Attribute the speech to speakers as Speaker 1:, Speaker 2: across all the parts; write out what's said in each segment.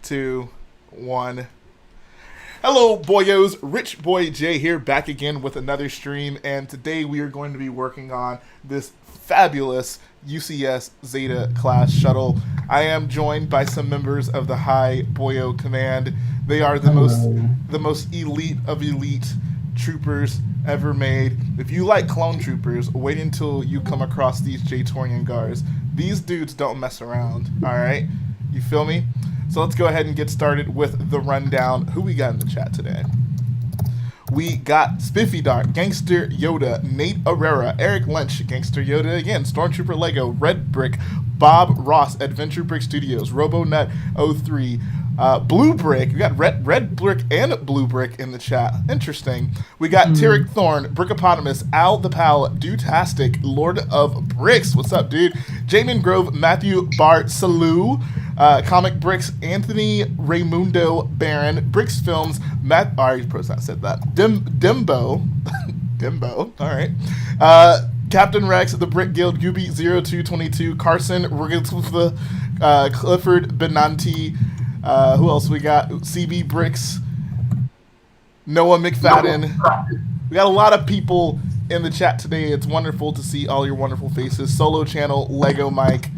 Speaker 1: two, one. Hello, boyos. Rich Boy J here, back again with another stream, and today we are going to be working on this fabulous UCS Zeta class shuttle. I am joined by some members of the High Boyo Command. They are the most elite of elite troopers ever made. If you like clone troopers, wait until you come across these Jatorian guards. These dudes don't mess around, alright? You feel me? So let's go ahead and get started with the rundown. Who we got in the chat today? We got Spiffy Dart, Gangster Yoda, Nate Herrera, Eric Lynch, Gangster Yoda again, Stormtrooper Lego, Red Brick, Bob Ross, Adventure Brick Studios, RoboNut03, Blue Brick. We got Red Brick and Blue Brick in the chat. Interesting. We got Tarek Thorne, Brickopotamus, Al the Pal, Dude-tastic, Lord of Bricks. What's up, dude? Jamin Grove, Matthew Barcelou, Comic Bricks, Anthony Raymundo Barron, Bricks Films, Matt. I already said that. Dimbo. Dimbo. All right. Captain Rex, the Brick Guild, Gooby0222, Carson, Clifford Benanti. Who else we got? CB Bricks, Noah McFadden. We got a lot of people in the chat today. It's wonderful to see all your wonderful faces. Solo Channel, Lego Mike.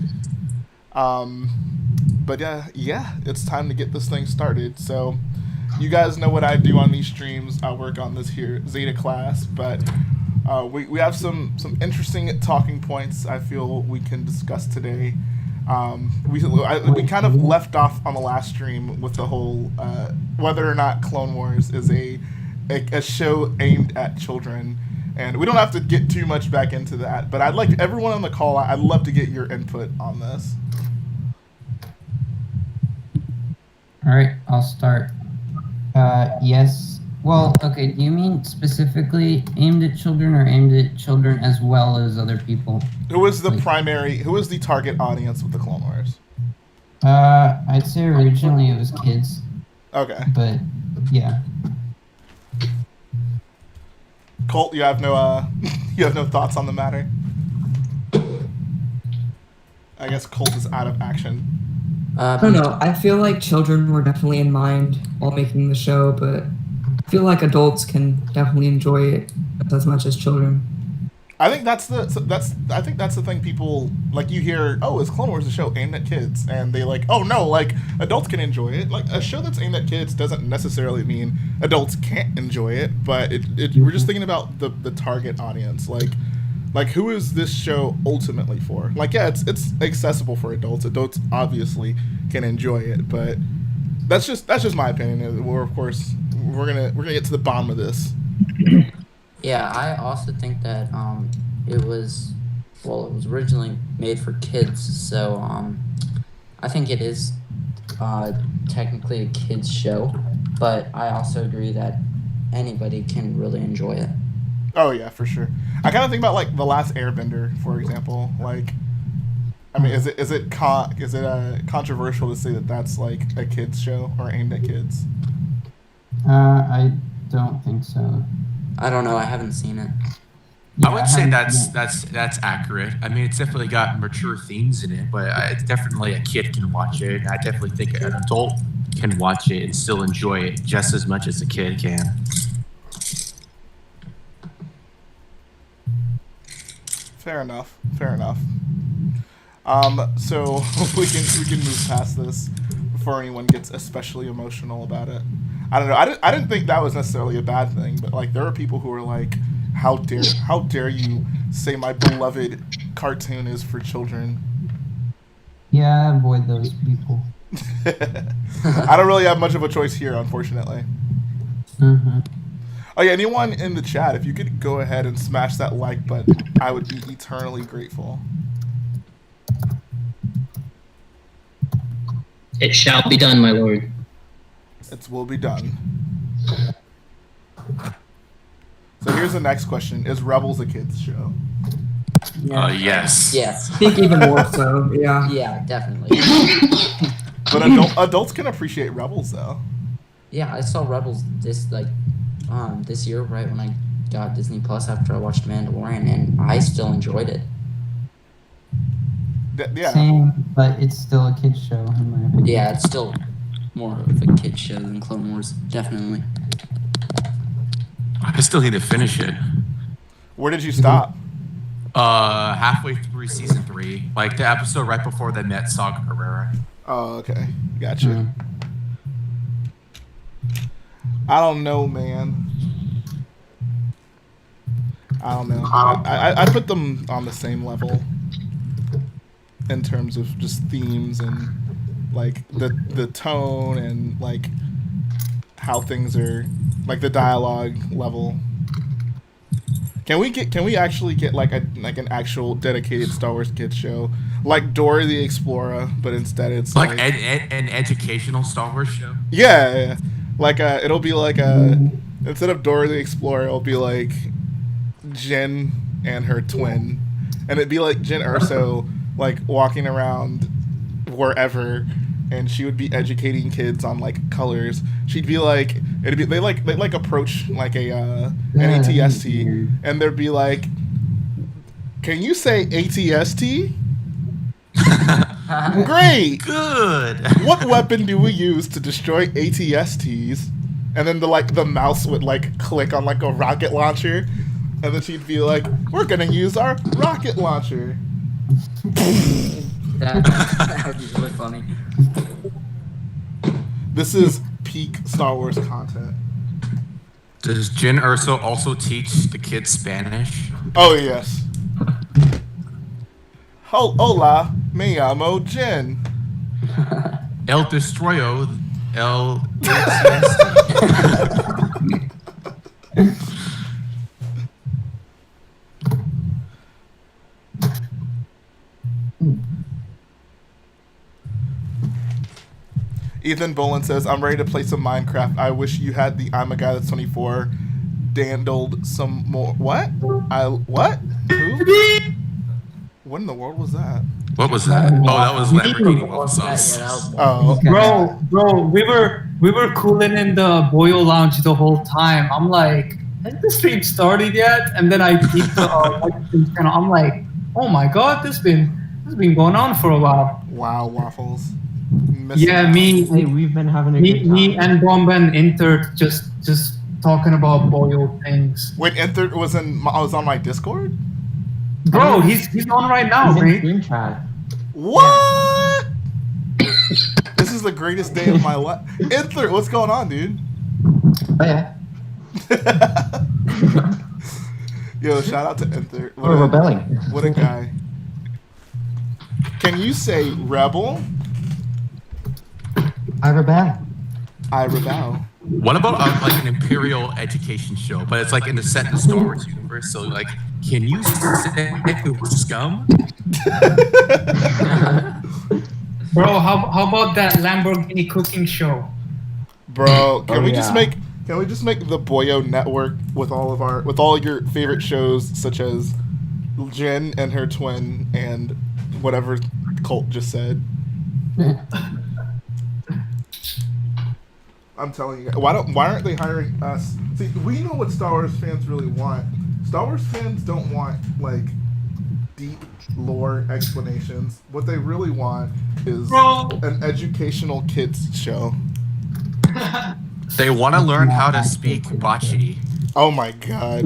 Speaker 1: But yeah, it's time to get this thing started. So you guys know what I do on these streams. I work on this here Zeta class, but we have some interesting talking points I feel we can discuss today. We kind of left off on the last stream with the whole whether or not Clone Wars is a show aimed at children, and we don't have to get too much back into that. But I'd like everyone on the call. I'd love to get your input on this.
Speaker 2: All right, I'll start. Yes. Well, okay, do you mean specifically aimed at children or aimed at children as well as other people?
Speaker 1: Who was the target audience with the Clone Wars?
Speaker 2: I'd say originally it was kids.
Speaker 1: Okay.
Speaker 2: But, yeah.
Speaker 1: Colt, you have no thoughts on the matter? I guess Colt is out of action.
Speaker 3: I don't know. I feel like children were definitely in mind while making the show, but I feel like adults can definitely enjoy it as much as children.
Speaker 1: I think that's the thing people like. You hear, oh, is Clone Wars a show aimed at kids? And they like, oh no, like adults can enjoy it. Like a show that's aimed at kids doesn't necessarily mean adults can't enjoy it, but we're just thinking about the target audience. Like who is this show ultimately for? Like, yeah, it's accessible for adults. Adults obviously can enjoy it, but that's just my opinion. We're gonna get to the bottom of this.
Speaker 4: Yeah, I also think that it was originally made for kids, so I think it is technically a kids show, but I also agree that anybody can really enjoy it.
Speaker 1: Oh yeah, for sure. I kind of think about like The Last Airbender, for example. Like, I mean, is it controversial to say that that's like a kids show or aimed at kids?
Speaker 2: I don't think so.
Speaker 4: I don't know. I haven't seen it.
Speaker 5: I would say that's accurate. I mean, it's definitely got mature themes in it, but it's definitely a kid can watch it. I definitely think an adult can watch it and still enjoy it just as much as a kid can.
Speaker 1: Fair enough. So we can move past this before anyone gets especially emotional about it. I don't know. I didn't think that was necessarily a bad thing, but like there are people who are like, how dare you say my beloved cartoon is for children?
Speaker 2: Yeah, I avoid those people.
Speaker 1: I don't really have much of a choice here, unfortunately.
Speaker 2: Mm-hmm.
Speaker 1: Oh yeah, anyone in the chat, if you could go ahead and smash that like button, I would be eternally grateful.
Speaker 6: It shall be done, my lord.
Speaker 1: It will be done. So here's the next question. Is Rebels a kids show?
Speaker 5: Yes.
Speaker 4: Yes.
Speaker 3: I think even more so, yeah.
Speaker 4: Yeah, definitely.
Speaker 1: But adults can appreciate Rebels though.
Speaker 4: Yeah, I saw Rebels this year, right when I got Disney Plus after I watched Mandalorian, and I still enjoyed it.
Speaker 1: Yeah.
Speaker 2: Same, but it's still a kids show in my opinion.
Speaker 4: Yeah, it's still more of a kid show than Clone Wars, definitely.
Speaker 5: I still need to finish it.
Speaker 1: Where did you stop?
Speaker 5: Halfway through season 3, like the episode right before they met Saw Gerrera.
Speaker 1: Oh, okay. Gotcha. I don't know, man. I don't know. I put them on the same level in terms of just themes and like the tone and like how things are, like the dialogue level. Can we actually get like an actual dedicated Star Wars kids show, like Dora the Explorer, but instead it's
Speaker 5: like an educational Star Wars show?
Speaker 1: Yeah. Like it'll be like instead of Dora the Explorer, it'll be like Jin and her twin, and it'd be like Jin Erso like walking around wherever, and she would be educating kids on like colors. She'd be like, they approach like an ATST, and they'd be like, "Can you say ATST?" Great.
Speaker 5: Good.
Speaker 1: What weapon do we use to destroy ATSTs? And then the mouse would like click on like a rocket launcher, and then she'd be like, "We're gonna use our rocket launcher."
Speaker 4: That would be really funny.
Speaker 1: This is peak Star Wars content.
Speaker 5: Does Jin Erso also teach the kids Spanish?
Speaker 1: Oh yes. Hola, me llamo Jin.
Speaker 5: El Destroyo, El...
Speaker 1: Ethan Bolin says, "I'm ready to play some Minecraft. I wish you had the I'm a Guy That's 24 dandled some more." What? What? Who? What in the world was that?
Speaker 5: What was that? Oh, that was Lamborghini waffle sauce.
Speaker 1: Oh,
Speaker 7: Bro, we were cooling in the Boyo Lounge the whole time. I'm like, has the stream started yet? And then I peeked the channel. I'm like, oh my god, this been going on for a while.
Speaker 1: Wow, waffles.
Speaker 7: Yeah, me.
Speaker 8: Hey, we've been having a good time.
Speaker 7: Me and Bomba and Inter just talking about Boyo things.
Speaker 1: Wait, Enter was on my Discord?
Speaker 7: Bro, he's on right now,
Speaker 8: He's in
Speaker 7: right?
Speaker 8: stream chat.
Speaker 1: What? This is the greatest day of my life. Enter, what's going on, dude?
Speaker 8: Oh yeah.
Speaker 1: Yo, shout out to Enter.
Speaker 8: We're rebelling.
Speaker 1: What a guy. Can you say rebel?
Speaker 8: I rebel.
Speaker 1: I rebel.
Speaker 5: What about like an Imperial education show, but it's like in the set in the Star Wars universe? So like, can you say scum?
Speaker 7: Bro, how about that Lamborghini cooking show?
Speaker 1: Bro, can we
Speaker 8: yeah.
Speaker 1: just make the Boyo network with all your favorite shows such as Jen and her twin and whatever Colt just said? I'm telling you, why aren't they hiring us? See, we know what Star Wars fans really want. Star Wars fans don't want like deep lore explanations. What they really want is an educational kids show.
Speaker 5: They want to learn how to speak Bachi.
Speaker 1: Oh my god.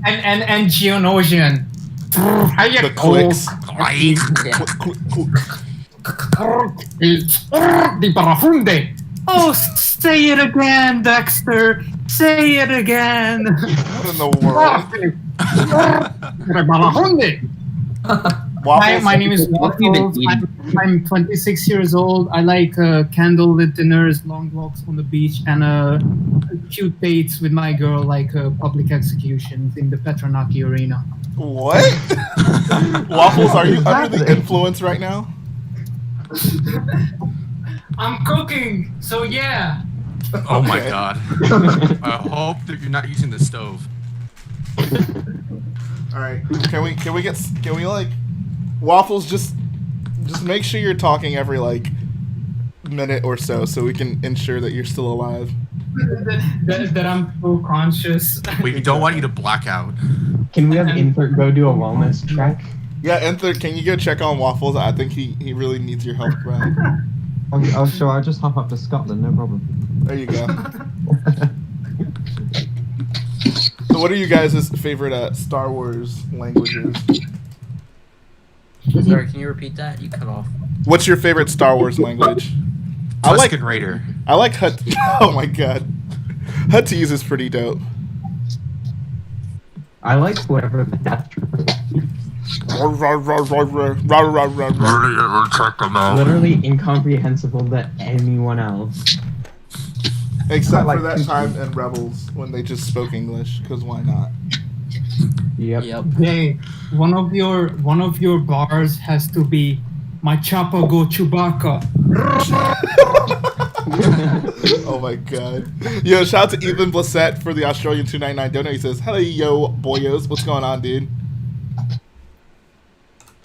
Speaker 7: And Geonosian.
Speaker 1: The clicks.
Speaker 7: Di Parafunde. Oh, say it again, Dexter. Say it again.
Speaker 1: What in the world?
Speaker 7: My name is Waffles. I'm 26 years old. I like candlelit dinners, long walks on the beach, and cute dates with my girl, like public executions in the Petronaki Arena.
Speaker 1: What? Waffles, are you under the influence right now?
Speaker 7: I'm cooking, so yeah.
Speaker 5: Oh my
Speaker 1: Okay.
Speaker 5: god. I hope that you're not using the stove.
Speaker 1: All right. Can we like Waffles just make sure you're talking every like minute or so we can ensure that you're still alive.
Speaker 7: that I'm so conscious.
Speaker 5: We don't want you to black out.
Speaker 8: Can we have Infert go do a wellness check?
Speaker 1: Yeah, Enter, can you go check on Waffles? I think he really needs your help, bro.
Speaker 8: Oh, sure. I'll just hop up to Scotland. No problem.
Speaker 1: There you go. So, what are you guys' favorite Star Wars languages?
Speaker 4: Sorry, can you repeat that? You cut off.
Speaker 1: What's your favorite Star Wars language?
Speaker 5: Tusken Raider.
Speaker 1: I like Hut. Oh my god, Huttese is pretty dope.
Speaker 8: I like whatever the Death Trooper. Literally incomprehensible to anyone else.
Speaker 1: Except
Speaker 8: like
Speaker 1: for that
Speaker 8: two
Speaker 1: time in Rebels when they just spoke English, because why not?
Speaker 8: Yep.
Speaker 7: Hey, one of your bars has to be my chopper go Chewbacca.
Speaker 1: Oh my god. Yo, shout out to Ethan Blissett for the Australian 299 donor. He says, hello, yo, boyos. What's going on, dude?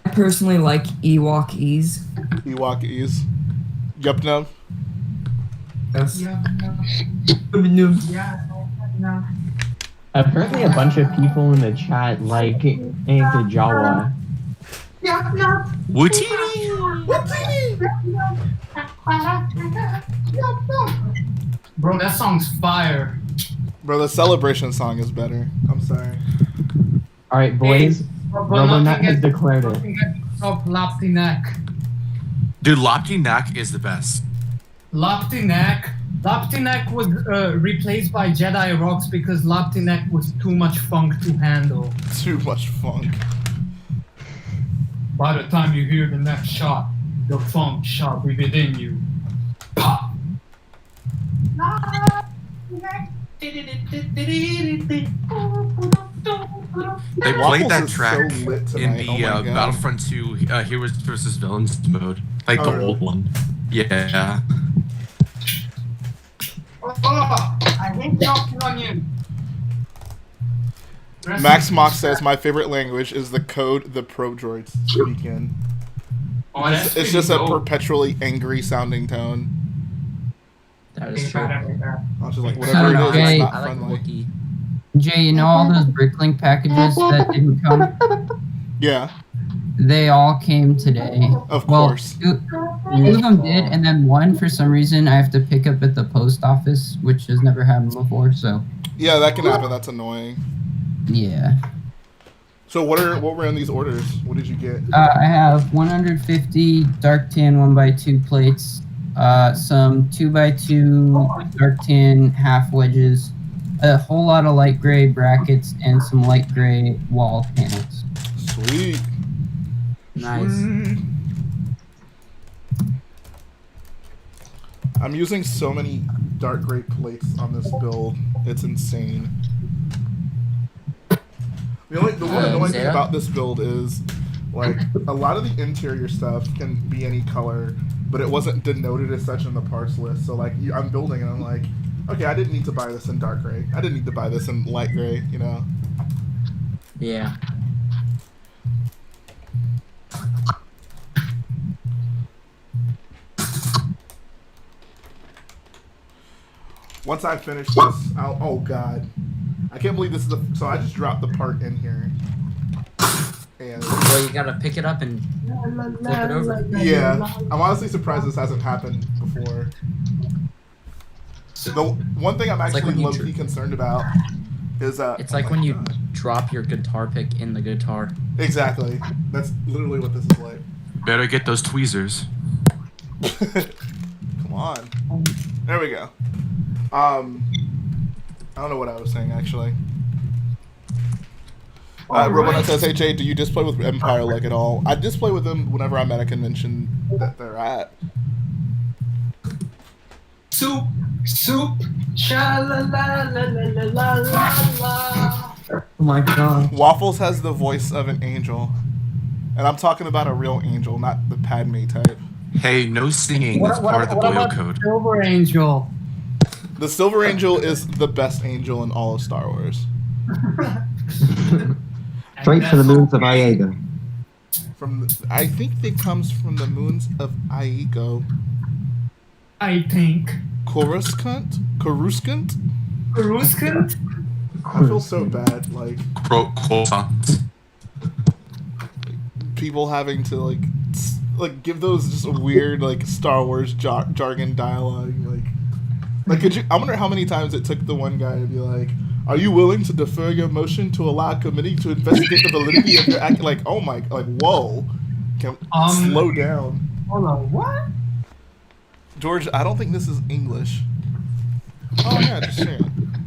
Speaker 3: I personally like Ewok-ese.
Speaker 1: Ewok-ese. Yup, no.
Speaker 3: Yes.
Speaker 8: Apparently, a bunch of people in the chat like Anka Jawa.
Speaker 5: Wookiee.
Speaker 7: Bro, that song's fire.
Speaker 1: Bro, the celebration song is better. I'm sorry.
Speaker 8: All right, boys. RoboNut has declared it.
Speaker 7: Top Laptinak.
Speaker 5: Dude, Laptinak is the best.
Speaker 7: Laptinak was replaced by Jedi Rocks because Laptinak was too much funk to handle.
Speaker 1: Too much funk.
Speaker 7: By the time you hear the next shot, the funk shall be within you. Pop!
Speaker 5: They
Speaker 1: Waffles
Speaker 5: played that
Speaker 1: is
Speaker 5: track
Speaker 1: so lit
Speaker 5: in
Speaker 1: tonight.
Speaker 5: the
Speaker 1: Oh my God.
Speaker 5: Battlefront 2 Heroes vs. Villains mode. Like
Speaker 1: Oh,
Speaker 5: the
Speaker 1: really?
Speaker 5: old one. Yeah.
Speaker 7: I hate chopping onion.
Speaker 1: Max Mock says, my favorite language is the code the pro droids speak in.
Speaker 7: Oh, that's
Speaker 1: It's just a
Speaker 7: pretty dope.
Speaker 1: perpetually angry sounding tone.
Speaker 4: That is true.
Speaker 1: I was just like, whatever it is, it's
Speaker 2: Jay-
Speaker 1: not
Speaker 4: I like
Speaker 1: friendly.
Speaker 4: Wookiee.
Speaker 2: Jay, you know all those bricklink packages that didn't come?
Speaker 1: Yeah,
Speaker 2: They all came today.
Speaker 1: of
Speaker 2: Well,
Speaker 1: course.
Speaker 2: two of them did, and then one, for some reason, I have to pick up at the post office, which has never happened before, so,
Speaker 1: Yeah, that can happen. That's annoying.
Speaker 2: yeah.
Speaker 1: So what were in these orders? What did you get?
Speaker 2: I have 150 dark tan 1x2 plates, some 2x2 dark tan half wedges, a whole lot of light gray brackets, and some light gray wall panels.
Speaker 1: Sweet.
Speaker 4: Nice.
Speaker 1: Sweet. I'm using so many dark gray plates on this build. It's insane. The one annoying thing
Speaker 4: Zeta?
Speaker 1: about this build is, like, a lot of the interior stuff can be any color, but it wasn't denoted as such in the parts list. So, like, I'm building and I'm like, okay, I didn't need to buy this in dark gray. I didn't need to buy this in light gray, you know?
Speaker 4: Yeah.
Speaker 1: Once I finish this, oh god. I can't believe this is so I just dropped the part in here. And
Speaker 4: Well, you gotta pick it up and flip it over.
Speaker 1: yeah, I'm honestly surprised this hasn't happened before. The one thing I'm
Speaker 4: like
Speaker 1: actually
Speaker 4: when you
Speaker 1: low-key concerned about is
Speaker 4: It's
Speaker 1: oh
Speaker 4: like
Speaker 1: my
Speaker 4: when you
Speaker 1: God.
Speaker 4: drop your guitar pick in the guitar.
Speaker 1: Exactly. That's literally what this is like.
Speaker 5: Better get those tweezers.
Speaker 1: Come on. There we go. I don't know what I was saying actually. Robot says, "Hey Jay, do you display with Empire like at all?" I display with them whenever I'm at a convention that they're at.
Speaker 7: Soup, sha la la la la la la la.
Speaker 3: Oh my god.
Speaker 1: Waffles has the voice of an angel, and I'm talking about a real angel, not the Padme type.
Speaker 5: Hey, no singing. That's part of the Boyo code.
Speaker 7: Silver Angel?
Speaker 1: The Silver Angel is the best angel in all of Star Wars.
Speaker 8: Straight to the moons of Iago.
Speaker 1: I think it comes from the moons of Aigo.
Speaker 7: I think.
Speaker 1: Coruscant? Coruscant?
Speaker 7: Coruscant?
Speaker 1: I feel so bad, like,
Speaker 5: Croissant.
Speaker 1: people having to, like, like give those just weird like Star Wars jargon dialogue. Like could you? I wonder how many times it took the one guy to be like, "Are you willing to defer your motion to allow a committee to investigate the validity of your act?" Like, oh my, like whoa, slow down.
Speaker 7: Hold on, what?
Speaker 1: George, I don't think this is English. Oh yeah, just sharing.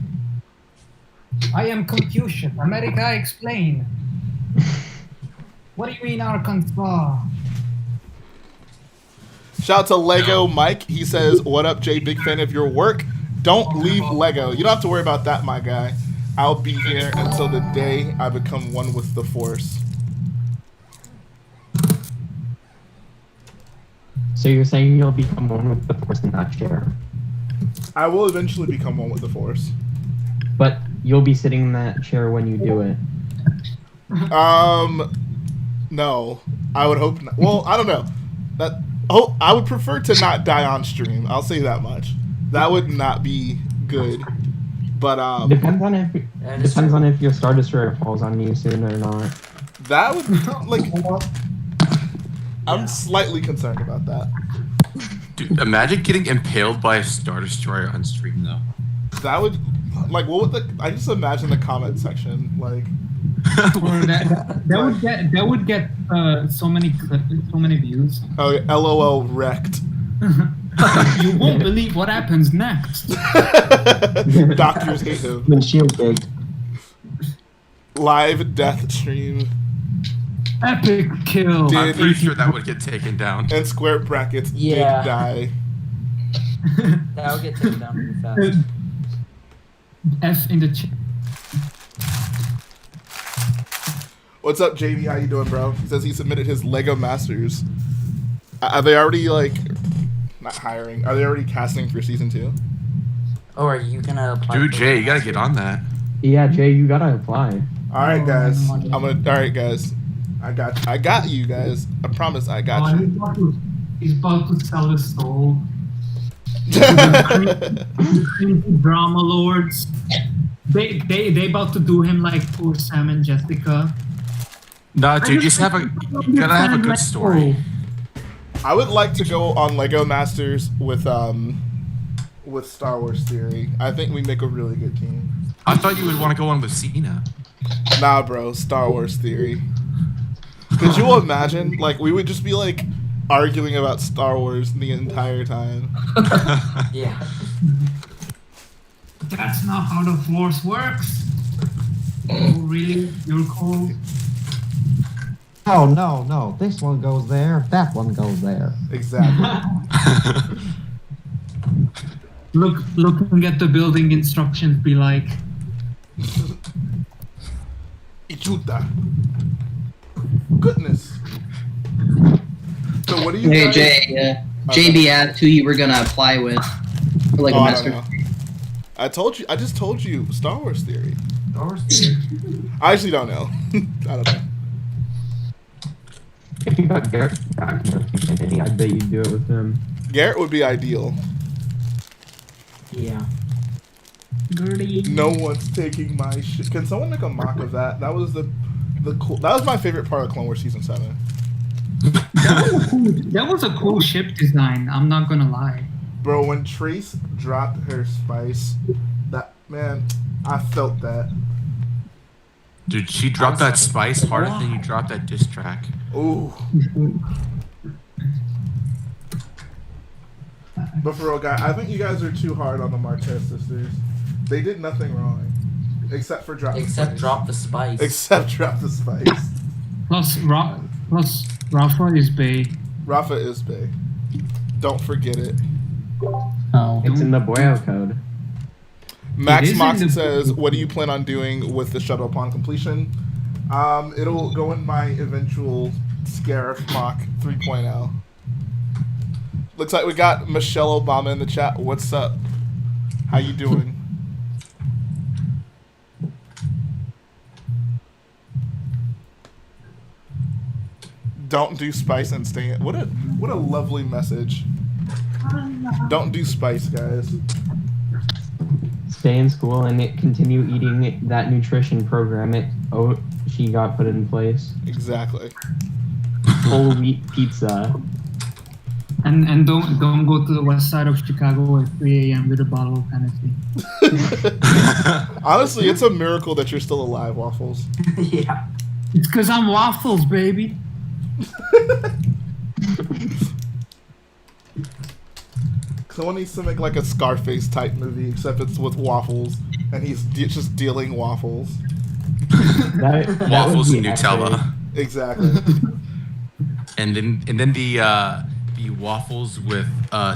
Speaker 7: I am Confucius. America, explain. What do you mean Arkansas?
Speaker 1: Shout out to Lego Mike. He says, "What up, Jay? Big fan of your work. Don't leave Lego. You don't have to worry about that, my guy. I'll be here until the day I become one with the Force."
Speaker 8: So you're saying you'll become one with the Force in that chair,
Speaker 1: I will eventually become one with the Force.
Speaker 8: but you'll be sitting in that chair when you do it.
Speaker 1: No. I would hope not. Well, I don't know. I would prefer to not die on stream. I'll say that much. That would not be good. But
Speaker 8: Depends on if your Star Destroyer falls on you soon or not.
Speaker 1: that would like I'm slightly concerned about that.
Speaker 5: Dude, imagine getting impaled by a Star Destroyer on stream, though.
Speaker 1: That would like what would I just imagine the comment section like
Speaker 7: Or that would get so many views.
Speaker 1: oh LOL wrecked.
Speaker 7: You won't believe what happens next.
Speaker 1: Doctors hate him.
Speaker 8: When shield baked.
Speaker 1: Live death stream
Speaker 7: Epic kill.
Speaker 1: Did-
Speaker 5: I'm pretty sure that would get taken down.
Speaker 1: and square brackets
Speaker 4: Yeah.
Speaker 1: did die.
Speaker 4: That would get taken down pretty fast.
Speaker 7: F in the chat.
Speaker 1: What's up, JD? How you doing, bro? He says he submitted his Lego Masters. Are they already like not hiring? Are they already casting for season 2?
Speaker 4: Oh, are you gonna apply?
Speaker 5: Dude,
Speaker 4: for
Speaker 5: Jay,
Speaker 4: the
Speaker 5: you gotta get on that.
Speaker 8: Yeah, Jay, you gotta apply.
Speaker 1: All right, guys.
Speaker 7: Oh,
Speaker 1: All right, guys. I got you guys. I promise, I got you.
Speaker 7: He's about to sell his soul. Drama lords. They about to do him like poor Sam and Jessica.
Speaker 5: Nah, dude, you gotta have a good story.
Speaker 1: I would like to go on Lego Masters with Star Wars Theory. I think we make a really good team.
Speaker 5: I thought you would want to go on with Cena.
Speaker 1: Nah, bro, Star Wars Theory. Could you imagine? Like, we would just be like arguing about Star Wars the entire time.
Speaker 4: Yeah.
Speaker 7: That's not how the Force works. Oh, really? You're cool?
Speaker 9: Oh, no. This one goes there. That one goes there.
Speaker 1: Exactly.
Speaker 7: Looking at the building instructions, be like,
Speaker 1: Ichuta. Goodness. So what do you
Speaker 6: Hey,
Speaker 1: guys...
Speaker 6: Jay, JB asked who you were gonna apply with for like
Speaker 1: Oh,
Speaker 6: a
Speaker 1: I
Speaker 6: master.
Speaker 1: don't know. I just told you Star Wars Theory.
Speaker 7: Star Wars Theory.
Speaker 1: I actually don't know. I don't know.
Speaker 8: If you got Garrett back in the community, I bet you'd do it with him.
Speaker 1: Garrett would be ideal.
Speaker 4: Yeah.
Speaker 7: Gertie.
Speaker 1: No one's taking my shit. Can someone make a mock of that? That was the cool. That was my favorite part of Clone Wars season 7.
Speaker 7: That was a cool ship design. I'm not gonna lie.
Speaker 1: Bro, when Trace dropped her spice, that man, I felt that.
Speaker 5: Dude, she dropped that spice harder than you dropped that diss track.
Speaker 1: Ooh. But for real, guy, I think you guys are too hard on the Martez sisters. They did nothing wrong, except for drop.
Speaker 4: Except
Speaker 1: the spice.
Speaker 4: drop the spice.
Speaker 1: Except drop the spice.
Speaker 7: Plus Rafa is Bay.
Speaker 1: Rafa is big. Don't forget it.
Speaker 2: Oh.
Speaker 8: It's in the Boyo code.
Speaker 1: Max
Speaker 7: It is
Speaker 1: Moxon
Speaker 7: in the-
Speaker 1: says, "What do you plan on doing with the shuttle upon completion?" It'll go in my eventual Scarif mock 3.0. Looks like we got Michelle Obama in the chat. What's up? How you doing? Don't do spice and stay in. What a lovely message. Don't do spice, guys.
Speaker 8: Stay in school and continue eating that nutrition program she got put in place.
Speaker 1: Exactly.
Speaker 8: whole wheat pizza.
Speaker 7: And don't go to the west side of Chicago at 3 a.m. with a bottle of Hennessy.
Speaker 1: Honestly, it's a miracle that you're still alive, Waffles.
Speaker 4: Yeah.
Speaker 7: It's because I'm Waffles, baby.
Speaker 1: Someone needs to make like a Scarface type movie, except it's with Waffles, and he's just dealing waffles.
Speaker 8: That
Speaker 5: Waffles
Speaker 8: would
Speaker 5: and
Speaker 8: be
Speaker 5: Nutella.
Speaker 8: epic.
Speaker 1: Exactly.
Speaker 5: And then the waffles with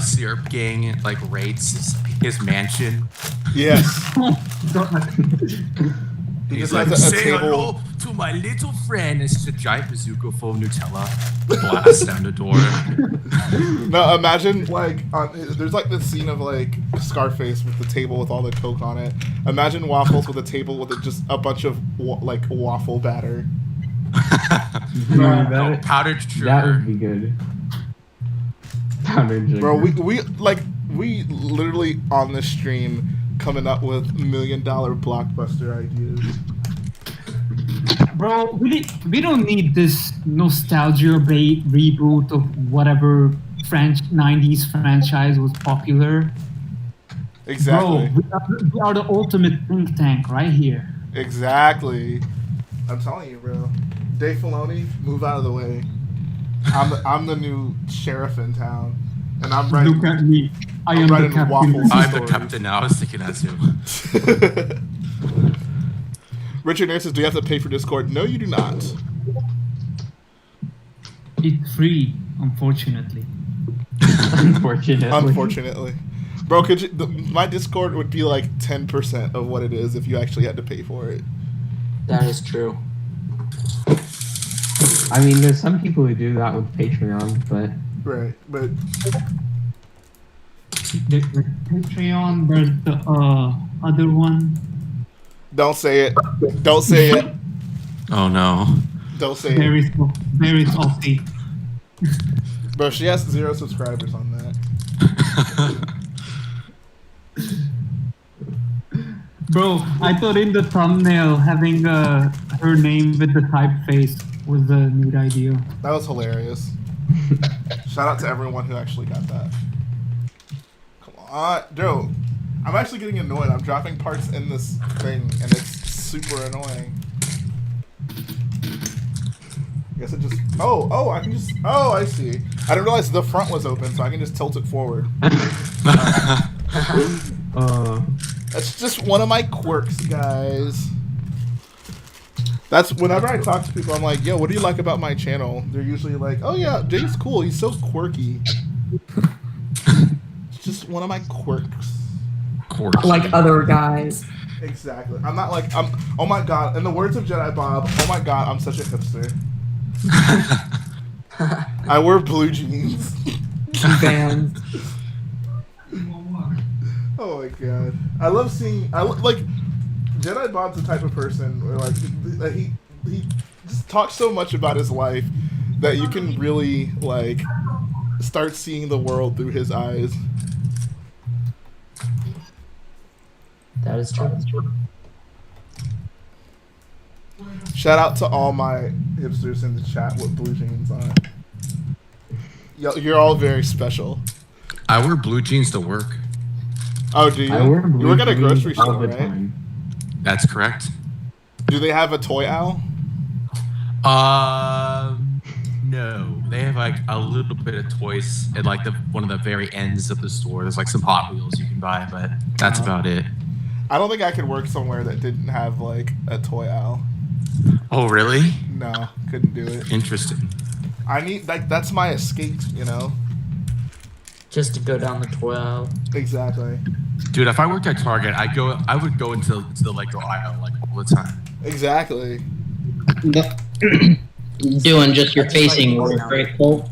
Speaker 5: syrup gang like raids his mansion.
Speaker 1: Yes. He
Speaker 5: He's
Speaker 1: just
Speaker 5: like,
Speaker 1: has a
Speaker 5: say
Speaker 1: table.
Speaker 5: hello to my little friend. It's just a giant bazooka full of Nutella. Blast down the door.
Speaker 1: No, imagine like there's like this scene of like Scarface with the table with all the Coke on it. Imagine Waffles with a table with just a bunch of like waffle batter.
Speaker 5: No, powdered sugar.
Speaker 8: That would be good. Powdered sugar.
Speaker 1: Bro, we literally on this stream coming up with $1 million blockbuster ideas.
Speaker 7: Bro, we don't need this nostalgia bait reboot of whatever 90s franchise was popular.
Speaker 1: Exactly.
Speaker 7: Bro, we are the ultimate think tank right here.
Speaker 1: Exactly. I'm telling you, bro. Dave Filoni, move out of the way. I'm the new sheriff in town, and I'm writing.
Speaker 7: Look at me. I am the
Speaker 1: writing
Speaker 7: captain.
Speaker 1: waffles.
Speaker 5: I'm the
Speaker 1: stories.
Speaker 5: captain now. I was thinking that too.
Speaker 1: Richard Nair says, do you have to pay for Discord? No, you do not.
Speaker 7: It's free, unfortunately.
Speaker 1: Unfortunately. Bro, could you, my Discord would be like 10% of what it is if you actually had to pay for it.
Speaker 4: That is true.
Speaker 8: I mean, there's some people who do that with Patreon, but
Speaker 1: Right, but
Speaker 7: The Patreon, there's the other one.
Speaker 1: don't say it. Don't say it.
Speaker 5: Oh no.
Speaker 1: Don't say
Speaker 7: There
Speaker 1: it.
Speaker 7: is salty.
Speaker 1: Bro, she has 0 subscribers on that.
Speaker 7: Bro, I thought in the thumbnail having her name with the typeface was a neat idea.
Speaker 1: That was hilarious. Shout out to everyone who actually got that. Come on, Joe. I'm actually getting annoyed. I'm dropping parts in this thing, and it's super annoying. I guess it just. Oh, I can just. Oh, I see. I didn't realize the front was open, so I can just tilt it forward. That's just one of my quirks, guys. That's whenever I talk to people, I'm like, yo, what do you like about my channel? They're usually like, oh yeah, Jay's cool. He's so quirky. It's just one of my quirks.
Speaker 3: Like other guys.
Speaker 1: Exactly. I'm not like, oh my god, in the words of Jedi Bob, oh my god, I'm such a hipster. I wear blue jeans.
Speaker 3: Vans.
Speaker 1: Oh my god. I love seeing, like, Jedi Bob's the type of person where, like, he just talks so much about his life that you can really, like, start seeing the world through his eyes.
Speaker 4: That is true.
Speaker 1: Shout out to all my hipsters in the chat with blue jeans on. You're all very special.
Speaker 5: I wear blue jeans to work.
Speaker 1: Oh, do you?
Speaker 8: I wear
Speaker 1: You
Speaker 8: blue
Speaker 1: work at a
Speaker 8: jeans
Speaker 1: grocery
Speaker 8: all
Speaker 1: store,
Speaker 8: the
Speaker 1: right?
Speaker 8: time.
Speaker 5: That's correct.
Speaker 1: Do they have a toy owl?
Speaker 5: No. They have like a little bit of toys at like one of the very ends of the store. There's like some Hot Wheels you can buy, but that's about it.
Speaker 1: I don't think I could work somewhere that didn't have like a toy owl.
Speaker 5: Oh, really?
Speaker 1: No, couldn't do it.
Speaker 5: Interesting.
Speaker 1: I need that's my escape, you know.
Speaker 4: Just to go down the toy aisle.
Speaker 1: Exactly.
Speaker 5: Dude, if I worked at Target, I would go into the Lego aisle like all the time.
Speaker 1: Exactly.
Speaker 6: Doing just your facing work, right, Cole?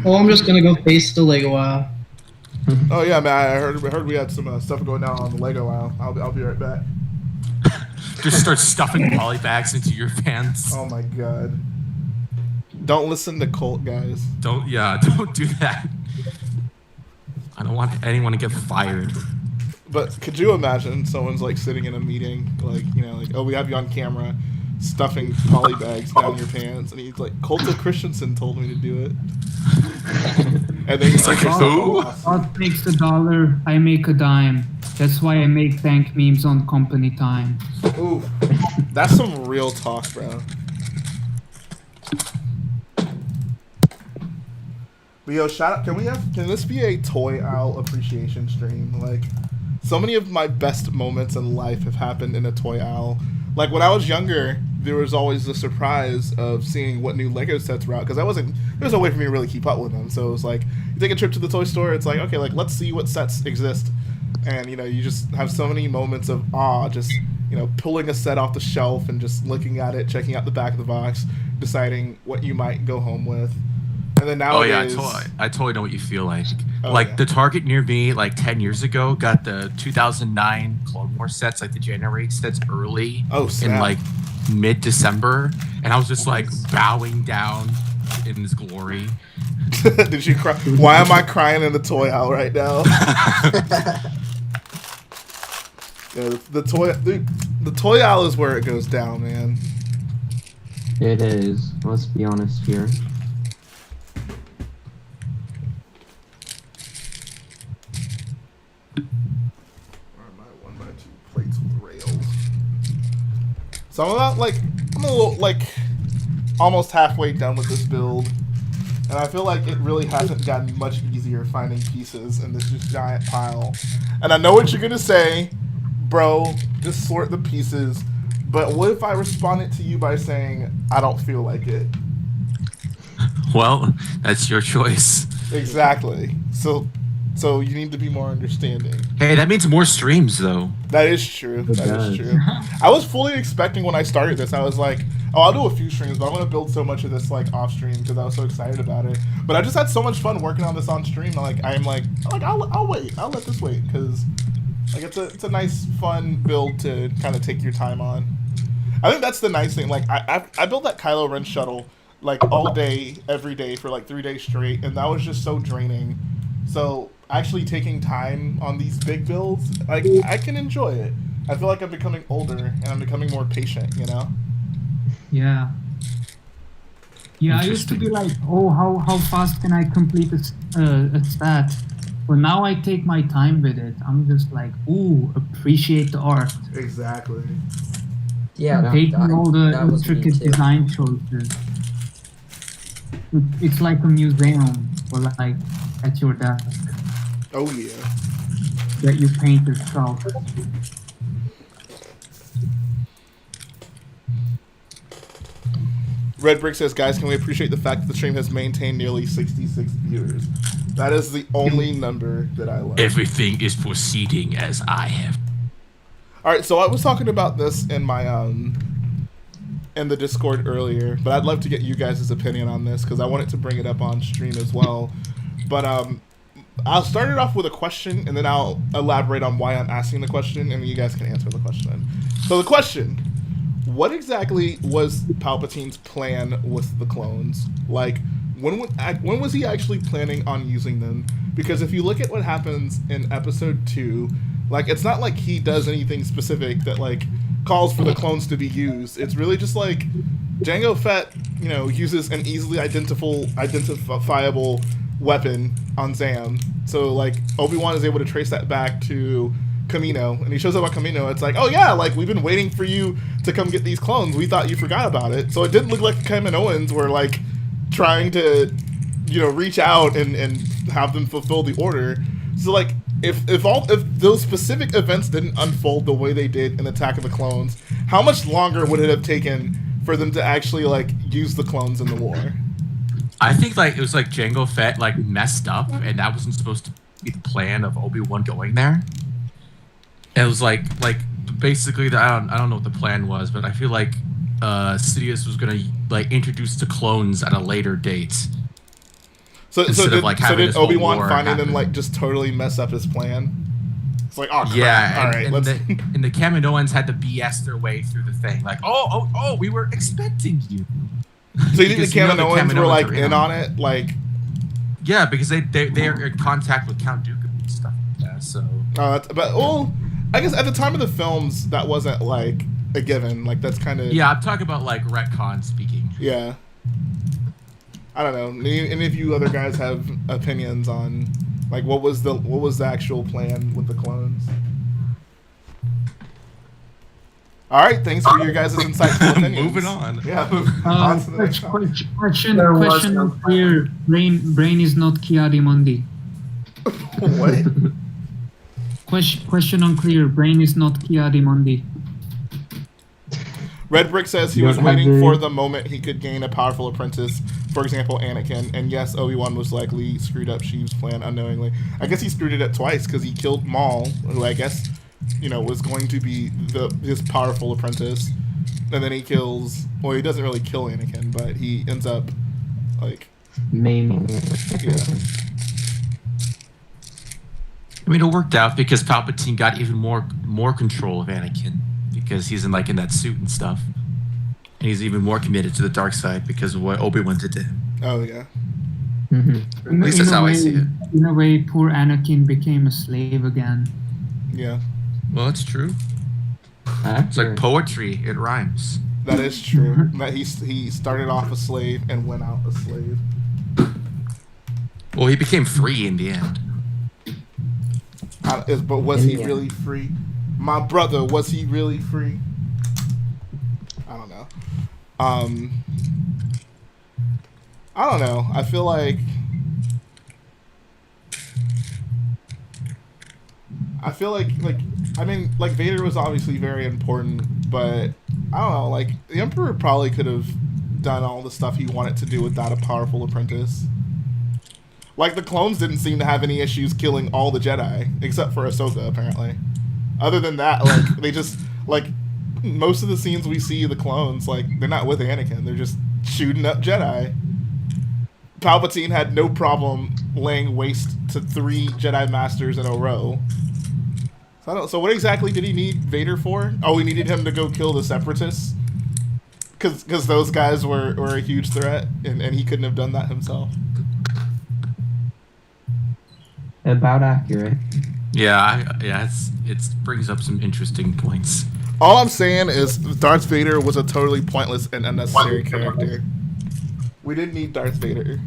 Speaker 6: Oh, I'm just gonna go face the Lego aisle.
Speaker 1: Oh yeah, man. I heard we had some stuff going down on the Lego aisle. I'll be right back.
Speaker 5: Just start stuffing poly bags into your pants.
Speaker 1: Oh my god. Don't listen to Colt, guys.
Speaker 5: Don't do that. I don't want anyone to get fired.
Speaker 1: But could you imagine someone's like sitting in a meeting, like, you know, like, oh, we have you on camera. stuffing poly bags down your pants, and he's like, Colton Christensen told me to do it. And then he's like,
Speaker 5: who?
Speaker 7: God makes a dollar, I make a dime. That's why I make bank memes on company time.
Speaker 1: ooh, that's some real talk, bro. But yo, shout out, can this be a toy owl appreciation stream? Like, so many of my best moments in life have happened in a toy owl. Like, when I was younger, there was always the surprise of seeing what new Lego sets were out, because there was no way for me to really keep up with them. So it was like, you take a trip to the toy store, it's like, okay, like, let's see what sets exist. And, you know, you just have so many moments of awe, just, you know, pulling a set off the shelf and just looking at it, checking out the back of the box, deciding what you might go home with. And then nowadays,
Speaker 5: I totally know what you feel like.
Speaker 1: Oh,
Speaker 5: like,
Speaker 1: yeah.
Speaker 5: the Target near me, like 10 years ago, got the 2009 Clone Wars sets, like the January sets early.
Speaker 1: Oh, snap.
Speaker 5: In like mid-December, and I was just like bowing down in this glory.
Speaker 1: Did you cry? Why am I crying in the toy owl right now? Yeah, the toy owl is where it goes down, man.
Speaker 8: It is. Let's be honest here.
Speaker 1: Where are my 1x2 plates with rails? So I'm a little, like, almost halfway done with this build. And I feel like it really hasn't gotten much easier finding pieces in this just giant pile. And I know what you're gonna say, bro, just sort the pieces. But what if I responded to you by saying, I don't feel like it?
Speaker 5: Well, that's your choice.
Speaker 1: Exactly. So you need to be more understanding.
Speaker 5: Hey, that means more streams, though.
Speaker 1: That is true. That is true. I was fully expecting when I started this, I was like, oh, I'll do a few streams, but I'm gonna build so much of this like off stream because I was so excited about it. But I just had so much fun working on this on stream. I'm like I'll wait. I'll let this wait because like it's a nice fun build to kind of take your time on. I think that's the nice thing. Like I built that Kylo Ren shuttle like all day, every day for like 3 days straight, and that was just so draining. So actually taking time on these big builds, like I can enjoy it. I feel like I'm becoming older and I'm becoming more patient, you know?
Speaker 7: Yeah. Yeah, I used to be like, oh, how fast can I complete a stat? But now I take my time with it. I'm just like, ooh, appreciate the art.
Speaker 1: Exactly.
Speaker 4: Yeah,
Speaker 7: Taking all the
Speaker 4: that was me
Speaker 7: intricate
Speaker 4: too.
Speaker 7: design choices. It's like a museum, or like at your desk
Speaker 1: Oh yeah.
Speaker 7: that you paint yourself.
Speaker 1: Red Brick says, guys, can we appreciate the fact that the stream has maintained nearly 66 viewers? That is the only number that I love.
Speaker 5: Everything is proceeding as I have.
Speaker 1: All right, so I was talking about this in my in the Discord earlier, but I'd love to get you guys' opinion on this because I wanted to bring it up on stream as well. But I'll start it off with a question, and then I'll elaborate on why I'm asking the question, and you guys can answer the question. So the question: what exactly was Palpatine's plan with the clones? Like, when was he actually planning on using them? Because if you look at what happens in Episode 2, like, it's not like he does anything specific that, like, calls for the clones to be used. It's really just, like, Jango Fett, you know, uses an easily identifiable weapon on Zam. So, like, Obi-Wan is able to trace that back to Kamino, and he shows up on Kamino. It's like, oh yeah, like, we've been waiting for you to come get these clones. We thought you forgot about it. So it didn't look like Kaminoans were, like, trying to, you know, reach out and have them fulfill the order. So, like, if those specific events didn't unfold the way they did in Attack of the Clones, how much longer would it have taken for them to actually, like, use the clones in the war?
Speaker 5: I think like it was like Jango Fett like messed up, and that wasn't supposed to be the plan of Obi-Wan going there. And it was like basically I don't know what the plan was, but I feel like Sidious was gonna like introduce the clones at a later date.
Speaker 1: So did Obi-Wan finding them
Speaker 5: happen.
Speaker 1: like just totally mess up his plan? It's like, oh crap.
Speaker 5: Yeah,
Speaker 1: all right,
Speaker 5: and
Speaker 1: let's.
Speaker 5: the Kaminoans had to BS their way through the thing. Like, oh, we were expecting you.
Speaker 1: So you think the
Speaker 5: Because you know the
Speaker 1: Kaminoans were
Speaker 5: Kaminoans
Speaker 1: like
Speaker 5: are
Speaker 1: in on it? Like,
Speaker 5: yeah, because they are in contact with Count Dooku and stuff like that. So,
Speaker 1: but well, I guess at the time of the films, that wasn't like a given. Like that's kind of
Speaker 5: Yeah, I'm talking about like retcon speaking.
Speaker 1: yeah. I don't know. Any of you other guys have opinions on like what was the actual plan with the clones? All right, thanks for your guys' insightful opinions.
Speaker 5: Moving on.
Speaker 1: Yeah, on to the next one.
Speaker 7: Question
Speaker 3: There was no
Speaker 7: unclear. Brain is not Kiadi Mundi.
Speaker 1: What?
Speaker 7: Question unclear. Brain is not Kiadi Mundi.
Speaker 1: Red Brick says he
Speaker 8: You
Speaker 1: was
Speaker 8: don't have
Speaker 1: waiting
Speaker 8: the-
Speaker 1: for the moment he could gain a powerful apprentice. For example, Anakin. And yes, Obi-Wan was likely screwed up Sheev's plan unknowingly. I guess he screwed it up twice because he killed Maul, who I guess, you know, was going to be his powerful apprentice. And then he kills... Well, he doesn't really kill Anakin, but he ends up, like...
Speaker 8: Maiming.
Speaker 1: Yeah.
Speaker 5: I mean, it worked out because Palpatine got even more control of Anakin because he's in that suit and stuff, and he's even more committed to the dark side because of what Obi-Wan did to him.
Speaker 1: Oh, yeah.
Speaker 8: Mm-hmm.
Speaker 5: At least that's how I see it.
Speaker 7: In a way, poor Anakin became a slave again.
Speaker 1: Yeah.
Speaker 5: Well, it's true. It's like poetry; it rhymes.
Speaker 1: That is true. That he started off a slave and went out a slave.
Speaker 5: Well, he became free in the end.
Speaker 1: But was he
Speaker 8: Yeah.
Speaker 1: really free? My brother, was he really free? I don't know. I don't know. I feel like I mean, like Vader was obviously very important, but I don't know. Like the Emperor probably could have done all the stuff he wanted to do without a powerful apprentice. Like, the clones didn't seem to have any issues killing all the Jedi, except for Ahsoka, apparently. Other than that, like, they just, like, most of the scenes we see the clones, like, they're not with Anakin. They're just shooting up Jedi. Palpatine had no problem laying waste to 3 Jedi Masters in a row. So what exactly did he need Vader for? Oh, we needed him to go kill the Separatists? Because those guys were a huge threat, and he couldn't have done that himself.
Speaker 8: About accurate.
Speaker 5: Yeah, it brings up some interesting points.
Speaker 1: All I'm saying is Darth Vader was a totally pointless and unnecessary character. We didn't need Darth Vader.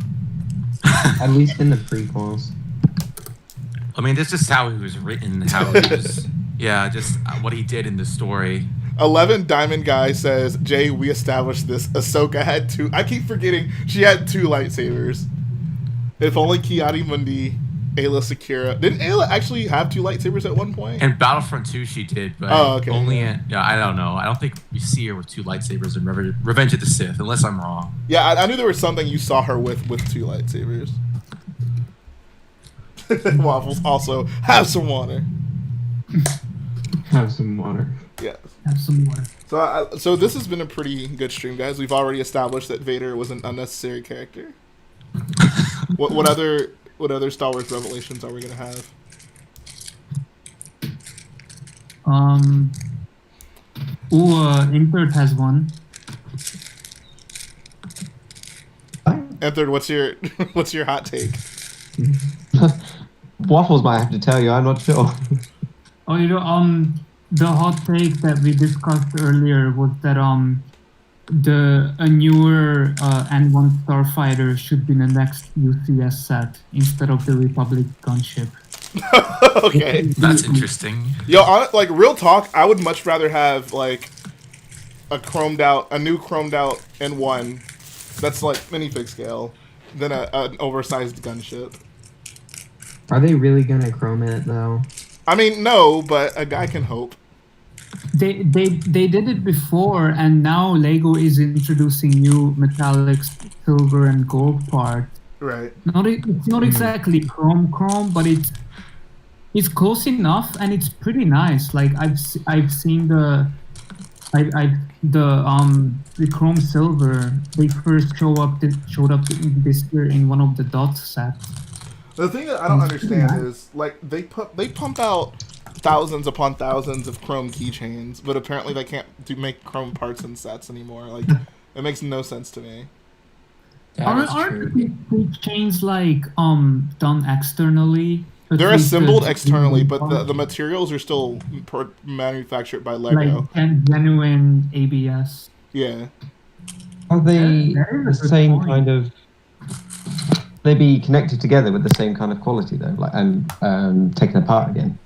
Speaker 8: At least in the prequels.
Speaker 5: I mean, this is how he was written, how he was, yeah, just what he did in the story.
Speaker 1: 11 Diamond Guy says, Jay, we established this. Ahsoka had 2. I keep forgetting she had 2 lightsabers. If only Kiadi Mundi, Ayla Secura. Didn't Ayla actually have 2 lightsabers at one point?
Speaker 5: In Battlefront 2, she did, but only in, I don't know. I don't think we see her with 2 lightsabers in Revenge of the Sith, unless I'm wrong.
Speaker 1: Yeah, I knew there was something you saw her with 2 lightsabers. Waffles also have some water.
Speaker 8: Have some water.
Speaker 1: Yes.
Speaker 7: Have some water.
Speaker 1: So this has been a pretty good stream, guys. We've already established that Vader was an unnecessary character. What other Star Wars revelations are we gonna have?
Speaker 7: Impert has one.
Speaker 1: And third, what's your hot take?
Speaker 9: Waffles might have to tell you. I'm not sure.
Speaker 7: Oh, the hot take that we discussed earlier was that a newer N1 starfighter should be the next UCS set instead of the Republic gunship.
Speaker 1: Okay,
Speaker 5: That's interesting.
Speaker 1: yo, like real talk, I would much rather have like a new chromed out N1 that's like minifig scale than an oversized gunship.
Speaker 8: Are they really gonna chrome it though?
Speaker 1: I mean, no, but a guy can hope.
Speaker 7: They did it before, and now Lego is introducing new metallic silver and gold part.
Speaker 1: Right.
Speaker 7: It's not exactly chrome, but it's close enough, and it's pretty nice. Like I've seen the chrome silver. They first showed up this year in one of the dots sets.
Speaker 1: The thing that I don't understand is like they pump out thousands upon thousands of chrome keychains, but apparently they can't make chrome parts and sets anymore. Like it makes no sense to me.
Speaker 4: That is
Speaker 7: Aren't
Speaker 4: true.
Speaker 7: the keychains like done externally?
Speaker 1: They're
Speaker 7: least
Speaker 1: assembled
Speaker 7: the
Speaker 1: externally, but
Speaker 7: genuine
Speaker 1: the materials are still manufactured by Lego.
Speaker 7: like genuine ABS.
Speaker 1: Yeah.
Speaker 9: Are they
Speaker 7: Yeah, that is a
Speaker 9: the
Speaker 7: good
Speaker 9: same
Speaker 7: point.
Speaker 9: kind of? They be connected together with the same kind of quality though, like and taken apart again.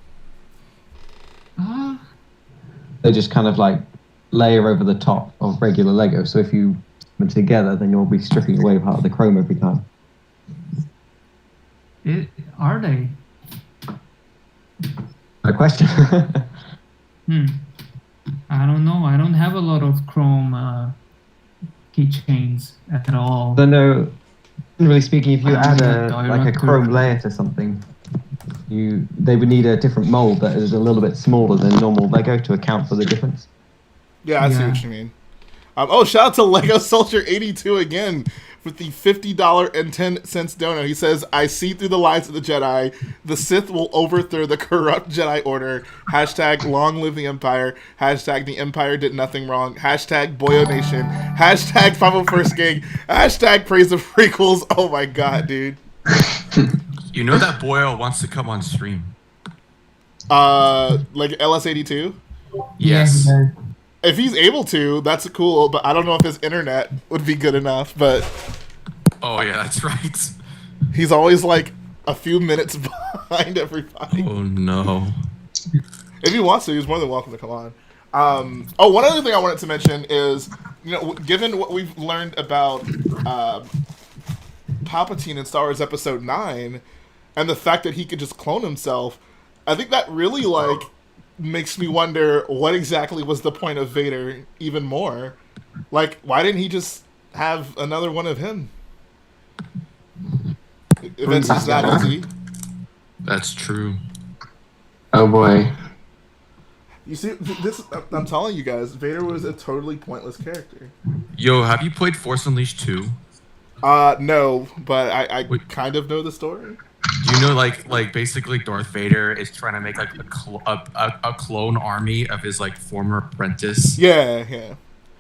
Speaker 9: They just kind of like layer over the top of regular Lego. So if you put them together, then you'll be stripping away part of the chrome every time.
Speaker 7: Are they?
Speaker 9: No question.
Speaker 7: I don't know. I don't have a lot of chrome keychains at all.
Speaker 9: So no, generally speaking, if you add a
Speaker 7: Director.
Speaker 9: chrome layer to something, they would need a different mold that is a little bit smaller than normal Lego to account for the difference.
Speaker 1: Yeah, I see what you mean. Shout out to Lego Soldier 82 again with the $50.10 donor. He says, "I see through the lies of the Jedi. The Sith will overthrow the corrupt Jedi Order. Hashtag long live the Empire. Hashtag the Empire did nothing wrong. Hashtag Boyo Nation. Hashtag 501st Gang. Hashtag praise the prequels." Oh my god, dude.
Speaker 5: You know that Boyle wants to come on stream.
Speaker 1: Like LS82?
Speaker 5: Yes.
Speaker 7: Yeah,
Speaker 1: If he's able to, that's cool, but I don't know if his internet would be good enough, but
Speaker 5: Oh yeah, that's right.
Speaker 1: he's always like a few minutes behind everybody.
Speaker 5: Oh no.
Speaker 1: If he wants to, he's more than welcome to come on. One other thing I wanted to mention is, given what we've learned about Palpatine in Star Wars Episode 9, and the fact that he could just clone himself, I think that really, makes me wonder what exactly was the point of Vader even more. Like, why didn't he just have another one of him? If it's just that easy.
Speaker 5: That's true.
Speaker 8: Oh boy.
Speaker 1: You see, I'm telling you guys, Vader was a totally pointless character.
Speaker 5: Yo, have you played Force Unleashed 2?
Speaker 1: No, but I kind of know the story.
Speaker 5: Do you know, like basically Darth Vader is trying to make like a clone army of his like former apprentice?
Speaker 1: Yeah.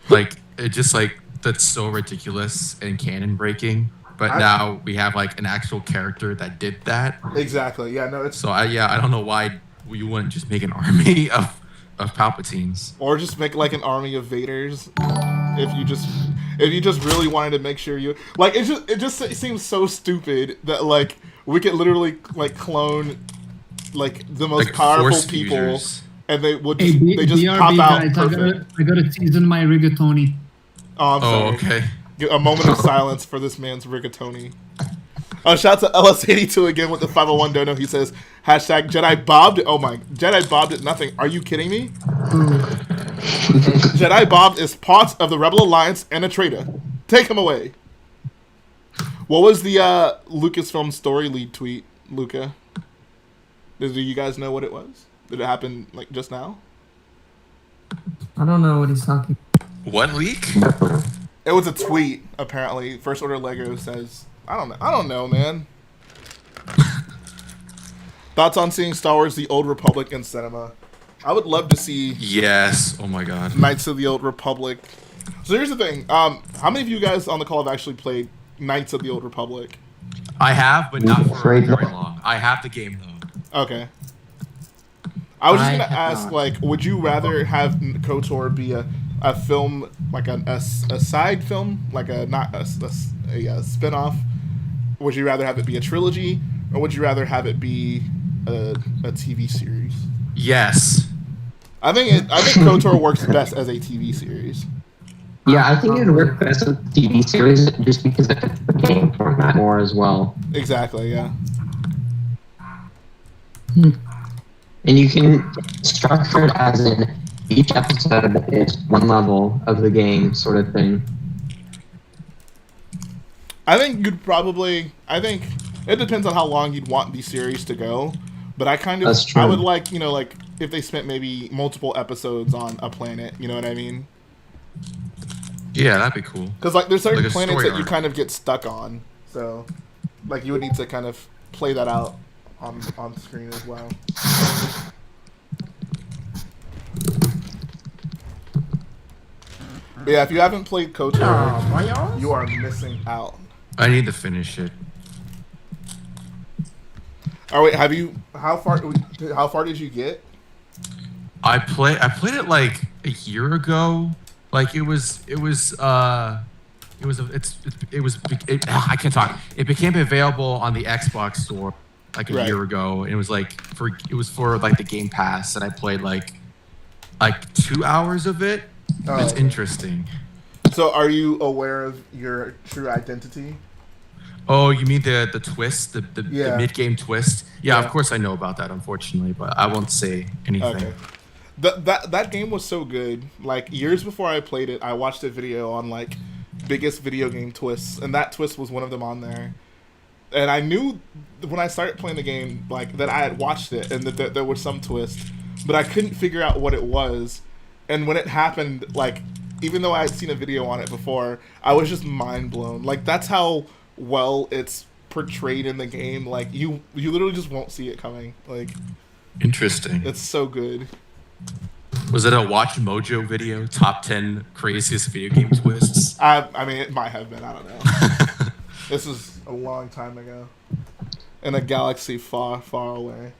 Speaker 5: Like it just like that's so ridiculous and canon breaking. But now we have like an actual character that did that.
Speaker 1: Exactly. Yeah. No. It's
Speaker 5: so I don't know why you wouldn't just make an army of Palpatines,
Speaker 1: or just make like an army of Vaders. If you just really wanted to make sure you like it just seems so stupid that like we could literally like clone like the most
Speaker 5: like
Speaker 1: powerful
Speaker 5: Force
Speaker 1: people
Speaker 5: users.
Speaker 1: And they would
Speaker 7: Hey,
Speaker 1: just, they just pop out
Speaker 7: guys,
Speaker 1: perfect.
Speaker 7: I gotta season my rigatoni.
Speaker 1: Oh, I'm sorry.
Speaker 5: Okay.
Speaker 1: A moment of silence for this man's rigatoni. Shout out to LS82 again with the 501 dono. He says, hashtag Jedi Bob. Jedi Bob did nothing. Are you kidding me? Jedi Bob is part of the Rebel Alliance and a traitor. Take him away. What was the Lucasfilm story lead tweet, Luca? Do you guys know what it was? Did it happen like just now?
Speaker 3: I don't know what he's talking.
Speaker 5: What leak?
Speaker 1: It was a tweet, apparently. First Order Lego says, I don't know, man. Thoughts on seeing Star Wars The Old Republic in cinema? I would love to see
Speaker 5: Yes. Oh my god.
Speaker 1: Knights of the Old Republic. So here's the thing. How many of you guys on the call have actually played Knights of the Old Republic?
Speaker 5: I have, but not for very long. I have the game though.
Speaker 1: Okay. I was just
Speaker 4: I
Speaker 1: gonna
Speaker 4: have
Speaker 1: ask,
Speaker 4: not.
Speaker 1: like, would you rather have Kotor be a film, like a side film, like not a spin-off? Would you rather have it be a trilogy, or would you rather have it be a TV series?
Speaker 5: Yes.
Speaker 1: I think Kotor works best as a TV series.
Speaker 8: Yeah, I think it would work best with TV series just because it fits the game format more as well.
Speaker 1: Exactly, yeah.
Speaker 8: And you can structure it as in each episode is one level of the game sort of thing.
Speaker 1: I think it depends on how long you'd want the series to go. But I kind of,
Speaker 8: That's true.
Speaker 1: I would like, like if they spent maybe multiple episodes on a planet, you know what I mean?
Speaker 5: Yeah, that'd be cool.
Speaker 1: Because like there's certain
Speaker 5: Like a
Speaker 1: planets
Speaker 5: story
Speaker 1: that you
Speaker 5: arc.
Speaker 1: kind of get stuck on, so like you would need to kind of play that out on screen as well. But yeah, if you haven't played Kotor, you are missing out.
Speaker 5: I need to finish it.
Speaker 1: Oh wait, have you? How far? How far did you get?
Speaker 5: I played it like a year ago. Like it was I can't talk. It became available on the Xbox store like a year ago, and it was for like the Game Pass, and I played like 2 hours of it. It's interesting.
Speaker 1: So, are you aware of your true identity?
Speaker 5: Oh, you mean the twist, the mid game twist? Yeah, of course I know about that, unfortunately, but I won't say anything.
Speaker 1: Okay. That game was so good. Like years before I played it, I watched a video on like biggest video game twists, and that twist was one of them on there. And I knew when I started playing the game, like that I had watched it and that there was some twist, but I couldn't figure out what it was. And when it happened, like even though I had seen a video on it before, I was just mind blown. Like that's how well it's portrayed in the game. Like you literally just won't see it coming. Like
Speaker 5: interesting.
Speaker 1: It's so good.
Speaker 5: Was it a Watch Mojo video? Top 10 craziest video game twists?
Speaker 1: I mean, it might have been. I don't know. This was a long time ago, in a galaxy far, far away.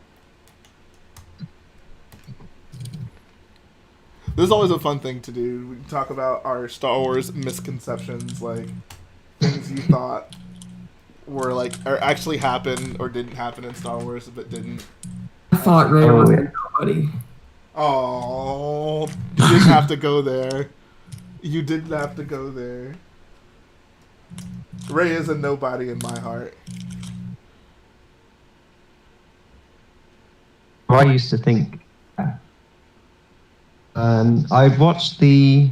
Speaker 1: This is always a fun thing to do. We can talk about our Star Wars misconceptions, like things you thought were like, or actually happened or didn't happen in Star Wars, but didn't.
Speaker 3: I thought Rey was nobody.
Speaker 1: Oh, you didn't have to go there. You didn't have to go there. Rey is a nobody in my heart.
Speaker 9: I used to think. I'd watched the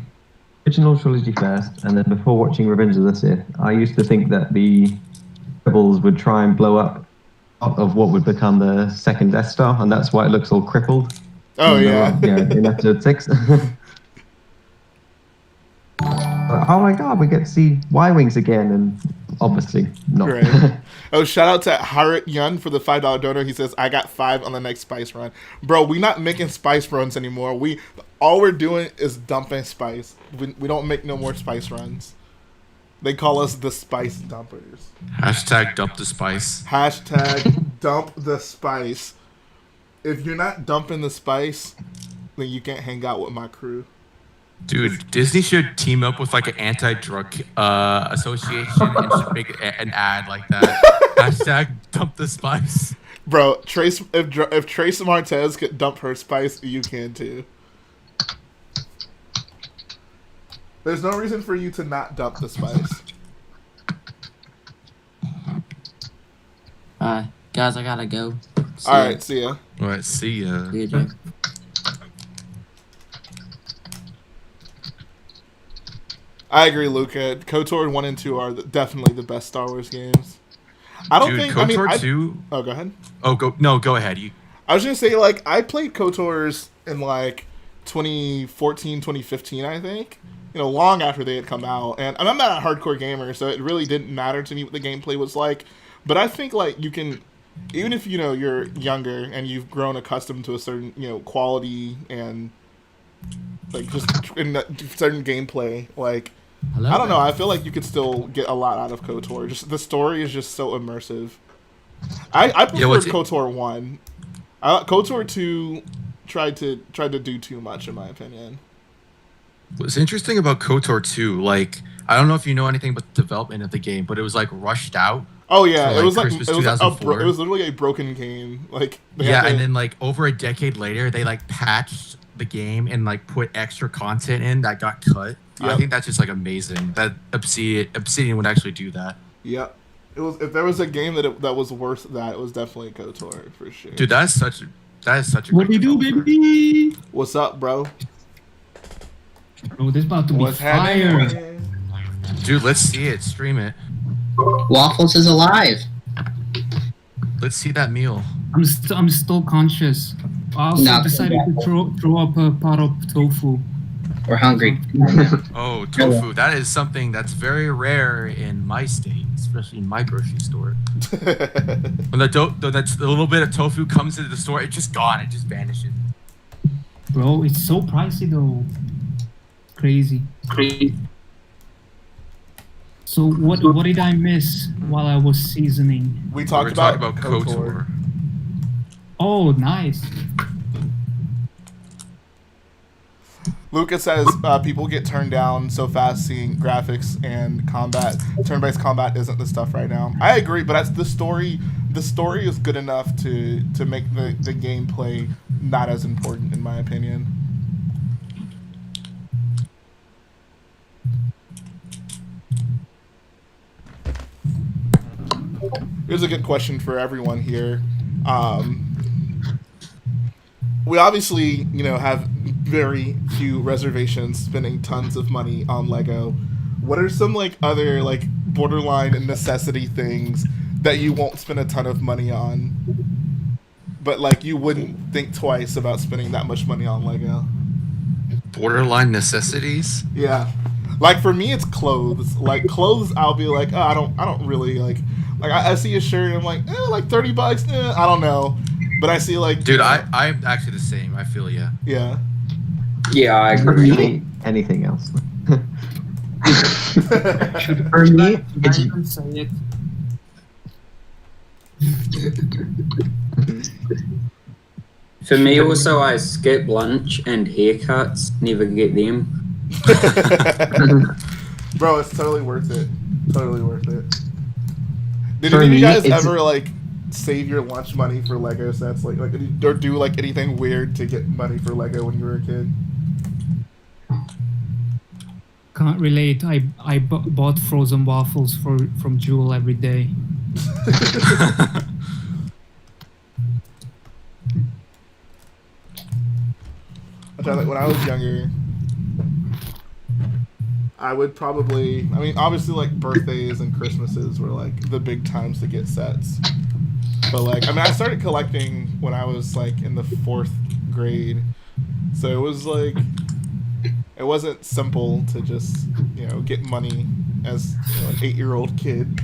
Speaker 9: original trilogy first, and then before watching Revenge of the Sith, I used to think that the rebels would try and blow up of what would become the second Death Star, and that's why it looks all crippled.
Speaker 1: Oh yeah.
Speaker 9: In episode 6. Oh my god, we get to see Y-Wings again, and obviously not.
Speaker 1: Right. Oh, shout out to Harit Yun for the $5 donor. He says, I got 5 on the next spice run. Bro, we not making spice runs anymore. All we're doing is dumping spice. We don't make no more spice runs. They call us the spice dumpers.
Speaker 5: Hashtag dump the spice.
Speaker 1: Hashtag dump the spice. If you're not dumping the spice, then you can't hang out with my crew.
Speaker 5: Dude, Disney should team up with like an anti-drug association and should make an ad like that. Hashtag dump the spice.
Speaker 1: Bro, if Trace Martez could dump her spice, you can too. There's no reason for you to not dump the spice.
Speaker 4: Guys, I gotta go.
Speaker 1: Alright, see ya.
Speaker 5: Alright, see ya.
Speaker 4: See ya, Jay.
Speaker 1: I agree, Luca. KOTOR 1 and 2 are definitely the best Star Wars games. I don't think
Speaker 5: KOTOR 2.
Speaker 1: Oh, go ahead.
Speaker 5: Oh, go ahead.
Speaker 1: I was gonna say, like, I played KOTORs in like 2014, 2015, I think. You know, long after they had come out, and I'm not a hardcore gamer, so it really didn't matter to me what the gameplay was like. But I think like you can, even if you're younger and you've grown accustomed to a certain quality and like just in certain gameplay, like. I don't know. I feel like you could still get a lot out of KOTOR. Just the story is just so immersive. I preferred KOTOR 1. KOTOR 2 tried to do too much, in my opinion.
Speaker 5: What's interesting about KOTOR 2, like I don't know if you know anything about the development of the game, but it was like rushed out.
Speaker 1: Oh yeah,
Speaker 5: it was like
Speaker 1: it was literally a broken game. Like
Speaker 5: and then like over a decade later, they like patched the game and like put extra content in that got cut. Yep. I think that's just like amazing that Obsidian would actually do that.
Speaker 1: Yep. It was, if there was a game that was worth that, it was definitely KOTOR for sure.
Speaker 5: Dude, that is such a
Speaker 7: what do you do, baby?
Speaker 1: What's up, bro?
Speaker 7: Bro, this about to be fire.
Speaker 5: Dude, let's see it. Stream it.
Speaker 10: Waffles is alive.
Speaker 5: Let's see that meal.
Speaker 7: I'm still conscious. I also decided to throw up a pot of tofu.
Speaker 10: We're hungry.
Speaker 5: Oh, tofu. That is something that's very rare in my state, especially in my grocery store. When the little bit of tofu comes into the store, it's just gone. It just vanishes.
Speaker 7: Bro, it's so pricey though. Crazy. So what did I miss while I was seasoning?
Speaker 5: We talked about KOTOR.
Speaker 7: Oh, nice.
Speaker 1: Lucas says people get turned down so fast seeing graphics and combat. Turn-based combat isn't the stuff right now. I agree, but that's the story. The story is good enough to make the gameplay not as important, in my opinion. Here's a good question for everyone here. We obviously, have very few reservations spending tons of money on Lego. What are some other borderline necessity things that you won't spend a ton of money on, but you wouldn't think twice about spending that much money on Lego?
Speaker 5: Borderline necessities?
Speaker 1: Yeah. For me, it's clothes. Clothes, I'll be like, oh, I don't really I see a shirt and I'm like, $30, I don't know. But I see
Speaker 5: dude, I'm actually the same. I feel ya.
Speaker 1: Yeah.
Speaker 10: Yeah, I
Speaker 9: For
Speaker 10: agree.
Speaker 9: me, anything else.
Speaker 6: For me, it's
Speaker 7: Even say it.
Speaker 10: For me, also, I skip lunch and haircuts. Never get them.
Speaker 1: Bro, it's totally worth it. Totally worth it. Did
Speaker 9: For
Speaker 1: any of you
Speaker 9: me,
Speaker 1: guys
Speaker 9: it's-
Speaker 1: ever save your lunch money for Lego sets, or do anything weird to get money for Lego when you were a kid?
Speaker 7: Can't relate. I bought frozen waffles from Jewel every day.
Speaker 1: I thought when I was younger, I would probably, obviously birthdays and Christmases were the big times to get sets. But I started collecting when I was in the 4th grade. So it was it wasn't simple to just, get money as an 8-year-old kid.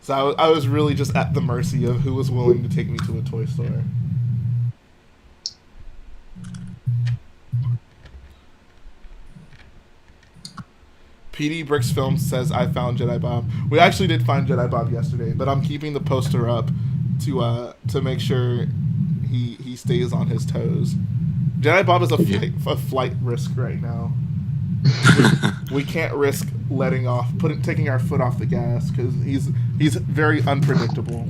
Speaker 1: So I was really just at the mercy of who was willing to take me to a toy store. PD Bricks Films says, I found Jedi Bob. We actually did find Jedi Bob yesterday, but I'm keeping the poster up to make sure he stays on his toes. Jedi Bob is a flight risk right now. We can't risk taking our foot off the gas because he's very unpredictable.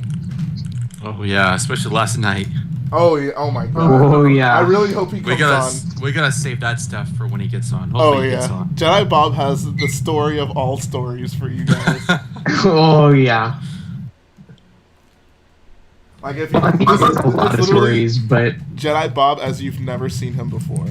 Speaker 5: Oh yeah, especially last night.
Speaker 1: Oh yeah! Oh my god!
Speaker 9: Oh yeah!
Speaker 1: I really hope he comes on.
Speaker 5: We gotta save that stuff for when he gets on.
Speaker 1: Oh
Speaker 5: Hopefully he
Speaker 1: yeah!
Speaker 5: gets on.
Speaker 1: Jedi Bob has the story of all stories for you guys.
Speaker 9: Oh yeah!
Speaker 1: If
Speaker 9: Well, I mean,
Speaker 1: this is
Speaker 9: a lot of
Speaker 1: literally
Speaker 9: stories, but
Speaker 1: Jedi Bob as you've never seen him before.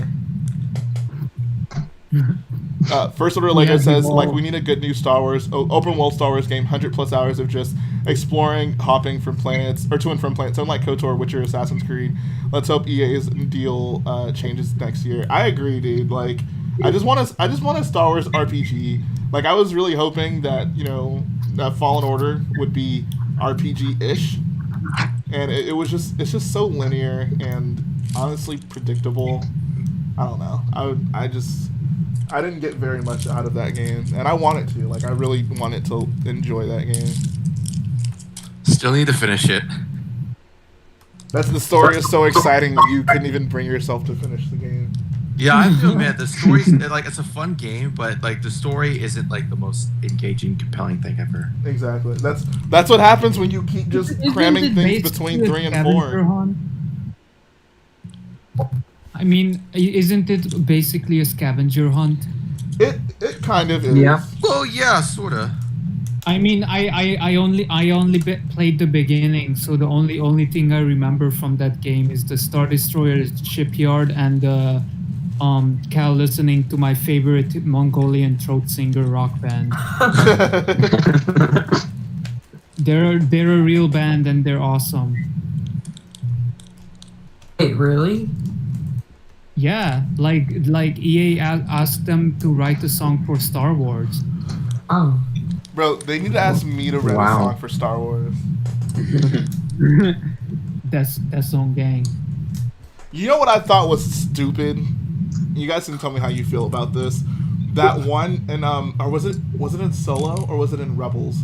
Speaker 1: First Order Lego says, we need a good new Star Wars, open world Star Wars game, 100+ hours of just exploring, hopping from planets, or to and from planets, unlike KOTOR, Witcher, Assassin's Creed. Let's hope EA's deal changes next year. I agree, dude. I just want a Star Wars RPG. I was really hoping that, that Fallen Order would be RPG-ish. And it's just so linear and honestly predictable. I don't know. I didn't get very much out of that game, and I want it to. I really wanted to enjoy that game.
Speaker 5: Still need to finish it.
Speaker 1: The story is so exciting you couldn't even bring yourself to finish the game.
Speaker 5: Yeah, I have to admit, the story's it's a fun game, but the story isn't the most engaging, compelling thing ever.
Speaker 1: Exactly. That's what happens when you keep just cramming things between 3 and 4.
Speaker 7: I mean, isn't it basically a scavenger hunt?
Speaker 1: It kind of is.
Speaker 9: Yeah.
Speaker 5: Well, yeah, sorta.
Speaker 7: I mean, I only played the beginning, so the only thing I remember from that game is the Star Destroyer shipyard and Cal listening to my favorite Mongolian throat singer rock band. They're a real band and they're awesome.
Speaker 3: Wait, really?
Speaker 7: Yeah, like EA asked them to write a song for Star Wars.
Speaker 3: Oh.
Speaker 1: Bro, they need to ask me to write a song for Star Wars.
Speaker 7: That's on gang.
Speaker 1: You know what I thought was stupid? You guys can tell me how you feel about this. That one, and or was it in Solo or was it in Rebels?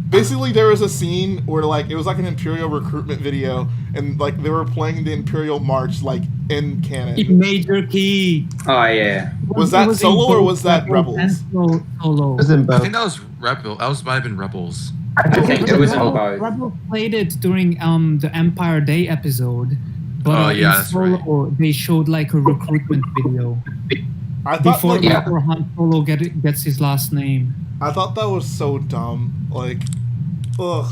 Speaker 1: Basically, there was a scene where like it was like an Imperial recruitment video, and like they were playing the Imperial March like in canon.
Speaker 7: Major key.
Speaker 10: Oh yeah.
Speaker 1: Was that Solo or was that Rebels?
Speaker 7: Solo.
Speaker 9: It was in
Speaker 5: I
Speaker 9: both.
Speaker 5: think that was Rebel. That might have been Rebels.
Speaker 10: I think it was in both.
Speaker 7: Rebel played it during the Empire Day episode. But
Speaker 5: Oh, yeah,
Speaker 7: in
Speaker 5: that's
Speaker 7: Solo, they showed like a recruitment video
Speaker 1: I thought
Speaker 7: before
Speaker 1: like,
Speaker 7: before Han Solo gets his last name.
Speaker 1: I thought that was so dumb. Like, ugh.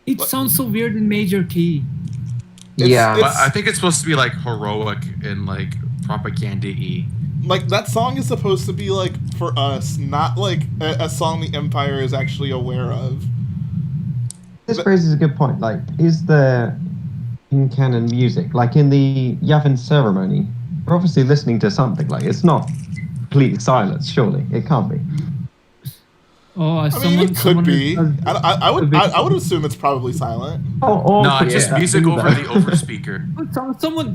Speaker 7: It sounds so weird in Major Key.
Speaker 8: Yeah.
Speaker 5: But I think it's supposed to be like heroic and like propaganda-y.
Speaker 1: Like that song is supposed to be like for us, not like a song the Empire is actually aware of.
Speaker 9: This raises a good point. Like, is there in canon music? Like in the Yavin ceremony, we're obviously listening to something. Like, it's not complete silence, surely. It can't be.
Speaker 7: Oh,
Speaker 1: I mean, it could be. I would assume it's probably silent.
Speaker 5: No, it's just music over the overspeaker.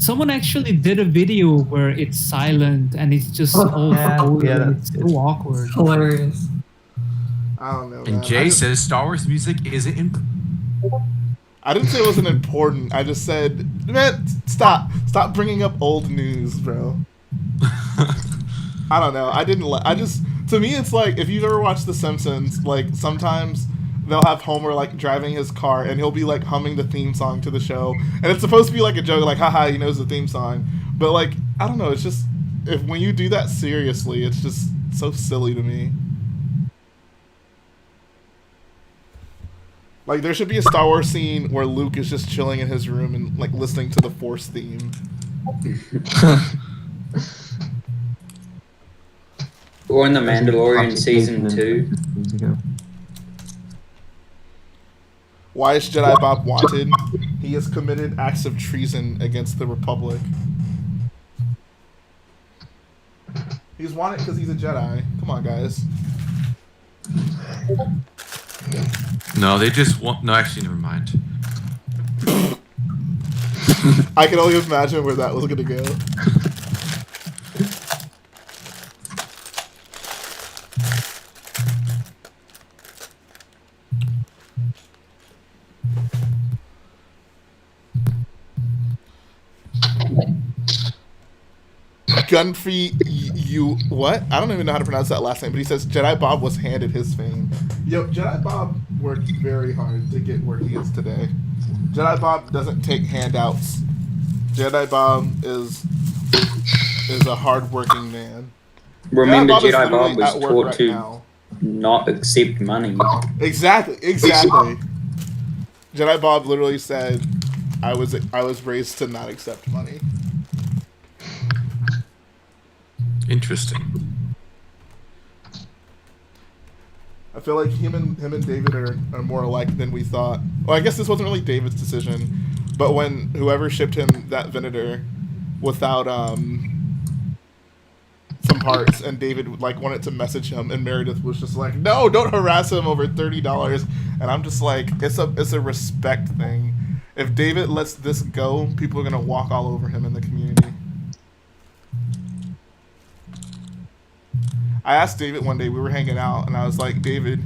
Speaker 7: Someone actually did a video where it's silent and it's just all it's so awkward.
Speaker 3: Hilarious.
Speaker 1: I don't know.
Speaker 5: And
Speaker 1: Man.
Speaker 5: Jay says Star Wars music isn't important.
Speaker 1: I didn't say it wasn't important. I just said, man, stop bringing up old news, bro. I don't know. To me, it's like, if you've ever watched The Simpsons, like, sometimes they'll have Homer, like, driving his car, and he'll be, like, humming the theme song to the show. And it's supposed to be, like, a joke, like, haha, he knows the theme song. But, like, I don't know, it's just, when you do that seriously, it's just so silly to me. Like, there should be a Star Wars scene where Luke is just chilling in his room and, like, listening to the Force theme.
Speaker 10: Or in The Mandalorian Season 2.
Speaker 1: Why is Jedi Bob wanted? He has committed acts of treason against the Republic. He's wanted because he's a Jedi. Come on, guys.
Speaker 5: No, they just want. No, actually, never mind.
Speaker 1: I can only imagine where that was gonna go. Gunfree, you what? I don't even know how to pronounce that last name, but he says Jedi Bob was handed his fame. Yo, Jedi Bob worked very hard to get where he is today. Jedi Bob doesn't take handouts. Jedi Bob is a hardworking man.
Speaker 10: Remember, Jedi
Speaker 1: Jedi
Speaker 10: Bob was taught
Speaker 1: right
Speaker 10: to
Speaker 1: now.
Speaker 10: not accept money.
Speaker 1: Exactly. Jedi Bob literally said, "I was raised to not accept money."
Speaker 5: Interesting.
Speaker 1: I feel like him and David are more alike than we thought. Well, I guess this wasn't really David's decision, but when whoever shipped him that Venator without some parts, and David like wanted to message him, and Meredith was just like, "No, don't harass him over $30." And I'm just like, it's a respect thing. If David lets this go, people are gonna walk all over him in the community. I asked David one day, we were hanging out, and I was like, David,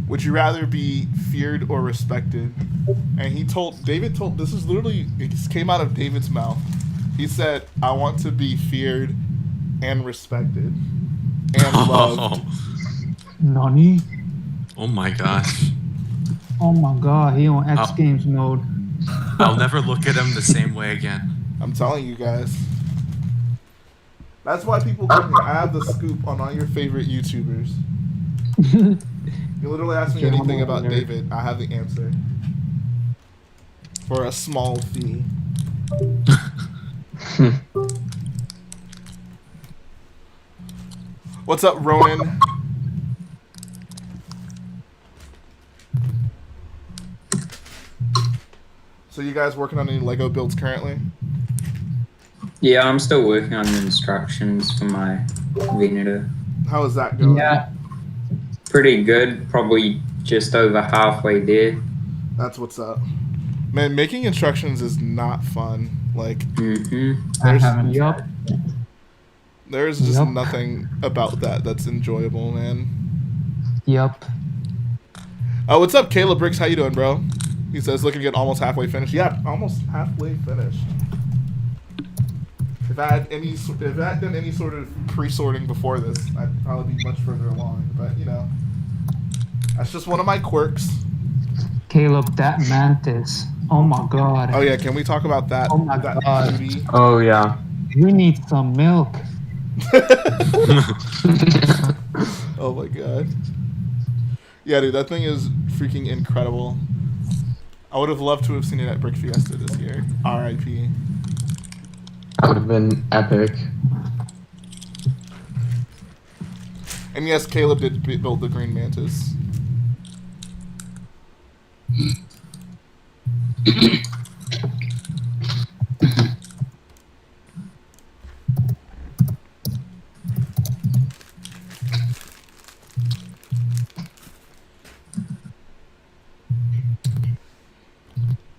Speaker 1: would you rather be feared or respected? And David told, this is literally, it just came out of David's mouth. He said, I want to be feared and respected and loved.
Speaker 7: Nani?
Speaker 5: Oh my gosh.
Speaker 7: Oh my god, he on X Games mode.
Speaker 5: I'll never look at him the same way again.
Speaker 1: I'm telling you guys. That's why people come here. I have the scoop on all your favorite YouTubers. You literally ask me anything about David, I have the answer. For a small fee. What's up, Ronan? So you guys working on any Lego builds currently?
Speaker 10: Yeah, I'm still working on the instructions for my Venator.
Speaker 1: How is that going?
Speaker 7: Yeah.
Speaker 10: Pretty good, probably just over halfway there.
Speaker 1: That's what's up. Man, making instructions is not fun. Like,
Speaker 7: I haven't. Yup.
Speaker 1: there's just nothing about that that's enjoyable, man.
Speaker 7: Yup.
Speaker 1: Oh, what's up, Caleb Bricks? How you doing, bro? He says, looking good, almost halfway finished. Yeah, almost halfway finished. If I had done any sort of pre-sorting before this, I'd probably be much further along. But you know, that's just one of my quirks.
Speaker 7: Caleb, that mantis. Oh my god.
Speaker 1: Oh yeah, can we talk about that?
Speaker 7: Oh my
Speaker 1: that
Speaker 7: God.
Speaker 1: beauty?
Speaker 8: Oh yeah.
Speaker 7: You need some milk.
Speaker 1: Oh my god. Yeah, dude, that thing is freaking incredible. I would have loved to have seen it at Brick Fiesta this year. R.I.P.
Speaker 8: That would have been epic.
Speaker 1: And yes, Caleb did build the Green Mantis.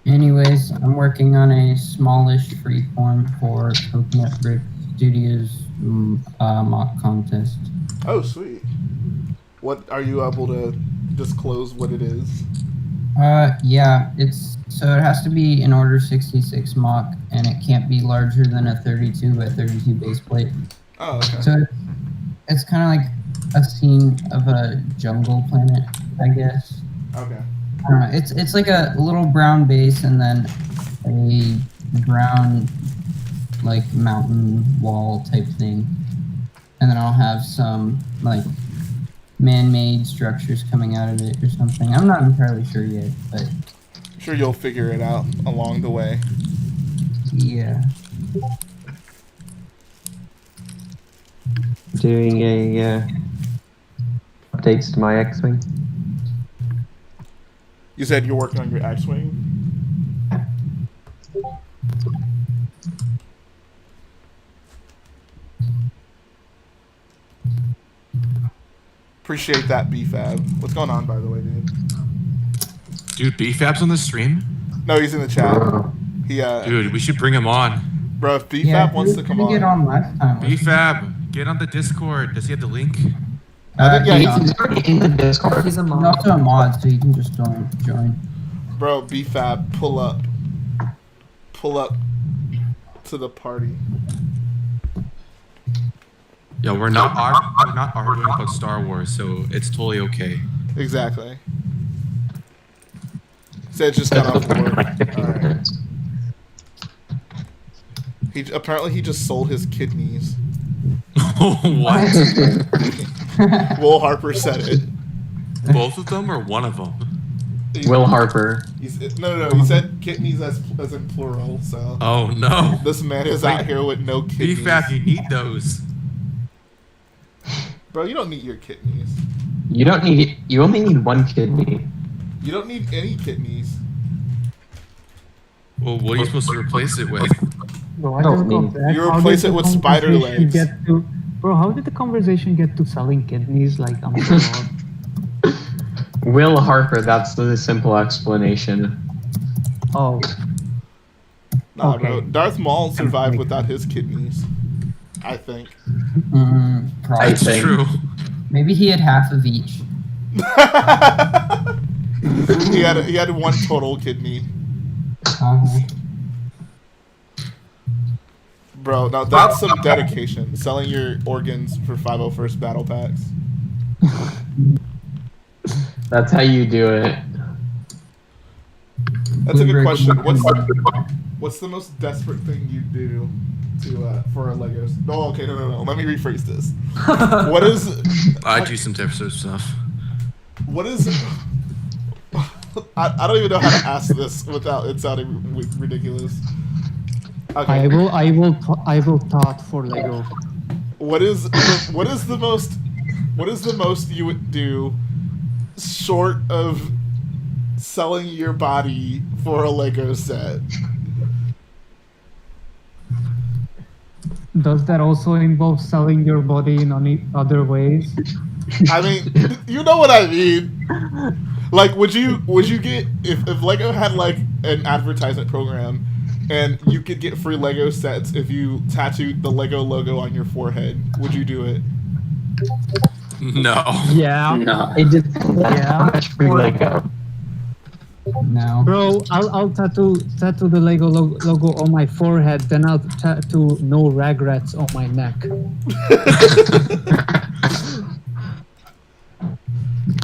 Speaker 2: Anyways, I'm working on a smallish freeform for Coconut Brick Studios mock contest.
Speaker 1: Oh, sweet. What are you able to disclose what it is?
Speaker 2: Yeah, it has to be an Order 66 mock, and it can't be larger than a 32 by 32 base plate.
Speaker 1: Oh, okay.
Speaker 2: So it's kind of like a scene of a jungle planet, I guess.
Speaker 1: Okay.
Speaker 2: I don't know. It's like a little brown base and then a brown like mountain wall type thing, and then I'll have some like man-made structures coming out of it or something. I'm not entirely sure yet, but
Speaker 1: I'm sure you'll figure it out along the way.
Speaker 2: yeah.
Speaker 9: Doing a updates to my X-wing.
Speaker 1: You said you're working on your X-Wing? Appreciate that, BFab. What's going on, by the way, dude?
Speaker 5: Dude, BFab's on the stream?
Speaker 1: No, he's in the chat. He,
Speaker 5: Dude, we should bring him on.
Speaker 1: Bro, if BFab wants to come on.
Speaker 2: Get on last time.
Speaker 5: BFab, get on the Discord. Does he have the link?
Speaker 1: Yeah,
Speaker 8: He's already in the Discord.
Speaker 3: He's a
Speaker 2: He's
Speaker 3: mod.
Speaker 2: also a mod, so you can just join.
Speaker 1: Bro, BFab, pull up. Pull up to the party.
Speaker 5: Yo, we're not arguing about Star Wars, so it's totally okay.
Speaker 1: Exactly. Said just got off work. Alright. Apparently he just sold his kidneys.
Speaker 5: What?
Speaker 1: Will Harper said it.
Speaker 5: Both of them or one of them?
Speaker 8: Will Harper.
Speaker 1: No, he said kidneys as in plural, so.
Speaker 5: Oh no.
Speaker 1: This man is out here with no kidneys.
Speaker 5: BFab, you need those.
Speaker 1: Bro, you don't need your kidneys.
Speaker 8: You don't need. You only need one kidney.
Speaker 1: You don't need any kidneys.
Speaker 5: Well, what are you supposed to replace it with?
Speaker 7: Bro, I
Speaker 8: No,
Speaker 7: just
Speaker 8: me.
Speaker 7: got back.
Speaker 1: You
Speaker 7: How
Speaker 1: replace
Speaker 7: did
Speaker 1: it
Speaker 7: the
Speaker 1: with spider
Speaker 7: conversation
Speaker 1: legs.
Speaker 7: Bro, how did the conversation get to selling kidneys? Like, I'm so
Speaker 8: Will Harper. That's the simple explanation.
Speaker 7: Oh,
Speaker 1: Nah,
Speaker 7: Okay.
Speaker 1: bro. Darth Maul survived without his kidneys. I think.
Speaker 2: Probably.
Speaker 5: It's
Speaker 8: think.
Speaker 5: true.
Speaker 2: Maybe he had half of each.
Speaker 1: he had one total kidney. Bro, now that's some dedication. Selling your organs for 501st battle packs.
Speaker 8: That's how you do it.
Speaker 1: That's a good question. What's the most desperate thing you do to for a Legos? No, okay, no. Let me rephrase this. What is?
Speaker 5: I do some different stuff.
Speaker 1: What is? I don't even know how to ask this without it sounding ridiculous. Okay.
Speaker 7: I will thought for Lego.
Speaker 1: What is the most you would do short of selling your body for a Lego set?
Speaker 7: Does that also involve selling your body in any other ways?
Speaker 1: I mean, you know what I mean. Like, would you get if Lego had like an advertisement program, and you could get free Lego sets if you tattooed the Lego logo on your forehead? Would you do it?
Speaker 5: No.
Speaker 7: Yeah.
Speaker 10: No.
Speaker 8: It depends on
Speaker 7: Yeah.
Speaker 8: how much free Lego.
Speaker 2: No.
Speaker 7: Bro, I'll tattoo the Lego logo on my forehead, then I'll tattoo no regrets on my neck.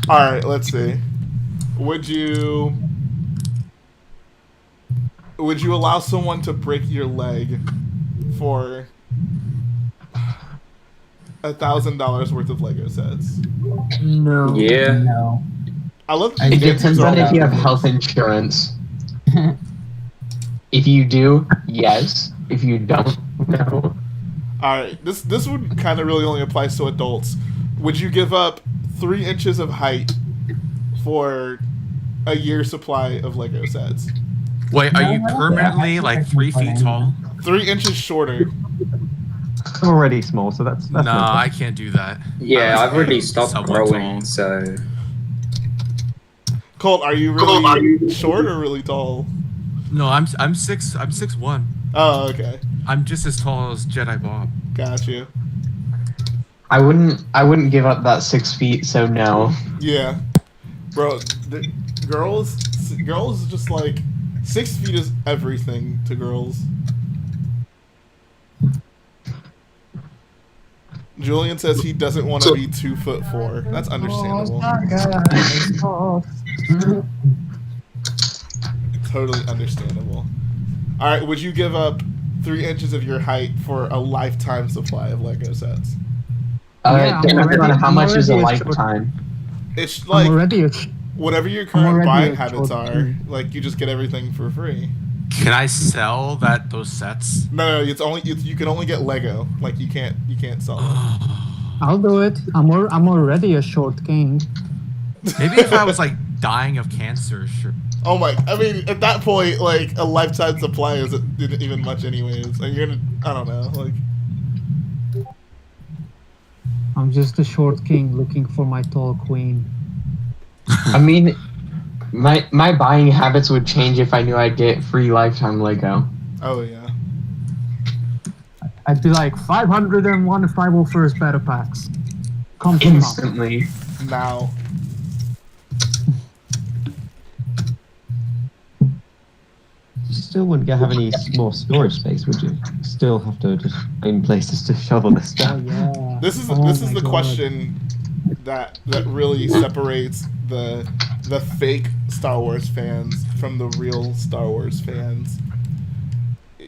Speaker 1: All right, let's see. Would you allow someone to break your leg for $1,000 worth of Lego sets?
Speaker 7: No.
Speaker 10: Yeah.
Speaker 2: No.
Speaker 1: I love.
Speaker 2: I
Speaker 8: It
Speaker 2: think
Speaker 8: depends
Speaker 2: it's
Speaker 8: on if you have
Speaker 2: all-
Speaker 8: health insurance. If you do, yes. If you don't, no.
Speaker 1: All right, this would kind of really only applies to adults. Would you give up 3 inches of height for a year's supply of Lego sets?
Speaker 5: Wait, are
Speaker 2: No,
Speaker 5: you
Speaker 2: I don't
Speaker 5: permanently
Speaker 2: think I
Speaker 5: like
Speaker 2: can
Speaker 5: 3
Speaker 2: put
Speaker 5: feet
Speaker 2: any.
Speaker 5: tall?
Speaker 1: 3 inches shorter.
Speaker 9: I'm already small, so that's
Speaker 5: No,
Speaker 9: no
Speaker 5: I can't do that.
Speaker 10: Yeah,
Speaker 5: I
Speaker 10: I've
Speaker 5: was
Speaker 10: already stopped
Speaker 5: somewhat
Speaker 10: growing,
Speaker 5: tall.
Speaker 10: so
Speaker 1: Colt, are you really short or really tall?
Speaker 5: No, I'm 6'1".
Speaker 1: Oh, okay,
Speaker 5: I'm just as tall as Jedi Bob.
Speaker 1: got you.
Speaker 8: I wouldn't give up that 6 feet, so no.
Speaker 1: Yeah, bro. Girls just like 6 feet is everything to girls. Julian says he doesn't want to be 2'4". That's understandable. Totally understandable. All right, would you give up 3 inches of your height for a lifetime supply of Lego sets?
Speaker 7: Yeah, I'm
Speaker 8: Depending on
Speaker 7: already-
Speaker 8: how
Speaker 7: I'm
Speaker 8: much is a
Speaker 7: already a short-
Speaker 8: lifetime.
Speaker 1: It's
Speaker 7: I'm
Speaker 1: like
Speaker 7: already
Speaker 1: whatever your
Speaker 7: I'm
Speaker 1: current
Speaker 7: already
Speaker 1: buying
Speaker 7: a
Speaker 1: habits
Speaker 7: short
Speaker 1: are.
Speaker 7: king.
Speaker 1: Like you just get everything for free.
Speaker 5: Can I sell those sets?
Speaker 1: No, it's only you can only get Lego. Like you can't sell them.
Speaker 7: I'll do it. I'm already a short king.
Speaker 5: Maybe if I was like dying of cancer, sure.
Speaker 1: Oh my! I mean, at that point, like a lifetime supply isn't even much, anyways. And you're gonna, I don't know, like.
Speaker 7: I'm just a short king looking for my tall queen.
Speaker 8: I mean, my buying habits would change if I knew I'd get free lifetime Lego.
Speaker 1: Oh yeah.
Speaker 7: I'd be like 501 501st battle packs. Come to mom.
Speaker 8: Instantly.
Speaker 1: Now.
Speaker 9: You still wouldn't have any more storage space, would you? Still have to just find places to shovel this
Speaker 7: Oh
Speaker 9: stuff.
Speaker 7: yeah.
Speaker 1: This is
Speaker 7: Oh
Speaker 1: this is
Speaker 7: my
Speaker 1: the
Speaker 7: God.
Speaker 1: question that really separates the fake Star Wars fans from the real Star Wars fans.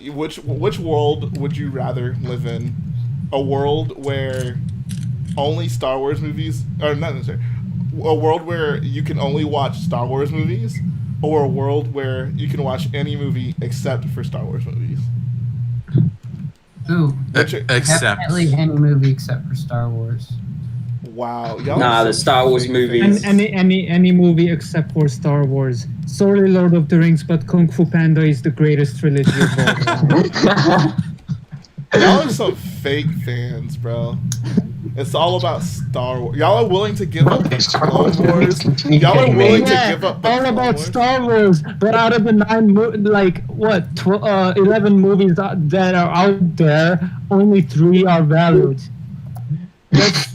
Speaker 1: Which world would you rather live in? A world where only Star Wars movies, or not necessarily, a world where you can only watch Star Wars movies, or a world where you can watch any movie except for Star Wars movies?
Speaker 2: Ooh,
Speaker 5: Except
Speaker 2: definitely any movie except for Star Wars.
Speaker 1: Wow, y'all.
Speaker 10: Nah,
Speaker 1: are
Speaker 10: the
Speaker 1: some
Speaker 10: Star Wars
Speaker 1: fake
Speaker 10: movies.
Speaker 1: fans.
Speaker 7: Any movie except for Star Wars. Sorry, Lord of the Rings, but Kung Fu Panda is the greatest trilogy of all time.
Speaker 1: Y'all are some fake fans, bro. It's all about Star Wars. Y'all are willing to give up the Clone Wars. Y'all are willing to give up the
Speaker 7: all
Speaker 1: Clone
Speaker 7: about
Speaker 1: Wars?
Speaker 7: Star Wars, but out of the 11 movies that are out there, only 3 are valid. That's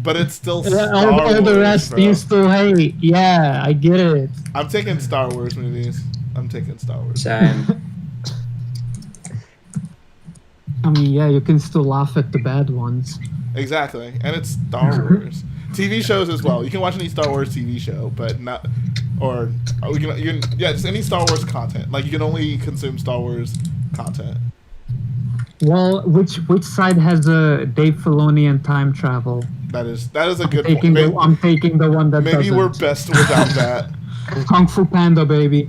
Speaker 1: But it's still Star
Speaker 7: all
Speaker 1: Wars,
Speaker 7: the rest
Speaker 1: bro.
Speaker 7: you still hate. Yeah, I get it.
Speaker 1: I'm taking Star Wars movies. I'm taking Star Wars.
Speaker 10: Same.
Speaker 7: I mean, yeah, you can still laugh at the bad ones.
Speaker 1: Exactly, and it's Star Wars. TV shows as well. You can watch any Star Wars TV show, but not, or you can yeah, just any Star Wars content. Like you can only consume Star Wars content.
Speaker 7: Well, which side has a Dave Filoni and time travel?
Speaker 1: That is a good point.
Speaker 7: I'm taking the one that
Speaker 1: Maybe
Speaker 7: doesn't.
Speaker 1: we're best without that.
Speaker 7: Kung Fu Panda, baby.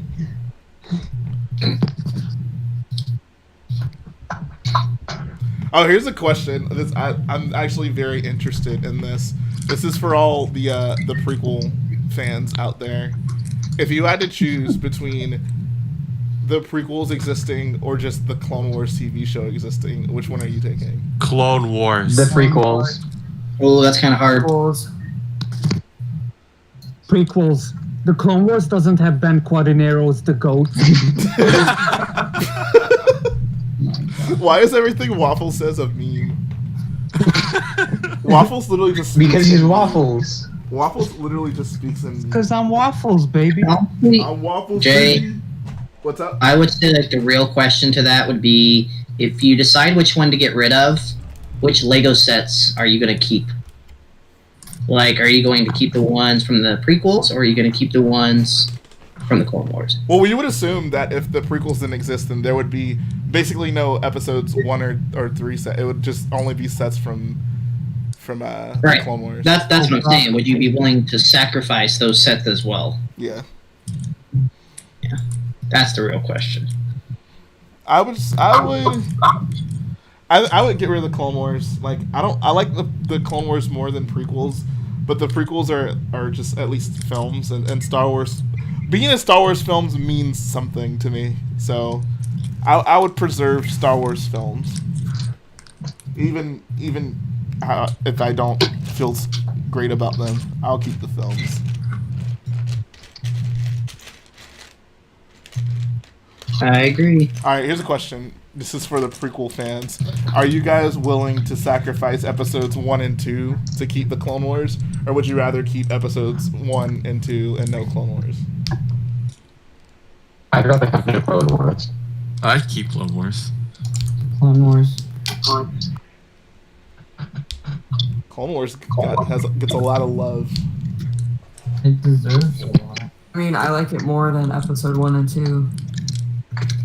Speaker 1: Oh, here's a question. I'm actually very interested in this. This is for all the prequel fans out there. If you had to choose between the prequels existing or just the Clone Wars TV show existing, which one are you taking?
Speaker 5: Clone Wars.
Speaker 8: The prequels.
Speaker 6: Oh, that's kind of hard.
Speaker 7: Prequels. The Clone Wars doesn't have Ben Quadinero's the goat.
Speaker 1: Why is everything Waffle says a meme? Waffles literally just speaks
Speaker 8: Because he's
Speaker 1: in-
Speaker 8: Waffles.
Speaker 1: Waffles literally just speaks in.
Speaker 7: Because I'm Waffles, baby.
Speaker 1: I'm Waffles.
Speaker 11: Jay.
Speaker 1: baby. What's up?
Speaker 11: I would say like the real question to that would be if you decide which one to get rid of, which Lego sets are you going to keep? Like, are you going to keep the ones from the prequels, or are you going to keep the ones from the Clone Wars?
Speaker 1: Well, we would assume that if the prequels didn't exist, then there would be basically no episodes 1 or 3 set. It would just only be sets from
Speaker 11: Right.
Speaker 1: Clone Wars.
Speaker 11: That's what I'm saying. Would you be willing to sacrifice those sets as well?
Speaker 1: Yeah.
Speaker 11: Yeah, that's the real question.
Speaker 1: I would get rid of the Clone Wars. Like I like the Clone Wars more than prequels, but the prequels are just at least films, and Star Wars being in Star Wars films means something to me. So I would preserve Star Wars films. Even if I don't feel great about them, I'll keep the films.
Speaker 11: I agree.
Speaker 1: Alright, here's a question. This is for the prequel fans. Are you guys willing to sacrifice episodes 1 and 2 to keep the Clone Wars? Or would you rather keep episodes 1 and 2 and no Clone Wars?
Speaker 8: I'd rather have no Clone Wars.
Speaker 5: I'd keep Clone Wars.
Speaker 2: Clone Wars.
Speaker 1: Clone Wars gets a lot of love.
Speaker 2: It deserves a lot.
Speaker 3: I mean, I like it more than episode 1 and 2.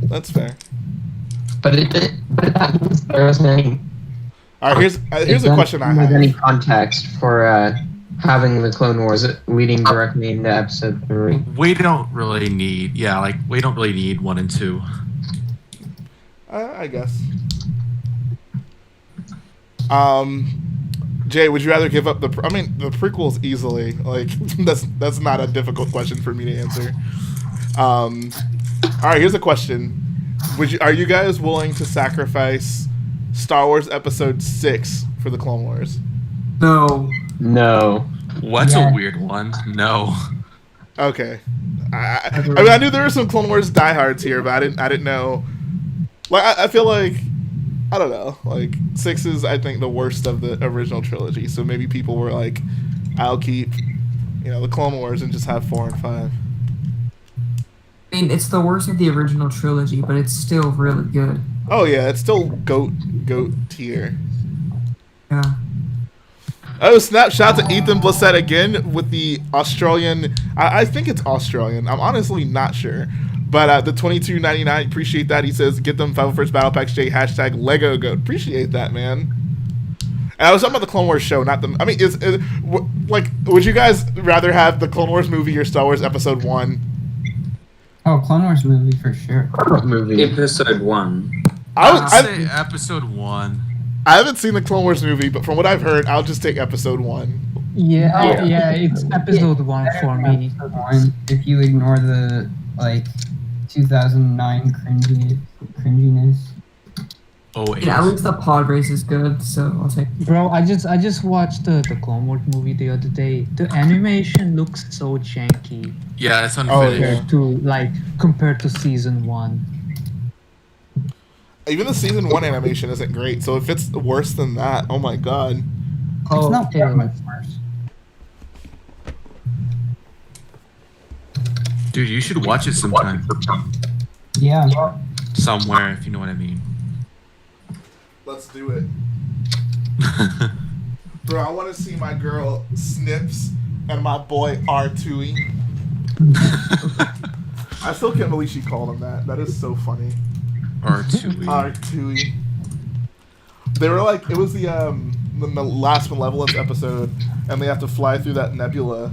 Speaker 1: That's fair.
Speaker 8: But that means there isn't any.
Speaker 1: Alright, here's a question I have.
Speaker 8: Any context for having the Clone Wars leading directly into episode 3.
Speaker 5: We don't really need 1 and 2.
Speaker 1: I guess. Jay, would you rather give up the prequels easily? Like that's not a difficult question for me to answer. All right, here's a question: are you guys willing to sacrifice Star Wars Episode 6 for the Clone Wars?
Speaker 3: No.
Speaker 8: No.
Speaker 5: What's a weird one? No.
Speaker 1: Okay. I knew there were some Clone Wars diehards here, but I didn't know. Like I feel like. I don't know. Like 6 is, I think, the worst of the original trilogy. So maybe people were like, "I'll keep, the Clone Wars and just have 4 and 5."
Speaker 3: I mean, it's the worst of the original trilogy, but it's still really good.
Speaker 1: Oh yeah, it's still goat tier.
Speaker 3: Yeah.
Speaker 1: Oh snap! Shout out to Ethan Blissett again with the Australian. I think it's Australian. I'm honestly not sure. But the $22.99, appreciate that. He says, "Get them 501st Battle Packs J # Lego Goat." Appreciate that, man. And I was talking about the Clone Wars show, not the. I mean, would you guys rather have the Clone Wars movie or Star Wars Episode 1?
Speaker 2: Oh, Clone Wars movie for sure.
Speaker 10: Episode 1.
Speaker 5: I'd say Episode 1.
Speaker 1: I haven't seen the Clone Wars movie, but from what I've heard, I'll just take Episode 1.
Speaker 7: Yeah, it's episode 1 for me.
Speaker 2: Episode 1, if you ignore the 2009 cringiness.
Speaker 5: Oh,
Speaker 3: Yeah, at least the pod race is good, so I'll take.
Speaker 7: Bro, I just watched the Clone Wars movie the other day. The animation looks so janky
Speaker 5: yeah, it's unfinished.
Speaker 7: compared to season 1.
Speaker 1: Even the season 1 animation isn't great, so if it's worse than that, oh my god.
Speaker 2: It's not that much worse.
Speaker 5: Dude, you should watch it sometime.
Speaker 2: Yeah.
Speaker 5: Somewhere, if you know what I mean.
Speaker 1: Let's do it. Bro, I want to see my girl Snips and my boy R2E. I still can't believe she called him that. That is so funny.
Speaker 5: R2E.
Speaker 1: R2E. They were like, it was the last Malevolence episode, and they have to fly through that nebula.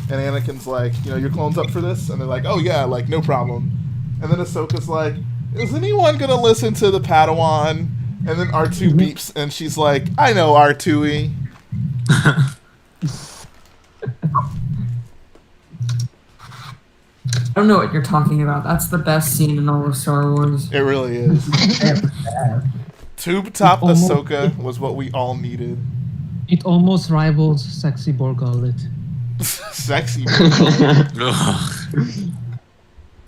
Speaker 1: And Anakin's like, your clone's up for this? And they're like, oh yeah, no problem. And then Ahsoka's like, is anyone gonna listen to the Padawan? And then R2 beeps, and she's like, I know R2E.
Speaker 3: I don't know what you're talking about. That's the best scene in all of Star Wars.
Speaker 1: It really is. Tube top Ahsoka was what we all needed.
Speaker 7: It almost rivals Sexy Borgullet.
Speaker 1: Sexy.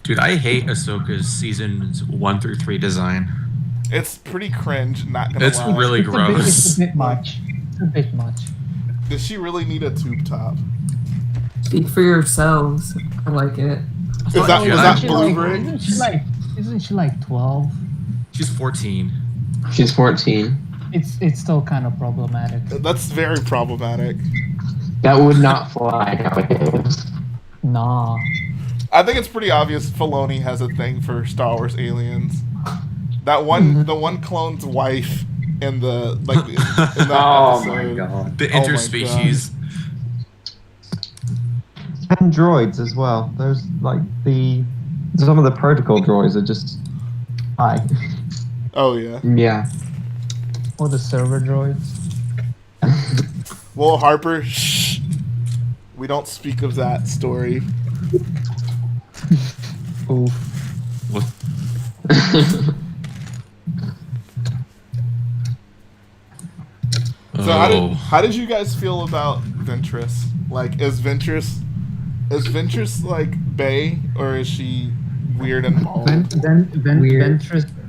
Speaker 5: Dude, I hate Ahsoka's seasons 1 through 3 design.
Speaker 1: It's pretty cringe, not gonna
Speaker 5: It's
Speaker 1: lie.
Speaker 5: really gross.
Speaker 7: It's a bit much. a bit much.
Speaker 1: Does she really need a tube top?
Speaker 3: Speak for yourselves. I like it.
Speaker 1: Is that blue brick?
Speaker 7: Isn't she like 12?
Speaker 5: She's 14.
Speaker 8: She's 14.
Speaker 7: It's still kind of problematic.
Speaker 1: That's very problematic.
Speaker 8: That would not fly nowadays.
Speaker 7: Nah.
Speaker 1: I think it's pretty obvious Filoni has a thing for Star Wars aliens. That one, the one clone's wife in the in that
Speaker 10: Oh
Speaker 1: episode.
Speaker 10: my god.
Speaker 5: The
Speaker 1: Oh my
Speaker 5: interspecies.
Speaker 9: And droids as well. There's like some of the protocol droids are just high.
Speaker 1: Oh yeah.
Speaker 8: Yeah.
Speaker 7: Or the server droids.
Speaker 1: Well, Harper, shh. We don't speak of that story.
Speaker 7: Oof.
Speaker 5: What?
Speaker 1: So
Speaker 5: Oh.
Speaker 1: how did you guys feel about Ventress? Like, is Ventress like bae, or is she weird and bald?
Speaker 7: Weird.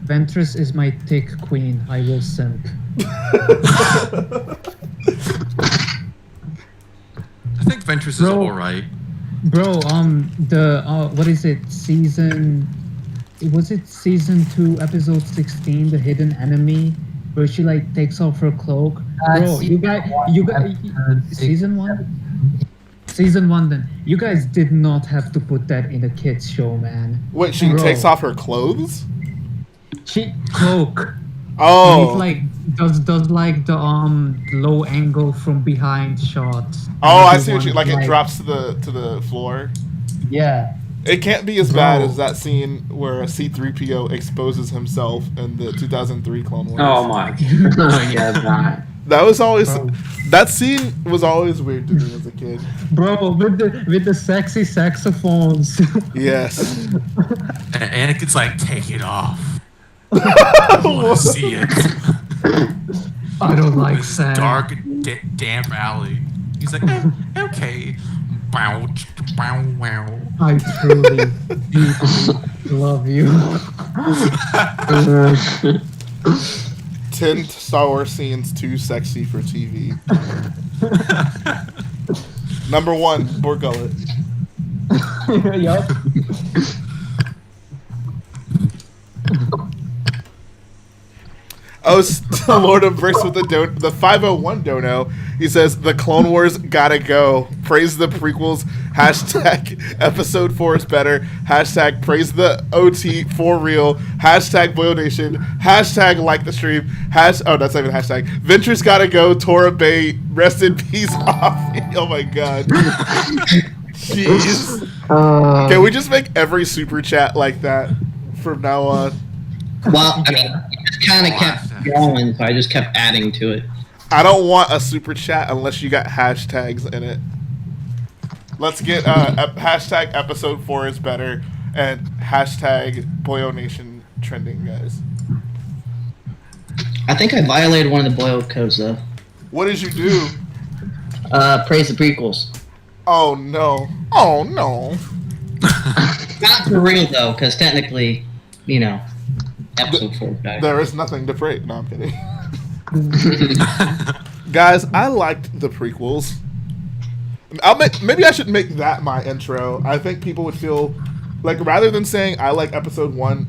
Speaker 7: Ventress is my thick queen. I will simp.
Speaker 5: I think Ventress is
Speaker 7: Bro.
Speaker 5: alright.
Speaker 7: Bro, what is it? Was it season 2, episode 16, the hidden enemy, where she like takes off her cloak? Bro, you guys, season 1? Season 1 then. You guys did not have to put that in a kids show, man.
Speaker 1: Wait, she
Speaker 7: Bro.
Speaker 1: takes off her clothes?
Speaker 7: She cloak.
Speaker 1: Oh.
Speaker 7: It, like does like the low angle from behind shot.
Speaker 1: Oh, I see what you like. It drops to the floor.
Speaker 7: Yeah.
Speaker 1: It can't be as bad as that scene where C-3PO exposes himself in the 2003 Clone Wars.
Speaker 10: Oh my god.
Speaker 8: Oh yeah, that.
Speaker 1: That was always
Speaker 7: Bro.
Speaker 1: that scene was always weird to me as a kid.
Speaker 7: Bro, with the sexy saxophones.
Speaker 1: Yes.
Speaker 5: And Anakin's like, take it off. I want to see it.
Speaker 7: I don't like
Speaker 5: This
Speaker 7: sand.
Speaker 5: dark, damp alley. He's like, okay. Bow, bow, wow.
Speaker 7: I truly, deeply love you.
Speaker 1: 10 Star Wars scenes too sexy for TV. Number 1, Borgullet.
Speaker 7: Yup.
Speaker 1: Oh, Lord of Bricks with the 501 dono. He says, the Clone Wars gotta go. Praise the prequels. Hashtag episode 4 is better. Hashtag praise the OT for real. Hashtag Boyle Nation. Hashtag like the stream. Oh, that's not even hashtag. Ventress gotta go. Tora Bay. Rest in peace. Oh my god. Jeez. Can we just make every super chat like that from now on?
Speaker 11: Well, I mean, it just kind of kept going, so I just kept adding to it.
Speaker 1: I don't want a super chat unless you got hashtags in it. Let's get hashtag episode 4 is better and hashtag Boyo Nation trending, guys.
Speaker 11: I think I violated one of the Boyle codes, though.
Speaker 1: What did you do?
Speaker 11: Praise the prequels.
Speaker 1: Oh no. Oh no.
Speaker 11: Not for real, though, because technically, you know, episode 4 died.
Speaker 1: There is nothing to pray. No, I'm kidding. Guys, I liked the prequels. Maybe I should make that my intro. I think people would feel like, rather than saying I like episode 7,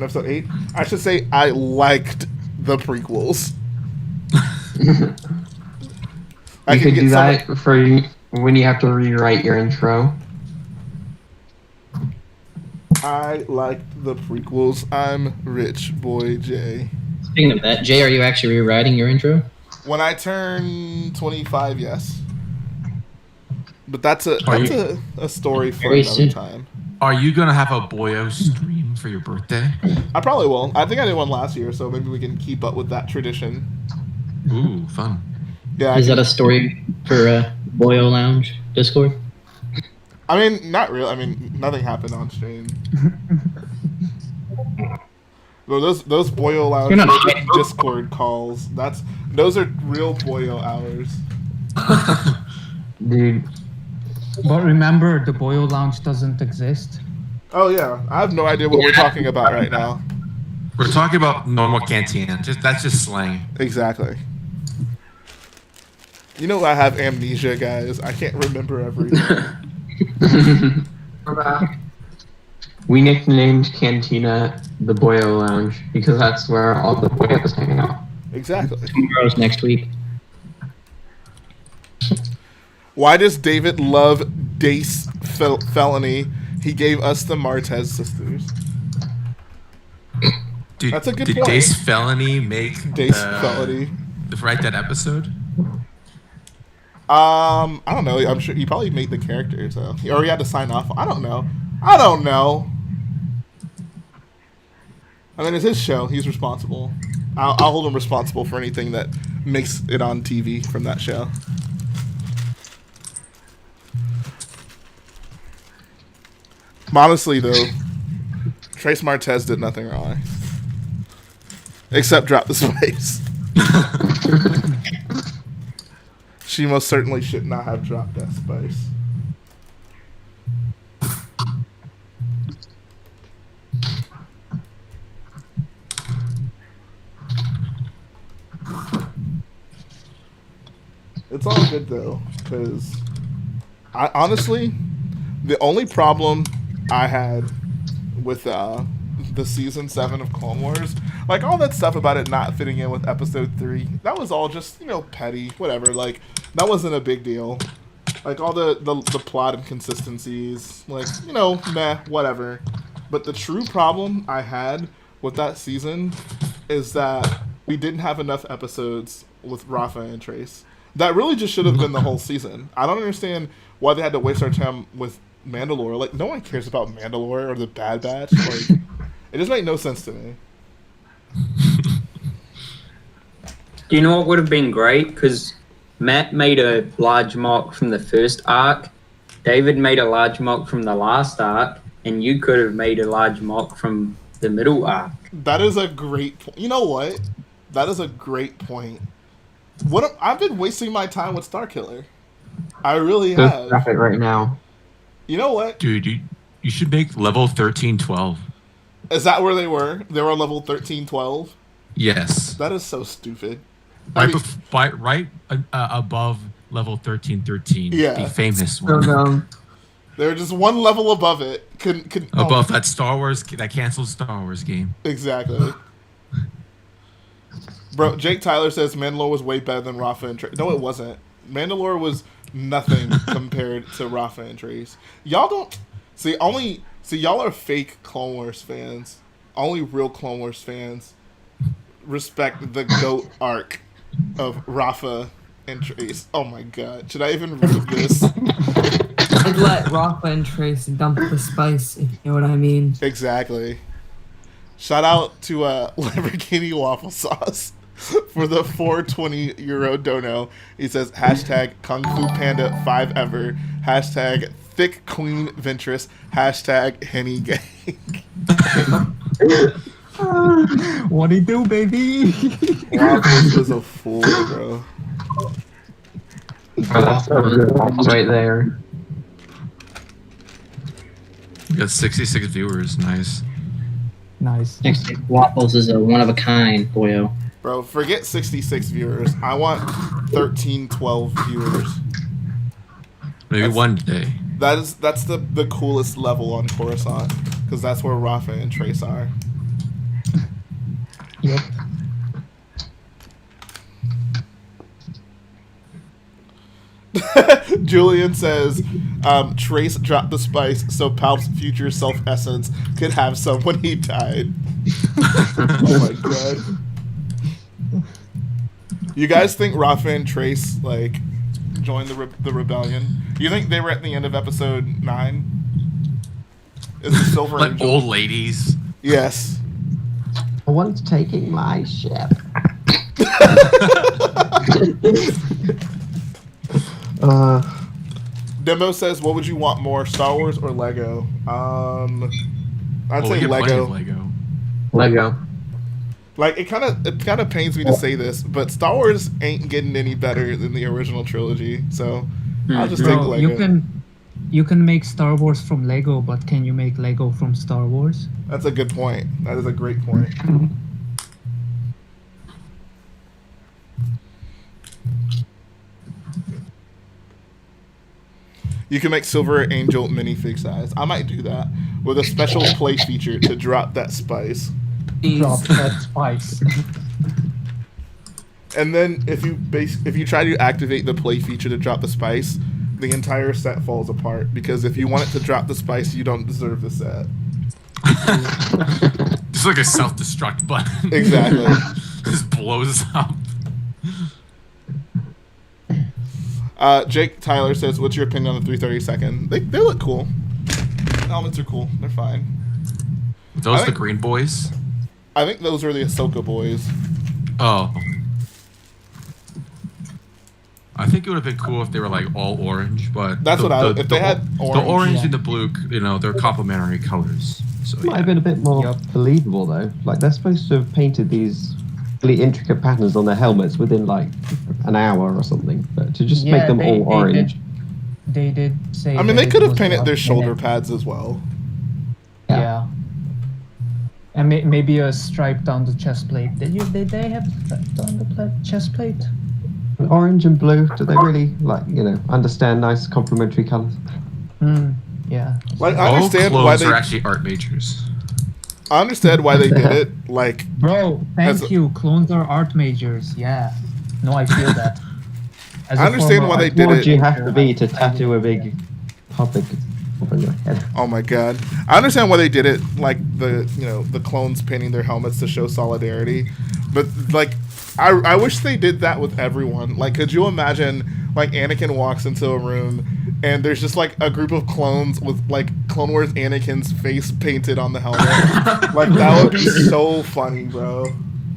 Speaker 1: episode 8, I should say I liked the prequels.
Speaker 8: You could do that for when you have to rewrite your intro.
Speaker 1: I liked the prequels. I'm Rich Boy J.
Speaker 11: Speaking of that, Jay, are you actually rewriting your intro?
Speaker 1: When I turn 25, yes. But that's a story for
Speaker 11: Very
Speaker 1: another
Speaker 11: soon.
Speaker 1: time.
Speaker 5: Are you going to have a Boyo stream for your birthday?
Speaker 1: I probably will. I think I did one last year, so maybe we can keep up with that tradition.
Speaker 5: Ooh, fun.
Speaker 1: Yeah.
Speaker 11: Is that a story for Boyle Lounge Discord?
Speaker 1: I mean, not real. I mean, nothing happened on stream. Well, those Boyo Lounge Discord calls, those are real Boyo hours.
Speaker 8: Dude.
Speaker 7: But remember, the Boyle Lounge doesn't exist.
Speaker 1: Oh yeah, I have no idea what we're talking about right now.
Speaker 5: We're talking about normal cantina. That's just slang.
Speaker 1: Exactly. You know I have amnesia, guys. I can't remember everything.
Speaker 3: We're back.
Speaker 8: We nicknamed Cantina the Boyo Lounge because that's where all the boyos hang out.
Speaker 1: Exactly.
Speaker 11: Tomorrow's next week.
Speaker 1: Why does David love Dace Felony? He gave us the Martez sisters.
Speaker 5: Dude,
Speaker 1: That's a good
Speaker 5: did
Speaker 1: point.
Speaker 5: Dace Felony make
Speaker 1: Dace Felony.
Speaker 5: write that episode?
Speaker 1: I don't know. I'm sure he probably made the characters, or he had to sign off. I don't know. I mean, it's his show. He's responsible. I'll hold him responsible for anything that makes it on TV from that show. Honestly, though, Trace Martez did nothing wrong. Except drop the spice. She most certainly should not have dropped that spice. It's all good though, because I honestly, the only problem I had with the season 7 of Clone Wars, like all that stuff about it not fitting in with episode 3, that was all just, you know, petty, whatever. Like that wasn't a big deal. Like all the plot inconsistencies, like, you know, meh, whatever. But the true problem I had with that season is that we didn't have enough episodes with Rafa and Trace. That really just should have been the whole season. I don't understand why they had to waste our time with Mandalore. Like, no one cares about Mandalore or the Bad Batch. Like, it just made no sense to me.
Speaker 10: Do you know what would have been great? Because Matt made a large mark from the first arc, David made a large mark from the last arc, and you could have made a large mark from the middle arc.
Speaker 1: That is a great point. You know what? That is a great point. I've been wasting my time with Starkiller. I really have.
Speaker 8: Stop it right now.
Speaker 1: You know what?
Speaker 5: Dude, you should make level 13-12.
Speaker 1: Is that where they were? They were on level 13-12?
Speaker 5: Yes.
Speaker 1: That is so stupid.
Speaker 5: Right above level 13-13.
Speaker 1: Yeah.
Speaker 5: The famous
Speaker 3: So
Speaker 5: one.
Speaker 3: dumb.
Speaker 1: They're just one level above it.
Speaker 5: Above that Star Wars, that canceled Star Wars game.
Speaker 1: Exactly. Bro, Jake Tyler says Mandalore was way better than Rafa and Trace. No, it wasn't. Mandalore was nothing compared to Rafa and Trace. Y'all don't... See, y'all are fake Clone Wars fans. Only real Clone Wars fans respect the GOAT arc of Rafa and Trace. Oh my god. Should I even read this?
Speaker 3: I'd let Rafa and Trace dump the spice, if you know what I mean.
Speaker 1: Exactly. Shout out to Lamborghini Waffle Sauce for the €420 dono. He says, hashtag Kung Fu Panda 5 ever, hashtag Thick Queen Ventress, hashtag Henny Gang.
Speaker 9: What do you do, baby?
Speaker 1: Waffles is a fool, bro.
Speaker 8: Oh, that's right there.
Speaker 5: You got 66 viewers. Nice.
Speaker 7: Nice.
Speaker 11: Next to Waffles is a one-of-a-kind, boyo.
Speaker 1: Bro, forget 66 viewers. I want 13, 12 viewers.
Speaker 5: Maybe one day.
Speaker 1: That's the coolest level on Coruscant, because that's where Rafa and Trace are.
Speaker 7: Yep.
Speaker 1: Julian says, Trace dropped the spice so Palp's future self-essence could have some when he died. Oh my god. You guys think Rafa and Trace, like, joined the rebellion? You think they were at the end of episode 9? Is the Silver
Speaker 5: Like
Speaker 1: Angel?
Speaker 5: old ladies.
Speaker 1: Yes.
Speaker 9: No one's taking my ship.
Speaker 1: Demo says, what would you want more, Star Wars or Lego? I'd
Speaker 5: Well, we
Speaker 1: say
Speaker 5: get plenty
Speaker 1: Lego.
Speaker 5: of Lego.
Speaker 8: Lego.
Speaker 1: Like, it kind of pains me to say this, but Star Wars ain't getting any better than the original trilogy, so I'll just take
Speaker 7: Bro,
Speaker 1: Lego.
Speaker 7: you can make Star Wars from Lego, but can you make Lego from Star Wars?
Speaker 1: That's a good point. That is a great point. You can make Silver Angel minifig size. I might do that with a special play feature to drop that spice.
Speaker 7: Drop that spice.
Speaker 1: And then if you try to activate the play feature to drop the spice, the entire set falls apart because if you want it to drop the spice, you don't deserve the set.
Speaker 5: It's like a self-destruct button.
Speaker 1: Exactly.
Speaker 5: Just blows up.
Speaker 1: Jake Tyler says, "What's your opinion on the 332nd? They look cool. The helmets are cool. They're fine.
Speaker 5: Those the green boys?
Speaker 1: I think those are the Ahsoka boys.
Speaker 5: Oh. I think it would have been cool if they were like all orange, but
Speaker 1: that's if they had orange.
Speaker 5: The orange and the blue, they're complementary colors. So
Speaker 9: Might have been a bit more believable though. Like they're supposed to have painted these really intricate patterns on their helmets within like an hour or something, but to just make them all orange.
Speaker 7: They did say.
Speaker 1: I mean, they could have painted their shoulder pads as well.
Speaker 7: Yeah. And maybe a stripe down the chest plate. They have stripe down the chest plate?
Speaker 9: Orange and blue, do they really understand nice complementary colors?
Speaker 7: Yeah.
Speaker 1: Like I understand
Speaker 5: clothes
Speaker 1: why they
Speaker 5: are actually art majors.
Speaker 1: I understand why they did it. Like,
Speaker 7: bro, thank you. Clones are art majors. Yeah. No, I feel that.
Speaker 1: I understand why they did it.
Speaker 9: What do you have to be to tattoo a big topic on your head?
Speaker 1: Oh my god! I understand why they did it. Like the clones painting their helmets to show solidarity, but like I wish they did that with everyone. Like, could you imagine like Anakin walks into a room and there's just like a group of clones with like Clone Wars Anakin's face painted on the helmet? Like that would be so funny, bro.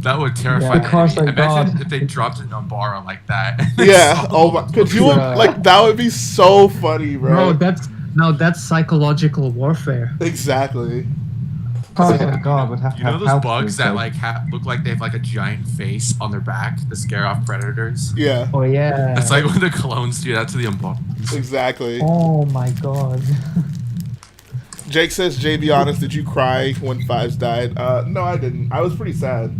Speaker 5: That would terrify me. Imagine if they dropped an Umbara like that.
Speaker 1: Yeah. Oh my. Could you like that would be so funny, bro.
Speaker 7: That's psychological warfare.
Speaker 1: Exactly.
Speaker 9: Oh my god, would have to have
Speaker 5: those bugs that like look like they have like a giant face on their back to scare off predators?
Speaker 1: Yeah.
Speaker 7: Oh yeah.
Speaker 5: It's like when the clones do that to the Umbara.
Speaker 1: Exactly.
Speaker 7: Oh my god.
Speaker 1: Jake says, "Jay, be honest, did you cry when Fives died?" No, I didn't. I was pretty sad.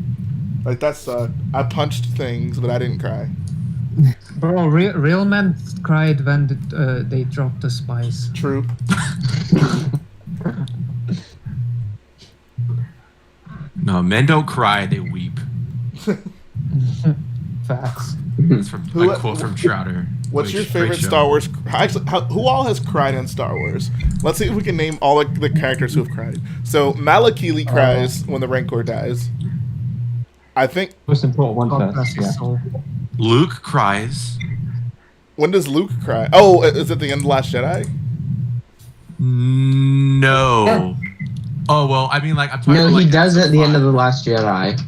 Speaker 1: Like that sucked. I punched things, but I didn't cry.
Speaker 7: Bro, real men cried when they dropped the spice.
Speaker 1: True.
Speaker 5: No, men don't cry; they weep.
Speaker 7: Facts.
Speaker 5: That's from a quote from Trouter.
Speaker 1: What's your favorite Star Wars? Actually, who all has cried in Star Wars? Let's see if we can name all the characters who have cried. So Malakili cries when the Rancor dies. I think
Speaker 9: most important one first. Yeah.
Speaker 5: Luke cries.
Speaker 1: When does Luke cry? Oh, is it the end of Last Jedi?
Speaker 5: No. Yeah. Oh well, I mean, like I'm talking.
Speaker 8: No,
Speaker 5: about,
Speaker 8: he does at the end of the Last Jedi.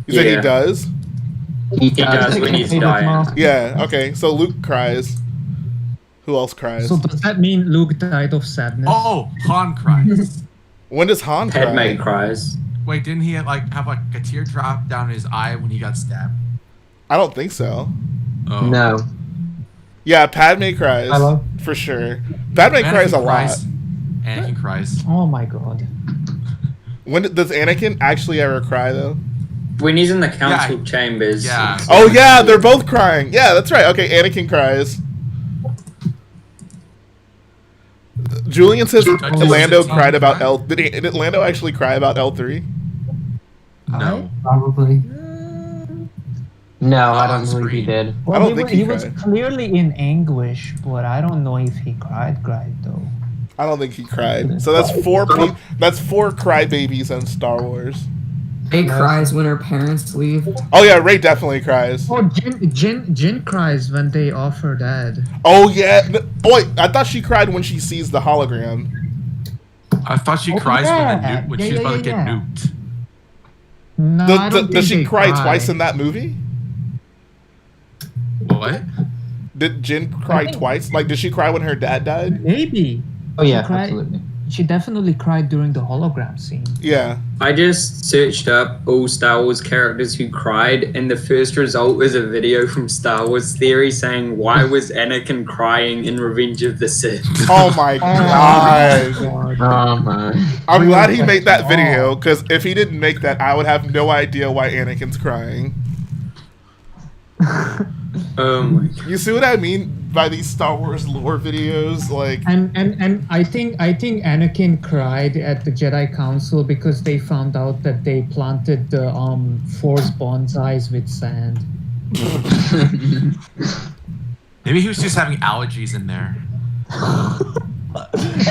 Speaker 1: You said he does?
Speaker 10: He does when he's dying.
Speaker 1: Yeah. Okay. So Luke cries. Who else cries?
Speaker 7: So does that mean Luke died of sadness?
Speaker 5: Oh, Han cries.
Speaker 1: When does Han cry?
Speaker 10: Padme cries.
Speaker 5: Wait, didn't he have a teardrop down his eye when he got stabbed?
Speaker 1: I don't think so.
Speaker 8: Oh. No.
Speaker 1: Yeah, Padme cries.
Speaker 9: Hello?
Speaker 1: For sure. Padme cries a lot.
Speaker 5: Anakin cries.
Speaker 7: Oh my god.
Speaker 1: When does Anakin actually ever cry though?
Speaker 10: When he's in the council chambers.
Speaker 5: Yeah.
Speaker 1: Oh yeah, they're both crying. Yeah, that's right. Okay, Anakin cries. Julian says Lando cried about L. Did Lando actually cry about L3?
Speaker 5: No.
Speaker 2: Probably.
Speaker 8: No, I don't believe he did.
Speaker 7: Well,
Speaker 1: I don't think he
Speaker 7: was clearly in anguish, but I don't know if he cried though.
Speaker 1: I don't think he cried. So that's four crybabies in Star Wars.
Speaker 3: Rey cries when her parents leave.
Speaker 1: Oh yeah, Rey definitely cries.
Speaker 7: Oh, Jin cries when they offer dad.
Speaker 1: Oh yeah. Boy, I thought she cried when she sees the hologram.
Speaker 5: I thought she cries when she's about to get nuked.
Speaker 7: No, I don't
Speaker 1: does she
Speaker 7: think
Speaker 1: cry twice in that movie?
Speaker 5: What?
Speaker 1: Did Jin cry twice? Like, did she cry when her dad died?
Speaker 7: Maybe.
Speaker 9: Oh yeah, absolutely.
Speaker 7: She definitely cried during the hologram scene.
Speaker 1: Yeah.
Speaker 10: I just searched up all Star Wars characters who cried, and the first result was a video from Star Wars Theory saying, "Why was Anakin crying in Revenge of the Sith?"
Speaker 1: Oh my god.
Speaker 8: Oh my.
Speaker 1: I'm glad he made that video, because if he didn't make that, I would have no idea why Anakin's crying.
Speaker 10: Oh my god.
Speaker 1: You see what I mean? by these Star Wars lore videos. Like,
Speaker 7: And I think Anakin cried at the Jedi Council because they found out that they planted the Force bonsais with sand.
Speaker 5: Maybe he was just having allergies in there.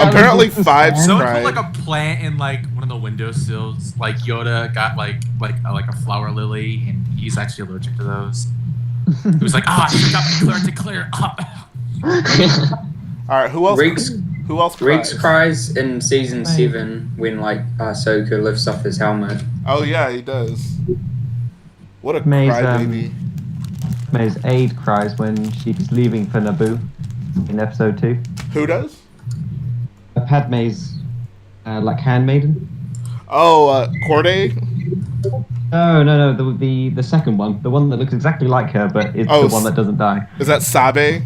Speaker 1: apparently Fives
Speaker 5: Someone
Speaker 1: cried.
Speaker 5: put like a plant in like one of the windowsills. Like Yoda got like a flower lily, and he's actually allergic to those. He was like, "Ah, you got me clear.
Speaker 1: All right, who else?
Speaker 10: Riggs,
Speaker 1: Who else
Speaker 10: Riggs
Speaker 1: cries?
Speaker 10: cries in season 7 when like Ahsoka lifts off his helmet.
Speaker 1: Oh yeah, he does. What a
Speaker 9: May's,
Speaker 1: crybaby.
Speaker 9: May's aide cries when she's leaving for Naboo in episode 2.
Speaker 1: Who does?
Speaker 9: Padme's like handmaiden.
Speaker 1: Oh, Corday.
Speaker 9: No, the second one, the one that looks exactly like her, but it's the one that doesn't die.
Speaker 1: Is that Sabe?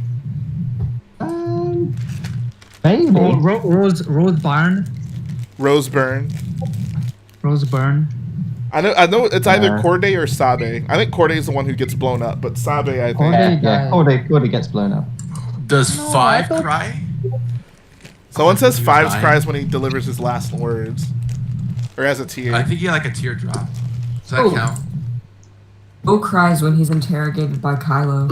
Speaker 9: Maybe.
Speaker 7: Rose Byrne.
Speaker 1: Rose Byrne.
Speaker 7: Rose Byrne.
Speaker 1: I know it's either Corday or Sabe. I think Corday is the one who gets blown up, but Sabe, I think.
Speaker 9: Corday gets blown up.
Speaker 5: Does Five cry?
Speaker 1: Someone says
Speaker 5: He was
Speaker 1: Fives
Speaker 5: dying.
Speaker 1: cries when he delivers his last words, or has a tear.
Speaker 5: I think he had like a teardrop. Does that
Speaker 3: Oh.
Speaker 5: count?
Speaker 3: Bo cries when he's interrogated by Kylo.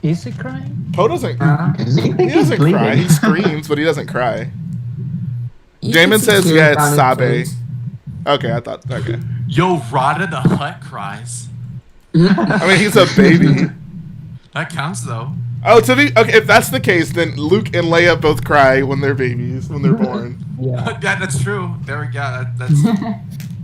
Speaker 7: Is he crying?
Speaker 1: Poe doesn't.
Speaker 3: Yeah.
Speaker 1: He doesn't cry. He screams, but he doesn't cry.
Speaker 3: You
Speaker 1: Jamin
Speaker 3: can see
Speaker 1: says,
Speaker 3: tears
Speaker 1: "Yeah,
Speaker 3: down
Speaker 1: it's
Speaker 3: his
Speaker 1: Sabe."
Speaker 3: face.
Speaker 1: Okay, I thought. Okay.
Speaker 5: Yo, Rada the Hutt cries.
Speaker 1: I mean, he's a baby.
Speaker 5: That counts though.
Speaker 1: Oh, okay. If that's the case, then Luke and Leia both cry when they're babies, when they're born.
Speaker 7: Yeah.
Speaker 5: Yeah, that's true. There we go. That's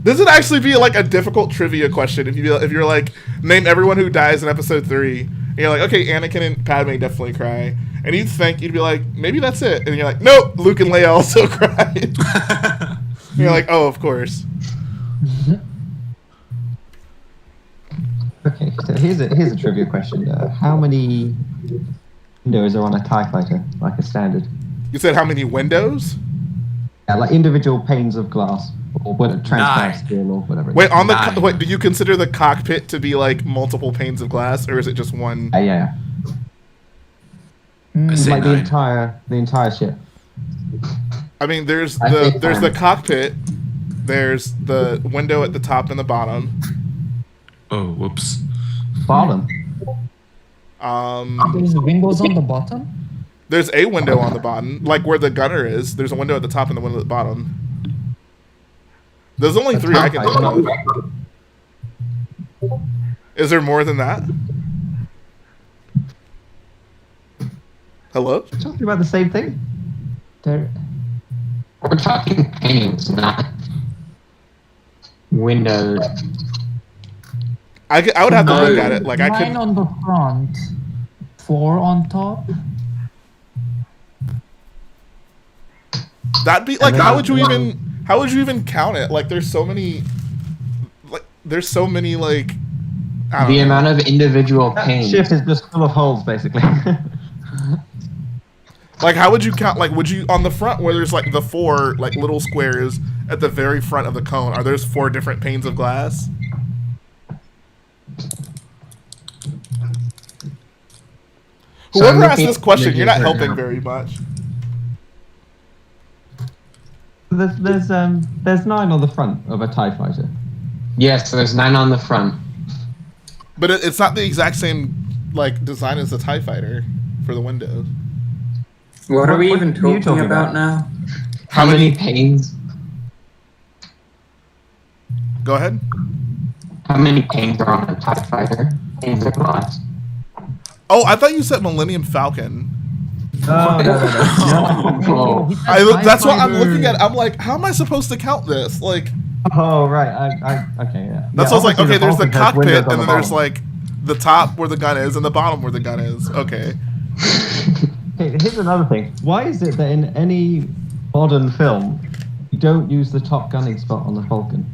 Speaker 1: This would actually be like a difficult trivia question if you're like, name everyone who dies in episode 3. And you're like, okay, Anakin and Padme definitely cry. And you'd be like, maybe that's it. And you're like, nope, Luke and Leia also cried. And you're like, oh, of course.
Speaker 9: Okay, so here's a trivia question. How many windows are on a TIE fighter, like a standard?
Speaker 1: You said how many windows?
Speaker 9: Yeah, like individual panes of glass, or what, transparent
Speaker 5: 9.
Speaker 9: steel, or whatever. it
Speaker 1: Wait,
Speaker 9: is.
Speaker 1: on the
Speaker 5: 9.
Speaker 1: wait, do you consider the cockpit to be like multiple panes of glass, or is it just one?
Speaker 9: Yeah.
Speaker 5: I say
Speaker 9: Like
Speaker 5: 9.
Speaker 9: the entire ship.
Speaker 1: I mean, there's
Speaker 8: I think
Speaker 1: the
Speaker 8: 10.
Speaker 1: cockpit, there's the window at the top and the bottom.
Speaker 5: Oh, whoops.
Speaker 9: Bottom.
Speaker 7: There's windows on the bottom.
Speaker 1: There's a window on the bottom, like where the gunner is. There's a window at the top and the window at the bottom. There's only 3 I can think of. Is there more than that? Hello?
Speaker 9: Talking about the same thing.
Speaker 7: There.
Speaker 8: We're talking panes, not windows.
Speaker 1: I would have to
Speaker 10: No.
Speaker 1: look at it. Like I
Speaker 7: 9
Speaker 1: could.
Speaker 7: on the front, 4 on top.
Speaker 1: That'd be like
Speaker 9: And then
Speaker 1: how would you
Speaker 9: there's
Speaker 1: even? How would you even count it? Like there's so many. Like there's so many like. I don't
Speaker 8: The
Speaker 1: know.
Speaker 8: amount of individual
Speaker 9: That
Speaker 8: panes.
Speaker 9: ship is just full of holes, basically.
Speaker 1: Like how would you count? Like would you on the front where there's like the 4 like little squares at the very front of the cone? Are there's 4 different panes of glass?
Speaker 8: So I'm
Speaker 1: Whoever asked
Speaker 8: looking
Speaker 1: this
Speaker 8: at
Speaker 1: question, you're not
Speaker 8: images right
Speaker 1: helping
Speaker 8: now.
Speaker 1: very much.
Speaker 9: there's 9 on the front of a TIE fighter.
Speaker 8: Yes, there's 9 on the front.
Speaker 1: But it's not the exact same like design as the TIE fighter for the windows.
Speaker 10: What are we
Speaker 9: What
Speaker 10: even
Speaker 9: are you
Speaker 10: talking
Speaker 9: talking
Speaker 10: about
Speaker 9: about?
Speaker 10: now?
Speaker 8: How many panes?
Speaker 1: Go ahead.
Speaker 8: How many panes are on a TIE fighter? Panes of glass.
Speaker 1: Oh, I thought you said Millennium Falcon.
Speaker 9: Oh, no.
Speaker 8: Oh,
Speaker 1: That's what I'm looking at. I'm like, how am I supposed to count this? Like,
Speaker 9: Oh, right. Okay, yeah.
Speaker 1: that's
Speaker 9: Yeah,
Speaker 1: what I was like.
Speaker 9: obviously
Speaker 1: Okay, there's the
Speaker 9: Vulcan has
Speaker 1: cockpit,
Speaker 9: windows
Speaker 1: and
Speaker 9: on
Speaker 1: then
Speaker 9: the
Speaker 1: there's
Speaker 9: bottom.
Speaker 1: like the top where the gun is, and the bottom where the gun is. Okay.
Speaker 9: Okay, here's another thing. Why is it that in any modern film, you don't use the top gunning spot on the Falcon?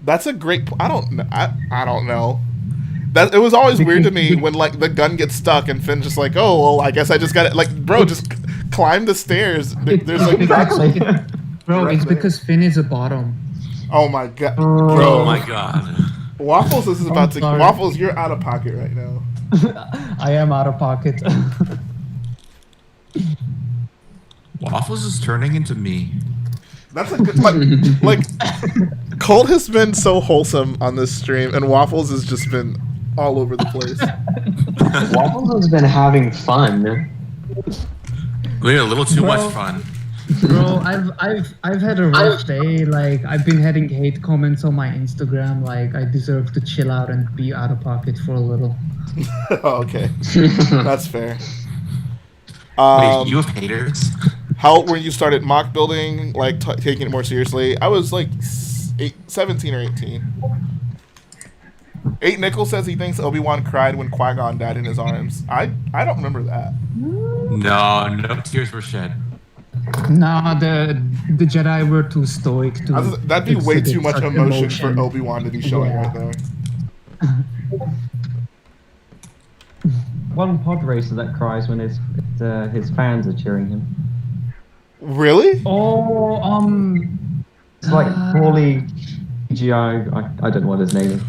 Speaker 1: That's a great. I don't know. That it was always weird to me when like the gun gets stuck and Finn's just like, oh well, I guess I just got it. Like, bro, just climb the stairs. There's like,
Speaker 9: Exactly.
Speaker 7: Bro,
Speaker 1: Right
Speaker 7: it's
Speaker 1: there.
Speaker 7: because Finn is a bottom.
Speaker 1: oh my god,
Speaker 5: Oh
Speaker 1: bro.
Speaker 5: my god.
Speaker 1: Waffles, this is about to.
Speaker 7: sorry.
Speaker 1: Waffles, you're out of pocket right now.
Speaker 7: I am out of pocket.
Speaker 5: Waffles is turning into me.
Speaker 1: That's a good like Colt has been so wholesome on this stream, and Waffles has just been all over the place.
Speaker 8: Waffles has been having fun.
Speaker 5: We had a little too much fun.
Speaker 7: Bro, I've had a rough day. Like I've been having hate comments on my Instagram. Like I deserve to chill out and be out of pocket for a little.
Speaker 1: Oh, okay, that's fair.
Speaker 5: Wait, you have haters?
Speaker 1: How old were you started mock building, like taking it more seriously? I was like 17 or 18. 8 Nickel says he thinks Obi-Wan cried when Qui-Gon died in his arms. I don't remember that.
Speaker 5: No tears were shed.
Speaker 7: Nah, the Jedi were too stoic to.
Speaker 1: That'd be way too much
Speaker 7: such
Speaker 1: emotion for Obi-Wan to be showing right there.
Speaker 9: One pod racer that cries when his fans are cheering him.
Speaker 1: Really?
Speaker 7: Oh,
Speaker 9: It's like poorly CGI. I don't know what his name is.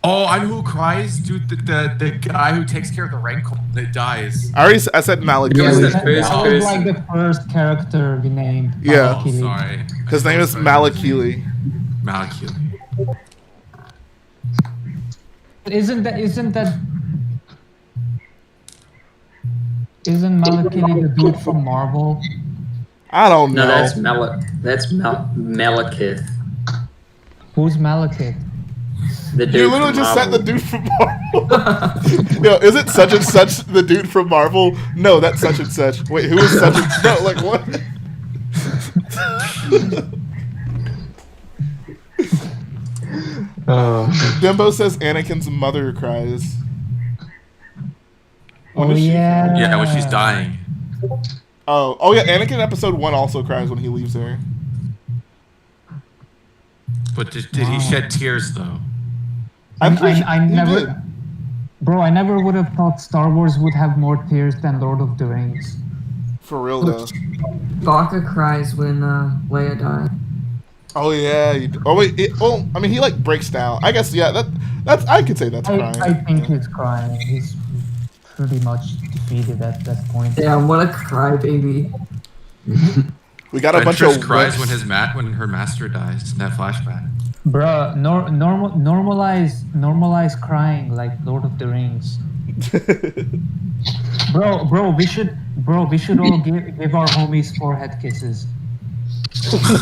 Speaker 5: Oh, I know who cries, dude. The guy who takes care of the rancor that dies.
Speaker 1: I said Malakili.
Speaker 10: Yeah, the
Speaker 7: that
Speaker 10: first
Speaker 7: was
Speaker 10: person.
Speaker 7: like the first character we named.
Speaker 1: Yeah.
Speaker 5: Oh,
Speaker 7: Malakili.
Speaker 5: sorry.
Speaker 1: His name is Malakili.
Speaker 5: Malakili.
Speaker 7: Isn't Malakili the dude from Marvel?
Speaker 1: I don't know.
Speaker 10: No, that's Malekith.
Speaker 7: Who's Malakith?
Speaker 10: The dude
Speaker 1: You literally
Speaker 10: from
Speaker 1: just said
Speaker 10: Marvel.
Speaker 1: the dude from Marvel. Yo, is it such and such the dude from Marvel? No, that's such and such. Wait, who is such and no? Like what? Dimbo says Anakin's mother cries. When
Speaker 7: Oh
Speaker 1: does she-
Speaker 7: yeah.
Speaker 5: Yeah, when she's dying.
Speaker 1: Oh yeah. Anakin episode 1 also cries when he leaves her.
Speaker 5: But did he shed tears though?
Speaker 1: I'm pretty sure
Speaker 7: I
Speaker 1: he
Speaker 7: never,
Speaker 1: did.
Speaker 7: bro. I never would have thought Star Wars would have more tears than Lord of the Rings.
Speaker 1: For real though.
Speaker 3: Baka cries when Leia dies.
Speaker 1: Oh yeah. Oh wait. I mean, he like breaks down. I guess yeah. That's I could say that's
Speaker 7: I
Speaker 1: crying.
Speaker 7: think he's crying. He's pretty much defeated at that point.
Speaker 3: Damn, what a crybaby.
Speaker 1: We got a bunch
Speaker 5: Ventress
Speaker 1: of
Speaker 5: cries
Speaker 1: whips.
Speaker 5: when her master dies in that flashback.
Speaker 7: Bruh, normalize crying like Lord of the Rings. Bro, we should all give our homies forehead kisses.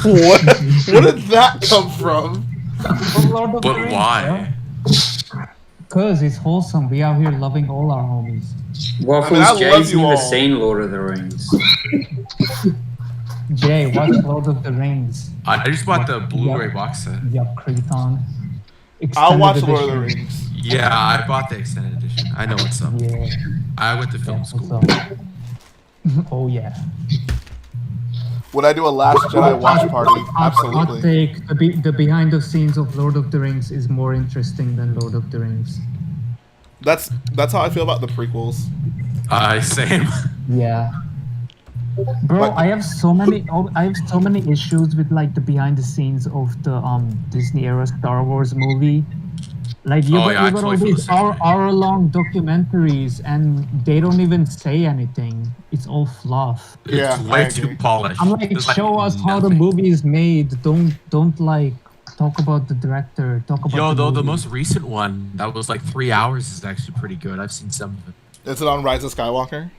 Speaker 1: What? Where did that come from?
Speaker 7: From Lord of the
Speaker 5: But
Speaker 7: Rings,
Speaker 5: why?
Speaker 7: Cause it's wholesome. We out here loving all our homies.
Speaker 10: Waffles,
Speaker 1: I love
Speaker 10: Jay's
Speaker 1: you
Speaker 10: never
Speaker 1: all.
Speaker 10: seen Lord of the Rings.
Speaker 7: Jay, watch Lord of the Rings.
Speaker 5: I just bought the Blu-ray box set.
Speaker 7: Yup, Creton.
Speaker 1: I'll watch
Speaker 7: Extended
Speaker 1: Lord of the
Speaker 7: edition.
Speaker 1: Rings.
Speaker 5: Yeah, I bought the extended edition. I know what's up.
Speaker 7: Yeah.
Speaker 5: I went to film
Speaker 7: What's
Speaker 5: school.
Speaker 7: up? Oh yeah.
Speaker 1: Would I do a Last Jedi watch party?
Speaker 7: Hot
Speaker 1: Absolutely.
Speaker 7: take: the behind the scenes of Lord of the Rings is more interesting than Lord of the Rings.
Speaker 1: That's how I feel about the prequels.
Speaker 5: Same.
Speaker 7: Yeah. Bro,
Speaker 1: But-
Speaker 7: I have so many issues with like the behind the scenes of the Disney era Star Wars movie. Like you
Speaker 5: Oh,
Speaker 7: got,
Speaker 5: yeah, I
Speaker 7: you got
Speaker 5: totally
Speaker 7: all
Speaker 5: feel the
Speaker 7: these
Speaker 5: same way.
Speaker 7: hour-long documentaries and they don't even say anything. It's all fluff.
Speaker 5: It's
Speaker 1: Yeah, I
Speaker 5: way
Speaker 1: agree.
Speaker 5: too polished.
Speaker 7: I'm like,
Speaker 5: There's,
Speaker 7: show us how the
Speaker 5: nothing.
Speaker 7: movie is made. Don't like talk about the director. Talk about
Speaker 5: Yo, though, the
Speaker 7: movie.
Speaker 5: most recent one that was like 3 hours is actually pretty good. I've seen some of it.
Speaker 1: Is it on Rise of Skywalker?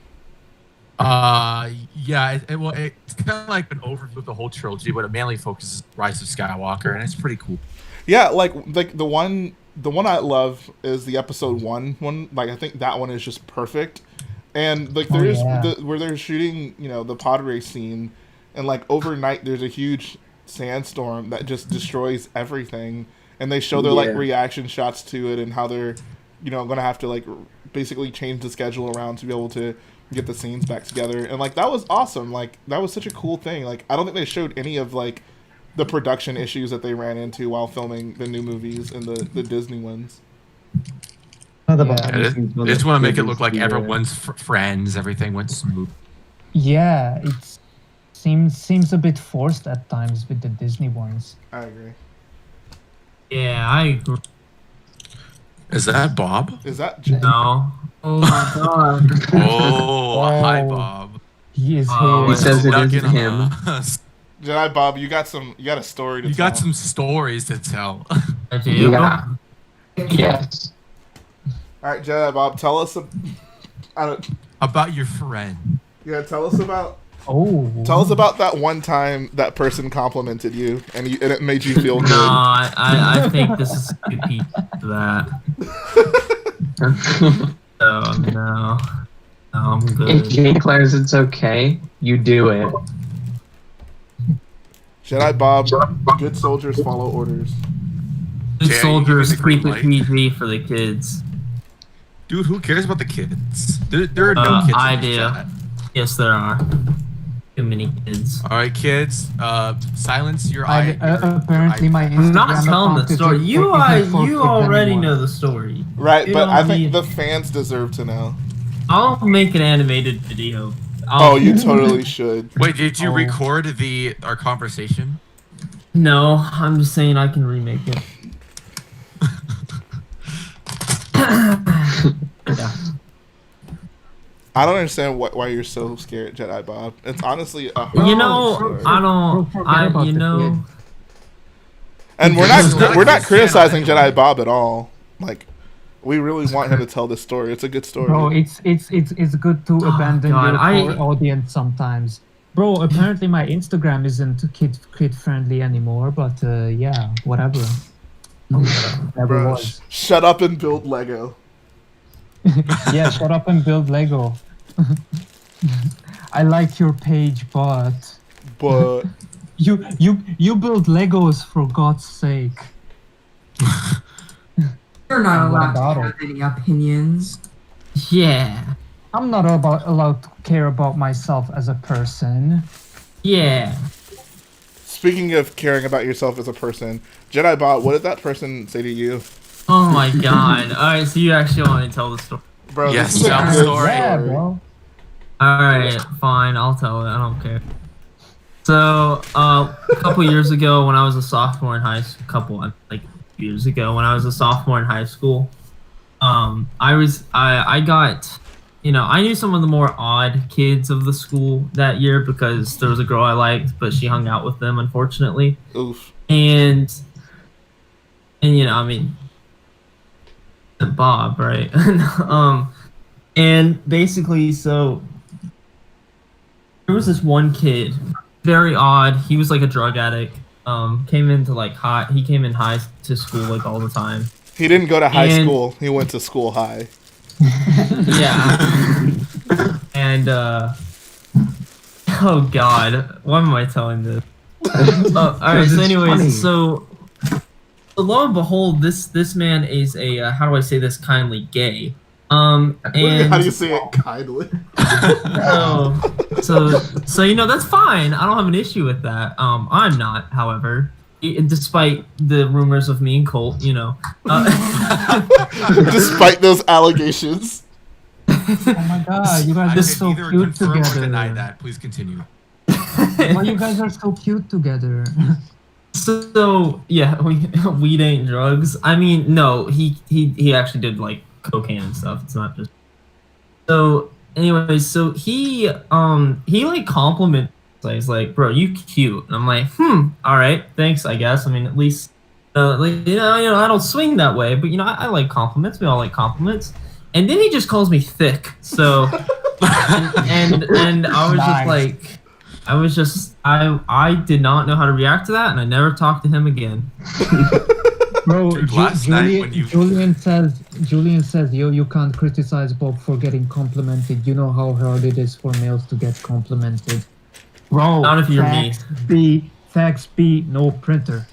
Speaker 5: Yeah, it's kind of like an overview of the whole trilogy, but it mainly focuses on Rise of Skywalker, and it's pretty cool.
Speaker 1: Yeah, like the one I love is the episode 1 one. Like I think that one is just perfect. And like
Speaker 7: Oh,
Speaker 1: there's
Speaker 7: yeah.
Speaker 1: where they're shooting, the pod race scene, and like overnight there's a huge sandstorm that just destroys everything, and they show their like
Speaker 10: Yeah.
Speaker 1: reaction shots to it and how they're gonna have to like basically change the schedule around to be able to get the scenes back together. And like that was awesome. Like that was such a cool thing. Like I don't think they showed any of like the production issues that they ran into while filming the new movies and the Disney ones.
Speaker 9: Another
Speaker 7: Yeah.
Speaker 9: behind the
Speaker 5: They
Speaker 9: scenes one
Speaker 5: just
Speaker 9: that
Speaker 5: want to make it
Speaker 9: was
Speaker 5: look like
Speaker 9: the,
Speaker 5: everyone's friends, everything went smooth.
Speaker 7: Yeah, it seems a bit forced at times with the Disney ones.
Speaker 1: I agree.
Speaker 12: Yeah, I agree.
Speaker 5: Is that Bob?
Speaker 1: Is that
Speaker 10: No. Oh my god.
Speaker 5: Oh, hi, Bob.
Speaker 6: He is
Speaker 10: Oh,
Speaker 6: here.
Speaker 8: He says it
Speaker 5: Snuck
Speaker 8: is
Speaker 5: in on
Speaker 8: him.
Speaker 5: us.
Speaker 1: Jedi Bob? You got a story to
Speaker 5: You
Speaker 1: tell.
Speaker 5: got some stories to tell.
Speaker 10: I do.
Speaker 8: Yeah. Yes.
Speaker 1: All right, Jedi Bob, tell us.
Speaker 5: About your friend.
Speaker 1: Yeah, tell us about.
Speaker 6: Oh.
Speaker 1: Tell us about that one time that person complimented you and it made you feel
Speaker 10: No,
Speaker 1: good.
Speaker 10: I think this is too peak for that. So no, I'm
Speaker 8: If
Speaker 10: good.
Speaker 8: Jay declares it's okay, you do it.
Speaker 1: Jedi Bob, good soldiers follow orders.
Speaker 10: Good
Speaker 5: Yeah,
Speaker 10: soldiers
Speaker 5: you give me
Speaker 10: keep
Speaker 5: the
Speaker 10: it
Speaker 5: green
Speaker 10: PG for the kids.
Speaker 5: Dude, who cares about the kids? There are no kids.
Speaker 10: I
Speaker 5: in this
Speaker 10: do.
Speaker 5: chat.
Speaker 10: Yes, there are. Too many kids.
Speaker 5: All right, kids. Silence your
Speaker 6: Apparently, my
Speaker 10: I'm not
Speaker 6: Instagram
Speaker 10: telling the
Speaker 6: account is
Speaker 10: story. You
Speaker 6: technically
Speaker 10: you
Speaker 6: for kids
Speaker 10: already
Speaker 6: anymore.
Speaker 10: know the story.
Speaker 1: Right,
Speaker 10: You
Speaker 1: but
Speaker 10: don't
Speaker 1: I think
Speaker 10: need-
Speaker 1: the fans deserve to know.
Speaker 10: I'll make an animated video.
Speaker 1: Oh, you totally should.
Speaker 5: Wait, did you
Speaker 6: Oh.
Speaker 5: record our conversation?
Speaker 10: No, I'm just saying I can remake it. Yeah.
Speaker 1: I don't understand why you're so scared, Jedi Bob. It's honestly a
Speaker 10: You
Speaker 1: hard
Speaker 10: know,
Speaker 1: story.
Speaker 10: I don't.
Speaker 6: Bro, forget about
Speaker 10: You
Speaker 6: the
Speaker 10: know.
Speaker 6: kid.
Speaker 1: And we're
Speaker 5: This is not
Speaker 1: not
Speaker 5: a kid's
Speaker 1: criticizing
Speaker 5: channel
Speaker 1: Jedi Bob at all. Like, we really want him to tell this story. It's a good story.
Speaker 6: Bro, it's good to abandon
Speaker 10: God,
Speaker 6: your core audience sometimes. Bro, apparently my Instagram isn't kid friendly anymore, but yeah, whatever. Never
Speaker 1: Bro,
Speaker 6: was.
Speaker 1: shut up and build Lego.
Speaker 6: Yeah, shut up and build Lego. I like your page, but
Speaker 1: But
Speaker 6: you build Legos for God's sake.
Speaker 3: You're not
Speaker 6: What
Speaker 3: allowed
Speaker 6: about
Speaker 3: to
Speaker 6: it?
Speaker 3: have any opinions.
Speaker 10: Yeah.
Speaker 6: I'm not allowed to care about myself as a person.
Speaker 10: Yeah.
Speaker 1: speaking of caring about yourself as a person, Jedi Bob, what did that person say to you?
Speaker 10: Oh my god. Alright, so you actually want me to tell the story?
Speaker 1: Bro,
Speaker 5: Yes,
Speaker 1: this is a
Speaker 5: tell the
Speaker 1: good
Speaker 5: story.
Speaker 6: Yeah, bro.
Speaker 10: Alright, fine, I'll tell it. I don't care. So, a couple years ago when I was a sophomore in high school, years ago when I was a sophomore in high school, I got, I knew some of the more odd kids of the school that year because there was a girl I liked, but she hung out with them, unfortunately.
Speaker 1: Oof.
Speaker 10: And Bob, right? And basically, so there was this one kid, very odd. He was like a drug addict. Came into he came in high to school like all the time.
Speaker 1: He didn't go to high
Speaker 10: And-
Speaker 1: school. He went to school high.
Speaker 10: Yeah. And oh god, why am I telling this? All right. So, anyways, so lo and behold, this man is a how do I say this kindly gay. And
Speaker 1: How do you say it kindly?
Speaker 10: so that's fine. I don't have an issue with that. I'm not, however, despite the rumors of me and Colt,
Speaker 1: Despite those allegations.
Speaker 6: Oh my god, you guys
Speaker 5: I
Speaker 6: are
Speaker 5: can
Speaker 6: so
Speaker 5: either
Speaker 6: cute
Speaker 5: confirm or
Speaker 6: together.
Speaker 5: deny that. Please continue.
Speaker 6: Why you guys are so cute together?
Speaker 10: So yeah, weed ain't drugs. I mean, no, he actually did like cocaine and stuff. It's not just. So anyways, so he like complimented. He's like, bro, you cute, and I'm like, all right, thanks, I guess. I mean, at least, I don't swing that way, but I like compliments. We all like compliments. And then he just calls me thick. So, and I was just like, I did not know how to react to that, and I never talked to him again.
Speaker 6: Bro,
Speaker 5: Dude, last night when you-
Speaker 6: Julian says, yo, you can't criticize Bob for getting complimented. You know how hard it is for males to get complimented. Bro,
Speaker 10: Not if you're me.
Speaker 6: Fax B, no printer.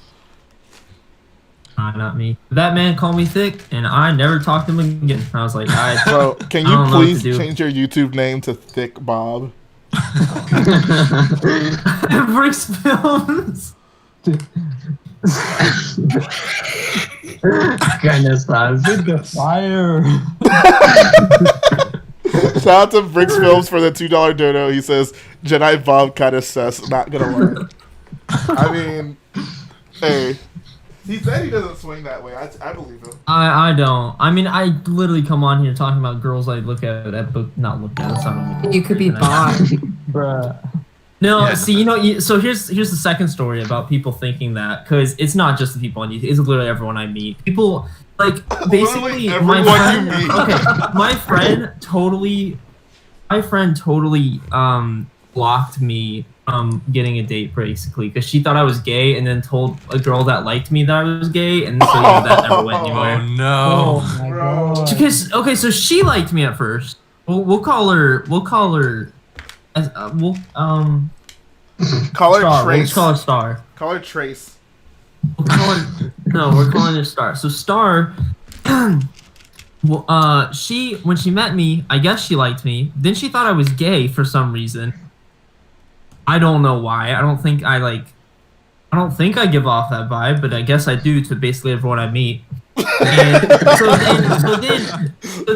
Speaker 10: Not me. That man called me thick, and I never talked to him again. I was like,
Speaker 1: Bro, can
Speaker 10: I
Speaker 1: you
Speaker 10: don't know what
Speaker 1: please
Speaker 10: to do.
Speaker 1: change your YouTube name to Thick Bob?
Speaker 10: Bricks Films.
Speaker 8: Goodness, that
Speaker 6: Fire.
Speaker 1: Shout out to Bricks Films for the $2 dono. He says, Jedi Bob kind of sus. Not gonna lie. I mean, hey. He said he doesn't swing that way. I believe him.
Speaker 12: I don't. I mean, I literally come on here talking about girls I look at, but not look at. That's not
Speaker 3: You could be Bob.
Speaker 6: Bruh.
Speaker 12: No,
Speaker 5: Yeah.
Speaker 12: see, so here's the second story about people thinking that, because it's not just the people on YouTube, it's literally everyone I meet. People, like, basically,
Speaker 1: everyone you meet.
Speaker 12: my friend totally blocked me from getting a date, basically, because she thought I was gay, and then told a girl that liked me that I was gay, and so that never went anywhere.
Speaker 5: Oh no.
Speaker 6: Oh my god.
Speaker 12: Because okay, so she liked me at first. We'll call her.
Speaker 1: Call her
Speaker 12: Star.
Speaker 1: Trace.
Speaker 12: Let's call her Star.
Speaker 1: Call her Trace.
Speaker 12: We'll call her, no, we're calling her Star. So Star, well, when she met me, I guess she liked me. Then she thought I was gay for some reason. I don't know why. I don't think I give off that vibe, but I guess I do to basically everyone I meet. And so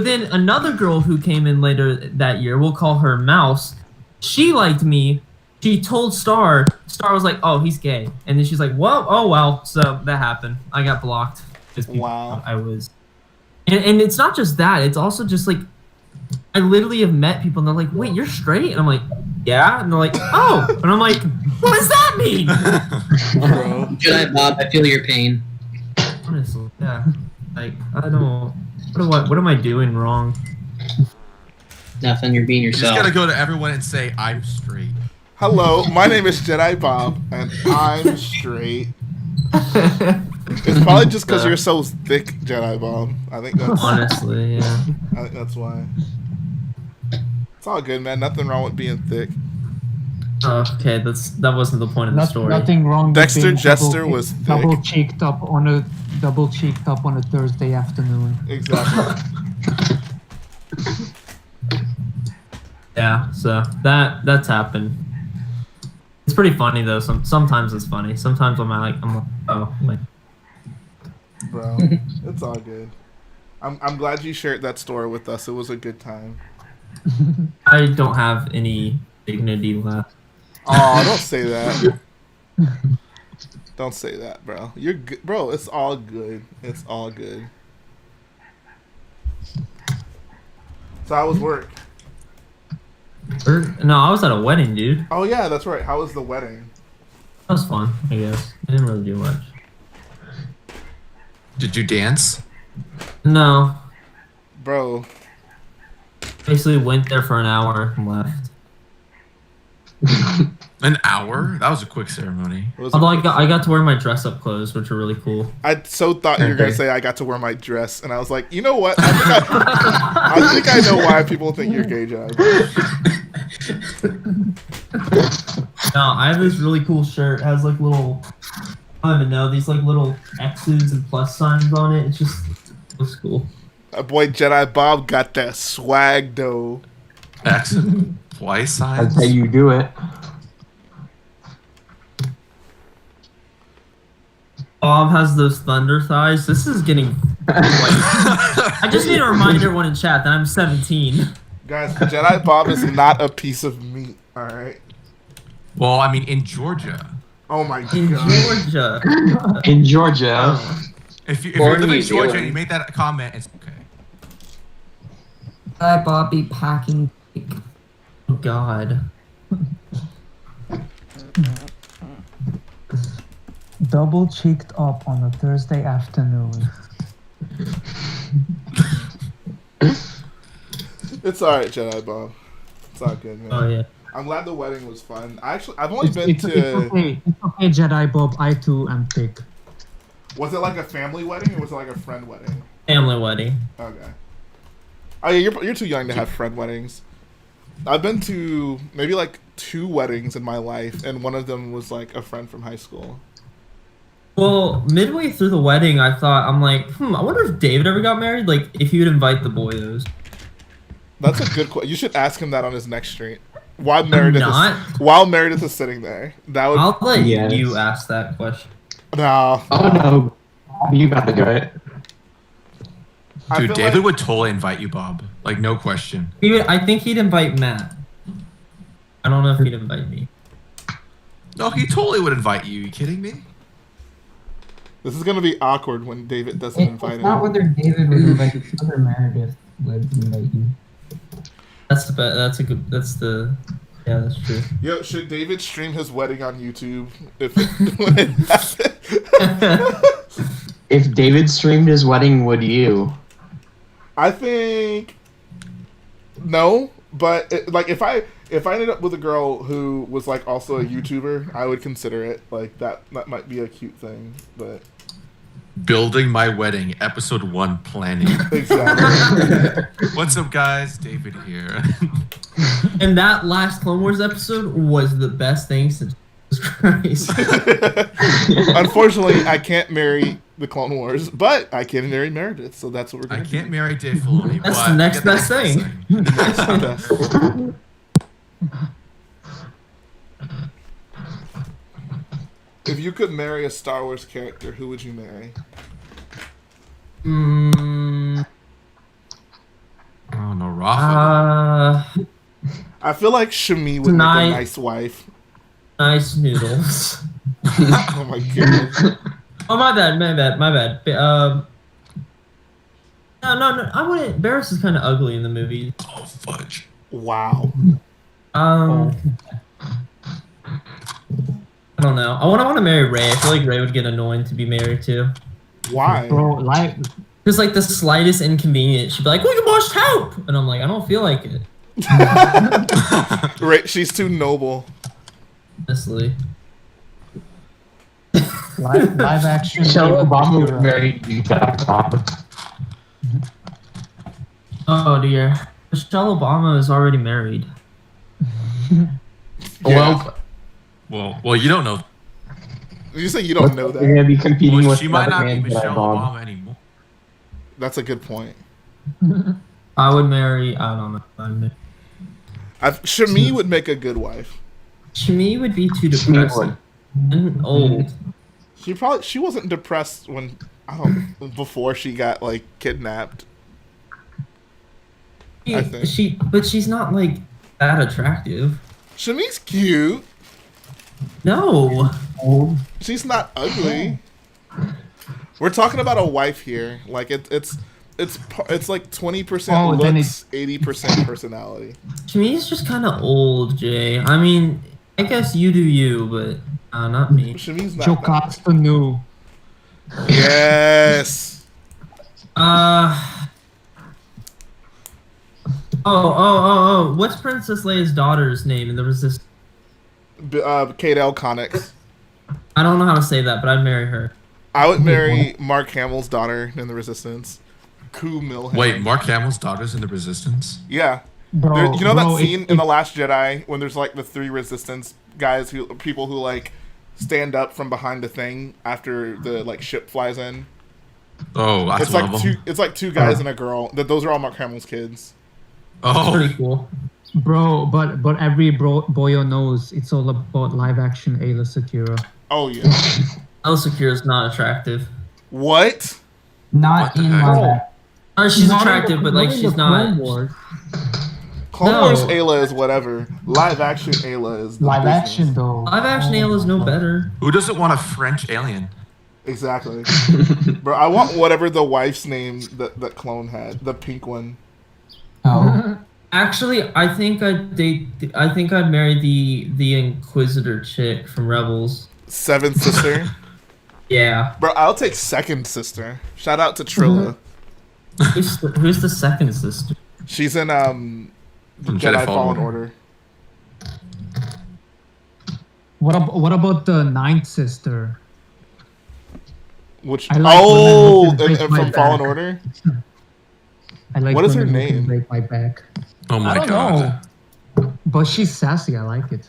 Speaker 12: then another girl who came in later that year, we'll call her Mouse. She liked me. She told Star. Star was like, "Oh, he's gay," and then she's like, "Well, oh well." So that happened. I got blocked.
Speaker 1: Wow.
Speaker 12: I was, and it's not just that. It's also just like, I literally have met people and they're like, "Wait, you're straight?" And I'm like, "Yeah," and they're like, "Oh," and I'm like, "What does that mean?"
Speaker 1: Bro.
Speaker 11: Jedi Bob, I feel your pain.
Speaker 12: Honestly, yeah. Like, I don't. What am I doing wrong?
Speaker 11: Nothing, you're being
Speaker 5: You just
Speaker 11: yourself.
Speaker 5: gotta go to everyone and say, I'm straight.
Speaker 1: Hello, my name is Jedi Bob, and I'm straight. It's probably just because you're so thick, Jedi Bob. I think that's
Speaker 12: Honestly, yeah.
Speaker 1: I think that's why. It's all good, man. Nothing wrong with being thick.
Speaker 12: Okay, that wasn't the point of the story.
Speaker 6: Nothing wrong.
Speaker 1: Dexter
Speaker 6: with being
Speaker 1: Jester was thick.
Speaker 6: double cheeked up on a Thursday afternoon.
Speaker 1: Exactly.
Speaker 12: Yeah, so that's happened. It's pretty funny though. Sometimes it's funny. Sometimes I'm like, oh, like.
Speaker 1: Bro, it's all good. I'm glad you shared that story with us. It was a good time.
Speaker 12: I don't have any dignity left.
Speaker 1: Oh, don't say that. Don't say that, bro. You're good, bro. It's all good. It's all good. So how was work?
Speaker 12: No, I was at a wedding, dude.
Speaker 1: Oh yeah, that's right. How was the wedding?
Speaker 12: That was fun, I guess. I didn't really do much.
Speaker 5: Did you dance?
Speaker 12: No.
Speaker 1: Bro.
Speaker 12: Basically went there for an hour and left.
Speaker 5: An hour? That was a quick ceremony.
Speaker 12: Although I got to wear my dress up clothes, which are really cool.
Speaker 1: I so thought you were gonna say I got to wear my dress, and I was like, you know what? I think I know why people think you're gay, John.
Speaker 12: No, I have this really cool shirt. It has like little, I don't even know, these like little X's and plus signs on it. It looks cool.
Speaker 1: That boy Jedi Bob got that swag though.
Speaker 5: X and Y signs?
Speaker 9: That's how you do it.
Speaker 12: Bob has those thunder thighs. This is getting. I just need a reminder when in chat that I'm 17.
Speaker 1: Guys, Jedi Bob is not a piece of meat. All right.
Speaker 5: Well, I mean, in Georgia.
Speaker 1: Oh my god.
Speaker 12: In Georgia.
Speaker 9: In Georgia.
Speaker 5: If you
Speaker 10: Or
Speaker 5: live in
Speaker 10: New
Speaker 5: Georgia and
Speaker 10: Zealand.
Speaker 5: you make that comment, it's okay.
Speaker 3: Jedi Bob be packing.
Speaker 12: Oh God.
Speaker 6: Double cheeked up on a Thursday afternoon.
Speaker 1: It's all right, Jedi Bob. It's all good, man.
Speaker 12: Oh yeah.
Speaker 1: I'm glad the wedding was fun. I've only been
Speaker 6: It's okay, Jedi Bob. I too am thick.
Speaker 1: Was it like a family wedding or was it like a friend wedding?
Speaker 12: Family wedding.
Speaker 1: Okay. Oh yeah, you're too young to have friend weddings. I've been to maybe like 2 weddings in my life, and one of them was like a friend from high school.
Speaker 12: Well, midway through the wedding, I'm like, I wonder if David ever got married. Like, if he would invite the boyos.
Speaker 1: That's a good question. You should ask him that on his next stream. While Meredith is sitting there, that would.
Speaker 12: I'll let you ask that question.
Speaker 1: No.
Speaker 9: Oh no, you got to do it.
Speaker 5: Dude, David would totally invite you, Bob. Like, no question.
Speaker 12: I think he'd invite Matt. I don't know if he'd invite me.
Speaker 5: No, he totally would invite you. You kidding me?
Speaker 1: This is gonna be awkward when David doesn't invite
Speaker 2: It's not
Speaker 1: him.
Speaker 2: whether David would invite you, it's whether Meredith would invite you.
Speaker 12: That's the that's a good that's the yeah, that's true.
Speaker 1: Yo, should David stream his wedding on YouTube?
Speaker 8: If David streamed his wedding, would you?
Speaker 1: I think no, but like if I ended up with a girl who was like also a YouTuber, I would consider it. Like that might be a cute thing, but
Speaker 5: Building my wedding, episode 1, planning.
Speaker 1: exactly.
Speaker 5: What's up, guys? David here.
Speaker 12: And that last Clone Wars episode was the best thing since Jesus Christ.
Speaker 1: Unfortunately, I can't marry the Clone Wars, but I can marry Meredith, so that's what we're
Speaker 5: I
Speaker 1: gonna
Speaker 5: can't
Speaker 1: do.
Speaker 5: marry Dave Filoni,
Speaker 12: That's
Speaker 5: but
Speaker 12: the next
Speaker 5: I get the
Speaker 12: best thing.
Speaker 1: The next best. If you could marry a Star Wars character, who would you marry?
Speaker 5: Oh no, Rafa.
Speaker 1: I feel like Shmi would make a nice wife.
Speaker 12: Nice noodles.
Speaker 1: Oh my goodness.
Speaker 12: Oh, my bad. No, I wouldn't. Barris is kind of ugly in the movie.
Speaker 5: Oh fudge.
Speaker 1: Wow.
Speaker 12: I don't know. I want to marry Ray. I feel like Ray would get annoying to be married to.
Speaker 1: Why?
Speaker 6: Bro, like,
Speaker 12: Just like the slightest inconvenience, she'd be like, "We must help," and I'm like, "I don't feel like it."
Speaker 1: Right, she's too noble.
Speaker 12: Honestly.
Speaker 6: live action.
Speaker 8: Michelle Obama would marry Jedi Bob.
Speaker 12: Oh dear. Michelle Obama is already married.
Speaker 1: Yeah.
Speaker 5: Well, you don't know.
Speaker 1: You say you don't know
Speaker 8: You're
Speaker 1: that.
Speaker 8: gonna be competing
Speaker 5: Well,
Speaker 8: with
Speaker 5: she might not be
Speaker 8: another man,
Speaker 5: Michelle
Speaker 8: Jedi Bob.
Speaker 5: Obama anymore.
Speaker 1: That's a good point.
Speaker 12: I would marry. I don't know.
Speaker 1: Shmi would make a good wife.
Speaker 12: Shmi would be too depressing and old.
Speaker 1: She wasn't depressed when before she got like kidnapped. I think.
Speaker 12: But she's not like that attractive.
Speaker 1: Shami's cute.
Speaker 12: No.
Speaker 1: She's not ugly. We're talking about a wife here. Like it's like 20%
Speaker 6: then
Speaker 1: looks, 80% personality.
Speaker 12: Shmi's just kind of old, Jay. I mean, I guess you do you, but not me.
Speaker 1: Shami's not.
Speaker 6: Jocasta Nu.
Speaker 1: Yes.
Speaker 12: Oh. What's Princess Leia's daughter's name in the Resistance?
Speaker 1: Kate L. Connix.
Speaker 12: I don't know how to say that, but I'd marry her.
Speaker 1: I would marry Mark Hamill's daughter in the Resistance. Ku Milham.
Speaker 5: Wait, Mark Hamill's daughter's in the Resistance?
Speaker 1: Yeah.
Speaker 6: Bro,
Speaker 1: You know that
Speaker 6: bro,
Speaker 1: scene in The Last Jedi when there's like the 3 Resistance guys people who like stand up from behind the thing after the like ship flies in?
Speaker 5: Oh, that's
Speaker 1: It's
Speaker 5: one
Speaker 1: like
Speaker 5: of
Speaker 1: two.
Speaker 5: them.
Speaker 1: It's like 2 guys and a girl. Those are all Mark Hamill's kids.
Speaker 5: Oh,
Speaker 12: Pretty cool.
Speaker 6: Bro, but every boyo knows it's all about live action Ayla Secura.
Speaker 1: Oh yeah.
Speaker 12: Ayla Secura is not attractive.
Speaker 1: What?
Speaker 2: Not
Speaker 5: the
Speaker 2: in
Speaker 5: heck?
Speaker 2: live
Speaker 12: She's
Speaker 6: Not in
Speaker 12: attractive,
Speaker 6: the-
Speaker 12: but like
Speaker 6: not in
Speaker 12: she's
Speaker 6: the
Speaker 12: not.
Speaker 6: Clone Wars.
Speaker 1: Clone
Speaker 12: No.
Speaker 1: Wars Ayla is whatever. Live action Ayla is the
Speaker 6: Live
Speaker 1: business.
Speaker 6: action though.
Speaker 12: Live action Ayla is no better.
Speaker 5: who doesn't want a French alien?
Speaker 1: Exactly. Bro, I want whatever the wife's name that clone had. The pink one.
Speaker 2: Oh.
Speaker 12: Actually, I think I'd marry the Inquisitor chick from Rebels.
Speaker 1: 7th sister.
Speaker 12: Yeah.
Speaker 1: Bro, I'll take 2nd sister. Shout out to Trilla.
Speaker 12: Who's the second sister?
Speaker 1: She's in
Speaker 5: From
Speaker 1: Jedi Fallen Order.
Speaker 6: What about the ninth sister?
Speaker 1: Which
Speaker 6: I like women who can break
Speaker 1: and
Speaker 6: my
Speaker 1: from Fallen
Speaker 6: back.
Speaker 1: Order.
Speaker 6: I like
Speaker 1: What is her
Speaker 6: women who can
Speaker 1: name?
Speaker 6: break my back.
Speaker 5: Oh my
Speaker 6: I don't
Speaker 5: god.
Speaker 6: know. But she's sassy. I like it.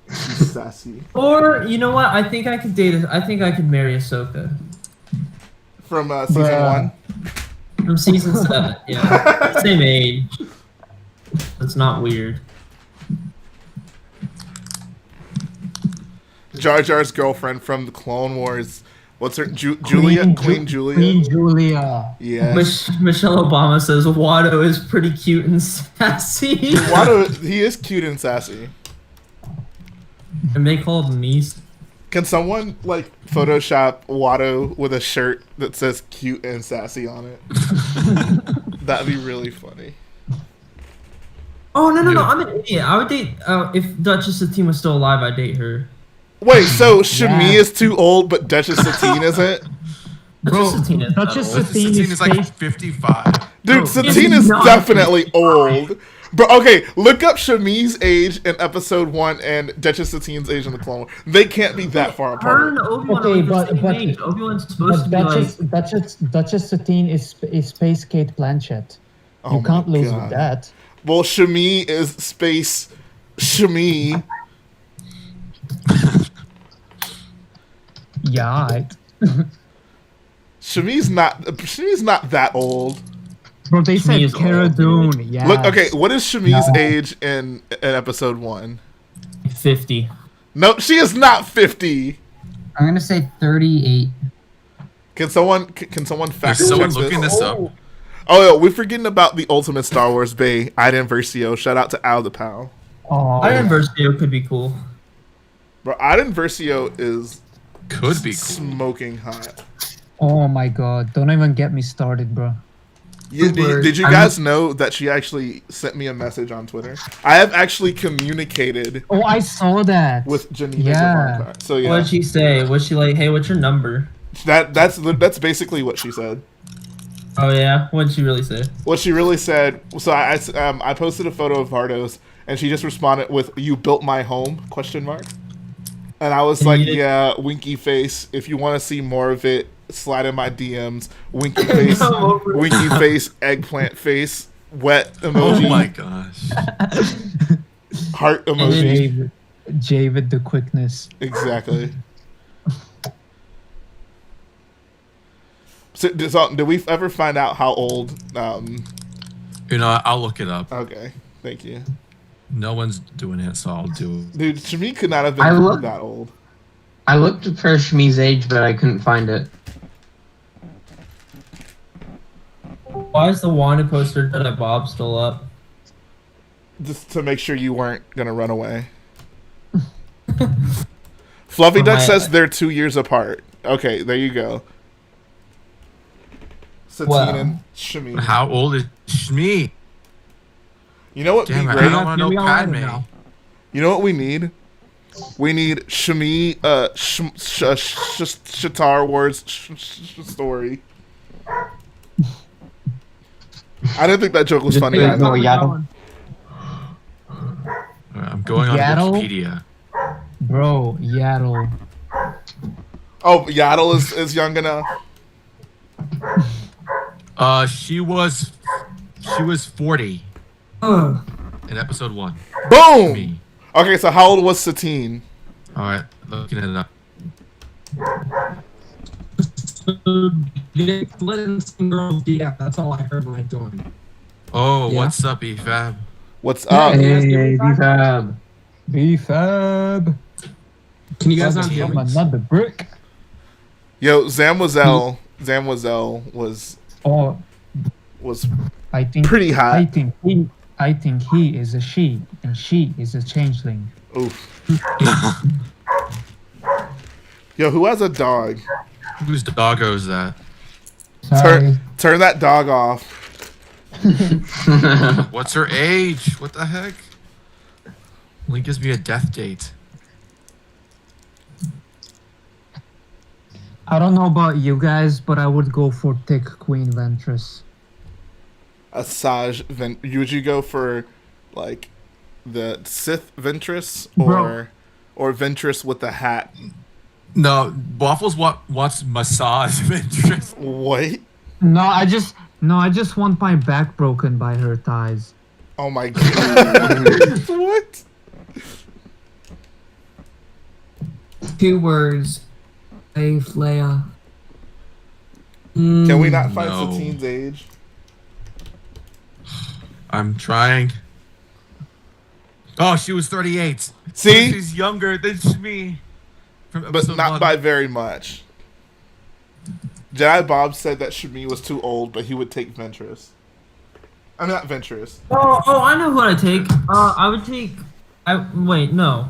Speaker 1: She's sassy.
Speaker 12: Or you know what? I think I could marry Ahsoka
Speaker 1: From season
Speaker 6: Bruh.
Speaker 1: 1.
Speaker 12: from season 7. Yeah, same age. That's not weird.
Speaker 1: Jar Jar's girlfriend from the Clone Wars. What's her? Julia? Queen Julia?
Speaker 6: Queen Julia.
Speaker 1: Yeah.
Speaker 12: Michelle Obama says Watto is pretty cute and sassy.
Speaker 1: Watto, he is cute and sassy.
Speaker 12: And they call him Mies.
Speaker 1: Can someone like Photoshop Watto with a shirt that says "cute and sassy" on it? That'd be really funny.
Speaker 12: Oh no! I'm an idiot. I would date if Duchess Satine was still alive. I'd date her.
Speaker 1: Wait, so Shmi is too old, but Duchess Satine isn't?
Speaker 6: Duchess Satine
Speaker 5: is like 55.
Speaker 1: Dude, Satine is definitely old. Bro, okay, look up Shami's age in episode 1 and Duchess Satine's age in the Clone Wars. They can't be that far apart.
Speaker 12: Obi-Wan's supposed to be like...
Speaker 6: Duchess Satine is Space Kate Blanchett.
Speaker 1: Oh
Speaker 6: You can't
Speaker 1: my
Speaker 6: lose
Speaker 1: God.
Speaker 6: with that.
Speaker 1: Well, Shami is Space Shami.
Speaker 6: Yeah.
Speaker 1: Shami's not that old.
Speaker 6: Bro, they said Cara Dune. Yeah.
Speaker 1: Look, okay, what is Shami's age in episode 1?
Speaker 12: 50.
Speaker 1: No, she is not 50.
Speaker 2: I'm gonna say 38.
Speaker 1: Can someone fact
Speaker 5: Is someone
Speaker 1: check
Speaker 5: looking this up?
Speaker 1: Oh, yeah, we're forgetting about the ultimate Star Wars Bay, Iden Versio. Shout out to Al the Pal.
Speaker 6: Oh,
Speaker 12: Iden Versio could be cool.
Speaker 1: Bro, Iden Versio is
Speaker 5: Could be cool.
Speaker 1: smoking hot.
Speaker 6: Oh my God! Don't even get me started, bro.
Speaker 1: Did you guys know that she actually sent me a message on Twitter? I have actually communicated.
Speaker 6: Oh, I saw that
Speaker 1: with Janina.
Speaker 6: Yeah.
Speaker 1: So yeah.
Speaker 12: What did she say? Was she like, "Hey, what's your number?"
Speaker 1: That's basically what she said.
Speaker 12: Oh yeah, what did she really say?
Speaker 1: What she really said. So I posted a photo of Vardos, and she just responded with "You built my home?" ? And I was like, "Yeah, winky face. If you want to see more of it, slide in my DMs. Winky face, winky face, eggplant face, wet emoji.
Speaker 5: Oh my gosh.
Speaker 1: Heart emoji.
Speaker 6: Jay with the quickness.
Speaker 1: Exactly. So, did we ever find out how old?
Speaker 5: I'll look it up.
Speaker 1: Okay, thank you.
Speaker 5: No one's doing it, so I'll do it.
Speaker 1: Dude, Shami could not have been that old.
Speaker 8: I looked for Shmi's age, but I couldn't find it.
Speaker 12: Why is the wanted poster Jedi Bob still up?
Speaker 1: Just to make sure you weren't gonna run away. Fluffy Duck says they're 2 years apart. Okay, there you go. Satine and Shmi.
Speaker 5: How old is Shmi?
Speaker 1: You know what?
Speaker 5: Damn it,
Speaker 1: great?
Speaker 5: I don't want to know Padme.
Speaker 1: You know what we need? We need Shmi, Star Wars story. I didn't think that joke was funny.
Speaker 5: I'm going on
Speaker 6: Yaddle?
Speaker 5: Wikipedia.
Speaker 6: Bro, Yaddle.
Speaker 1: Oh, Yaddle is young enough.
Speaker 5: She was 40 in episode 1.
Speaker 1: Boom.
Speaker 5: Me.
Speaker 1: Okay, so how old was Satine?
Speaker 5: All right, looking it up.
Speaker 13: Yeah, that's all I heard when I joined.
Speaker 5: Oh,
Speaker 13: Yeah.
Speaker 5: what's up, EFAB?
Speaker 1: What's up?
Speaker 8: Hey, B-Fab.
Speaker 6: B-Fab.
Speaker 13: Can you guys not hear
Speaker 6: From
Speaker 13: me?
Speaker 6: another brick.
Speaker 1: Yo, Zamwazel was
Speaker 6: I think
Speaker 1: pretty hot.
Speaker 6: I think he is a she, and she is a changeling.
Speaker 1: Oof. Yo, who has a dog?
Speaker 5: Whose doggo is that?
Speaker 1: Turn that dog off.
Speaker 5: What's her age? What the heck? Only gives me a death date.
Speaker 6: I don't know about you guys, but I would go for thick Queen Ventress.
Speaker 1: Asajj would you go for like the Sith Ventress
Speaker 6: Bro.
Speaker 1: or Ventress with the hat?
Speaker 5: No, Waffles wants massage interest.
Speaker 1: What?
Speaker 6: No, I just want my back broken by her thighs.
Speaker 1: Oh my god. What?
Speaker 3: 2 words. Save Leia.
Speaker 1: Can we not find
Speaker 5: No.
Speaker 1: Satine's age?
Speaker 5: I'm trying. Oh, she was 38.
Speaker 1: See?
Speaker 5: She's younger than me. From
Speaker 1: But
Speaker 5: episode
Speaker 1: not
Speaker 5: 1.
Speaker 1: by very much. Jedi Bob said that Shmi was too old, but he would take Ventress. I'm not Ventress.
Speaker 12: Oh, I know who I'd take. I would take. Wait, no.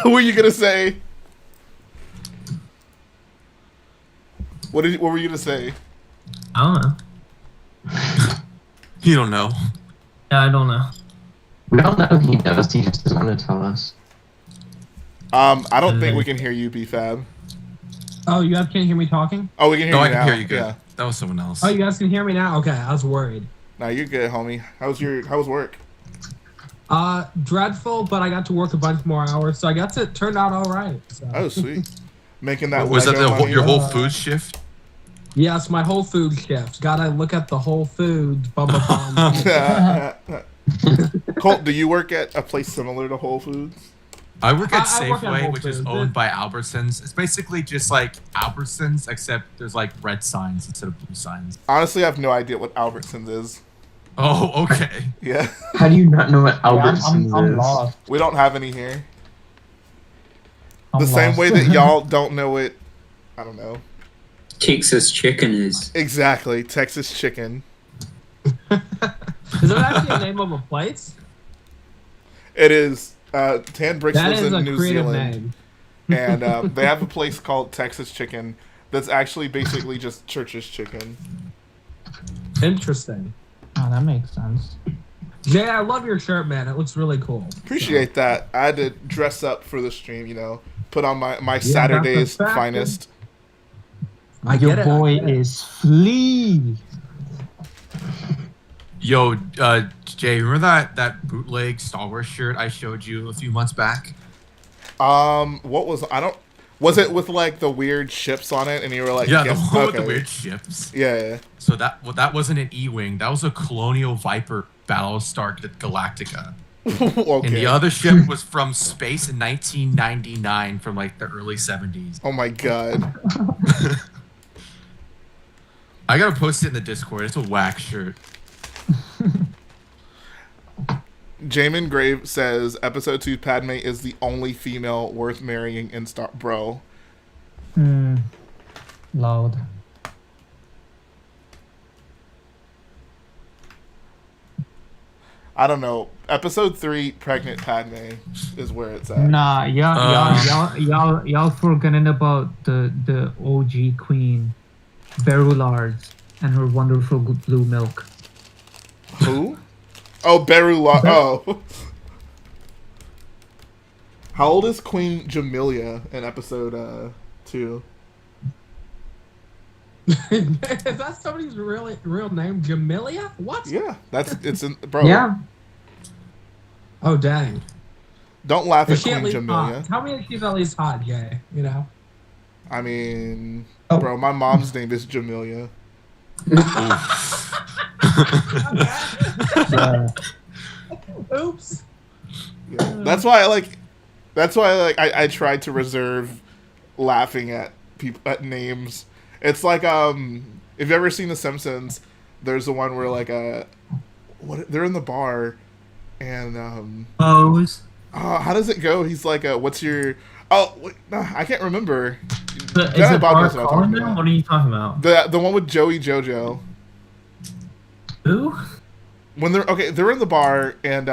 Speaker 1: Who are you gonna say? What were you gonna say?
Speaker 12: I don't know.
Speaker 5: You don't know.
Speaker 12: Yeah, I don't know.
Speaker 8: We don't know he knows. He just doesn't want to tell us.
Speaker 1: I don't think we can hear you, BFab.
Speaker 13: Oh, you guys can't hear me talking?
Speaker 1: Oh, we can hear
Speaker 5: No,
Speaker 1: you
Speaker 5: I can
Speaker 1: now.
Speaker 5: hear you good.
Speaker 1: Yeah.
Speaker 5: That was someone else.
Speaker 13: Oh, you guys can hear me now? Okay, I was worried.
Speaker 1: No, you're good, homie. How was work?
Speaker 13: Dreadful, but I got to work a bunch more hours, so I guess it turned out all right. So.
Speaker 1: Oh, sweet. Making that.
Speaker 5: Was that
Speaker 1: Lego money?
Speaker 5: your Whole Foods shift?
Speaker 13: Yes, my Whole Food shift. Gotta look at the Whole Foods. Bum.
Speaker 1: Colt, do you work at a place similar to Whole Foods?
Speaker 5: I work at
Speaker 13: I work at
Speaker 5: Safeway,
Speaker 13: Whole
Speaker 5: which is
Speaker 13: Foods.
Speaker 5: owned by Albertsons. It's basically just like Albertsons, except there's like red signs instead of blue signs.
Speaker 1: Honestly, I have no idea what Albertsons is.
Speaker 5: Oh, okay.
Speaker 1: Yeah.
Speaker 8: How do you not know what Albertsons
Speaker 6: I'm
Speaker 8: is?
Speaker 6: lost.
Speaker 1: We don't have any here.
Speaker 6: I'm
Speaker 1: The same
Speaker 6: lost.
Speaker 1: way that y'all don't know it. I don't know.
Speaker 10: Texas chicken is.
Speaker 1: Exactly. Texas chicken.
Speaker 13: Is it actually the name of a place?
Speaker 1: It is. Tan Bricks
Speaker 13: That
Speaker 1: lives
Speaker 13: is
Speaker 1: in
Speaker 13: a
Speaker 1: New
Speaker 13: creative
Speaker 1: Zealand.
Speaker 13: name.
Speaker 1: And they have a place called Texas Chicken that's actually basically just Church's chicken.
Speaker 13: Interesting.
Speaker 6: Oh, that makes sense.
Speaker 13: Jay, I love your shirt, man. It looks really cool.
Speaker 1: Appreciate that. I had to dress up for the stream, you know, put on my
Speaker 13: that's
Speaker 1: Saturday's
Speaker 13: a fact.
Speaker 1: finest.
Speaker 13: I
Speaker 6: Your
Speaker 13: get it,
Speaker 6: boy
Speaker 13: I get it.
Speaker 6: is Flea.
Speaker 5: Yo, Jay, remember that bootleg Star Wars shirt I showed you a few months back?
Speaker 1: What was was it with like the weird ships on it, and you were like,
Speaker 5: Yeah, the
Speaker 1: yes,
Speaker 5: one with
Speaker 1: okay.
Speaker 5: the weird ships.
Speaker 1: Yeah.
Speaker 5: So that wasn't an E-wing. That was a Colonial Viper Battlestar Galactica.
Speaker 1: Okay.
Speaker 5: And the other ship was from space in 1999, from like the early 70s.
Speaker 1: Oh my god.
Speaker 5: I gotta post it in the Discord. It's a whack shirt.
Speaker 1: Jamin Grave says Episode 2 Padme is the only female worth marrying in Star. Bro.
Speaker 6: Loud.
Speaker 1: I don't know. Episode 3 Pregnant Padme is where it's at.
Speaker 6: Nah, y'all forgetting about the OG queen, Berulard, and her wonderful blue milk.
Speaker 1: Who? Oh, Berula. Oh. How old is Queen Jamelia in episode 2?
Speaker 13: Is that somebody's real name? Jamelia? What?
Speaker 1: Yeah, it's in bro.
Speaker 8: Yeah.
Speaker 13: Oh dang.
Speaker 1: Don't laugh at
Speaker 13: Is she
Speaker 1: Queen
Speaker 13: at least
Speaker 1: Jamelia.
Speaker 13: hot? Tell me if she's at least hot, Jay. You know.
Speaker 1: I mean,
Speaker 8: Oh.
Speaker 1: bro, my mom's name is Jamelia.
Speaker 13: Oops.
Speaker 1: Yeah. That's why I tried to reserve laughing at people at names. It's like if you've ever seen The Simpsons, there's the one where like they're in the bar and how does it go? He's like what's your I can't remember.
Speaker 12: Is
Speaker 1: Jedi
Speaker 12: it
Speaker 1: Bob
Speaker 12: Bart
Speaker 1: knows what I'm talking
Speaker 12: calling
Speaker 1: about.
Speaker 12: them? What are you talking about?
Speaker 1: The one with Joey Jojo.
Speaker 12: Who?
Speaker 1: When they're in the bar and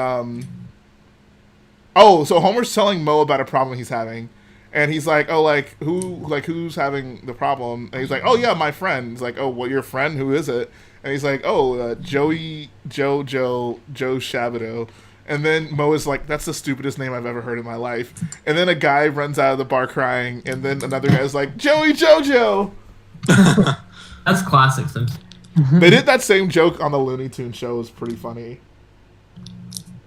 Speaker 1: so Homer's telling Moe about a problem he's having, and he's like, who's having the problem? And he's like, oh yeah, my friend. He's like, oh, well, your friend, who is it? And he's like, oh, Joe Shabido. And then Moe is like, that's the stupidest name I've ever heard in my life. And then a guy runs out of the bar crying, and then another guy's like, Joey Jojo.
Speaker 12: That's classic Simpsons.
Speaker 1: They did that same joke on the Looney Tunes show. It was pretty funny.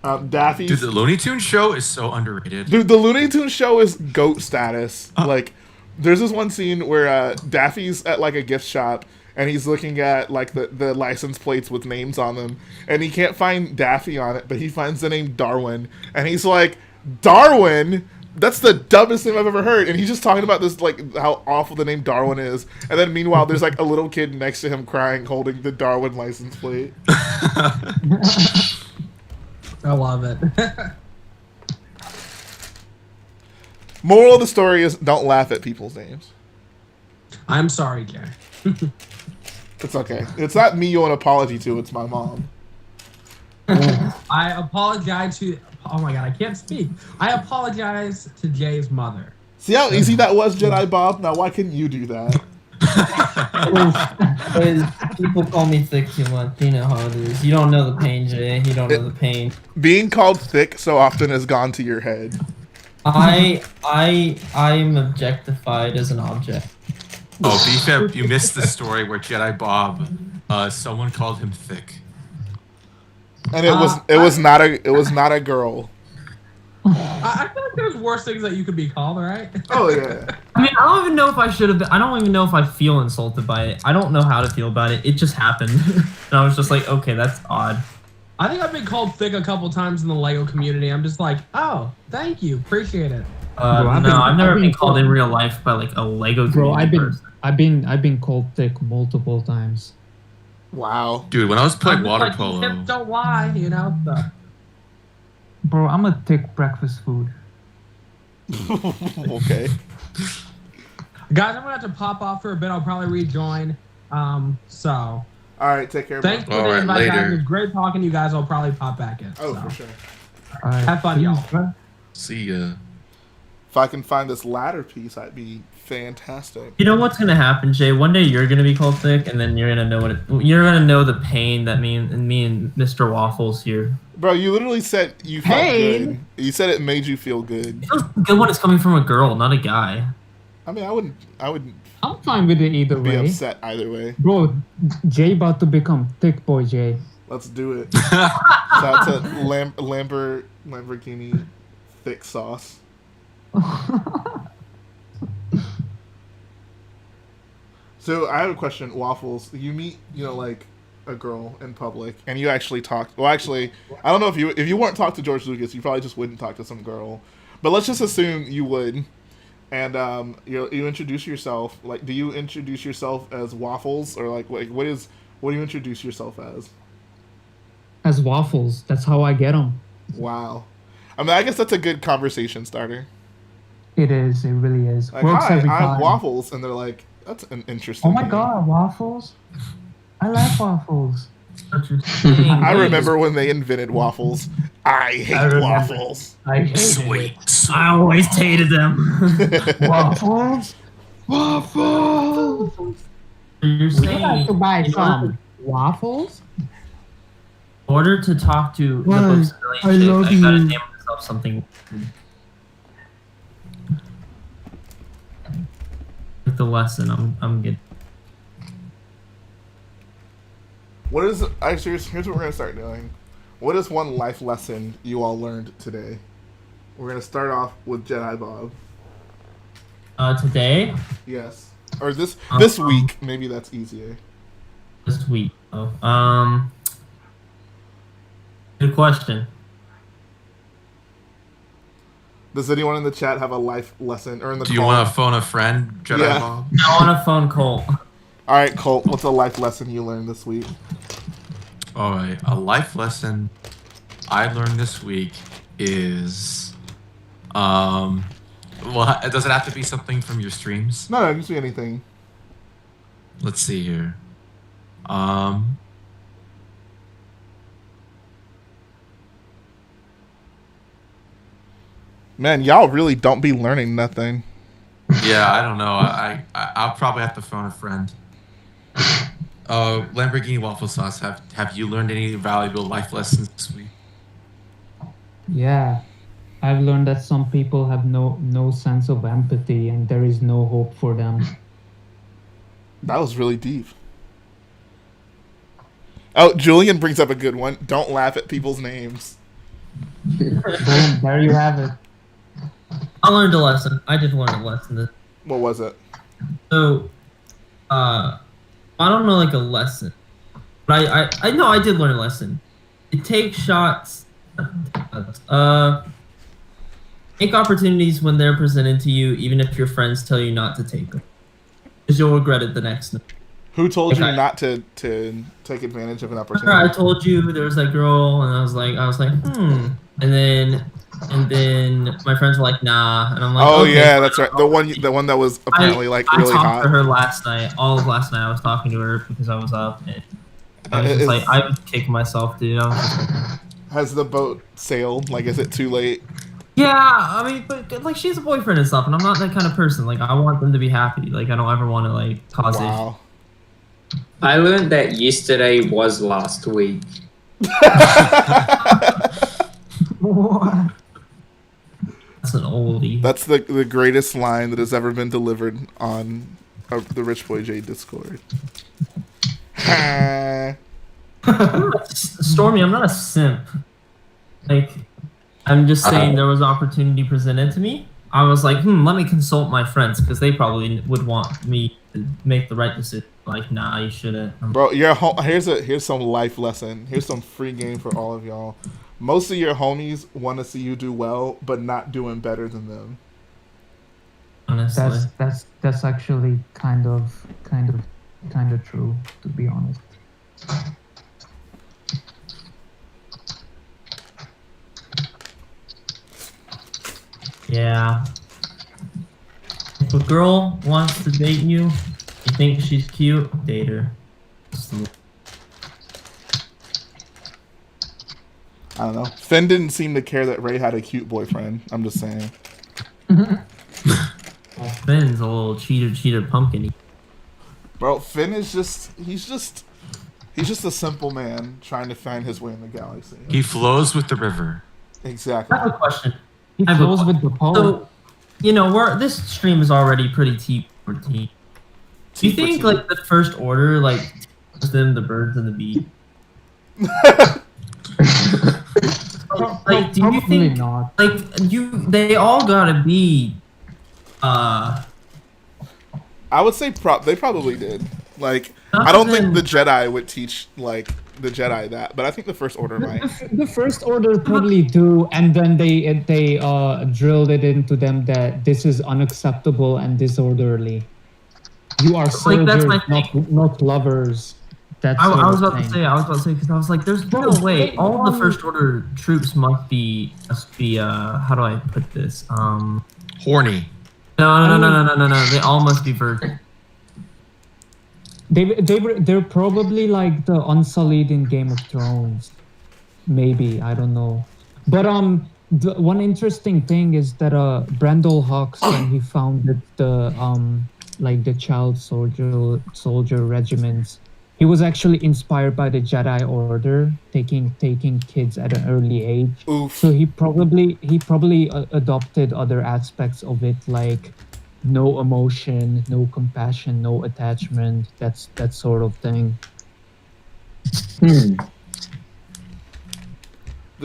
Speaker 1: Daffy's...
Speaker 5: Dude, the Looney Tunes show is so underrated.
Speaker 1: Dude, the Looney Tunes show is GOAT status. Like, there's this one scene where Daffy's at, like, a gift shop, and he's looking at, like, the license plates with names on them, and he can't find Daffy on it, but he finds the name Darwin, and he's like, Darwin? That's the dumbest thing I've ever heard. And he's just talking about this, like, how awful the name Darwin is. And then meanwhile, there's, like, a little kid next to him crying, holding the Darwin license plate.
Speaker 13: I love it.
Speaker 1: Moral of the story is don't laugh at people's names.
Speaker 13: I'm sorry, Jay.
Speaker 1: It's okay. It's not me you owe an apology to, it's my mom.
Speaker 13: I apologize to... Oh my god, I can't speak. I apologize to Jay's mother.
Speaker 1: See how easy that was, Jedi Bob? Now why couldn't you do that?
Speaker 12: Because people call me thick too much. You know how it is. You don't know the pain, Jay. You don't know the pain.
Speaker 1: Being called thick so often has gone to your head.
Speaker 12: I'm objectified as an object.
Speaker 5: Oh, be fair, you missed the story where Jedi Bob, someone called him thick.
Speaker 1: And it was not a girl.
Speaker 13: I feel like there's worse things that you could be called, right?
Speaker 1: Oh yeah.
Speaker 12: I mean, I don't even know if I should have. I don't even know if I feel insulted by it. I don't know how to feel about it. It just happened, and I was just like, okay, that's odd.
Speaker 13: I think I've been called thick a couple times in the Lego community. I'm just like, oh, thank you, appreciate it.
Speaker 6: I've
Speaker 12: never been called in real life by like a Lego community person.
Speaker 6: I've been called thick multiple times.
Speaker 1: Wow.
Speaker 5: Dude, when I was playing
Speaker 13: I'm just
Speaker 5: water
Speaker 13: like,
Speaker 5: polo.
Speaker 13: hips don't lie, you know.
Speaker 6: Bro, I'm a thick breakfast food.
Speaker 1: Okay.
Speaker 13: Guys, I'm gonna have to pop off for a bit. I'll probably rejoin. So.
Speaker 1: All right, take care.
Speaker 13: Thanks for the invite, guys. It was great talking to you guys. I'll probably pop back in.
Speaker 1: Oh,
Speaker 13: so.
Speaker 1: for sure.
Speaker 6: All right,
Speaker 13: Have fun, y'all.
Speaker 5: See ya.
Speaker 1: If I can find this ladder piece, that'd be fantastic.
Speaker 12: You know what's gonna happen, Jay? One day you're gonna be called thick, and then you're gonna know you're gonna know the pain that me and Mr. Waffles here.
Speaker 1: Bro, you literally said you felt good. You said it made you feel good.
Speaker 12: It feels good when it's coming from a girl, not a guy.
Speaker 1: I mean, I wouldn't.
Speaker 6: I'm fine with it either
Speaker 1: be
Speaker 6: way.
Speaker 1: upset either way.
Speaker 6: Bro, Jay about to become thick boy Jay.
Speaker 1: Let's do it. Shout out to Lamborghini thick sauce. So I have a question, Waffles. You meet, like a girl in public, and you actually talk. Well, actually, I don't know if you weren't talk to George Lucas, you probably just wouldn't talk to some girl. But let's just assume you would. And you introduce yourself. Like, do you introduce yourself as Waffles, or like what do you introduce yourself as?
Speaker 6: As Waffles. That's how I get them.
Speaker 1: Wow. I mean, I guess that's a good conversation starter.
Speaker 6: It is. It really is.
Speaker 1: Like,
Speaker 6: Works
Speaker 1: hi,
Speaker 6: every
Speaker 1: I'm
Speaker 6: time.
Speaker 1: Waffles, and they're like, that's an interesting.
Speaker 6: Oh my
Speaker 1: name.
Speaker 6: god, waffles! I like waffles.
Speaker 1: I remember when they invented waffles. I hate waffles.
Speaker 6: I hate
Speaker 5: Sweet.
Speaker 12: I always hated them.
Speaker 6: Waffles? Waffles!
Speaker 12: You're
Speaker 6: Would you like
Speaker 12: saying
Speaker 6: to buy
Speaker 12: in
Speaker 6: some waffles?
Speaker 12: order to talk to the
Speaker 6: Why?
Speaker 12: book's
Speaker 6: I
Speaker 12: million
Speaker 6: love
Speaker 12: chick, I gotta
Speaker 6: you.
Speaker 12: name myself something. With the lesson, I'm good.
Speaker 1: What is actually? Here's what we're gonna start doing. What is one life lesson you all learned today? We're gonna start off with Jedi Bob.
Speaker 12: Today?
Speaker 1: Yes, or this week. Maybe that's easier.
Speaker 12: This week. Oh, good question.
Speaker 1: Does anyone in the chat have a life lesson or in the?
Speaker 5: Do you want to phone a friend, Jedi Bob?
Speaker 12: I want to phone Colt.
Speaker 1: All right, Colt. What's a life lesson you learned this week?
Speaker 5: All right, a life lesson I learned this week is, well, does it have to be something from your streams?
Speaker 1: No, it can be anything.
Speaker 5: Let's see here.
Speaker 1: Man, y'all really don't be learning nothing.
Speaker 5: Yeah, I don't know. I'll probably have to phone a friend. Lamborghini Waffle Sauce, have you learned any valuable life lessons this week?
Speaker 6: Yeah. I've learned that some people have no sense of empathy and there is no hope for them.
Speaker 1: That was really deep. Oh, Julian brings up a good one. Don't laugh at people's names.
Speaker 6: Boom, there you have it.
Speaker 12: I learned a lesson. I did learn a lesson.
Speaker 1: What was it?
Speaker 12: So, I don't know, like a lesson, but I know I did learn a lesson. It takes shots. Take opportunities when they're presented to you, even if your friends tell you not to take them, because you'll regret it the next night.
Speaker 1: Who told you not to take advantage of an opportunity?
Speaker 12: I told you there was that girl, and I was like, and then my friends were like, nah, and I'm like,
Speaker 1: oh
Speaker 12: okay,
Speaker 1: yeah, that's right. The one that was apparently really
Speaker 12: I talked
Speaker 1: hot.
Speaker 12: to her last night. All of last night, I was talking to her because I was up. And I was just like, I was kicking myself, dude. I was just like,
Speaker 1: has the boat sailed? Like, is it too late?
Speaker 12: yeah, I mean, but like, she's a boyfriend and stuff, and I'm not that kind of person. Like, I want them to be happy. Like, I don't ever want to like cause issues.
Speaker 10: I learned that yesterday was last week.
Speaker 12: What? That's an oldie.
Speaker 1: That's the greatest line that has ever been delivered on the Rich Boy J Discord.
Speaker 12: Stormy, I'm not a simp. Like, I'm just saying there was opportunity presented to me. I was like, let me consult my friends because they probably would want me to make the right decision. Like, nah, you shouldn't.
Speaker 1: Bro, here's some life lesson. Here's some free game for all of y'all. Most of your homies want to see you do well, but not doing better than them.
Speaker 12: Honestly,
Speaker 6: That's actually kind of true, to be honest.
Speaker 12: yeah. If a girl wants to date you, you think she's cute, date her.
Speaker 1: I don't know. Finn didn't seem to care that Ray had a cute boyfriend. I'm just saying.
Speaker 12: Well, Finn's a little cheater pumpkin.
Speaker 1: Bro, Finn is he's just a simple man trying to find his way in the galaxy.
Speaker 5: He flows with the river.
Speaker 1: Exactly.
Speaker 12: I have a question.
Speaker 6: He flows with the poet.
Speaker 12: So, this stream is already pretty T14. Do you think like the First Order teaches them the birds and the bees? Do you think
Speaker 6: not.
Speaker 12: they all gotta be
Speaker 1: I would say they probably did. Like,
Speaker 12: Not
Speaker 1: I don't
Speaker 12: even-
Speaker 1: think the Jedi would teach the Jedi that, but I think the First Order might.
Speaker 6: The First Order probably do, and then they drilled it into them that this is unacceptable and disorderly. You are soldiers,
Speaker 12: that's my thing.
Speaker 6: not lovers. That's
Speaker 12: I was
Speaker 6: sort
Speaker 12: about
Speaker 6: of
Speaker 12: to
Speaker 6: thing.
Speaker 12: say because I was like, there's no way all the First Order troops must be how do I put this?
Speaker 5: Horny.
Speaker 12: No. They all must be virgin.
Speaker 6: They're probably like the Unsullied in Game of Thrones. Maybe, I don't know. But the one interesting thing is that Brandel Hawks, when he founded the the child soldier regiments, he was actually inspired by the Jedi Order, taking kids at an early age.
Speaker 1: Oof.
Speaker 6: So he probably adopted other aspects of it, like no emotion, no compassion, no attachment, that sort of thing.
Speaker 1: The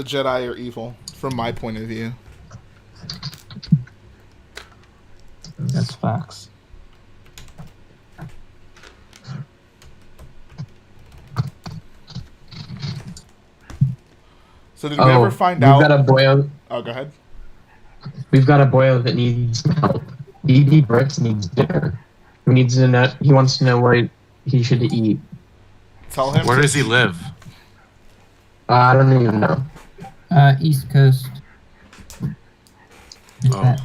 Speaker 1: Jedi are evil, from my point of view.
Speaker 6: That's facts.
Speaker 1: So did we ever find out?
Speaker 8: We've got a boyo.
Speaker 1: Oh, go ahead.
Speaker 8: We've got a boyo that needs help. BB Bricks needs dinner. He wants to know where he should eat.
Speaker 1: Tell him.
Speaker 5: Where does he live?
Speaker 8: I don't even know.
Speaker 2: East Coast.
Speaker 5: Oh.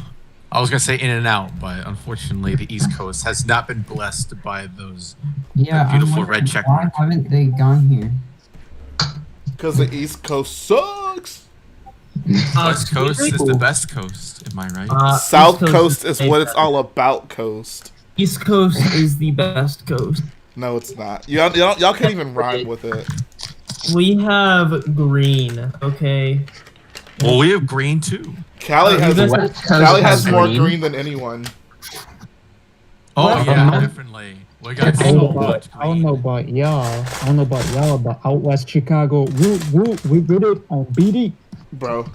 Speaker 5: I was gonna say In and Out, but unfortunately the East Coast has not been blessed by those beautiful red check
Speaker 2: Why
Speaker 5: marks.
Speaker 2: haven't they gone here?
Speaker 1: Because the East Coast sucks.
Speaker 5: West Coast is the best coast, am I right?
Speaker 1: South Coast is what it's all about. Coast.
Speaker 12: East Coast is the best coast.
Speaker 1: No, it's not. Y'all can't even rhyme with it.
Speaker 12: We have green, okay?
Speaker 5: Well, we have green too.
Speaker 1: Cali has more
Speaker 8: green.
Speaker 1: green than anyone.
Speaker 5: Oh
Speaker 6: Well,
Speaker 5: yeah, definitely. We got
Speaker 6: I
Speaker 5: so
Speaker 6: don't
Speaker 5: much green.
Speaker 6: know about y'all, but out west Chicago, we did it on BD.
Speaker 1: Bro.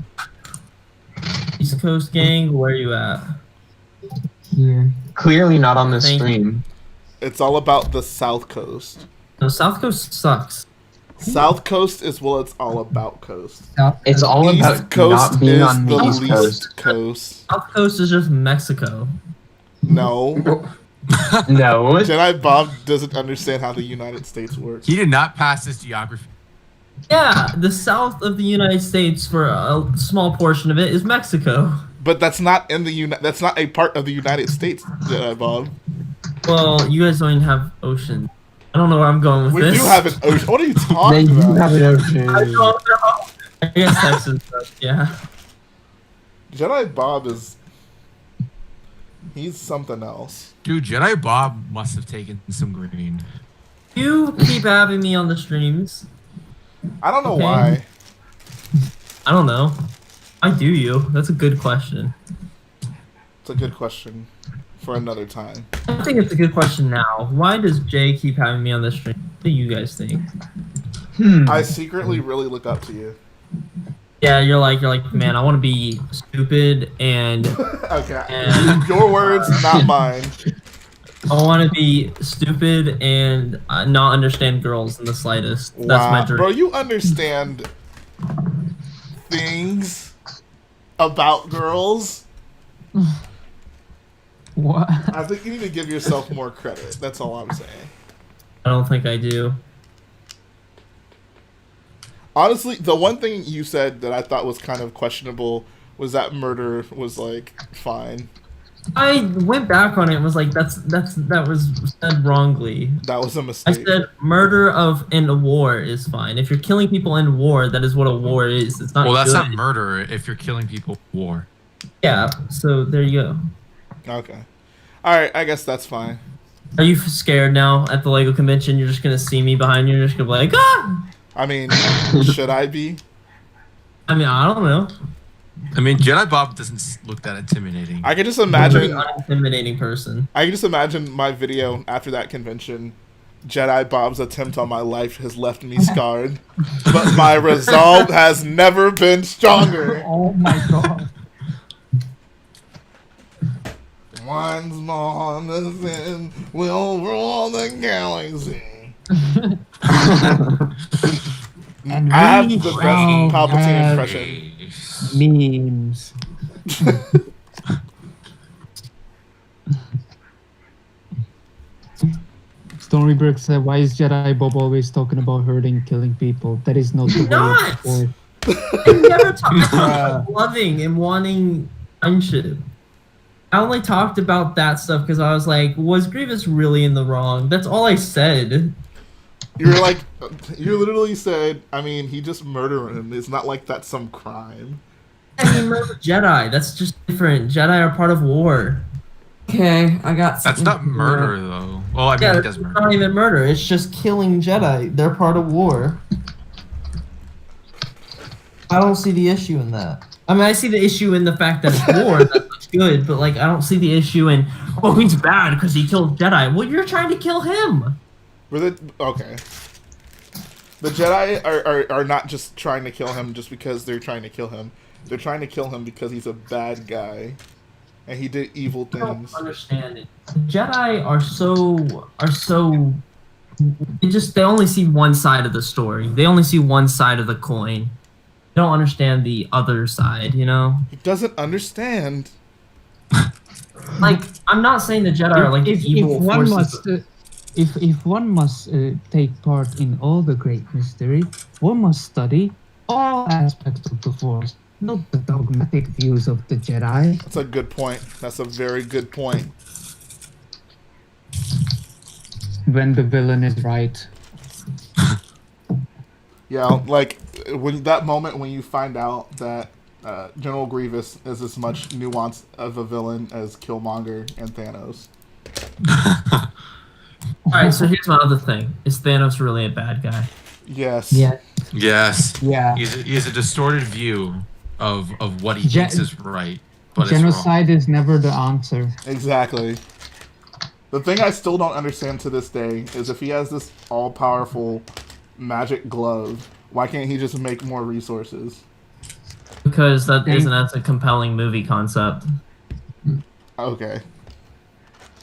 Speaker 12: East Coast gang, where you at?
Speaker 2: Here.
Speaker 8: Clearly not on this
Speaker 12: Thank you.
Speaker 8: stream.
Speaker 1: It's all about the South Coast.
Speaker 12: No, South Coast sucks.
Speaker 1: South Coast is what it's all about. Coast.
Speaker 8: It's all
Speaker 1: East
Speaker 8: about
Speaker 1: Coast
Speaker 8: not being
Speaker 1: is
Speaker 8: on
Speaker 1: the
Speaker 8: the East
Speaker 1: least
Speaker 8: Coast.
Speaker 1: coast.
Speaker 12: South Coast is just Mexico.
Speaker 1: No.
Speaker 8: No.
Speaker 1: Jedi Bob doesn't understand how the United States works.
Speaker 5: He did not pass his geography.
Speaker 12: Yeah, the south of the United States, for a small portion of it, is Mexico.
Speaker 1: But that's not in the that's not a part of the United States, Jedi Bob.
Speaker 12: Well, you guys don't even have ocean. I don't know where I'm going with
Speaker 1: We
Speaker 12: this.
Speaker 1: do have an ocean. What are you
Speaker 8: They
Speaker 1: talking
Speaker 8: do
Speaker 1: about?
Speaker 8: have an ocean.
Speaker 12: I don't know. I guess Texas does, yeah.
Speaker 1: Jedi Bob he's something else.
Speaker 5: Dude, Jedi Bob must have taken some green.
Speaker 12: You keep having me on the streams.
Speaker 1: I don't know
Speaker 12: Okay.
Speaker 1: why.
Speaker 12: I don't know. I do you. That's a good question.
Speaker 1: It's a good question for another time.
Speaker 12: I think it's a good question now. Why does Jay keep having me on the stream? What do you guys think?
Speaker 1: I secretly really look up to you.
Speaker 12: Yeah, you're like, man, I want to be stupid and
Speaker 1: Okay.
Speaker 12: and
Speaker 1: Your words, not mine.
Speaker 12: I want to be stupid and not understand girls in the slightest. That's my dream.
Speaker 1: Bro, you understand things about girls.
Speaker 6: What?
Speaker 1: I think you need to give yourself more credit. That's all I'm saying.
Speaker 12: I don't think I do.
Speaker 1: Honestly, the one thing you said that I thought was kind of questionable was that murder was like fine.
Speaker 12: I went back on it and was like, that was said wrongly.
Speaker 1: That was a
Speaker 12: I
Speaker 1: mistake.
Speaker 12: said murder in a war is fine. If you're killing people in war, that is what a war is. It's not.
Speaker 5: Well, that's
Speaker 12: good.
Speaker 5: not murder if you're killing people in war.
Speaker 12: Yeah. So there you go.
Speaker 1: Okay. All right. I guess that's fine.
Speaker 12: Are you scared now at the LEGO convention? You're just gonna see me behind you. You're just gonna be like, ah.
Speaker 1: I mean, should I be?
Speaker 12: I mean, I don't know.
Speaker 5: I mean, Jedi Bob doesn't look that intimidating.
Speaker 1: I can just
Speaker 12: I'm a
Speaker 1: imagine.
Speaker 12: very unintimidating person.
Speaker 1: I can just imagine my video after that convention. Jedi Bob's attempt on my life has left me scarred, but my resolve has never been stronger.
Speaker 6: Oh my god.
Speaker 1: Once more the sin will rule the galaxy.
Speaker 6: And
Speaker 1: I have
Speaker 6: we
Speaker 1: the best
Speaker 6: shall
Speaker 1: Palpatine
Speaker 6: have
Speaker 1: impression.
Speaker 6: Memes. Storybrooke said, "Why is Jedi Bob always talking about hurting, killing people? That is not the way
Speaker 12: Not!
Speaker 6: of the Force."
Speaker 12: I never talked about loving and wanting friendship. I only talked about that stuff because I was like, was Grievous really in the wrong? That's all I said.
Speaker 1: You're like, you literally said, I mean, he just murdered him. It's not like that's some crime.
Speaker 12: And he murdered Jedi. That's just different. Jedi are part of war.
Speaker 3: Okay, I got.
Speaker 5: That's not murder, though. Well, I mean,
Speaker 12: Yeah,
Speaker 5: he does
Speaker 12: it's
Speaker 5: murder.
Speaker 12: not even murder. It's just killing Jedi. They're part of war. I don't see the issue in that. I mean, I see the issue in the fact that it's war. That's good, but like, I don't see the issue in, oh, he's bad because he killed Jedi. Well, you're trying to kill him.
Speaker 1: Okay. The Jedi are not just trying to kill him just because they're trying to kill him. They're trying to kill him because he's a bad guy, and he did evil
Speaker 12: I don't
Speaker 1: things.
Speaker 12: understand it. Jedi are so. They only see one side of the story. They only see one side of the coin. They don't understand the other side. You know.
Speaker 1: He doesn't understand.
Speaker 12: Like, I'm not saying the Jedi are like evil
Speaker 6: one
Speaker 12: forces.
Speaker 6: must, if one must take part in all the great mystery, one must study all aspects of the Force, not the dogmatic views of the Jedi.
Speaker 1: That's a good point. That's a very good point.
Speaker 6: When the villain is right.
Speaker 1: Yeah, like when that moment when you find out that General Grievous is as much nuanced of a villain as Killmonger and Thanos.
Speaker 12: Alright, so here's my other thing. Is Thanos really a bad guy?
Speaker 1: Yes.
Speaker 6: Yeah.
Speaker 5: Yes.
Speaker 6: Yeah.
Speaker 5: He has a distorted view of what he thinks is right, but
Speaker 6: Genocide is never the answer.
Speaker 1: Exactly. The thing I still don't understand to this day is if he has this all-powerful magic glove, why can't he just make more resources?
Speaker 12: Because that's a compelling movie concept.
Speaker 1: Okay.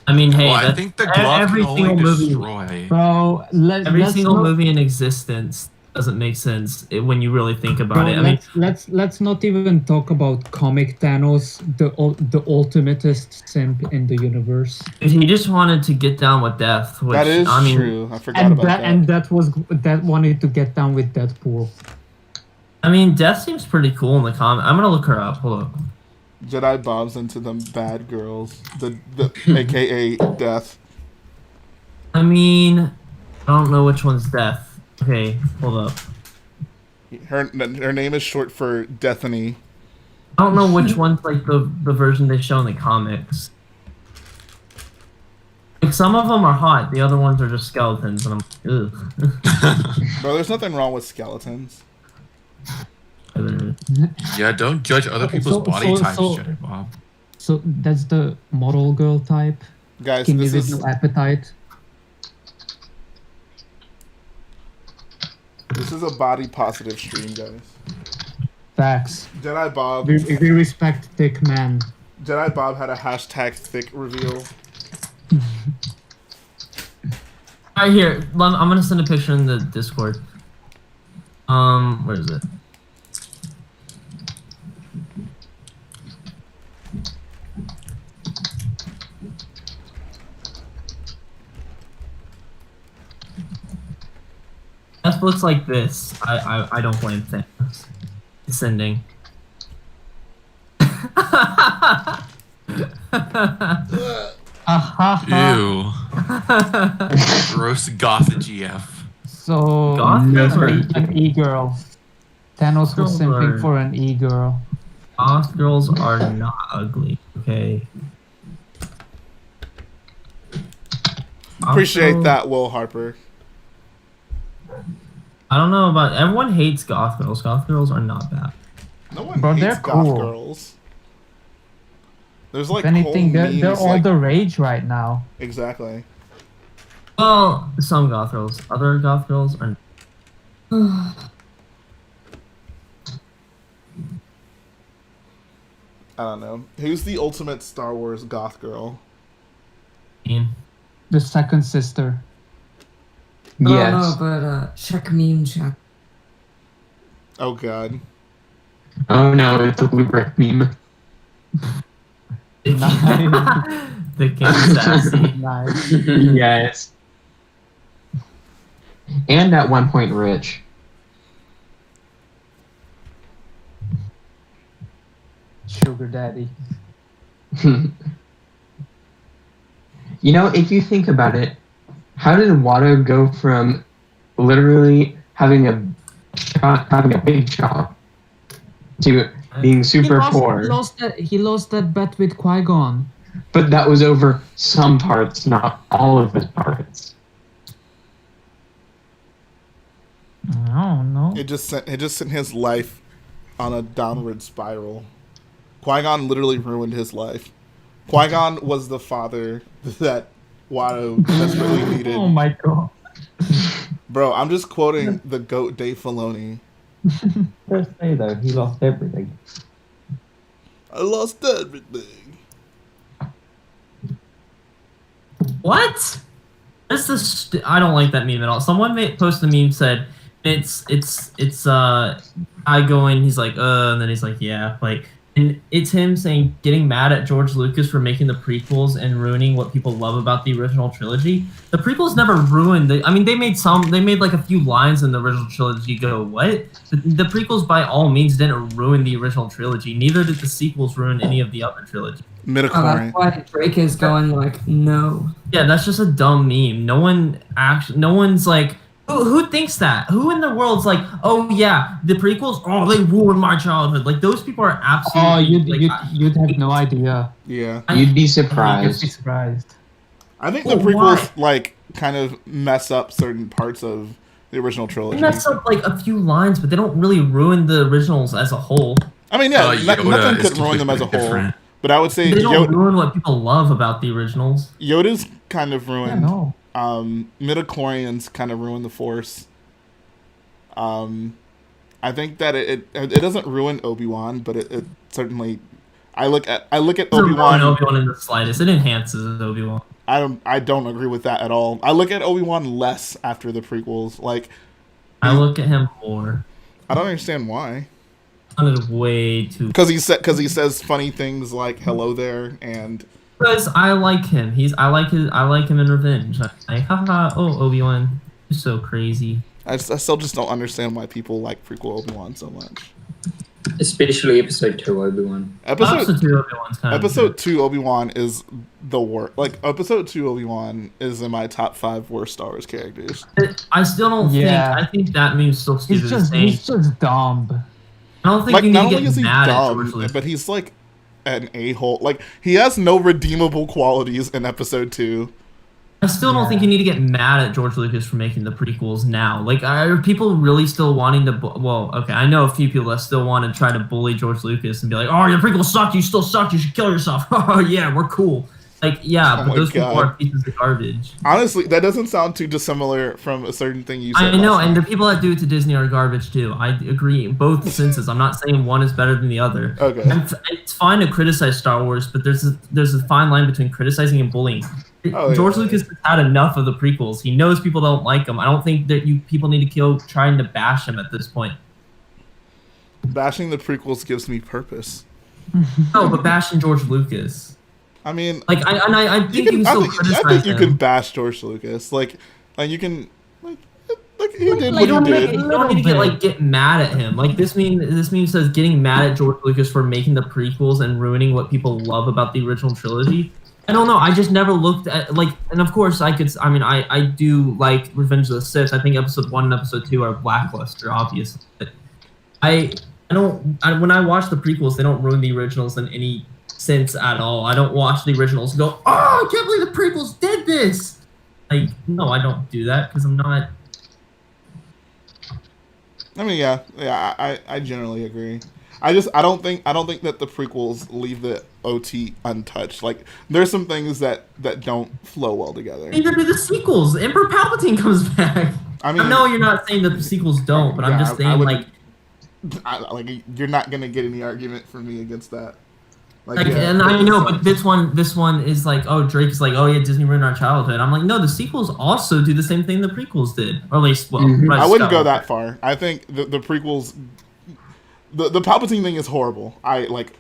Speaker 12: I mean, hey,
Speaker 5: Well, I
Speaker 12: that's,
Speaker 5: think the glove
Speaker 12: every
Speaker 5: can only
Speaker 12: single movie,
Speaker 5: destroy.
Speaker 6: Bro,
Speaker 12: every
Speaker 6: let's
Speaker 12: single
Speaker 6: not,
Speaker 12: movie in existence doesn't make sense when you really think about
Speaker 6: bro,
Speaker 12: it. I mean,
Speaker 6: let's not even talk about comic Thanos, the ultimatest simp in the universe.
Speaker 12: he just wanted to get down with death. Which,
Speaker 1: That is
Speaker 12: I mean,
Speaker 1: true. I forgot about that.
Speaker 6: And that wanted to get down with Deadpool.
Speaker 12: I mean, death seems pretty cool in the comic. I'm gonna look her up. Hold up.
Speaker 1: Jedi Bob's into them bad girls. The AKA Death.
Speaker 12: I mean, I don't know which one's death. Okay, hold up.
Speaker 1: Her name is short for Deathany.
Speaker 12: I don't know which one's like the version they show in the comics. Like some of them are hot, the other ones are just skeletons, and I'm ugh.
Speaker 1: Bro, there's nothing wrong with skeletons.
Speaker 5: Yeah, don't judge other people's body types, Jedi Bob.
Speaker 6: So that's the model girl type.
Speaker 1: Guys,
Speaker 6: Skinny
Speaker 1: this
Speaker 6: with
Speaker 1: is
Speaker 6: no appetite.
Speaker 1: a body positive stream, guys.
Speaker 6: Facts.
Speaker 1: Jedi Bob.
Speaker 6: We respect thick men.
Speaker 1: Jedi Bob had a hashtag thick reveal.
Speaker 12: Alright, here. I'm gonna send a picture in the Discord. Where is it? That looks like this. I don't blame Thanos. It's ending.
Speaker 5: Ew. Gross goth GF.
Speaker 6: So an e-girl. Thanos was simping for an e-girl.
Speaker 12: Goth girls are not ugly, okay?
Speaker 1: Appreciate that, Will Harper.
Speaker 12: I don't know about everyone hates goth girls. Goth girls are not bad.
Speaker 1: No one
Speaker 6: Bro,
Speaker 1: hates
Speaker 6: they're
Speaker 1: goth
Speaker 6: cool.
Speaker 1: girls. There's like
Speaker 6: If anything,
Speaker 1: whole
Speaker 6: they're
Speaker 1: memes,
Speaker 6: all
Speaker 1: like-
Speaker 6: the rage right now.
Speaker 1: Exactly.
Speaker 12: Well, some goth girls. Other goth girls are.
Speaker 1: I don't know. Who's the ultimate Star Wars goth girl?
Speaker 6: The second sister.
Speaker 3: I don't
Speaker 8: Yes.
Speaker 3: know, but check meme check.
Speaker 1: Oh god.
Speaker 8: Oh no, it's a blue brick meme.
Speaker 12: The King Sassy.
Speaker 6: Nice.
Speaker 8: Yes. And at one point, Rich.
Speaker 6: Sugar daddy.
Speaker 8: You know, if you think about it, how did Watto go from literally having a big shop to being super poor?
Speaker 6: He lost that bet with Qui-Gon.
Speaker 8: But that was over some parts, not all of his parts.
Speaker 6: I don't know.
Speaker 1: It just sent his life on a downward spiral. Qui-Gon literally ruined his life. Qui-Gon was the father that Watto desperately needed.
Speaker 6: Oh my god.
Speaker 1: Bro, I'm just quoting the GOAT Dave Filoni.
Speaker 9: First day though, he lost everything.
Speaker 1: I lost everything.
Speaker 12: What? That's the I don't like that meme at all. Someone posted a meme said it's I go in, he's like and then he's like yeah, like, and it's him saying getting mad at George Lucas for making the prequels and ruining what people love about the original trilogy. The prequels never ruined I mean, they made like a few lines in the original trilogy go, what? The prequels by all means didn't ruin the original trilogy. Neither did the sequels ruin any of the other trilogy.
Speaker 3: Oh, that's why Drake is going like, no.
Speaker 12: Yeah, that's just a dumb meme. No one's like, who thinks that? Who in the world's like, oh yeah, the prequels, oh they ruined my childhood. Like those people are absolutely.
Speaker 6: Oh, you'd have no idea.
Speaker 1: Yeah.
Speaker 8: You'd be
Speaker 6: You'd be
Speaker 8: surprised.
Speaker 6: surprised.
Speaker 1: I think the prequels like kind of mess up certain parts of the original trilogy.
Speaker 12: They mess up like a few lines, but they don't really ruin the originals as a whole.
Speaker 1: I mean, yeah, nothing could ruin them as a whole.
Speaker 5: different.
Speaker 1: But I would say
Speaker 12: They don't ruin what people love about the originals.
Speaker 1: Yoda's kind of ruined.
Speaker 6: no.
Speaker 1: Midichlorians kind of ruined the Force. I think that it doesn't ruin Obi-Wan, but it certainly. I look at Obi-Wan.
Speaker 12: Obi-Wan in the slightest. It enhances Obi-Wan.
Speaker 1: I don't agree with that at all. I look at Obi-Wan less after the prequels. Like,
Speaker 12: I look at him more.
Speaker 1: I don't understand why.
Speaker 12: It's way too.
Speaker 1: Because he says funny things like "hello there" and.
Speaker 12: Because I like him. I like him in Revenge. Like, haha, oh Obi-Wan, you're so crazy.
Speaker 1: I still just don't understand why people like prequel Obi-Wan so much.
Speaker 10: Especially episode 2 Obi-Wan.
Speaker 12: Episode 2 Obi-Wan's kind of
Speaker 1: Episode 2 Obi-Wan is the worst. Like, Episode 2 Obi-Wan is in my top 5 worst Star Wars characters.
Speaker 12: I still don't think. I think that meme's still stupid.
Speaker 6: He's just dumb.
Speaker 12: I don't think
Speaker 1: Like,
Speaker 12: you
Speaker 1: not
Speaker 12: need to
Speaker 1: only
Speaker 12: get
Speaker 1: is he
Speaker 12: mad at George
Speaker 1: dumb,
Speaker 12: Lucas.
Speaker 1: but he's like an a-hole. Like, he has no redeemable qualities in Episode 2.
Speaker 12: I still don't think you need to get mad at George Lucas for making the prequels now. Like, are people really still wanting to? Well, okay, I know a few people that still want to try to bully George Lucas and be like, "Oh, your prequels sucked. You still suck. You should kill yourself." Oh yeah, we're cool. Like, yeah, but those people are pieces of garbage.
Speaker 1: Honestly, that doesn't sound too dissimilar from a certain thing you said.
Speaker 12: I know, and the people that do it to Disney are garbage too. I agree in both senses. I'm not saying one is better than the other.
Speaker 1: Okay.
Speaker 12: It's fine to criticize Star Wars, but there's a fine line between criticizing and bullying. George Lucas has had enough of the prequels. He knows people don't like him. I don't think that people need to kill trying to bash him at this point.
Speaker 1: Bashing the prequels gives me purpose.
Speaker 12: No, but bashing George Lucas.
Speaker 1: I mean,
Speaker 12: like I think you can still criticize him.
Speaker 1: I think you can bash George Lucas. Like you can like he did what he did.
Speaker 12: You don't need to get mad at him. Like this meme says getting mad at George Lucas for making the prequels and ruining what people love about the original trilogy. I don't know. I just never looked at and of course I do like Revenge of the Sith. I think episode 1 and episode 2 are lackluster, obviously. But when I watch the prequels, they don't ruin the originals in any sense at all. I don't watch the originals and go, "Oh, I can't believe the prequels did this." Like, no, I don't do that because I'm not.
Speaker 1: I mean, yeah, I generally agree. I don't think that the prequels leave the OT untouched. Like, there's some things that don't flow well together.
Speaker 12: Neither do the sequels. Emperor Palpatine comes back. I mean, I know you're not saying that the sequels don't, but I'm just saying
Speaker 1: you're not gonna get any argument from me against that.
Speaker 12: And I know, but this one is like, oh, Drake's like, oh yeah, Disney ruined our childhood. I'm like, no, the sequels also do the same thing the prequels did, or at least, well,
Speaker 1: I wouldn't go that far. I think the prequels, the Palpatine thing is horrible. I think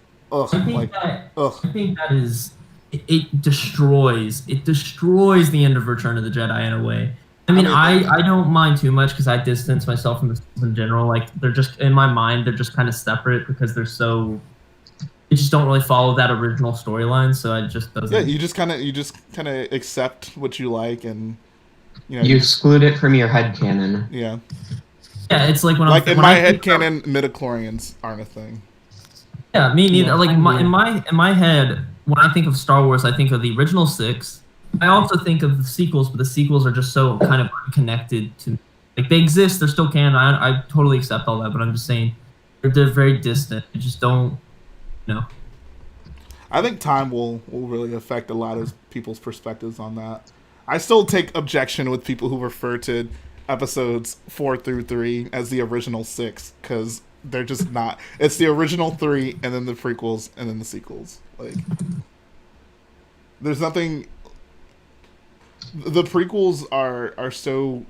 Speaker 12: that is it destroys the end of Return of the Jedi in a way. I mean, I don't mind too much because I distance myself from the sequels in general. Like, they're just in my mind, they're just kind of separate because they're so. You just don't really follow that original storyline, so it just doesn't.
Speaker 1: Yeah, you just kind of accept what you like, and
Speaker 8: you exclude it from your headcanon.
Speaker 1: Yeah.
Speaker 12: Yeah, it's like when
Speaker 1: in my headcanon, midichlorians aren't a thing.
Speaker 12: Yeah, me neither. Like in my head, when I think of Star Wars, I think of the original 6. I also think of the sequels, but the sequels are just so kind of unconnected to. Like, they exist, they're still canon. I totally accept all that, but I'm just saying they're very distant. I just don't. No.
Speaker 1: I think time will really affect a lot of people's perspectives on that. I still take objection with people who refer to episodes 4 through 3 as the original 6 because they're just not. It's the original 3 and then the prequels and then the sequels. Like, there's nothing. The prequels are so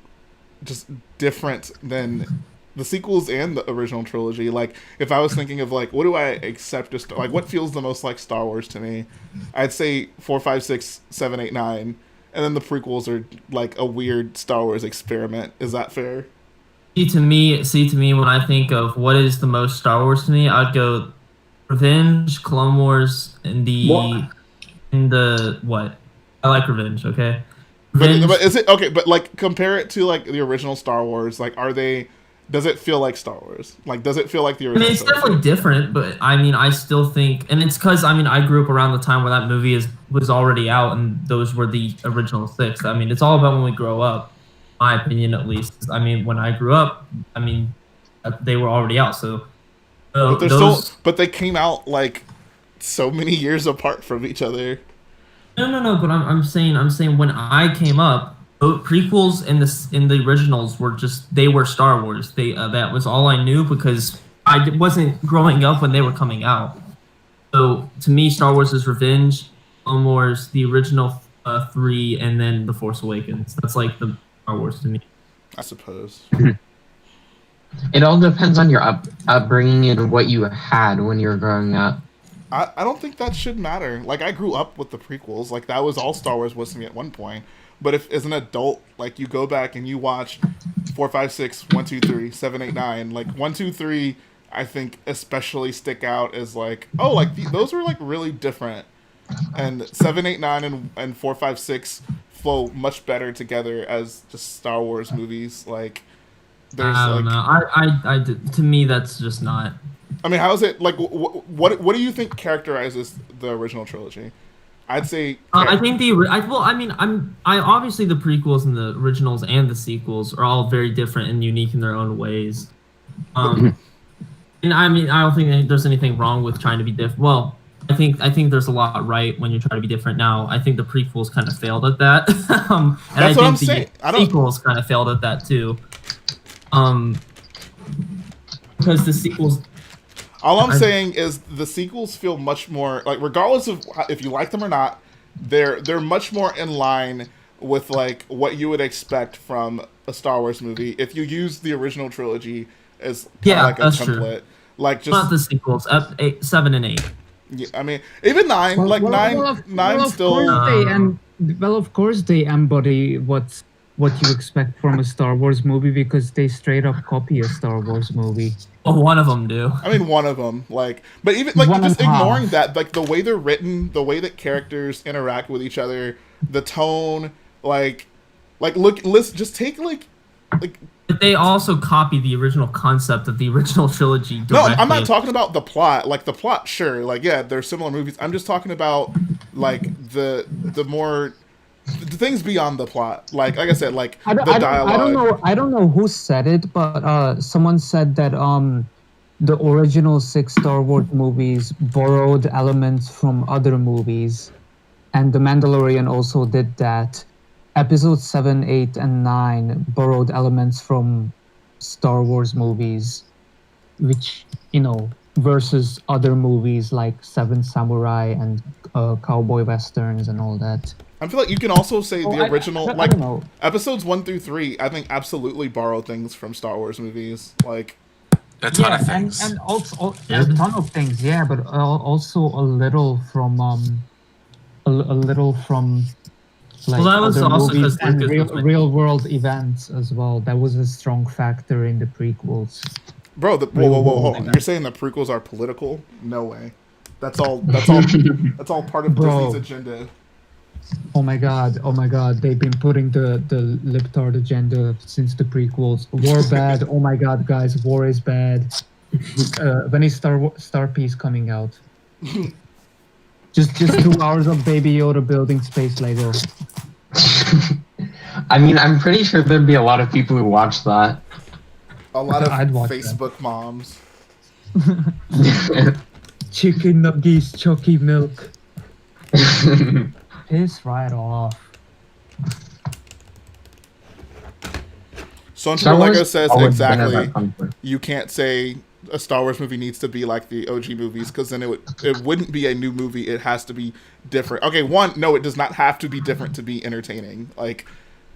Speaker 1: just different than the sequels and the original trilogy. Like, if I was thinking of what do I accept what feels the most like Star Wars to me, I'd say 4, 5, 6, 7, 8, 9, and then the prequels are like a weird Star Wars experiment. Is that fair?
Speaker 12: See to me when I think of what is the most Star Wars to me, I'd go Revenge, Clone Wars, and what? I like Revenge. Okay. Revenge.
Speaker 1: But is it okay? But compare it to the original Star Wars. Are they? Does it feel like Star Wars? Does it feel like the original?
Speaker 12: I mean, it's definitely different, but I mean, I still think, and it's because I grew up around the time where that movie was already out, and those were the original 6. I mean, it's all about when we grow up, in my opinion, at least. I mean, when I grew up, I mean, they were already out, so.
Speaker 1: But they came out so many years apart from each other.
Speaker 12: No. But I'm saying when I came up. Prequels and the originals were they were Star Wars. That was all I knew because I wasn't growing up when they were coming out. So to me, Star Wars is Revenge, Clone Wars, the original 3, and then The Force Awakens. That's like the Star Wars to me.
Speaker 1: I suppose.
Speaker 8: It all depends on your upbringing and what you had when you were growing up.
Speaker 1: I don't think that should matter. I grew up with the prequels. That was all Star Wars was to me at one point. But if as an adult, you go back and you watch 4, 5, 6, 1, 2, 3, 7, 8, 9, 1, 2, 3, I think especially stick out as those were really different. And 7, 8, 9 and 4, 5, 6 flow much better together as just Star Wars movies. There's
Speaker 12: I don't know. To me, that's just not.
Speaker 1: I mean, how is it what do you think characterizes the original trilogy? I'd say.
Speaker 12: I think I obviously the prequels and the originals and the sequels are all very different and unique in their own ways. And I mean, I don't think there's anything wrong with trying to be different. Well, I think there's a lot right when you're trying to be different. Now, I think the prequels kind of failed at that, and
Speaker 1: That's what I'm saying.
Speaker 12: The sequels kind of failed at that too. Because the sequels.
Speaker 1: All I'm saying is the sequels feel much more like, regardless of if you like them or not, they're much more in line with like what you would expect from a Star Wars movie if you use the original trilogy as like a template. True. Like just
Speaker 12: not the sequels, 7 and 8.
Speaker 1: Yeah, I mean, even 9, nine still.
Speaker 6: Of course they embody what you expect from a Star Wars movie because they straight up copy a Star Wars movie.
Speaker 12: Well, one of them do.
Speaker 1: I mean, one of them, like, but even like just ignoring that, like the way they're written, the way that characters interact with each other, the tone, like look, listen, just take like.
Speaker 12: But they also copy the original concept of the original trilogy directly.
Speaker 1: No, I'm not talking about the plot. Like the plot, sure, like yeah, they're similar movies. I'm just talking about like the more. The things beyond the plot, like I said, like the dialogue.
Speaker 6: I don't know who said it, but someone said that the original 6 Star Wars movies borrowed elements from other movies, and The Mandalorian also did that. Episodes 7, 8, and 9 borrowed elements from Star Wars movies, which versus other movies like Seven Samurai and cowboy westerns and all that.
Speaker 1: I feel like you can also say the original, like episodes 1 through 3. I think absolutely borrow things from Star Wars movies, like
Speaker 5: a ton of things,
Speaker 6: and also a ton of things, yeah, but also a little from like
Speaker 12: that was
Speaker 6: other
Speaker 12: also
Speaker 6: movies and
Speaker 12: because
Speaker 6: real world events as well. That was a strong factor in the prequels.
Speaker 1: Bro, whoa, hold on. You're saying the prequels are political? No way. That's all that's all part of Disney's agenda.
Speaker 6: Oh my god, they've been putting the libtard agenda since the prequels. War bad, oh my god, guys, war is bad. When is Star Piece coming out? Just 2 hours of Baby Yoda building space Lego.
Speaker 8: I mean, I'm pretty sure there'd be a lot of people who watch that.
Speaker 1: A lot of Facebook moms.
Speaker 6: Chicken nuggets, chalky milk. Piss right off.
Speaker 1: So until Lego says exactly, you can't say a Star Wars movie needs to be like the OG movies, because then it wouldn't be a new movie. It has to be different. Okay, no, it does not have to be different to be entertaining. Like,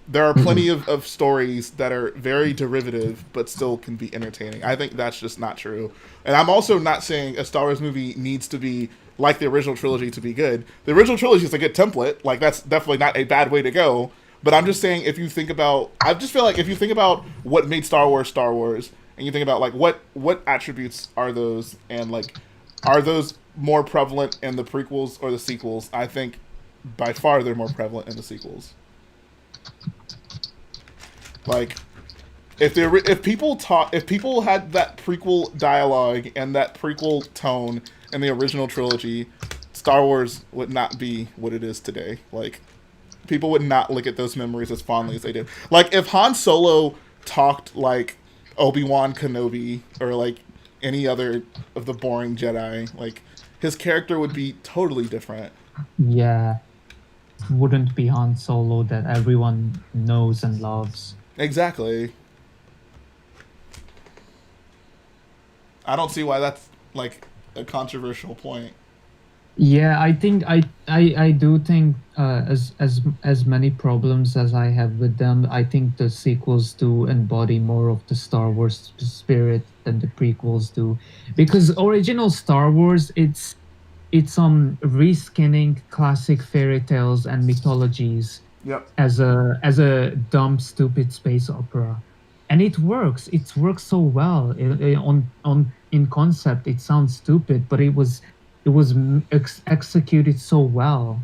Speaker 1: there are plenty of stories that are very derivative but still can be entertaining. I think that's just not true. And I'm also not saying a Star Wars movie needs to be like the original trilogy to be good. The original trilogy is a good template. Like, that's definitely not a bad way to go. But I'm just saying, if you think about, I just feel like if you think about what made Star Wars, and you think about like what attributes are those, and like, are those more prevalent in the prequels or the sequels? I think by far they're more prevalent in the sequels. Like, if people had that prequel dialogue and that prequel tone in the original trilogy, Star Wars would not be what it is today. Like, people would not look at those memories as fondly as they did. Like, if Han Solo talked like Obi-Wan Kenobi or like any other of the boring Jedi, like, his character would be totally different.
Speaker 6: Yeah. Wouldn't be Han Solo that everyone knows and loves.
Speaker 1: Exactly. I don't see why that's like a controversial point.
Speaker 6: Yeah, I think I do think as many problems as I have with them, I think the sequels do embody more of the Star Wars spirit than the prequels do, because original Star Wars it's reskinning classic fairy tales and mythologies.
Speaker 1: Yep.
Speaker 6: As a dumb stupid space opera, and it works so well. In concept it sounds stupid, but it was executed so well.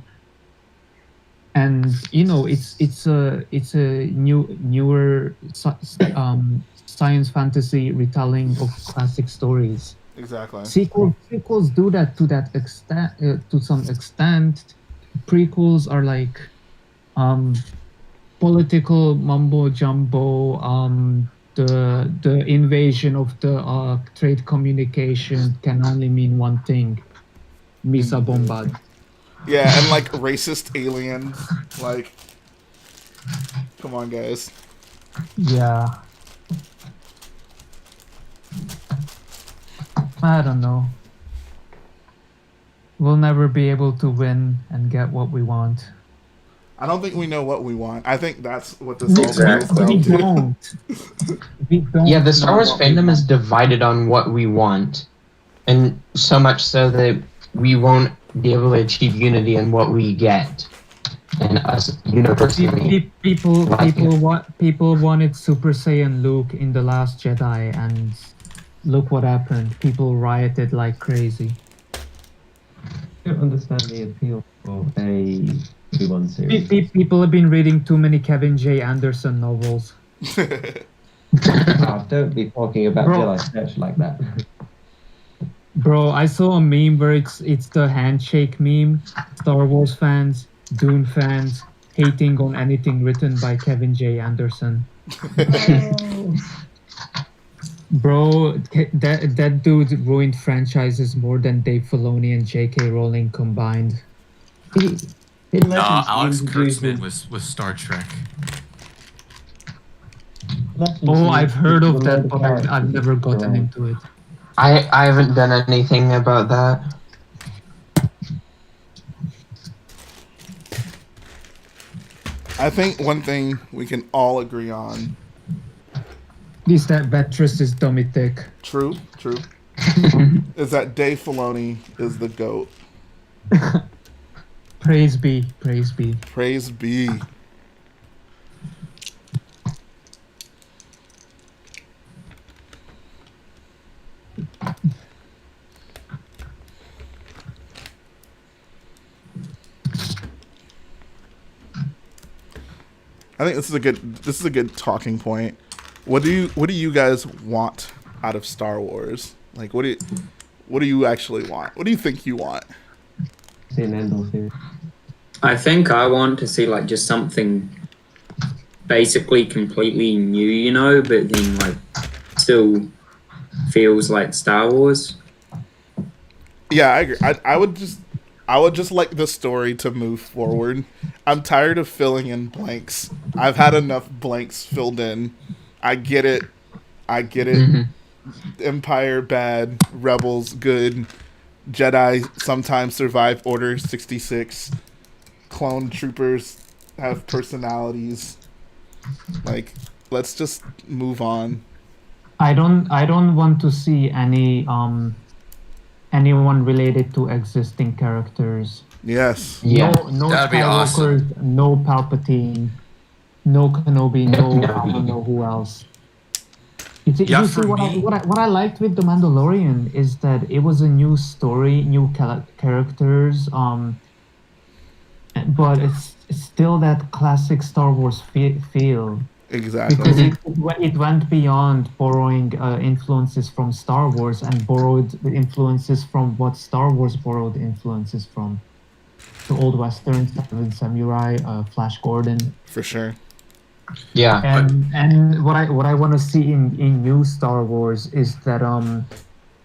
Speaker 6: And it's a newer science fantasy retelling of classic stories.
Speaker 1: Exactly.
Speaker 6: Sequels do that to some extent, prequels are like political mumbo jumbo. The invasion of the trade communication can only mean one thing: Misa Bombad.
Speaker 1: Yeah, and like racist aliens. Like, come on, guys.
Speaker 6: Yeah. I don't know. We'll never be able to win and get what we want.
Speaker 1: I don't think we know what we want. I think that's what this all boils
Speaker 6: We
Speaker 1: down to.
Speaker 6: don't. We don't.
Speaker 8: Yeah, the Star
Speaker 6: know
Speaker 8: Wars
Speaker 6: what we
Speaker 8: fandom is
Speaker 6: want.
Speaker 8: divided on what we want, and so much so that we won't be able to achieve unity in what we get. And us universally.
Speaker 6: People wanted Super Saiyan Luke in The Last Jedi, and look what happened. People rioted like crazy.
Speaker 9: I don't understand the appeal for a Obi-Wan series.
Speaker 6: People have been reading too many Kevin J. Anderson novels.
Speaker 9: Oh, don't be talking about
Speaker 6: Bro.
Speaker 9: Jedi Church like that.
Speaker 6: Bro, I saw a meme where it's the handshake meme. Star Wars fans, Dune fans, hating on anything written by Kevin J. Anderson. Bro, that dude ruined franchises more than Dave Filoni and J.K. Rowling combined.
Speaker 5: No, Alex Kurtzman was Star Trek.
Speaker 6: Oh, I've heard of that, but I've never gotten into it.
Speaker 8: I haven't done anything about that.
Speaker 1: I think one thing we can all agree on.
Speaker 6: Is that Vetris is dummy thick.
Speaker 1: True. Is that Dave Filoni is the GOAT.
Speaker 6: Praise be, praise be.
Speaker 1: Praise be. I think this is a good talking point. What do you guys want out of Star Wars? Like, what do you actually want? What do you think you want?
Speaker 9: See an Endor series.
Speaker 10: I think I want to see like just something basically completely new, you know, but then like still feels like Star Wars.
Speaker 1: Yeah, I agree. I would just like the story to move forward. I'm tired of filling in blanks. I've had enough blanks filled in. I get it.
Speaker 8: Mhm.
Speaker 1: Empire bad, Rebels good, Jedi sometimes survive Order 66. Clone troopers have personalities. Like, let's just move on.
Speaker 6: I don't want to see any anyone related to existing characters.
Speaker 1: Yes.
Speaker 8: Yeah.
Speaker 6: No
Speaker 5: That'd be
Speaker 6: Skywalkers,
Speaker 5: awesome.
Speaker 6: no Palpatine, no Kenobi, no I don't know who else. You see,
Speaker 5: For me-
Speaker 6: what I liked with The Mandalorian is that it was a new story, new characters, but it's still that classic Star Wars feel.
Speaker 1: Exactly.
Speaker 6: Because it went beyond borrowing influences from Star Wars and borrowed influences from what Star Wars borrowed influences from. The old westerns, Seven Samurai, Flash Gordon.
Speaker 1: For sure.
Speaker 8: Yeah.
Speaker 6: And what I want to see in new Star Wars is that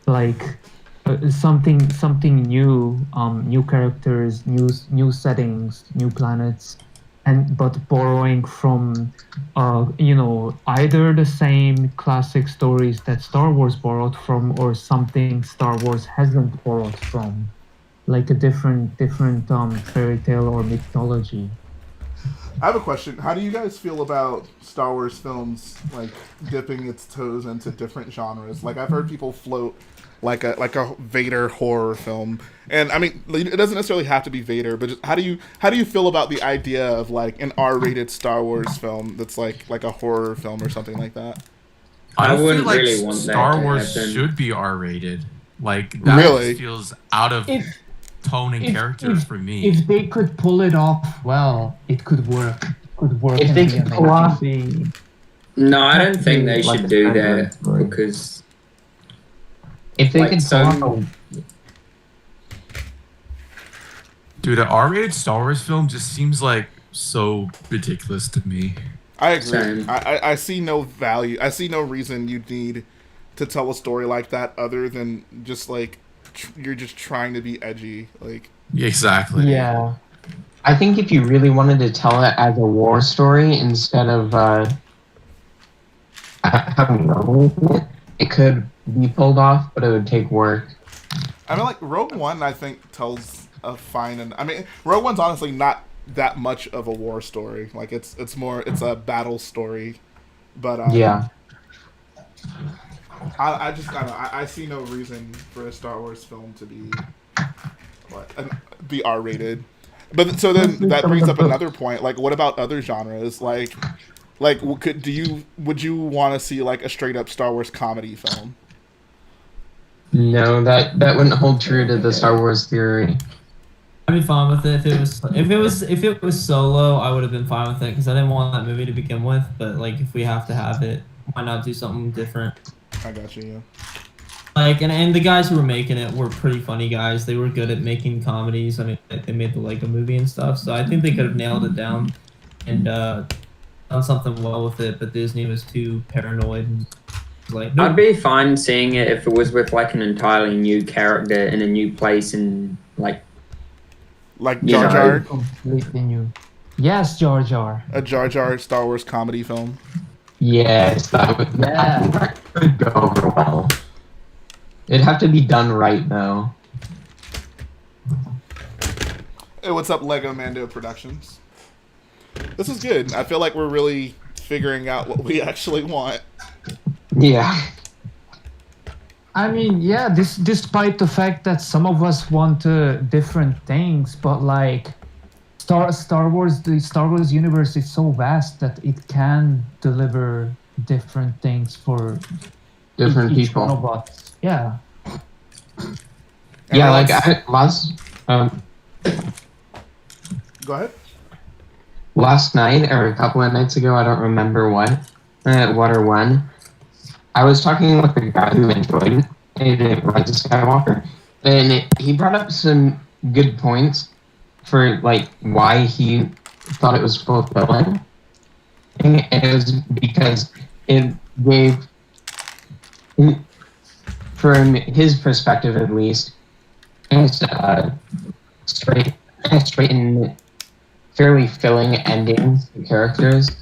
Speaker 6: like something new, new characters, new settings, new planets, but borrowing from either the same classic stories that Star Wars borrowed from or something Star Wars hasn't borrowed from, like a different fairy tale or mythology.
Speaker 1: I have a question. How do you guys feel about Star Wars films like dipping its toes into different genres? Like, I've heard people float like a Vader horror film, and I mean, it doesn't necessarily have to be Vader, but just how do you feel about the idea of like an R-rated Star Wars film that's like a horror film or something like that?
Speaker 10: I
Speaker 5: feel
Speaker 10: wouldn't
Speaker 5: like
Speaker 10: really want that
Speaker 5: Star
Speaker 10: to
Speaker 5: Wars
Speaker 10: happen.
Speaker 5: should be R-rated. Like that
Speaker 1: Really?
Speaker 5: feels out of tone and character for me.
Speaker 6: If they could pull it off well, it could work.
Speaker 8: If they could pull off
Speaker 10: No, I don't think they
Speaker 9: Like
Speaker 10: should
Speaker 9: a
Speaker 10: do
Speaker 9: standalone
Speaker 10: that
Speaker 9: story.
Speaker 10: because
Speaker 8: if they
Speaker 10: Like
Speaker 8: could pull
Speaker 10: some-
Speaker 8: off
Speaker 5: Dude, an R-rated Star Wars film just seems like so ridiculous to me.
Speaker 1: I agree.
Speaker 10: Same.
Speaker 1: I see no value. I see no reason you'd need to tell a story like that other than just like you're just trying to be edgy. Like
Speaker 5: Exactly.
Speaker 6: Yeah.
Speaker 8: I think if you really wanted to tell it as a war story instead of having trouble with it, it could be pulled off, but it would take work.
Speaker 1: I mean, like Rogue One, I think tells a fine. And I mean, Rogue One's honestly not that much of a war story. Like it's a battle story. But
Speaker 8: Yeah.
Speaker 1: I just I don't know. I see no reason for a Star Wars film to be R-rated. But so then that brings up another point. Like, what about other genres? Like would you want to see like a straight up Star Wars comedy film?
Speaker 8: No, that wouldn't hold true to the Star Wars theory.
Speaker 12: I'd be fine with it if it was Solo. I would have been fine with it because I didn't want that movie to begin with. But like, if we have to have it, why not do something different?
Speaker 1: I got you. Yeah.
Speaker 12: Like, and the guys who were making it were pretty funny guys. They were good at making comedies. I mean, they made the Lego movie and stuff. So I think they could have nailed it down and done something well with it. But Disney was too paranoid and like. Nope.
Speaker 10: I'd be fine seeing it if it was with like an entirely new character in a new place and like
Speaker 1: Jar Jar.
Speaker 6: Completely new. Yes, Jar Jar.
Speaker 1: A Jar Jar Star Wars comedy film.
Speaker 8: Yes, that could go over well. It'd have to be done right, though.
Speaker 1: Hey, what's up, Lego Mando Productions? This is good. I feel like we're really figuring out what we actually want.
Speaker 8: Yeah.
Speaker 6: I mean, yeah, despite the fact that some of us want different things, but like Star Wars, the Star Wars universe is so vast that it can deliver different things for
Speaker 8: Different
Speaker 6: each
Speaker 8: people.
Speaker 6: one of us. Yeah.
Speaker 8: Yeah, like last
Speaker 1: Go ahead.
Speaker 8: last night or a couple of nights ago, I don't remember what or when. I was talking with a guy who enjoyed Rise of Skywalker, and he brought up some good points for like why he thought it was fulfilling, and it was because it gave, from his perspective at least, straight and fairly filling endings to characters.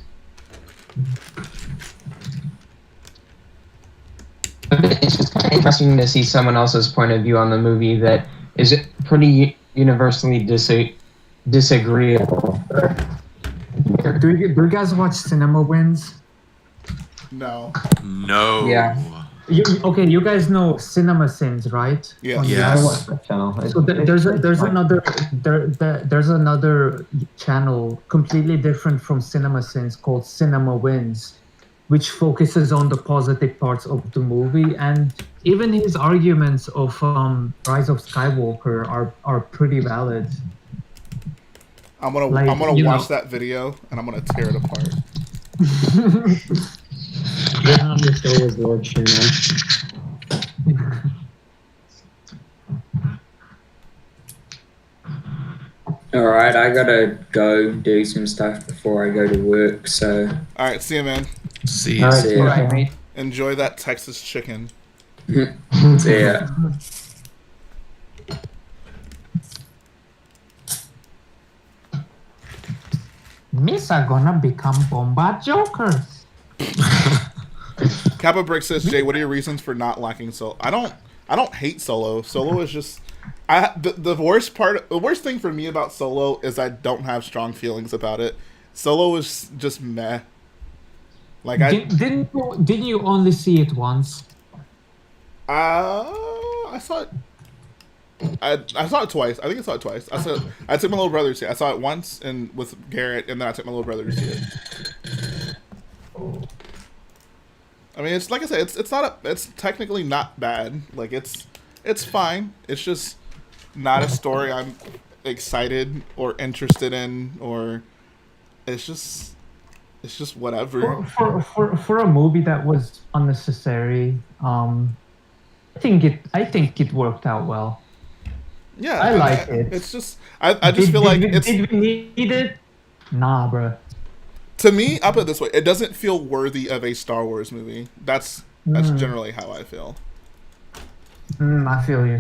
Speaker 8: It's just kind of interesting to see someone else's point of view on the movie that is pretty universally disagreeable.
Speaker 6: Do you guys watch Cinema Wins?
Speaker 1: No.
Speaker 5: No.
Speaker 8: Yeah.
Speaker 6: You guys know Cinema Sins, right?
Speaker 1: Yeah.
Speaker 6: On
Speaker 5: Yes.
Speaker 9: I watched that channel.
Speaker 6: So there's another channel completely different from Cinema Sins called Cinema Wins, which focuses on the positive parts of the movie, and even his arguments of Rise of Skywalker are pretty valid.
Speaker 1: I'm gonna watch that video and I'm gonna tear it apart.
Speaker 10: get on the Star Wars Lord channel. Alright, I gotta go do some stuff before I go to work, so
Speaker 1: All right, see you, man.
Speaker 5: See.
Speaker 8: All right,
Speaker 10: see ya.
Speaker 6: mate.
Speaker 1: Enjoy that Texas chicken.
Speaker 10: See ya.
Speaker 6: Miss are gonna become Bomba Jokers.
Speaker 1: Kappa Brick says, Jay, what are your reasons for not liking Solo? I don't hate Solo. Solo is just the worst thing for me about Solo is I don't have strong feelings about it. Solo is just meh. Like
Speaker 6: Didn't you only see it once?
Speaker 1: I saw it. I saw it twice. I think I saw it twice. I took my little brother to see it. I saw it once and with Garrett, and then I took my little brother to see it. I mean, it's like I said, it's technically not bad. Like it's fine. It's just not a story I'm excited or interested in, or it's just whatever.
Speaker 6: For a movie that was unnecessary, I think it worked out well.
Speaker 1: Yeah,
Speaker 6: I like it.
Speaker 1: It's just I just feel like it's.
Speaker 6: Did we need it? Nah, bro.
Speaker 1: To me, I'll put it this way: it doesn't feel worthy of a Star Wars movie. That's generally how I feel.
Speaker 6: I feel you.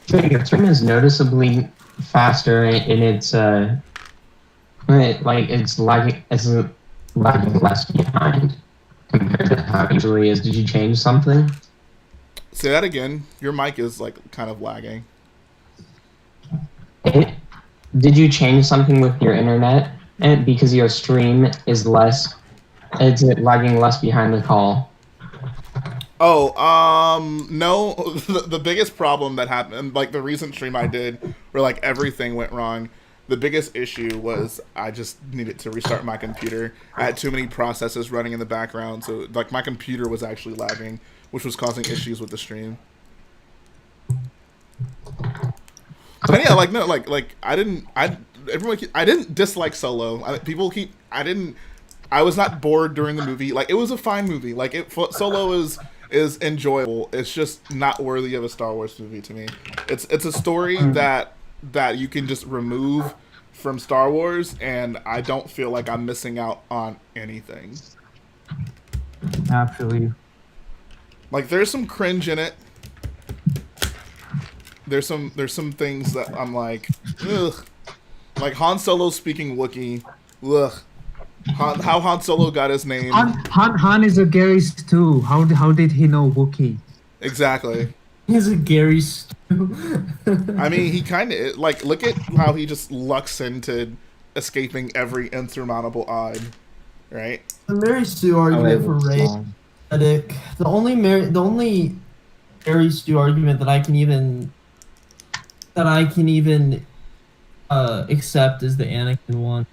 Speaker 8: The stream is noticeably faster in its it's lagging less behind compared to how it usually is. Did you change something?
Speaker 1: Say that again. Your mic is like kind of lagging.
Speaker 8: Did you change something with your internet? And because your stream is it's lagging less behind the call.
Speaker 1: Oh, no. The biggest problem that happened, like the recent stream I did, where like everything went wrong. The biggest issue was I just needed to restart my computer. I had too many processes running in the background, so like my computer was actually lagging, which was causing issues with the stream. But yeah, like no, like I didn't dislike Solo. I was not bored during the movie. Like it was a fine movie. Like Solo is enjoyable. It's just not worthy of a Star Wars movie to me. It's a story that you can just remove from Star Wars, and I don't feel like I'm missing out on anything.
Speaker 6: Absolutely.
Speaker 1: Like there's some cringe in it. There's some things that I'm like, ugh. Like Han Solo speaking Wookiee, ugh. How Han Solo got his name.
Speaker 6: Han is a Gary Stu. How did he know Wookiee?
Speaker 1: Exactly.
Speaker 12: He's a Gary Stu.
Speaker 1: I mean, he kind of like look at how he just lucks into escaping every insurmountable odd, right?
Speaker 12: The Mary Stu argument for Rey, pathetic. The only Mary Stu argument that I can even accept is the Anakin one.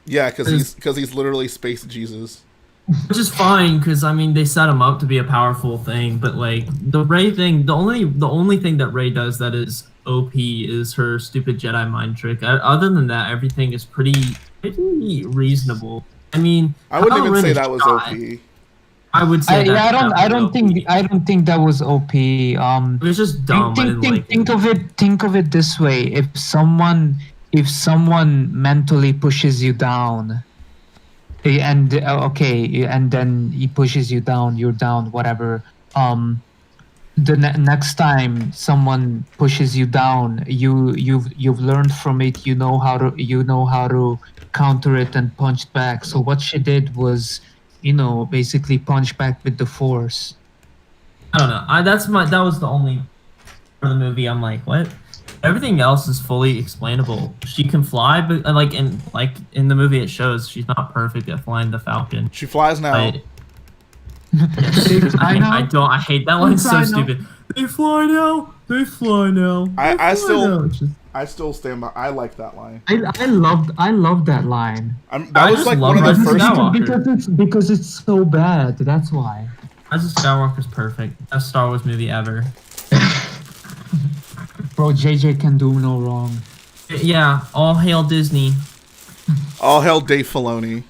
Speaker 1: Yeah, because he's literally space Jesus.
Speaker 12: Which is fine, because I mean they set him up to be a powerful thing, but like the Rey thing, the only thing that Rey does that is OP is her stupid Jedi mind trick. Other than that, everything is pretty reasonable. I mean,
Speaker 1: I wouldn't even say that was OP.
Speaker 12: I would say
Speaker 6: I don't think that was OP.
Speaker 12: It was just dumb.
Speaker 6: Think of it this way: if someone mentally pushes you down, and then he pushes you down, you're down, whatever. The next time someone pushes you down, you've learned from it. You know how to counter it and punch back. So what she did was, basically punch back with the Force.
Speaker 12: I don't know. That was the only for the movie. I'm like, what? Everything else is fully explainable. She can fly, but in the movie it shows she's not perfect at flying the Falcon.
Speaker 1: She flies now.
Speaker 12: I hate that line. It's so stupid. They fly now. They fly now.
Speaker 1: I still stand by. I like that line.
Speaker 6: I love that line.
Speaker 1: That was like one of the first.
Speaker 6: Because it's so bad. That's why.
Speaker 12: Rise of Skywalker's perfect. Best Star Wars movie ever.
Speaker 6: Bro, JJ can do no wrong.
Speaker 12: Yeah, all hail Disney.
Speaker 1: All hail Dave Filoni.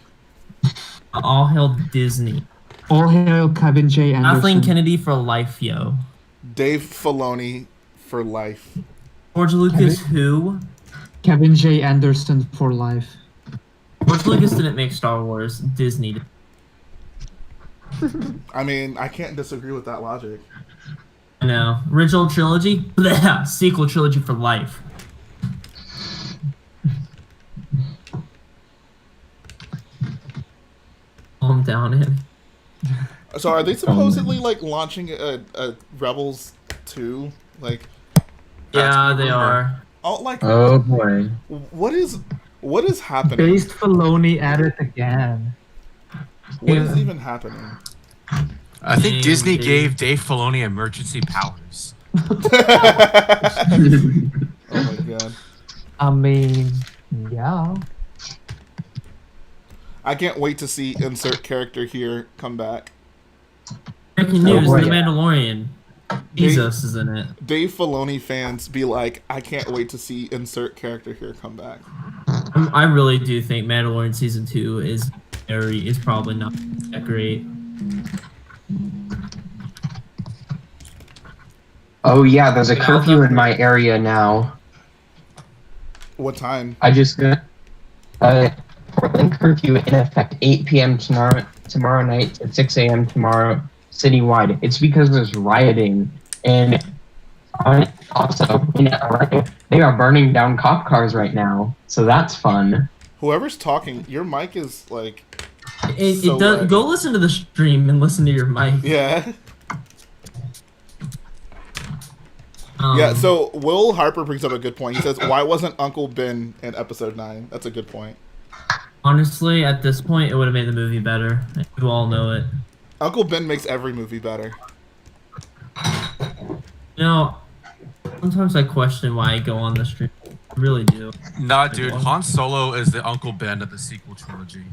Speaker 12: All hail Disney.
Speaker 6: All hail Kevin J. Anderson.
Speaker 12: Kathleen Kennedy for life, yo.
Speaker 1: Dave Filoni for life.
Speaker 12: George Lucas, who?
Speaker 6: Kevin J. Anderson for life.
Speaker 12: George Lucas didn't make Star Wars. Disney did.
Speaker 1: I mean, I can't disagree with that logic.
Speaker 12: I know. Original trilogy? Blech. Sequel trilogy for life. Calm down, Annie.
Speaker 1: So are they supposedly like launching a Rebels 2? Like,
Speaker 12: yeah, they are.
Speaker 1: Oh, like,
Speaker 8: oh boy.
Speaker 1: What is happening?
Speaker 6: Based Filoni at it again.
Speaker 1: What is even happening?
Speaker 5: I think Disney gave Dave Filoni emergency powers.
Speaker 1: Oh my god.
Speaker 6: I mean, yeah.
Speaker 1: I can't wait to see insert character here come back.
Speaker 12: Breaking news, The Mandalorian. Jesus is in it.
Speaker 1: Dave Filoni fans be like, I can't wait to see insert character here come back.
Speaker 12: I really do think Mandalorian Season 2 is probably not that great.
Speaker 8: Oh yeah, there's a
Speaker 12: Yeah,
Speaker 8: curfew in my area now.
Speaker 1: What time?
Speaker 8: I just got Portland curfew in effect 8 p.m. tomorrow night at 6 a.m. tomorrow citywide. It's because there's rioting and also they are burning down cop cars right now, so that's fun.
Speaker 1: Whoever's talking, your mic is like.
Speaker 12: It
Speaker 1: so
Speaker 12: does.
Speaker 1: loud.
Speaker 12: Go listen to the stream and listen to your mic.
Speaker 1: Yeah. Yeah, so Will Harper brings up a good point. He says, why wasn't Uncle Ben in episode 9? That's a good point.
Speaker 12: Honestly, at this point, it would have made the movie better. You all know it.
Speaker 1: Uncle Ben makes every movie better.
Speaker 12: You know, sometimes I question why I go on the stream. I really do.
Speaker 5: Nah, dude, Han Solo is the Uncle Ben of the sequel trilogy.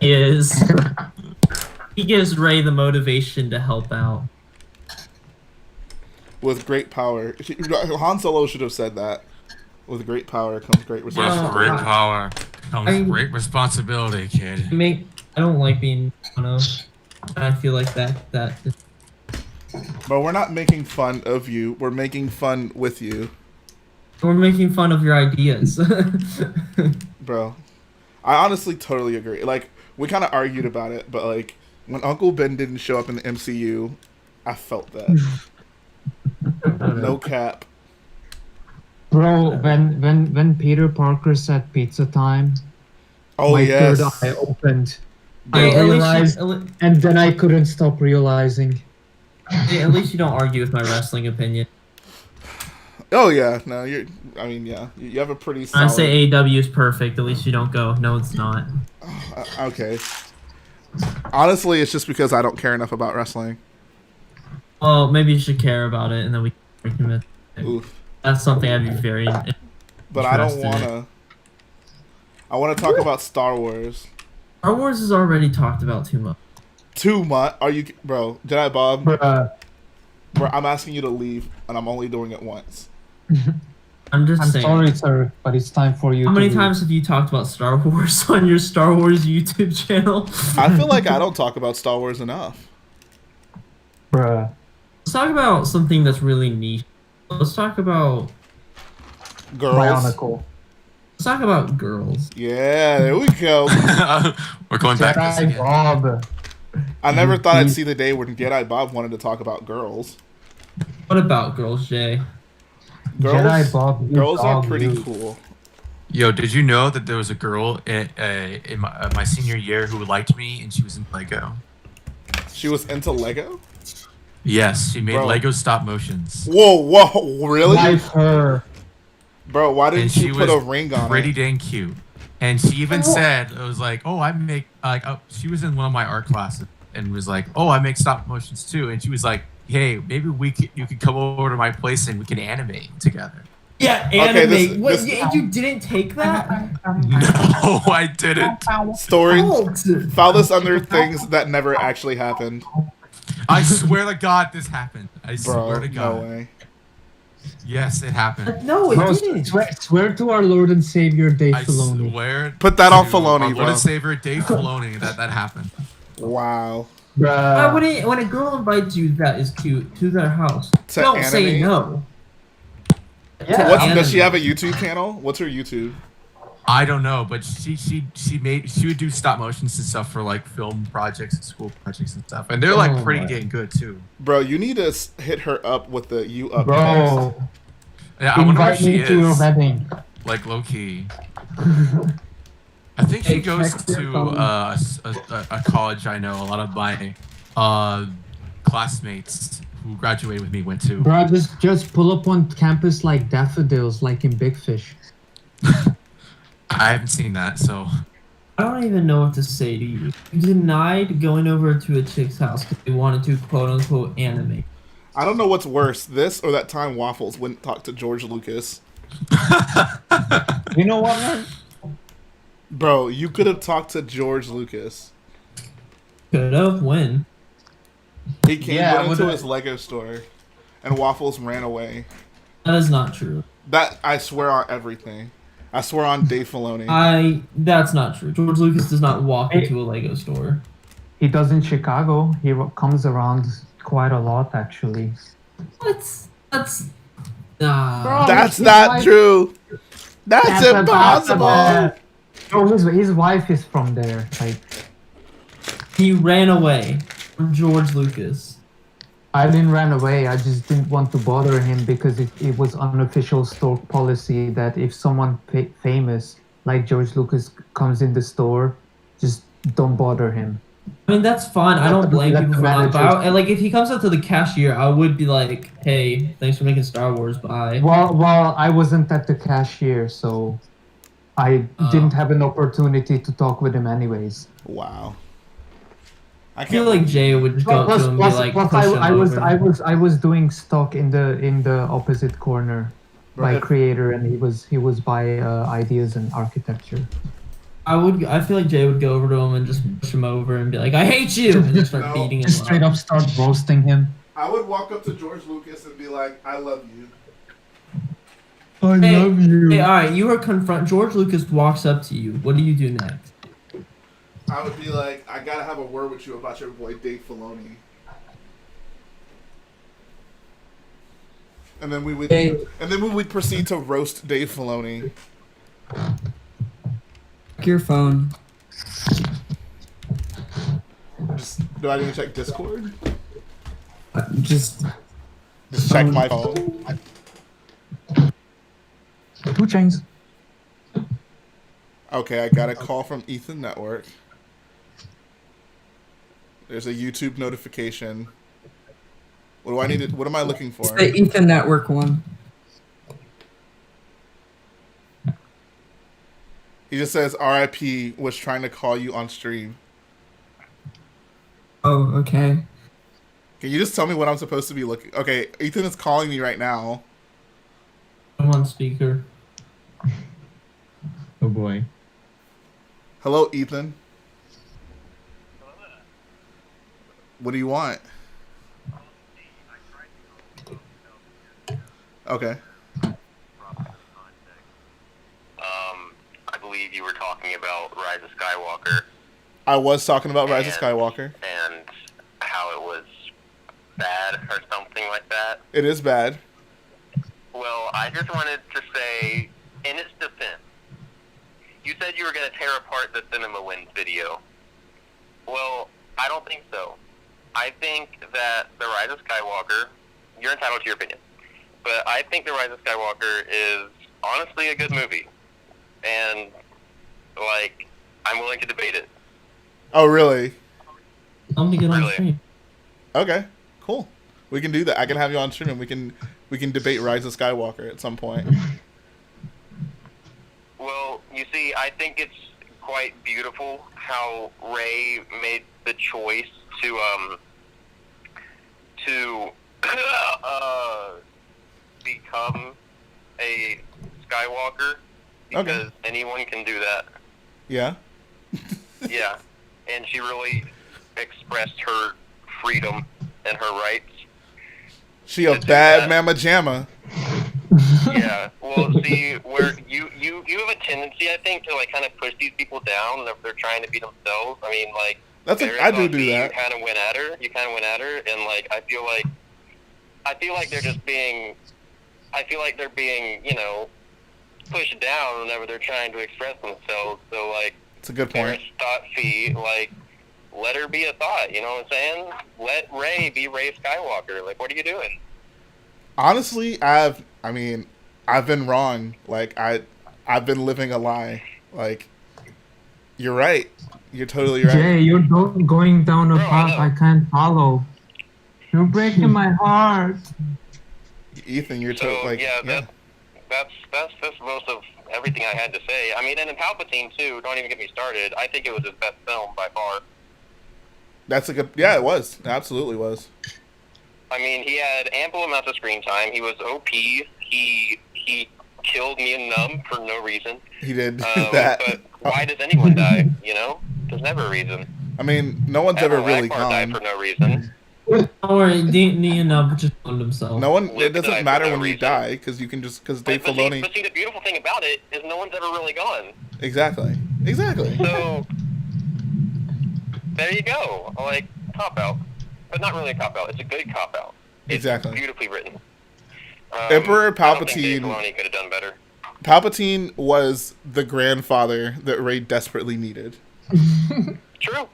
Speaker 12: He is. He gives Rey the motivation to help out.
Speaker 1: With great power. Han Solo should have said that. With great power comes great
Speaker 5: With
Speaker 1: responsibility.
Speaker 5: great power comes great responsibility, kid.
Speaker 12: I don't like being fun of. I feel like that.
Speaker 1: But we're not making fun of you. We're making fun with you.
Speaker 12: We're making fun of your ideas.
Speaker 1: Bro. I honestly totally agree. Like, we kind of argued about it, but like, when Uncle Ben didn't show up in the MCU, I felt that. No cap.
Speaker 6: Bro, when Peter Parker said pizza time,
Speaker 1: Oh,
Speaker 6: my
Speaker 1: yes.
Speaker 6: third eye opened.
Speaker 12: Hey,
Speaker 6: I
Speaker 12: at least
Speaker 6: realized, and then I couldn't stop realizing.
Speaker 12: Hey, at least you don't argue with my wrestling opinion.
Speaker 1: Oh, yeah. No, I mean, yeah. You have a pretty
Speaker 12: When
Speaker 1: solid...
Speaker 12: I say AEW is perfect, at least you don't go, no, it's not.
Speaker 1: Okay. Honestly, it's just because I don't care enough about wrestling.
Speaker 12: Well, maybe you should care about it, and then we can recommit.
Speaker 1: Oof.
Speaker 12: That's something I'd be very.
Speaker 1: But I don't
Speaker 12: interested in.
Speaker 1: want to. I want to talk about Star Wars.
Speaker 12: Star Wars is already talked about too much.
Speaker 1: Too much? Are you, bro? Jedi Bob?
Speaker 6: Bruh.
Speaker 1: Bro, I'm asking you to leave, and I'm only doing it once.
Speaker 12: I'm saying.
Speaker 6: Sorry, sir, but it's time for you.
Speaker 12: How many times have you talked about Star Wars on your Star Wars YouTube channel?
Speaker 1: I feel like I don't talk about Star Wars enough.
Speaker 6: Bruh.
Speaker 12: Let's talk about something that's really niche. Let's talk about
Speaker 1: Girls.
Speaker 6: Bionicle.
Speaker 12: Let's talk about girls.
Speaker 1: Yeah, there we go.
Speaker 5: We're going back to this
Speaker 6: Jedi
Speaker 5: again.
Speaker 6: Bob.
Speaker 1: I never thought I'd see the day when Jedi Bob wanted to talk about girls.
Speaker 12: What about girls, Jay?
Speaker 6: Jedi Bob, you
Speaker 1: Girls are
Speaker 6: dog,
Speaker 1: pretty
Speaker 6: you.
Speaker 1: cool.
Speaker 5: Yo, did you know that there was a girl in my senior year who liked me, and she was in Lego?
Speaker 1: She was into Lego?
Speaker 5: Yes, she made
Speaker 1: Bro.
Speaker 5: Lego stop motions.
Speaker 1: Whoa, really?
Speaker 6: Like her.
Speaker 1: Bro, why
Speaker 5: And
Speaker 1: didn't
Speaker 5: she
Speaker 1: you put
Speaker 5: was
Speaker 1: a ring on
Speaker 5: pretty
Speaker 1: it?
Speaker 5: dang cute. And she even said, it was like, oh, I make, like, she was in one of my art classes and was like, oh, I make stop motions too. And she was like, hey, maybe you could come over to my place and we can animate together.
Speaker 12: Yeah,
Speaker 1: Okay,
Speaker 12: animate. What? You didn't take that?
Speaker 5: No, I didn't.
Speaker 1: Stories. File this under things that never actually happened.
Speaker 5: I swear to God, this happened. I
Speaker 1: Bro,
Speaker 5: swear to God.
Speaker 1: no way.
Speaker 5: Yes, it happened.
Speaker 12: No, it
Speaker 6: Bro,
Speaker 12: didn't.
Speaker 6: swear to our Lord and Savior, Dave
Speaker 5: I
Speaker 6: Filoni.
Speaker 5: swear.
Speaker 1: Put that on
Speaker 5: to
Speaker 1: Filoni,
Speaker 5: our
Speaker 1: bro.
Speaker 5: Lord and Savior, Dave Filoni, that happened.
Speaker 1: Wow.
Speaker 6: Bruh.
Speaker 12: When a girl invites you that is cute to their house,
Speaker 1: To
Speaker 12: don't say
Speaker 1: animate?
Speaker 12: no.
Speaker 1: Yeah. Does she have a YouTube channel? What's her YouTube?
Speaker 5: I don't know, but she would do stop motions and stuff for like film projects and school projects and stuff, and they're like pretty dang good too.
Speaker 1: Bro, you need to hit her up with the you up.
Speaker 6: Bro.
Speaker 5: Yeah, I wonder where
Speaker 6: Invite
Speaker 5: she
Speaker 6: me to your
Speaker 5: is.
Speaker 6: wedding.
Speaker 5: Like low key. I think she goes to a college I know a lot of my classmates who graduated with me went to.
Speaker 6: Bro, just pull up on campus like daffodils, like in Big Fish.
Speaker 5: I haven't seen that, so.
Speaker 12: I don't even know what to say to you. You denied going over to a chick's house because they wanted to quote unquote animate.
Speaker 1: I don't know what's worse, this or that time Waffles wouldn't talk to George Lucas.
Speaker 6: You know what, man?
Speaker 1: Bro, you could have talked to George Lucas.
Speaker 12: Could have when?
Speaker 1: He went into his Lego store, and Waffles ran away.
Speaker 12: That is not true.
Speaker 1: That I swear on everything. I swear on Dave Filoni.
Speaker 12: That's not true. George Lucas does not walk into a Lego store.
Speaker 6: He does in Chicago. He comes around quite a lot, actually.
Speaker 12: That's nah.
Speaker 6: Bro,
Speaker 1: That's
Speaker 6: his
Speaker 1: not
Speaker 6: wife-
Speaker 1: true. That's impossible.
Speaker 6: Bro, his wife is from there. Like,
Speaker 12: He ran away from George Lucas.
Speaker 6: I didn't run away. I just didn't want to bother him because it was unofficial store policy that if someone famous like George Lucas comes in the store, just don't bother him.
Speaker 12: I mean, that's fine. I don't blame
Speaker 6: Let
Speaker 12: people
Speaker 6: the
Speaker 12: for not. But
Speaker 6: managers-
Speaker 12: like, if he comes up to the cashier, I would be like, "Hey, thanks for making Star Wars." Bye.
Speaker 6: Well, I wasn't at the cashier, so I didn't have an opportunity to talk with him anyways.
Speaker 1: Wow.
Speaker 12: I feel like Jay would just go up to him and be like,
Speaker 6: plus
Speaker 12: push him over.
Speaker 6: I was doing stock in the opposite corner by
Speaker 1: Right.
Speaker 6: creator, and he was by ideas and architecture.
Speaker 12: I feel like Jay would go over to him and just push him over and be like, "I hate you," and just start
Speaker 1: No.
Speaker 12: beating him.
Speaker 6: Just straight up start roasting him.
Speaker 1: I would walk up to George Lucas and be like, "I love you."
Speaker 6: I love you.
Speaker 12: Hey, all right, you are confront. George Lucas walks up to you. What do you do next?
Speaker 1: I would be like, "I gotta have a word with you about your boy Dave Filoni." And then we would proceed to roast Dave Filoni.
Speaker 3: Check your phone.
Speaker 1: Do I need to check Discord?
Speaker 3: Just
Speaker 1: check my phone.
Speaker 6: 2 chains.
Speaker 1: Okay, I got a call from Ethan Network. There's a YouTube notification. What do I need to, what am I looking for?
Speaker 3: It's the Ethan Network one.
Speaker 1: He just says RIP was trying to call you on stream.
Speaker 3: Oh, okay.
Speaker 1: Can you just tell me what I'm supposed to be looking? Okay, Ethan is calling me right now.
Speaker 12: I'm on speaker.
Speaker 9: Oh boy.
Speaker 1: Hello, Ethan. What do you want? Okay.
Speaker 14: I believe you were talking about Rise of Skywalker
Speaker 1: I was talking about Rise of Skywalker.
Speaker 14: and how it was bad or something like that.
Speaker 1: It is bad.
Speaker 14: Well, I just wanted to say, in its defense, you said you were going to tear apart the Cinema Wins video. Well, I don't think so. I think that The Rise of Skywalker, you're entitled to your opinion, but I think The Rise of Skywalker is honestly a good movie. And, like, I'm willing to debate it.
Speaker 1: Oh, really?
Speaker 12: I'm gonna get on
Speaker 14: Really?
Speaker 12: stream.
Speaker 1: Okay, cool. We can do that. I can have you on stream and we can debate Rise of Skywalker at some point.
Speaker 14: Well, you see, I think it's quite beautiful how Rey made the choice to become a Skywalker, because anyone can do that.
Speaker 1: Yeah.
Speaker 14: Yeah, and she really expressed her freedom and her rights.
Speaker 1: She a bad mama jamma.
Speaker 14: Yeah, well, see, where you have a tendency, I think, to like kind of push these people down if they're trying to be themselves. I mean, like,
Speaker 1: I do that.
Speaker 14: You kind of went at her, and like I feel like they're just being, they're being, you know, pushed down whenever they're trying to express themselves. So like,
Speaker 1: it's a good point.
Speaker 14: Thought fee, like, let her be a thought. You know what I'm saying? Let Rey be Rey Skywalker. Like, what are you doing?
Speaker 1: Honestly, I've been wrong. Like I've been living a lie. Like, you're right. You're totally right.
Speaker 6: Jay, you're going down a path I can't follow. You're breaking my heart.
Speaker 1: Ethan, you're
Speaker 14: So
Speaker 1: totally like
Speaker 14: that's most of everything I had to say. I mean, and in Palpatine too. Don't even get me started. I think it was his best film by far.
Speaker 1: That's a good. Yeah, it was. It absolutely was.
Speaker 14: I mean, he had ample amounts of screen time. He was OP. He killed me and Numb for no reason.
Speaker 1: He did that.
Speaker 14: But why does anyone die? You know, there's never a reason.
Speaker 1: I mean, no one's ever really
Speaker 14: Akbar died
Speaker 1: gone.
Speaker 14: for no reason.
Speaker 12: Don't worry, Neon just owned himself.
Speaker 1: No one.
Speaker 14: Luke
Speaker 1: It doesn't
Speaker 14: died
Speaker 1: matter
Speaker 14: for no
Speaker 1: when you
Speaker 14: reason.
Speaker 1: die because you can just because Dave
Speaker 14: But
Speaker 1: Filoni.
Speaker 14: see, the beautiful thing about it is no one's ever really gone.
Speaker 1: Exactly.
Speaker 14: So there you go. Like, cop out, but not really a cop out. It's a good cop out.
Speaker 1: Exactly.
Speaker 14: Beautifully written.
Speaker 1: Emperor
Speaker 14: I don't think Dave
Speaker 1: Palpatine.
Speaker 14: Filoni could have done better.
Speaker 1: Palpatine was the grandfather that Rey desperately needed.
Speaker 14: True.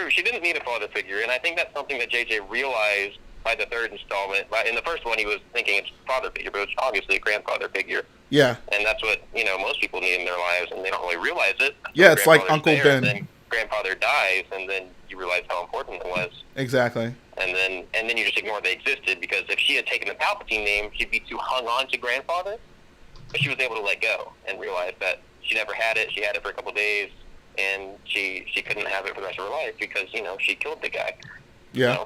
Speaker 14: She didn't need a father figure, and I think that's something that JJ realized by the third installment. In the first one, he was thinking it's a father figure, but it's obviously a grandfather figure.
Speaker 1: Yeah.
Speaker 14: And that's what, most people need in their lives, and they don't really realize it.
Speaker 1: Yeah, it's like
Speaker 14: Grandfather's
Speaker 1: Uncle
Speaker 14: there,
Speaker 1: Ben.
Speaker 14: And then grandfather dies, and then you realize how important it was.
Speaker 1: Exactly.
Speaker 14: And then you just ignore they existed, because if she had taken the Palpatine name, she'd be too hung on to grandfather. But she was able to let go and realize that she never had it. She had it for a couple days, and she couldn't have it for the rest of her life because, she killed the guy.
Speaker 1: Yeah.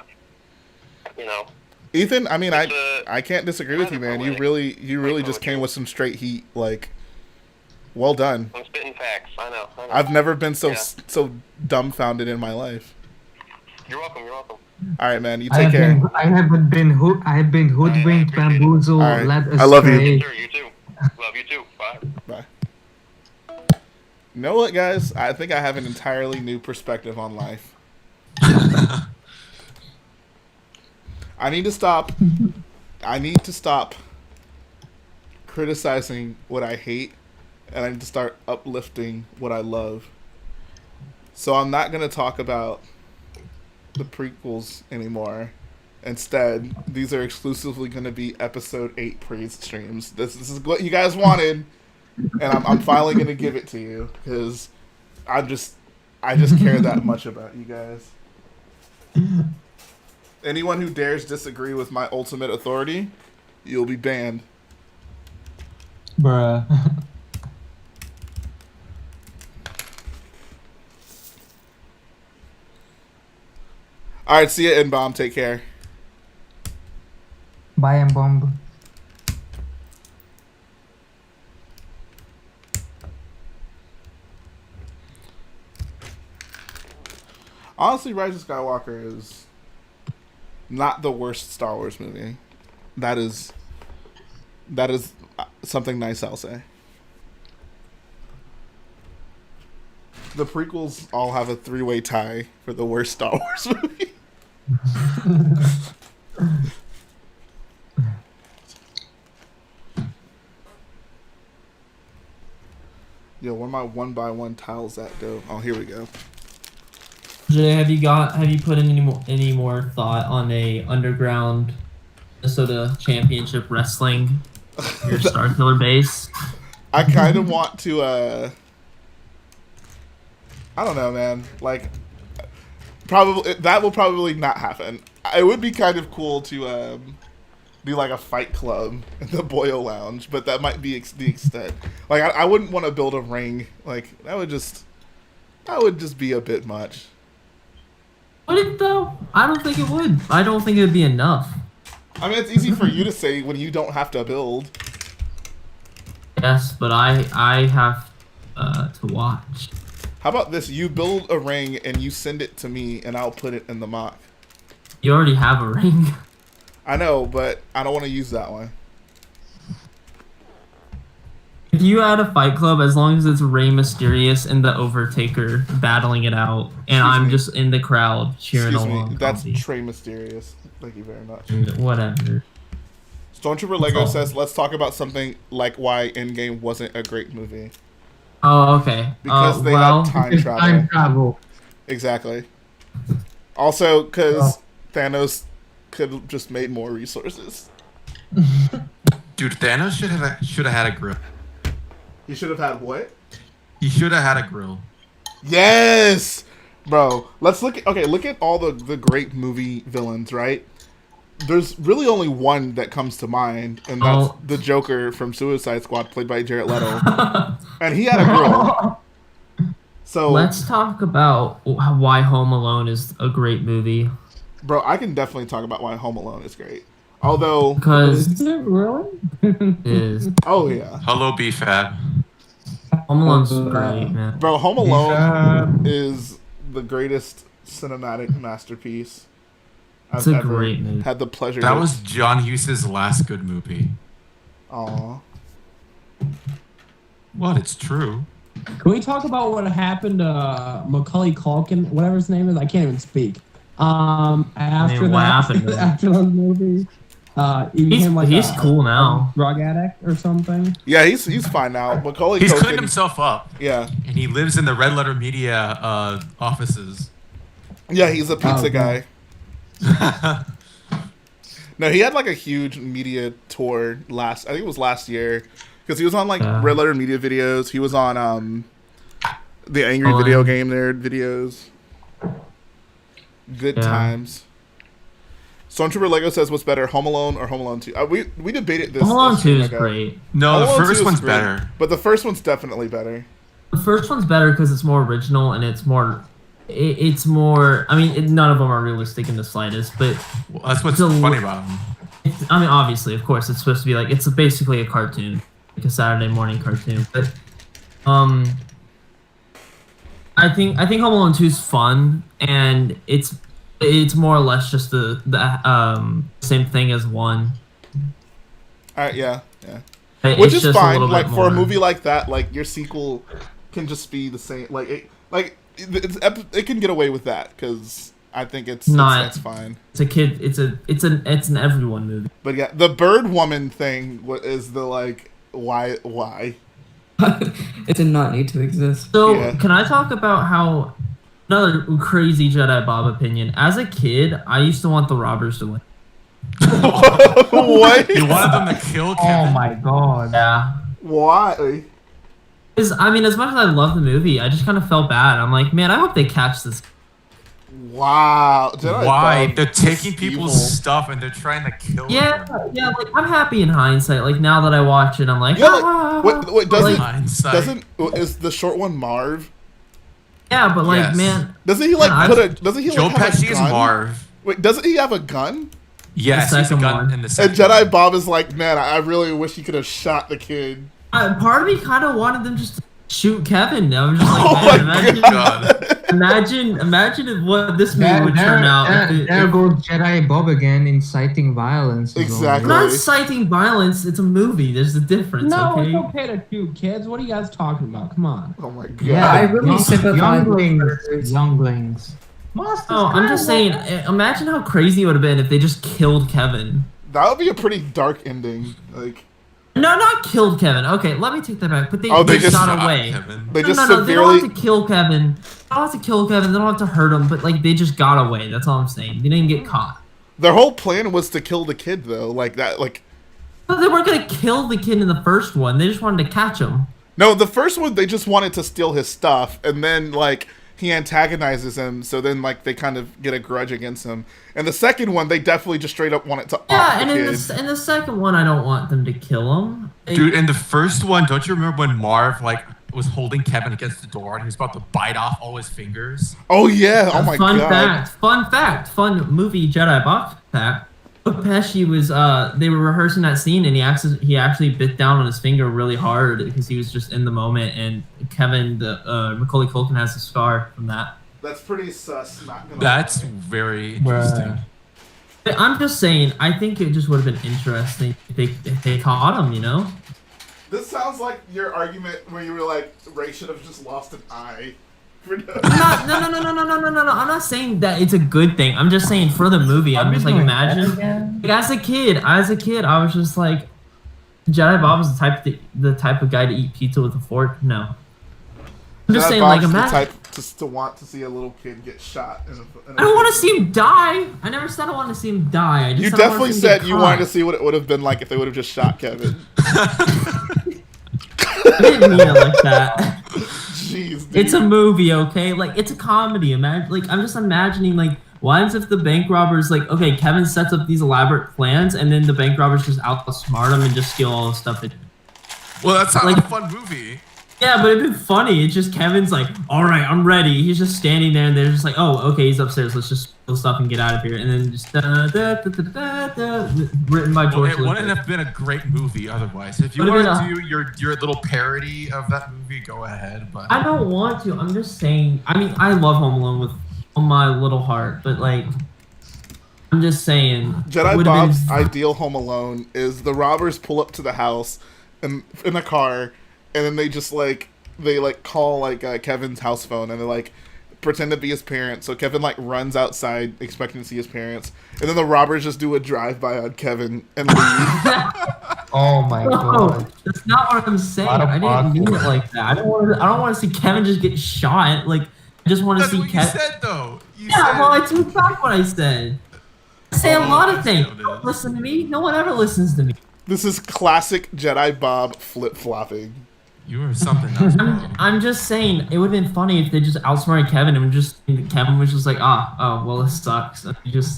Speaker 14: So,
Speaker 1: Ethan, I mean, I can't disagree with you, man. You really just came with some straight heat. Like, well done.
Speaker 14: I'm spitting facts. I know.
Speaker 1: I've never been so dumbfounded in my life.
Speaker 14: You're welcome.
Speaker 1: All right, man. You take care.
Speaker 6: I have been hoodwinked, bamboozled,
Speaker 1: All right.
Speaker 6: led astray.
Speaker 1: I love you.
Speaker 14: Sure, you too. Love you too. Bye.
Speaker 1: Bye. You know what, guys? I think I have an entirely new perspective on life. I need to stop criticizing what I hate, and I need to start uplifting what I love. So I'm not going to talk about the prequels anymore. Instead, these are exclusively going to be episode 8 praise streams. This is what you guys wanted, and I'm finally going to give it to you because I just care that much about you guys. Anyone who dares disagree with my ultimate authority, you'll be banned.
Speaker 6: Bruh.
Speaker 1: All right, see ya, N-Bomb. Take care.
Speaker 6: Bye, and bomb.
Speaker 1: Honestly, Rise of Skywalker is not the worst Star Wars movie. That is something nice, I'll say. The prequels all have a 3-way tie for the worst Star Wars movie. Yo, where my 1x1 tiles at, though? Oh, here we go.
Speaker 12: Jay, have you put in any more thought on a underground Minnesota Championship Wrestling your Starkiller base?
Speaker 1: I kind of want to I don't know, man. Like, probably that will probably not happen. It would be kind of cool to do like a fight club in the Boyle Lounge, but that might be the extent. Like, I wouldn't want to build a ring. Like, that would just be a bit much.
Speaker 12: Would it though? I don't think it would. I don't think it would be enough.
Speaker 1: I mean, it's easy for you to say when you don't have to build.
Speaker 12: Yes, but I have to watch.
Speaker 1: How about this? You build a ring and you send it to me, and I'll put it in the mock.
Speaker 12: You already have a ring.
Speaker 1: I know, but I don't want to use that one.
Speaker 12: If you add a fight club, as long as it's Rey Mysterious and the Overtaker battling it out, and I'm just in the crowd cheering along.
Speaker 1: That's Trey Mysterious. Thank you very much.
Speaker 12: Whatever.
Speaker 1: Stormtrooper Lego says, let's talk about something like why Endgame wasn't a great movie.
Speaker 12: Oh, okay.
Speaker 1: Because they had time travel.
Speaker 6: Time travel.
Speaker 1: Exactly. Also, because Thanos could have just made more resources.
Speaker 5: Dude, Thanos should have had a grill.
Speaker 1: He should have had what?
Speaker 5: He should have had a grill.
Speaker 1: Yes, bro. Let's look at all the great movie villains, right? There's really only one that comes to mind, and that's the Joker from Suicide Squad, played by Jared Leto. And he had a grill. So
Speaker 12: let's talk about why Home Alone is a great movie.
Speaker 1: Bro, I can definitely talk about why Home Alone is great. Although,
Speaker 12: because
Speaker 6: is it really?
Speaker 12: It is.
Speaker 1: Oh yeah.
Speaker 5: Hello, B-Fab.
Speaker 12: Home Alone's great, man.
Speaker 1: Bro, Home Alone is the greatest cinematic masterpiece I've ever had the pleasure.
Speaker 5: That was John Hughes' last good movie.
Speaker 1: Aw.
Speaker 5: What? It's true.
Speaker 13: Can we talk about what happened to Macaulay Culkin, whatever his name is? I can't even speak. After
Speaker 12: what
Speaker 13: that,
Speaker 12: happened to him?
Speaker 13: after those movies, he became like
Speaker 12: he's cool now.
Speaker 13: a drug addict or something.
Speaker 1: Yeah, he's fine now. Macaulay
Speaker 5: He's
Speaker 1: Culkin,
Speaker 5: cleaned himself up.
Speaker 1: Yeah.
Speaker 5: And he lives in the Red Letter Media offices.
Speaker 1: Yeah, he's a pizza
Speaker 13: okay.
Speaker 1: guy. No, he had like a huge media tour I think it was last year, because he was on like Red Letter Media videos. He was on the Angry Video Game Nerd videos. Good times. Stormtrooper Lego says, "What's better, Home Alone or Home Alone 2?" We debated this.
Speaker 12: Home Alone 2 is
Speaker 1: ago.
Speaker 12: great.
Speaker 5: No,
Speaker 1: Home
Speaker 5: the
Speaker 1: Alone 2
Speaker 5: first
Speaker 1: is
Speaker 5: one's
Speaker 1: great,
Speaker 5: better.
Speaker 1: but the first one's definitely better.
Speaker 12: The first one's better because it's more original and it's more. It's more. I mean, none of them are realistic in the slightest, but
Speaker 5: well, that's what's funny about them.
Speaker 12: I mean, obviously, of course, it's supposed to be like it's basically a cartoon, like a Saturday morning cartoon. But I think Home Alone 2 is fun, and it's more or less just the same thing as one.
Speaker 1: Yeah.
Speaker 12: It's
Speaker 1: Which is
Speaker 12: just a
Speaker 1: fine.
Speaker 12: little
Speaker 1: Like
Speaker 12: bit
Speaker 1: for a
Speaker 12: more.
Speaker 1: movie like that, like your sequel can just be the same. It can get away with that because I think it's fine.
Speaker 12: It's a kid. It's an everyone movie.
Speaker 1: But yeah, the bird woman thing is the like why.
Speaker 3: It did not need to exist.
Speaker 12: So can I talk about how another crazy Jedi Bob opinion? As a kid, I used to want the robbers to win.
Speaker 1: What?
Speaker 5: You wanted them to kill Kevin?
Speaker 13: Oh my god.
Speaker 12: Yeah.
Speaker 1: Why?
Speaker 12: Because I mean, as much as I love the movie, I just kind of felt bad. I'm like, man, I hope they catch this.
Speaker 1: Wow.
Speaker 5: Why? They're taking people's stuff and they're trying to kill them.
Speaker 12: Yeah. Like I'm happy in hindsight. Like now that I watch it, I'm like,
Speaker 1: wait,
Speaker 12: like,
Speaker 1: is the short one Marv?
Speaker 12: Yeah, but like,
Speaker 5: Yes.
Speaker 12: man,
Speaker 1: Doesn't he like doesn't he
Speaker 5: Joe
Speaker 1: like have a
Speaker 5: Pesci is
Speaker 1: gun?
Speaker 5: Marv.
Speaker 1: Wait, doesn't he have a gun?
Speaker 5: Yes, he's a gun in the
Speaker 1: And
Speaker 5: second
Speaker 1: Jedi
Speaker 5: one.
Speaker 1: Bob is like, man, I really wish he could have shot the kid.
Speaker 12: part of me kind of wanted them just to shoot Kevin. I was just like,
Speaker 1: Oh
Speaker 12: man, imagine if what this movie would turn out.
Speaker 6: There goes Jedi Bob again, inciting violence.
Speaker 1: Exactly.
Speaker 12: Not inciting violence. It's a movie. There's a difference.
Speaker 13: No,
Speaker 12: okay?
Speaker 13: it's okay to shoot kids. What are you guys talking about? Come on.
Speaker 1: Oh my god.
Speaker 3: Yeah, I really sympathize with
Speaker 6: Younglings.
Speaker 12: Oh, I'm just saying. Imagine how crazy it would have been if they just killed Kevin.
Speaker 1: That would be a pretty dark ending. Like,
Speaker 12: no, not killed Kevin. Okay, let me take that back. But they
Speaker 1: just
Speaker 12: shot away.
Speaker 1: They just
Speaker 12: no, they don't
Speaker 1: severely.
Speaker 12: have to kill Kevin. They don't have to kill Kevin. They don't have to hurt him. But like, they just got away. That's all I'm saying. They didn't get caught.
Speaker 1: Their whole plan was to kill the kid, though. Like that. Like.
Speaker 12: No, they weren't gonna kill the kid in the first one. They just wanted to catch him.
Speaker 1: No, the first one they just wanted to steal his stuff, and then like he antagonizes him, so then like they kind of get a grudge against him. And the second one, they definitely just straight up wanted to off
Speaker 12: Yeah,
Speaker 1: the
Speaker 12: and
Speaker 1: kid.
Speaker 12: in the second one, I don't want them to kill him.
Speaker 5: Dude, in the first one, don't you remember when Marv like was holding Kevin against the door and he was about to bite off all his fingers?
Speaker 1: Oh yeah! Oh my god!
Speaker 12: Fun movie Jedi Bob fact. Pesci was they were rehearsing that scene and he actually bit down on his finger really hard because he was just in the moment, and Kevin Macaulay Culkin has a scar from that.
Speaker 1: That's pretty sus. Not gonna
Speaker 5: That's
Speaker 1: lie.
Speaker 5: very interesting.
Speaker 12: But I'm just saying, I think it just would have been interesting if they caught him, you know?
Speaker 1: This sounds like your argument where you were like, Ray should have just lost an eye.
Speaker 12: No. I'm not saying that it's a good thing. I'm just saying for the movie. I'm just like, imagine. Like, as a kid, I was just like, Jedi Bob was the type of guy to eat pizza with a fork. No. I'm just
Speaker 1: Jedi
Speaker 12: saying,
Speaker 1: Bob's
Speaker 12: like,
Speaker 1: the
Speaker 12: imagine.
Speaker 1: type to want to see a little kid get shot.
Speaker 12: I don't want to see him die. I never said I want to see him die. I just
Speaker 1: You
Speaker 12: said I wanna
Speaker 1: definitely
Speaker 12: see him get
Speaker 1: said you
Speaker 12: caught.
Speaker 1: wanted to see what it would have been like if they would have just shot Kevin.
Speaker 12: I didn't mean it like that.
Speaker 1: Jeez, dude.
Speaker 12: It's a movie, okay? Like, it's a comedy. Imagine, like, I'm just imagining, like, what if the bank robbers, like, okay, Kevin sets up these elaborate plans, and then the bank robbers just outsmart him and just steal all his stuff.
Speaker 5: Well, that's not
Speaker 12: like
Speaker 5: a fun movie.
Speaker 12: Yeah, but it'd been funny. It's just Kevin's like, all right, I'm ready. He's just standing there, and they're just like, oh, okay, he's upstairs. Let's just steal stuff and get out of here. And then just written by George
Speaker 5: It
Speaker 12: Lucas.
Speaker 5: wouldn't have been a great movie otherwise. If you
Speaker 12: Would've
Speaker 5: want
Speaker 12: been
Speaker 5: to do your little parody of that movie, go ahead. But
Speaker 12: I don't want to. I'm just saying. I mean, I love Home Alone with all my little heart, but like, I'm just saying.
Speaker 1: Jedi
Speaker 12: would've
Speaker 1: Bob's
Speaker 12: been-
Speaker 1: ideal Home Alone is the robbers pull up to the house in a car, and then they just like call like Kevin's house phone, and they're like, pretend to be his parents. So Kevin like runs outside expecting to see his parents, and then the robbers just do a drive-by on Kevin and leave.
Speaker 12: Oh my god! That's not what I'm saying. I didn't mean it like that. I don't want to see Kevin just get shot. Like I just want to see Kevin.
Speaker 5: That's what you said, though.
Speaker 12: Well, I took back what I said. I say a lot of things. Don't listen to me. No one ever listens to me.
Speaker 1: This is classic Jedi Bob flip-flopping.
Speaker 5: You were something else.
Speaker 12: I'm just saying, it would have been funny if they just outsmarted Kevin and Kevin was just like, well, this sucks. And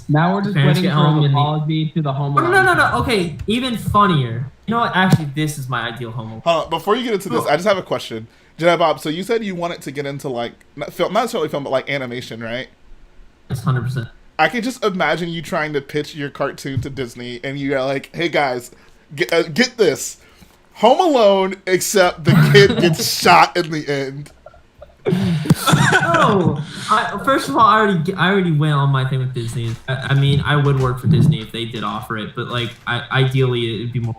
Speaker 13: now we're just waiting for an apology to the Home Alone.
Speaker 12: No. Okay, even funnier. You know what? Actually, this is my ideal Home Alone.
Speaker 1: Hold on, before you get into this, I just have a question. Jedi Bob, so you said you wanted to get into like, not necessarily film, but like animation, right?
Speaker 12: That's 100%.
Speaker 1: I can just imagine you trying to pitch your cartoon to Disney and you're like, hey guys, get this. Home Alone, except the kid gets shot in the end.
Speaker 12: No, first of all, I already went on my thing with Disney. I mean, I would work for Disney if they did offer it, but like, ideally, it'd be more,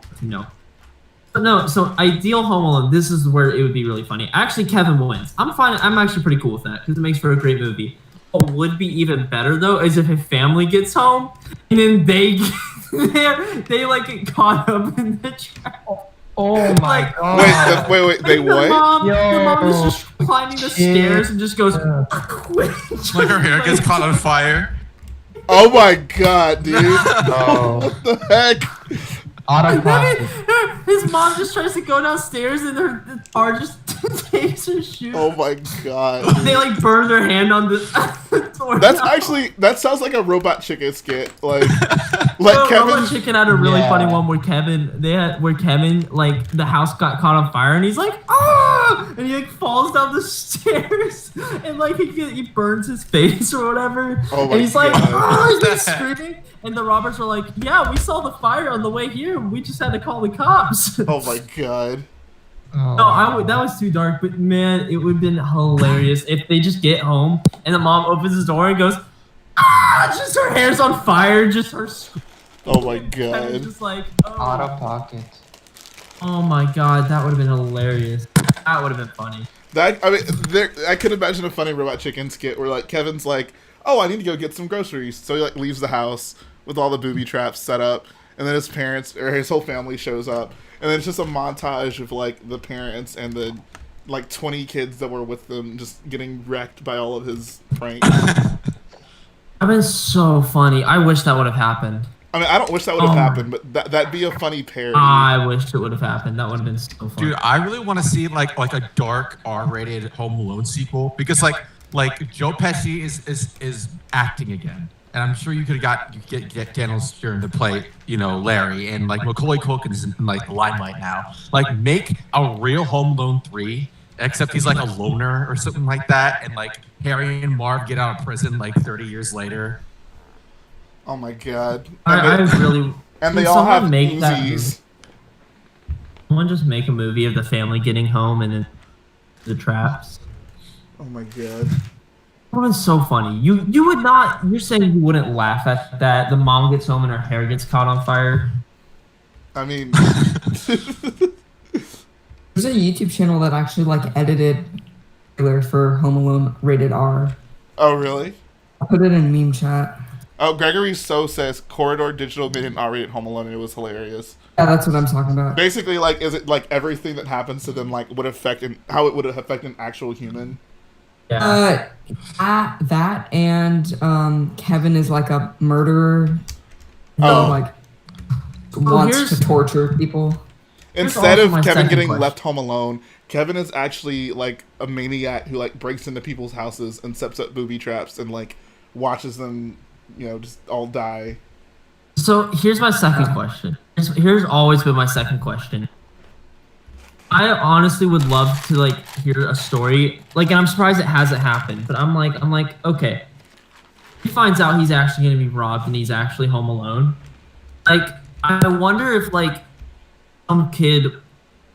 Speaker 12: But no, so ideal Home Alone. This is where it would be really funny. Actually, Kevin wins. I'm fine. I'm actually pretty cool with that because it makes for a great movie. What would be even better though is if a family gets home and then they like get caught up in the trap.
Speaker 13: Oh my god!
Speaker 1: Wait, they what?
Speaker 12: The mom is just climbing the stairs and just goes.
Speaker 5: Like her hair gets caught on fire.
Speaker 1: Oh my god, dude! What the heck?
Speaker 12: His mom just tries to go downstairs and the car just takes her shoe.
Speaker 1: Oh my god!
Speaker 12: They like burn their hand on the door.
Speaker 1: That sounds like a Robot Chicken skit. Like
Speaker 12: Kevin. Robot Chicken had a really funny one where Kevin like the house got caught on fire and he's like and he like falls down the stairs and like he burns his face or whatever.
Speaker 1: Oh my
Speaker 12: and he's like
Speaker 1: god.
Speaker 12: he's screaming. And the robbers were like, yeah, we saw the fire on the way here. We just had to call the cops.
Speaker 1: Oh my god.
Speaker 12: No, that was too dark. But man, it would have been hilarious if they just get home and the mom opens the door and goes, just her hair's on fire. Just her.
Speaker 1: Oh my god.
Speaker 12: And just like,
Speaker 6: out of pocket.
Speaker 12: Oh my god, that would have been hilarious. That would have been funny.
Speaker 1: I could imagine a funny Robot Chicken skit where like Kevin's like, oh, I need to go get some groceries. So he like leaves the house with all the booby traps set up, and then his parents or his whole family shows up, and then it's just a montage of like the parents and the like 20 kids that were with them just getting wrecked by all of his pranks.
Speaker 12: That'd been so funny. I wish that would have happened.
Speaker 1: I mean, I don't wish that would have happened, but that'd be a funny parody.
Speaker 12: I wish it would have happened. That would have been so funny.
Speaker 5: Dude, I really want to see like a dark R-rated Home Alone sequel because like Joe Pesci is acting again, and I'm sure you could have get Daniel Stern to play Larry, and like Macaulay Culkin is in like the limelight now. Like make a real Home Alone 3, except he's like a loner or something like that, and like Harry and Marv get out of prison like 30 years later.
Speaker 1: Oh my god!
Speaker 12: And
Speaker 1: they all have Uzis.
Speaker 12: Someone just make a movie of the family getting home and the traps.
Speaker 1: Oh my god.
Speaker 12: That would have been so funny. You would not. You're saying you wouldn't laugh at that? The mom gets home and her hair gets caught on fire.
Speaker 1: I mean,
Speaker 3: there's a YouTube channel that actually like edited trailer for Home Alone rated R.
Speaker 1: Oh really?
Speaker 3: I put it in meme chat.
Speaker 1: Oh, Gregory So says Corridor Digital made an R-rated Home Alone and it was hilarious.
Speaker 3: Yeah, that's what I'm talking about.
Speaker 1: Basically, like, is it like everything that happens to them like would affect how it would affect an actual human?
Speaker 12: Yeah.
Speaker 3: That and Kevin is like a murderer. Like wants to torture people.
Speaker 1: Instead of Kevin getting left home alone, Kevin is actually like a maniac who like breaks into people's houses and sets up booby traps and like watches them, just all die.
Speaker 12: So here's my second question. Here's always been my second question. I honestly would love to like hear a story, like, and I'm surprised it hasn't happened. But I'm like, okay. He finds out he's actually going to be robbed and he's actually home alone. Like, I wonder if like some kid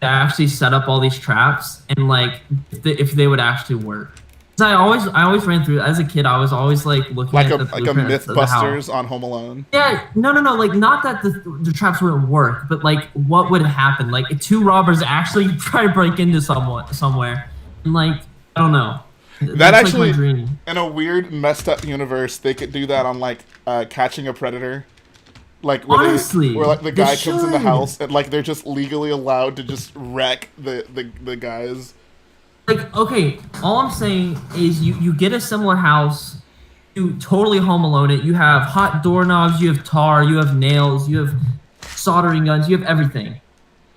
Speaker 12: actually set up all these traps and like if they would actually work. Because I always ran through as a kid. I was always like looking at the
Speaker 1: MythBusters on Home Alone.
Speaker 12: Yeah, no. Like not that the traps wouldn't work, but like what would happen? Like two robbers actually try to break into somewhere, and like I don't know.
Speaker 1: That
Speaker 12: That's
Speaker 1: actually,
Speaker 12: like my dream.
Speaker 1: in a weird, messed up universe, they could do that on like Catching a Predator. Like where
Speaker 12: Honestly,
Speaker 1: where like the
Speaker 12: they
Speaker 1: guy comes in the
Speaker 12: should.
Speaker 1: house and like they're just legally allowed to just wreck the guys.
Speaker 12: Like, okay, all I'm saying is you get a similar house, you totally Home Alone it. You have hot doorknobs, you have tar, you have nails, you have soldering guns, you have everything.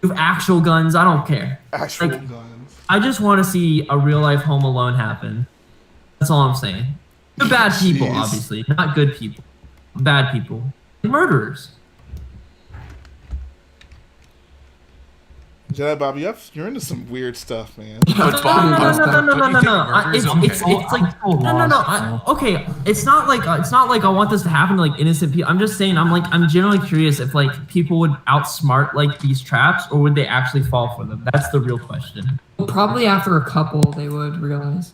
Speaker 12: You have actual guns. I don't care.
Speaker 1: Actual
Speaker 12: Like,
Speaker 1: guns.
Speaker 12: I just want to see a real life Home Alone happen. That's all I'm saying. The bad people,
Speaker 1: Jeez.
Speaker 12: obviously, not good people. Bad people, murderers.
Speaker 1: Jedi Bob, you're into some weird stuff, man.
Speaker 5: But Bob,
Speaker 12: No.
Speaker 5: don't you think murder is
Speaker 12: It's
Speaker 5: okay?
Speaker 12: like no. Okay, it's not like I want this to happen to like innocent people. I'm just saying I'm generally curious if like people would outsmart like these traps or would they actually fall for them. That's the real question.
Speaker 3: Well, probably after a couple, they would realize.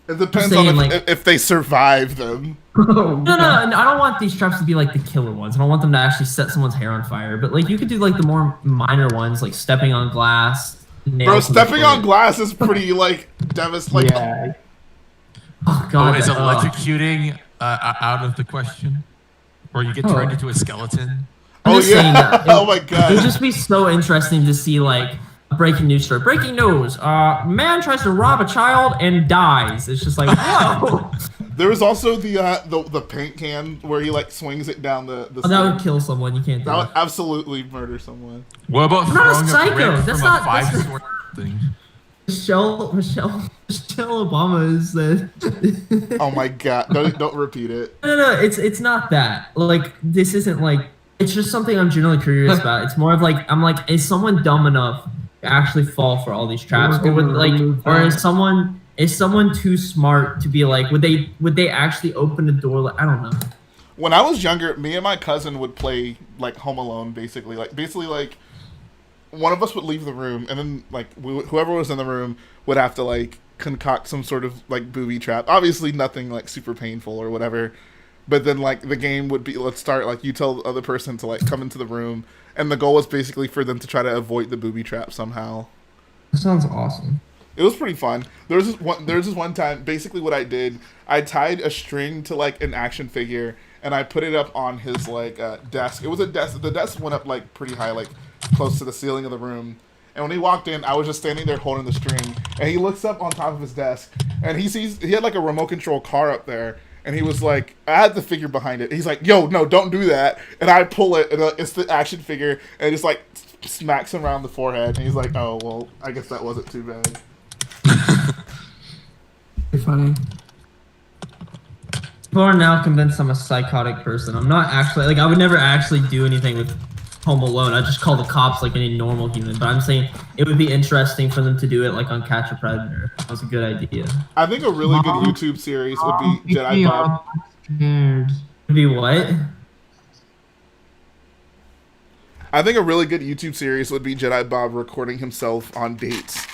Speaker 1: It depends
Speaker 12: saying,
Speaker 1: on
Speaker 12: like-
Speaker 1: if they survive them.
Speaker 12: No, I don't want these traps to be like the killer ones. I don't want them to actually set someone's hair on fire. But like you could do like the more minor ones, like stepping on glass.
Speaker 1: Bro, stepping on glass is pretty like devastating.
Speaker 6: Yeah.
Speaker 12: Oh god.
Speaker 5: Is
Speaker 12: that-
Speaker 5: electrocuting out of the question? Or you get turned into a skeleton?
Speaker 12: I'm
Speaker 1: Oh
Speaker 12: just saying
Speaker 1: yeah!
Speaker 12: that
Speaker 1: Oh my god!
Speaker 12: It would just be so interesting to see like a breaking news story. Breaking news: man tries to rob a child and dies. It's just like whoa.
Speaker 1: There was also the paint can where he like swings it down the.
Speaker 12: Oh, that would kill someone. You can't do
Speaker 1: That would
Speaker 12: that.
Speaker 1: absolutely murder someone.
Speaker 5: What about
Speaker 12: I'm not a
Speaker 5: throwing a
Speaker 12: psycho.
Speaker 5: brick
Speaker 12: That's
Speaker 5: from
Speaker 12: not-
Speaker 5: a
Speaker 12: that's
Speaker 5: 5-story thing?
Speaker 12: Michelle Obama is the.
Speaker 1: Oh my god! Don't repeat it.
Speaker 12: No, it's not that. Like this isn't like. It's just something I'm generally curious about. It's more of like I'm like, is someone dumb enough to actually fall for all these traps, or would like, or is someone too smart to be like, would they actually open the door? Like, I don't know.
Speaker 1: When I was younger, me and my cousin would play like Home Alone, basically like one of us would leave the room, and then like whoever was in the room would have to like concoct some sort of like booby trap. Obviously, nothing like super painful or whatever. But then like the game would be, let's start like you tell the other person to like come into the room, and the goal was basically for them to try to avoid the booby trap somehow.
Speaker 12: That sounds awesome.
Speaker 1: It was pretty fun. There was this one time, basically what I did, I tied a string to like an action figure, and I put it up on his like desk. It was a desk. The desk went up like pretty high, like close to the ceiling of the room. And when he walked in, I was just standing there holding the string, and he looks up on top of his desk, and he had like a remote control car up there, and he was like, I had the figure behind it. He's like, yo, no, don't do that. And I pull it, and it's the action figure, and it just like smacks him around the forehead, and he's like, oh well, I guess that wasn't too bad.
Speaker 3: Pretty funny.
Speaker 12: People are now convinced I'm a psychotic person. I'm not actually, like, I would never actually do anything with Home Alone. I'd just call the cops like any normal human. But I'm saying it would be interesting for them to do it like on Catch a Predator. That was a good idea.
Speaker 1: I think a really good YouTube series would be Jedi Bob.
Speaker 12: Would be what?
Speaker 1: I think a really good YouTube series would be Jedi Bob recording himself on dates.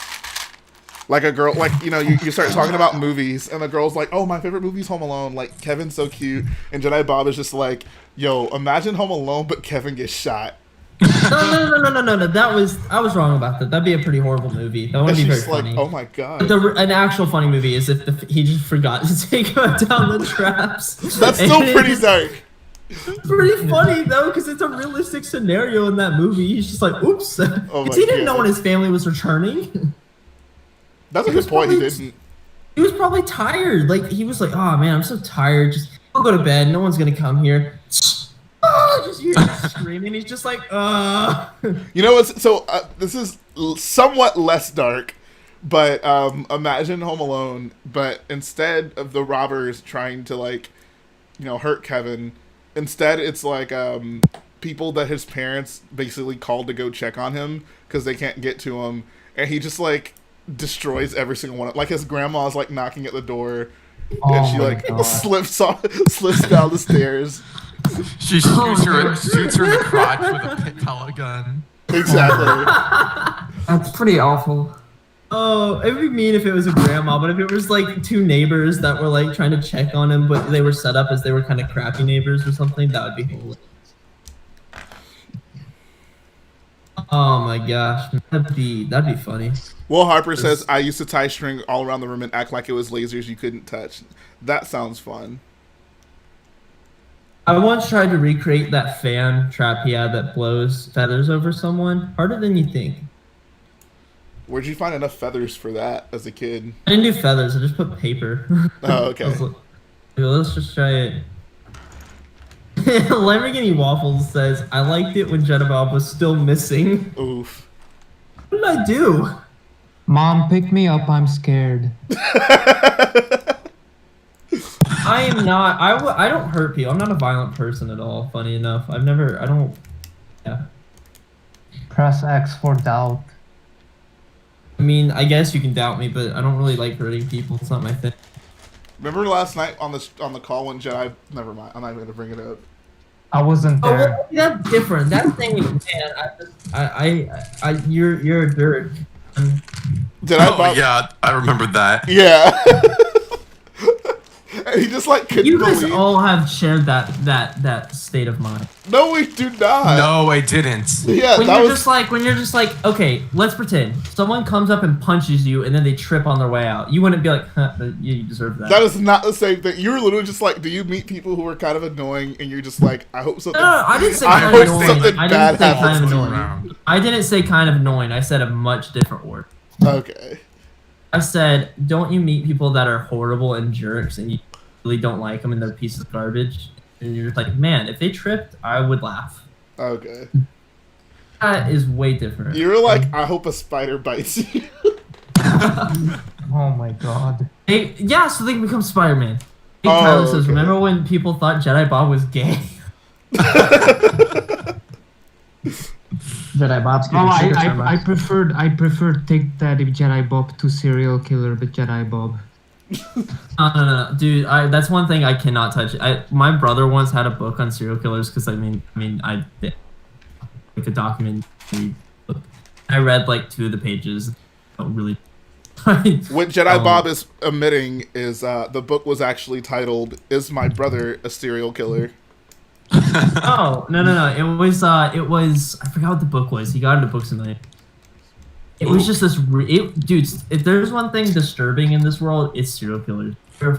Speaker 1: Like a girl, like, you know, you start talking about movies, and the girl's like, oh, my favorite movie's Home Alone. Like, Kevin's so cute. And Jedi Bob is just like, yo, imagine Home Alone, but Kevin gets shot.
Speaker 12: No. I was wrong about that. That'd be a pretty horrible movie. That wouldn't be very
Speaker 1: She's like,
Speaker 12: funny.
Speaker 1: oh my god.
Speaker 12: But an actual funny movie is if he just forgot to take him down the traps.
Speaker 1: That's still pretty dark.
Speaker 12: It's pretty funny though, because it's a realistic scenario in that movie. He's just like, oops.
Speaker 1: Oh my
Speaker 12: he didn't know
Speaker 1: God.
Speaker 12: when his family was returning.
Speaker 1: That's a good point. He didn't.
Speaker 12: He was probably tired. Like he was like, oh man, I'm so tired. Just I'll go to bed. No one's gonna come here. Just hear him screaming. He's just like,
Speaker 1: You know what's so? This is somewhat less dark, but imagine Home Alone, but instead of the robbers trying to like, you know, hurt Kevin, instead it's like people that his parents basically called to go check on him because they can't get to him, and he just like destroys every single one. Like his grandma's like knocking at the door, and she like slips down the stairs.
Speaker 5: She shoots her in the crotch with a pellet gun.
Speaker 1: Exactly.
Speaker 3: That's pretty awful.
Speaker 12: oh, it'd be mean if it was a grandma, but if it was like two neighbors that were like trying to check on him, but they were set up as they were kind of crappy neighbors or something, that would be hilarious. Oh my gosh, that'd be funny.
Speaker 1: Will Harper says, I used to tie string all around the room and act like it was lasers you couldn't touch. That sounds fun.
Speaker 12: I once tried to recreate that fan trap he had that blows feathers over someone. Harder than you think.
Speaker 1: Where'd you find enough feathers for that as a kid?
Speaker 12: I didn't do feathers, I just put paper.
Speaker 1: Oh, okay.
Speaker 12: Let's just try it. Lamborghini Waffles says, I liked it when Jedi Bob was still missing.
Speaker 1: Oof.
Speaker 12: What did I do?
Speaker 6: Mom, pick me up. I'm scared.
Speaker 12: I am not. I don't hurt people. I'm not a violent person at all. Funny enough, I don't. Yeah.
Speaker 6: Press X for doubt.
Speaker 12: I mean, I guess you can doubt me, but I don't really like hurting people. It's not my thing.
Speaker 1: Remember last night on the call when Jedi? Never mind. I'm not even gonna bring it up.
Speaker 6: I wasn't
Speaker 12: Oh,
Speaker 6: there.
Speaker 12: well, that's different. That thing, man. You're a jerk.
Speaker 5: Yeah, I remember that.
Speaker 1: Yeah. He just like couldn't
Speaker 12: You guys
Speaker 1: believe.
Speaker 12: all have shared that state of mind.
Speaker 1: No, we do not.
Speaker 5: No, I didn't.
Speaker 1: Yeah,
Speaker 12: when
Speaker 1: that
Speaker 12: you're
Speaker 1: was
Speaker 12: just like, okay, let's pretend someone comes up and punches you, and then they trip on their way out. You wouldn't be like, huh, you deserve that.
Speaker 1: that is not the same thing. You were literally just like, do you meet people who are kind of annoying, and you're just like, I hope something.
Speaker 12: No, I didn't say
Speaker 1: I
Speaker 12: kind of
Speaker 1: hope
Speaker 12: annoying.
Speaker 1: something
Speaker 12: I
Speaker 1: bad
Speaker 12: didn't say kind
Speaker 1: happens
Speaker 12: of
Speaker 1: to you.
Speaker 12: annoying. I didn't say kind of annoying. I said a much different word.
Speaker 1: Okay.
Speaker 12: I said, don't you meet people that are horrible and jerks, and you really don't like them, and they're pieces of garbage, and you're just like, man, if they tripped, I would laugh.
Speaker 1: Okay.
Speaker 12: That is way different.
Speaker 1: You were like, I hope a spider bites you.
Speaker 6: Oh my god.
Speaker 12: Yeah, so they can become Spider-Man. Hey,
Speaker 1: Oh,
Speaker 12: Tyler says,
Speaker 1: okay.
Speaker 12: remember when people thought Jedi Bob was gay?
Speaker 2: Jedi Bob's
Speaker 6: Oh,
Speaker 2: getting sugar so
Speaker 6: I
Speaker 2: much.
Speaker 6: preferred Take That Jedi Bob to serial killer, but Jedi Bob.
Speaker 12: No, dude. That's one thing I cannot touch. My brother once had a book on serial killers because I did like a documentary book. I read like 2 of the pages. Don't really.
Speaker 1: What Jedi Bob is admitting is the book was actually titled "Is My Brother a Serial Killer?"
Speaker 12: Oh no! It was I forgot what the book was. He got into books in the. It was just this, dude. If there's one thing disturbing in this world, it's serial killers. I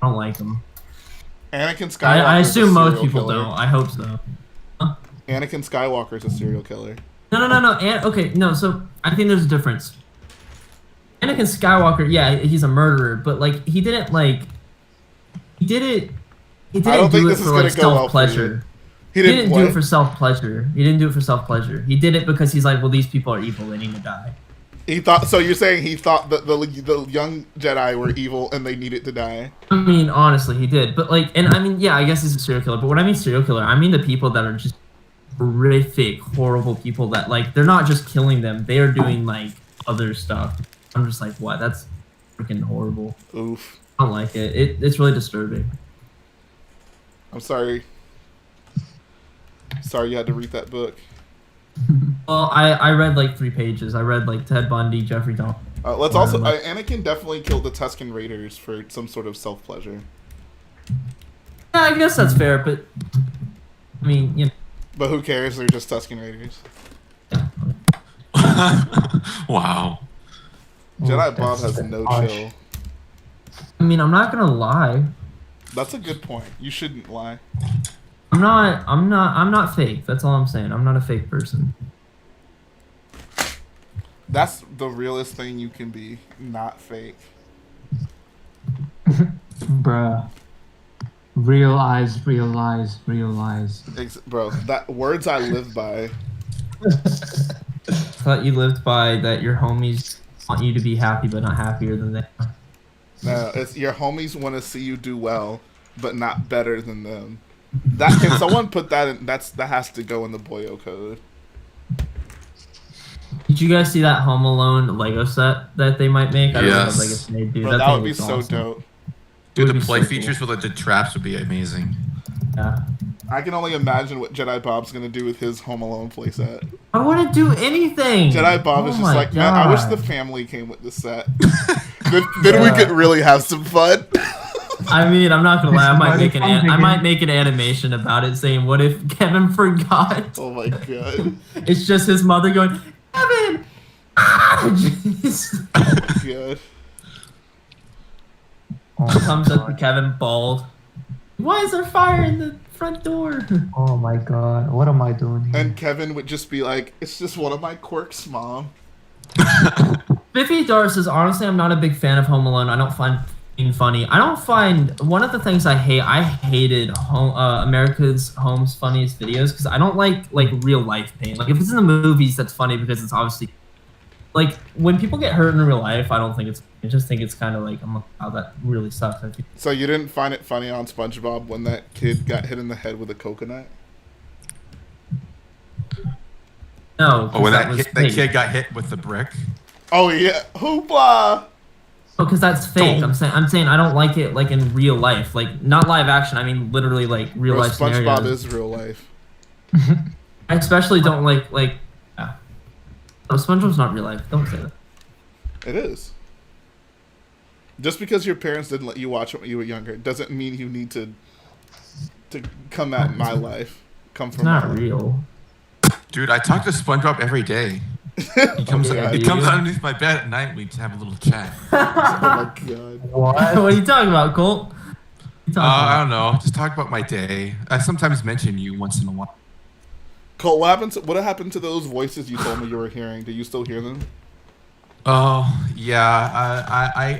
Speaker 12: don't like them.
Speaker 1: Anakin Skywalker.
Speaker 12: I assume most people don't. I hope so. Huh?
Speaker 1: Anakin Skywalker is a serial killer.
Speaker 12: No. Okay, no. So I think there's a difference. Anakin Skywalker, yeah, he's a murderer, but like he didn't
Speaker 1: I don't think
Speaker 12: do it
Speaker 1: this is
Speaker 12: for
Speaker 1: gonna
Speaker 12: like
Speaker 1: go well
Speaker 12: self
Speaker 1: for you.
Speaker 12: pleasure.
Speaker 1: He
Speaker 12: He didn't do
Speaker 1: what?
Speaker 12: it for self-pleasure. He didn't do it for self-pleasure. He did it because he's like, well, these people are evil. They need to die.
Speaker 1: He thought. So you're saying he thought that the young Jedi were evil and they needed to die?
Speaker 12: I mean, honestly, he did. But like, and I mean, yeah, I guess he's a serial killer. But when I mean serial killer, I mean the people that are just horrific, horrible people that like, they're not just killing them. They are doing like other stuff. I'm just like, what? That's freaking horrible.
Speaker 1: Oof.
Speaker 12: I don't like it. It's really disturbing.
Speaker 1: I'm sorry. Sorry you had to read that book.
Speaker 12: Well, I read like 3 pages. I read like Ted Bundy, Jeffrey Dahmer.
Speaker 1: Let's also. Anakin definitely killed the Tusken Raiders for some sort of self-pleasure.
Speaker 12: Yeah, I guess that's fair, but I mean, you know.
Speaker 1: But who cares? They're just Tusken Raiders.
Speaker 5: Wow.
Speaker 1: Jedi Bob has no chill.
Speaker 12: I mean, I'm not gonna lie.
Speaker 1: That's a good point. You shouldn't lie.
Speaker 12: I'm not fake. That's all I'm saying. I'm not a fake person.
Speaker 1: That's the realest thing you can be. Not fake.
Speaker 6: Bruh. Real eyes.
Speaker 1: Bro, that words I live by.
Speaker 12: Thought you lived by that your homies want you to be happy but not happier than they are.
Speaker 1: No, it's your homies want to see you do well, but not better than them. That can someone put that in? That has to go in the Boyo code.
Speaker 12: Did you guys see that Home Alone Lego set that they might make? I don't know
Speaker 5: Yes.
Speaker 12: like if they do.
Speaker 1: Bro, that
Speaker 12: thing
Speaker 1: would be
Speaker 12: looks
Speaker 1: so
Speaker 12: awesome.
Speaker 1: dope.
Speaker 5: Dude,
Speaker 12: Would
Speaker 5: the
Speaker 12: be
Speaker 5: play
Speaker 12: so
Speaker 5: features with the traps would be amazing.
Speaker 12: Yeah.
Speaker 1: I can only imagine what Jedi Bob's gonna do with his Home Alone playset.
Speaker 12: I wouldn't do anything.
Speaker 1: Jedi Bob is
Speaker 12: Oh
Speaker 1: just
Speaker 12: my
Speaker 1: like, man, I wish
Speaker 12: God.
Speaker 1: the family came with the set. then we could really have some fun.
Speaker 12: I mean, I'm not gonna lie. I might make
Speaker 6: I
Speaker 12: might make an animation about it saying, "What if Kevin forgot?"
Speaker 1: Oh my god.
Speaker 12: It's just his mother going, "Kevin." Ah, jeez.
Speaker 1: God.
Speaker 12: Comes up to Kevin bald. Why is there fire in the front door?
Speaker 6: Oh my god, what am I doing here?
Speaker 1: And Kevin would just be like, "It's just one of my quirks, Mom."
Speaker 12: Biffy Dar says, honestly, I'm not a big fan of Home Alone. I don't find being funny. I don't find one of the things I hated America's Home's funniest videos because I don't like real life pain. Like if it's in the movies, that's funny because it's obviously like when people get hurt in real life. I don't think it's. I just think it's kind of like, oh, that really sucks.
Speaker 1: So you didn't find it funny on SpongeBob when that kid got hit in the head with a coconut?
Speaker 12: No.
Speaker 5: Oh, when that kid got hit with the brick.
Speaker 1: Oh yeah, hoopla!
Speaker 12: Oh, because that's fake. I'm saying I don't like it like in real life, like not live action. I mean literally like real life
Speaker 1: SpongeBob
Speaker 12: scenarios.
Speaker 1: is real life.
Speaker 12: I especially don't like. Yeah. Oh, SpongeBob's not real life. Don't say that.
Speaker 1: It is. Just because your parents didn't let you watch it when you were younger doesn't mean you need to come at my life. Come from
Speaker 12: it's not
Speaker 1: my life.
Speaker 12: real.
Speaker 5: Dude, I talk to SpongeBob every day. He comes underneath my bed at night. We have a little chat.
Speaker 1: Oh my god.
Speaker 6: What?
Speaker 12: What are you talking about, Colt?
Speaker 5: I don't know. Just talk about my day. I sometimes mention you once in a while.
Speaker 1: Colt, what happened to those voices you told me you were hearing? Do you still hear them?
Speaker 5: Oh, yeah.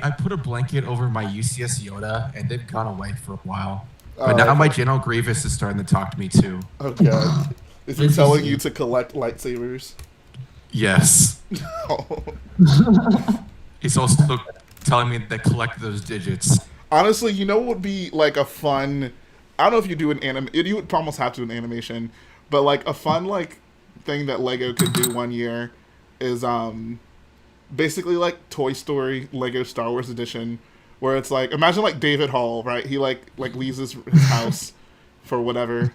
Speaker 5: I put a blanket over my UCS Yoda, and they've gone away for a while. But now my General Grievous is starting to talk to me, too.
Speaker 1: Oh, God. Is he telling you to collect lightsabers?
Speaker 5: Yes. He's also telling me to collect those digits.
Speaker 1: Honestly, you know what would be like a fun... I don't know if you do an you would almost have to do an animation, but like a fun like thing that Lego could do one year is basically like Toy Story Lego Star Wars edition, where it's like, imagine like David Hall, right? He like leaves his house for whatever,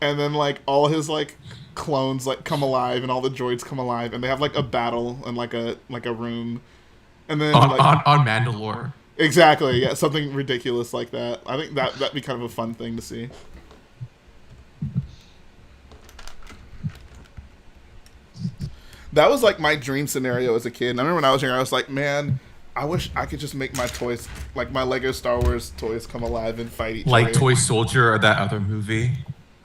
Speaker 1: and then like all his like clones like come alive and all the droids come alive and they have like a battle in like a room, and then
Speaker 5: on Mandalore.
Speaker 1: Exactly, yeah, something ridiculous like that. I think that'd be kind of a fun thing to see. That was like my dream scenario as a kid. And I remember when I was younger, I was like, man, I wish I could just make my toys, like my Lego Star Wars toys, come alive and fight each other.
Speaker 5: Like Toy Soldier or that other movie.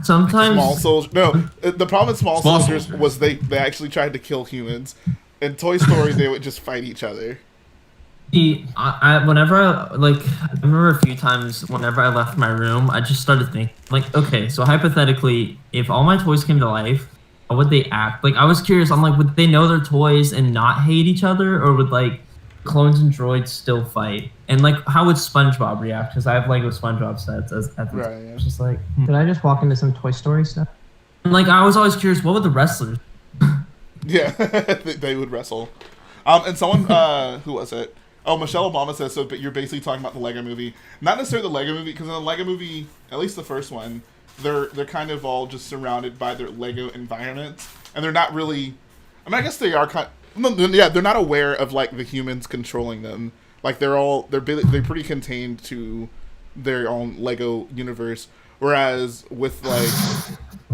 Speaker 12: Sometimes
Speaker 1: Small Soldier. No, the problem with Small Soldiers was they actually tried to kill humans. In Toy Story, they would just fight each other.
Speaker 12: I remember a few times whenever I left my room, I just started thinking, like, okay, so hypothetically, if all my toys came to life, how would they act? Like, I was curious, I'm like, would they know their toys and not hate each other, or would, like, clones and droids still fight? And, like, how would SpongeBob react? Because I have Lego SpongeBob sets
Speaker 1: Right, yeah.
Speaker 6: Just like, did I just walk into some Toy Story stuff?
Speaker 12: And, like, I was always curious, what would the wrestlers?
Speaker 1: Yeah, they would wrestle. And someone, who was it? Oh, Michelle Obama says, so but you're basically talking about the Lego movie. Not necessarily the Lego movie, because in the Lego movie, at least the first one, they're kind of all just surrounded by their Lego environment. And they're not really... I mean, I guess they are they're not aware of, like, the humans controlling them. Like, they're pretty contained to their own Lego universe. Whereas with, like,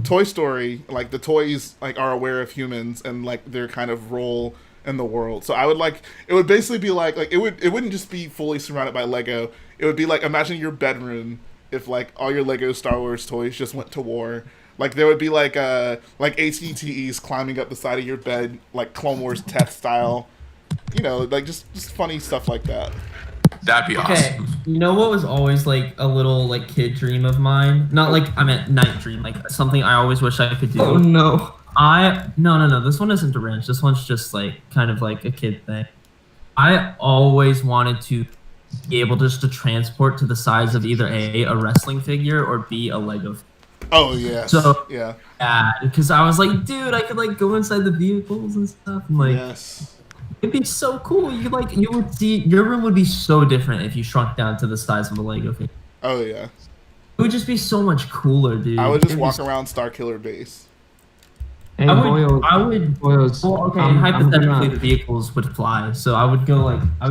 Speaker 1: Toy Story, like, the toys, like, are aware of humans and, like, their kind of role in the world. So I would like, it would basically be like it wouldn't just be fully surrounded by Lego. It would be like, imagine your bedroom if like all your Lego Star Wars toys just went to war. Like there would be like ATTEs climbing up the side of your bed, like Clone Wars Teth style. You know, like just funny stuff like that.
Speaker 5: That'd be awesome.
Speaker 12: You know what was always like a little like kid dream of mine? Not like I meant night dream, like something I always wish I could do.
Speaker 3: Oh no.
Speaker 12: No. This one isn't a wrench. This one's just like kind of like a kid thing. I always wanted to be able just to transport to the size of either a wrestling figure or B, a Lego figure.
Speaker 1: Oh yeah.
Speaker 12: So
Speaker 1: yeah.
Speaker 12: Because I was like, dude, I could like go inside the vehicles and stuff. And, like,
Speaker 1: yes.
Speaker 12: It'd be so cool. You would see your room would be so different if you shrunk down to the size of a Lego figure.
Speaker 1: Oh yeah.
Speaker 12: It would just be so much cooler, dude.
Speaker 1: I would just walk around Starkiller Base.
Speaker 6: Hey,
Speaker 12: hypothetically, the vehicles would fly, so I would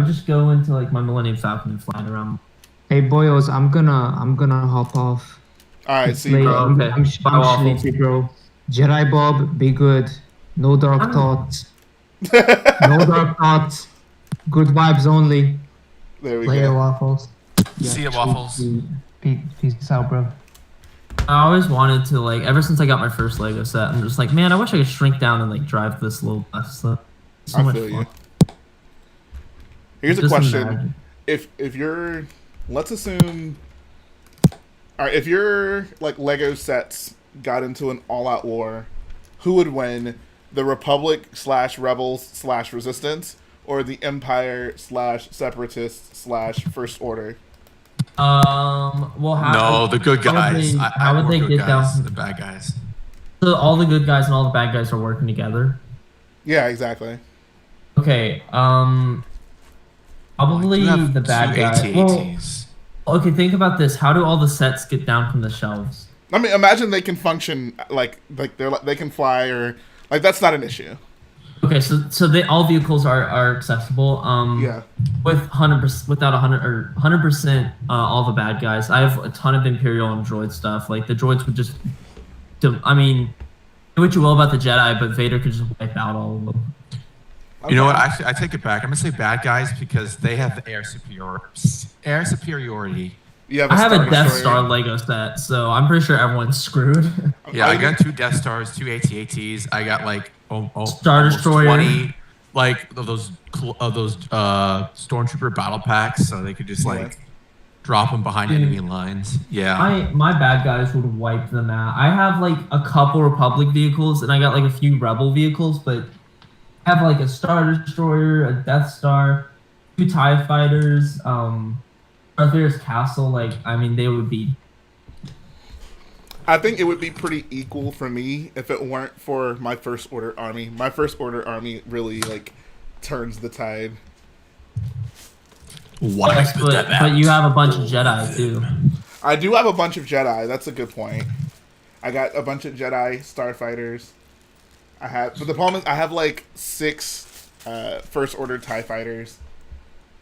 Speaker 12: just go into like my Millennium Falcon and fly around.
Speaker 6: Hey boyos, I'm gonna hop off.
Speaker 1: All right, see you,
Speaker 6: Later.
Speaker 1: bro.
Speaker 12: Okay.
Speaker 6: I'm
Speaker 12: Bye, Waffles.
Speaker 6: sleepy, bro. Jedi Bob, be good. No dark thoughts. No dark thoughts. Good vibes only.
Speaker 1: There we
Speaker 6: Later,
Speaker 1: go.
Speaker 6: Waffles.
Speaker 5: See ya, Waffles.
Speaker 6: Peace out, bro.
Speaker 12: I always wanted to like ever since I got my first Lego set. I'm just like, man, I wish I could shrink down and like drive this little bus. So
Speaker 1: I
Speaker 12: much
Speaker 1: feel
Speaker 12: fun.
Speaker 1: you. Here's a
Speaker 12: Just
Speaker 1: question:
Speaker 12: imagine.
Speaker 1: if you're, let's assume, all right, if your like Lego sets got into an all-out war, who would win? The Republic / Rebels / Resistance, or the Empire / Separatists / First Order?
Speaker 12: Well, how?
Speaker 5: No, the good guys.
Speaker 12: How would they get down?
Speaker 5: The bad guys.
Speaker 12: So all the good guys and all the bad guys are working together.
Speaker 1: Yeah, exactly.
Speaker 12: Okay. Probably
Speaker 5: You have
Speaker 12: the bad
Speaker 5: two
Speaker 12: guys.
Speaker 5: AT-ATs.
Speaker 12: Well, okay, think about this. How do all the sets get down from the shelves?
Speaker 1: I mean, imagine they can function like they can fly, or like that's not an issue.
Speaker 12: Okay, so they all vehicles are accessible.
Speaker 1: Yeah.
Speaker 12: With 100% without 100% all the bad guys. I have a ton of Imperial and droid stuff. Like the droids would just, I mean, do what you will about the Jedi, but Vader could just wipe out all of them.
Speaker 5: You know what? Actually, I take it back. I'm gonna say bad guys because they have the air superiority.
Speaker 12: I have a Death Star Lego set, so I'm pretty sure everyone's screwed.
Speaker 5: Yeah, I got 2 Death Stars, 2 AT-ATs. I got like
Speaker 12: Star
Speaker 5: almost
Speaker 12: Destroyer.
Speaker 5: 20 like of those stormtrooper battle packs, so they could just like drop them behind enemy lines. Yeah.
Speaker 12: My bad guys would wipe them out. I have like a couple Republic vehicles, and I got like a few Rebel vehicles, but I have like a Star Destroyer, a Death Star, 2 TIE Fighters, Darth Vader's castle. Like, I mean, they would be.
Speaker 1: I think it would be pretty equal for me if it weren't for my First Order army. My First Order army really like turns the tide.
Speaker 12: Yes, but you have a bunch of Jedi too.
Speaker 1: I do have a bunch of Jedi. That's a good point. I got a bunch of Jedi starfighters. But the problem is I have like 6 First Order TIE fighters.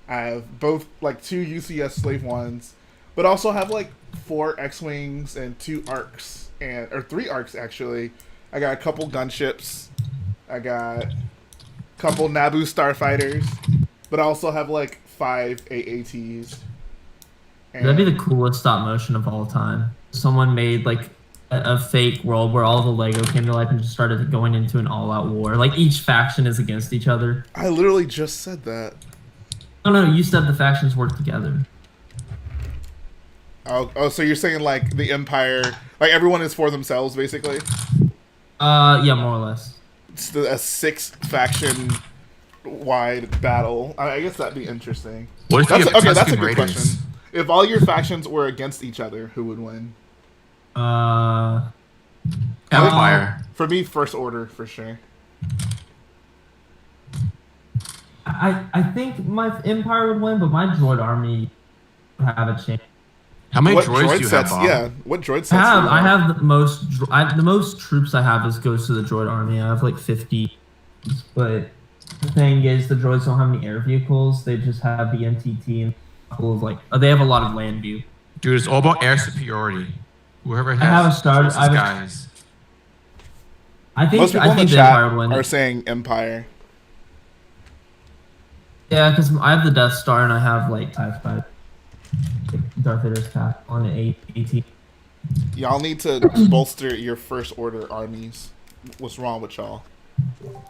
Speaker 1: I have both like 2 UCS Slave ones, but also have like 4 X-wings and 2 arcs or 3 arcs actually. I got a couple gunships. I got a couple Naboo starfighters, but I also have like 5 AATs.
Speaker 12: That'd be the coolest stop motion of all time. Someone made like a fake world where all the Lego came to life and just started going into an all-out war. Like each faction is against each other.
Speaker 1: I literally just said that.
Speaker 12: No, you said the factions work together.
Speaker 1: Oh, so you're saying like the Empire, like everyone is for themselves, basically?
Speaker 12: Yeah, more or less.
Speaker 1: It's a 6 faction wide battle. I guess that'd be interesting.
Speaker 5: What if you have
Speaker 1: that's a
Speaker 5: Tusken
Speaker 1: good
Speaker 5: Raiders?
Speaker 1: question. If all your factions were against each other, who would win?
Speaker 5: Empire.
Speaker 1: For me, First Order for sure.
Speaker 12: I think my Empire would win, but my droid army would have a chance.
Speaker 5: How many
Speaker 1: What
Speaker 5: droids do you
Speaker 1: sets?
Speaker 5: have, Bob?
Speaker 1: Yeah, what droid sets? do you
Speaker 12: I have the most. The most troops I have goes to the droid army. I have like 50, but the thing is, the droids don't have any air vehicles. They just have the NTT and a couple of like. They have a lot of land view.
Speaker 5: Dude, it's all about air superiority. Whoever has
Speaker 12: I have a star.
Speaker 5: guys.
Speaker 12: I think.
Speaker 1: Most people
Speaker 12: I
Speaker 1: in the
Speaker 12: think the
Speaker 1: chat
Speaker 12: Empire would win.
Speaker 1: are saying Empire.
Speaker 12: Yeah, because I have the Death Star and I have like TIE Fighter. Darth Vader's cap on an AT.
Speaker 1: Y'all need to bolster your First Order armies. What's wrong with y'all?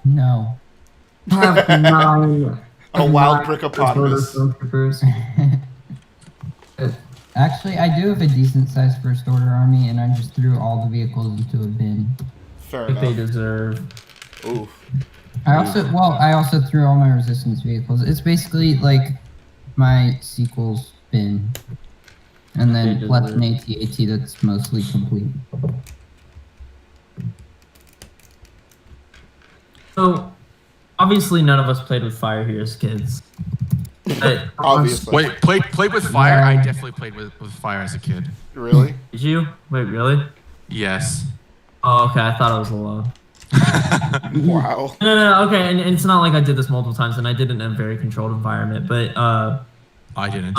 Speaker 2: No.
Speaker 3: I have 9.
Speaker 1: A wild
Speaker 3: 9
Speaker 1: brickopotamus.
Speaker 3: stormtroopers.
Speaker 2: Actually, I do have a decent sized First Order army, and I just threw all the vehicles into a bin.
Speaker 1: Fair
Speaker 12: If they
Speaker 1: enough.
Speaker 12: deserve.
Speaker 1: Oof.
Speaker 2: I also threw all my Resistance vehicles. It's basically like my sequels bin, and then
Speaker 12: They
Speaker 2: left an
Speaker 12: deserve.
Speaker 2: AT-AT that's mostly complete.
Speaker 12: So, obviously, none of us played with fire here as kids. But,
Speaker 1: Obviously.
Speaker 5: Wait, played with fire?
Speaker 2: Yeah.
Speaker 5: I definitely played with fire as a kid.
Speaker 1: Really?
Speaker 12: did you? Wait, really?
Speaker 5: Yes.
Speaker 12: Oh, okay. I thought I was alone.
Speaker 1: Wow.
Speaker 12: No. Okay, and it's not like I did this multiple times, and I did it in a very controlled environment. But
Speaker 5: I didn't.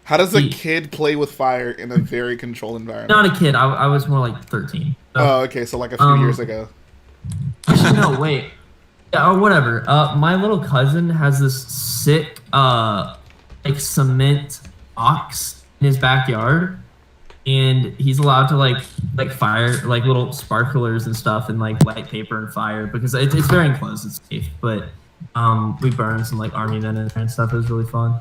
Speaker 1: How does a kid play with fire in a very controlled environment?
Speaker 12: Not a kid. I was more like 13. So,
Speaker 1: oh, okay. So like a few years ago.
Speaker 12: Actually, no, wait. Yeah, or whatever. My little cousin has this sick, like cement box in his backyard, and he's allowed to like fire like little sparklers and stuff, and like light paper and fire because it's very enclosed. It's safe, but we burned some like army men in there and stuff. It was really fun.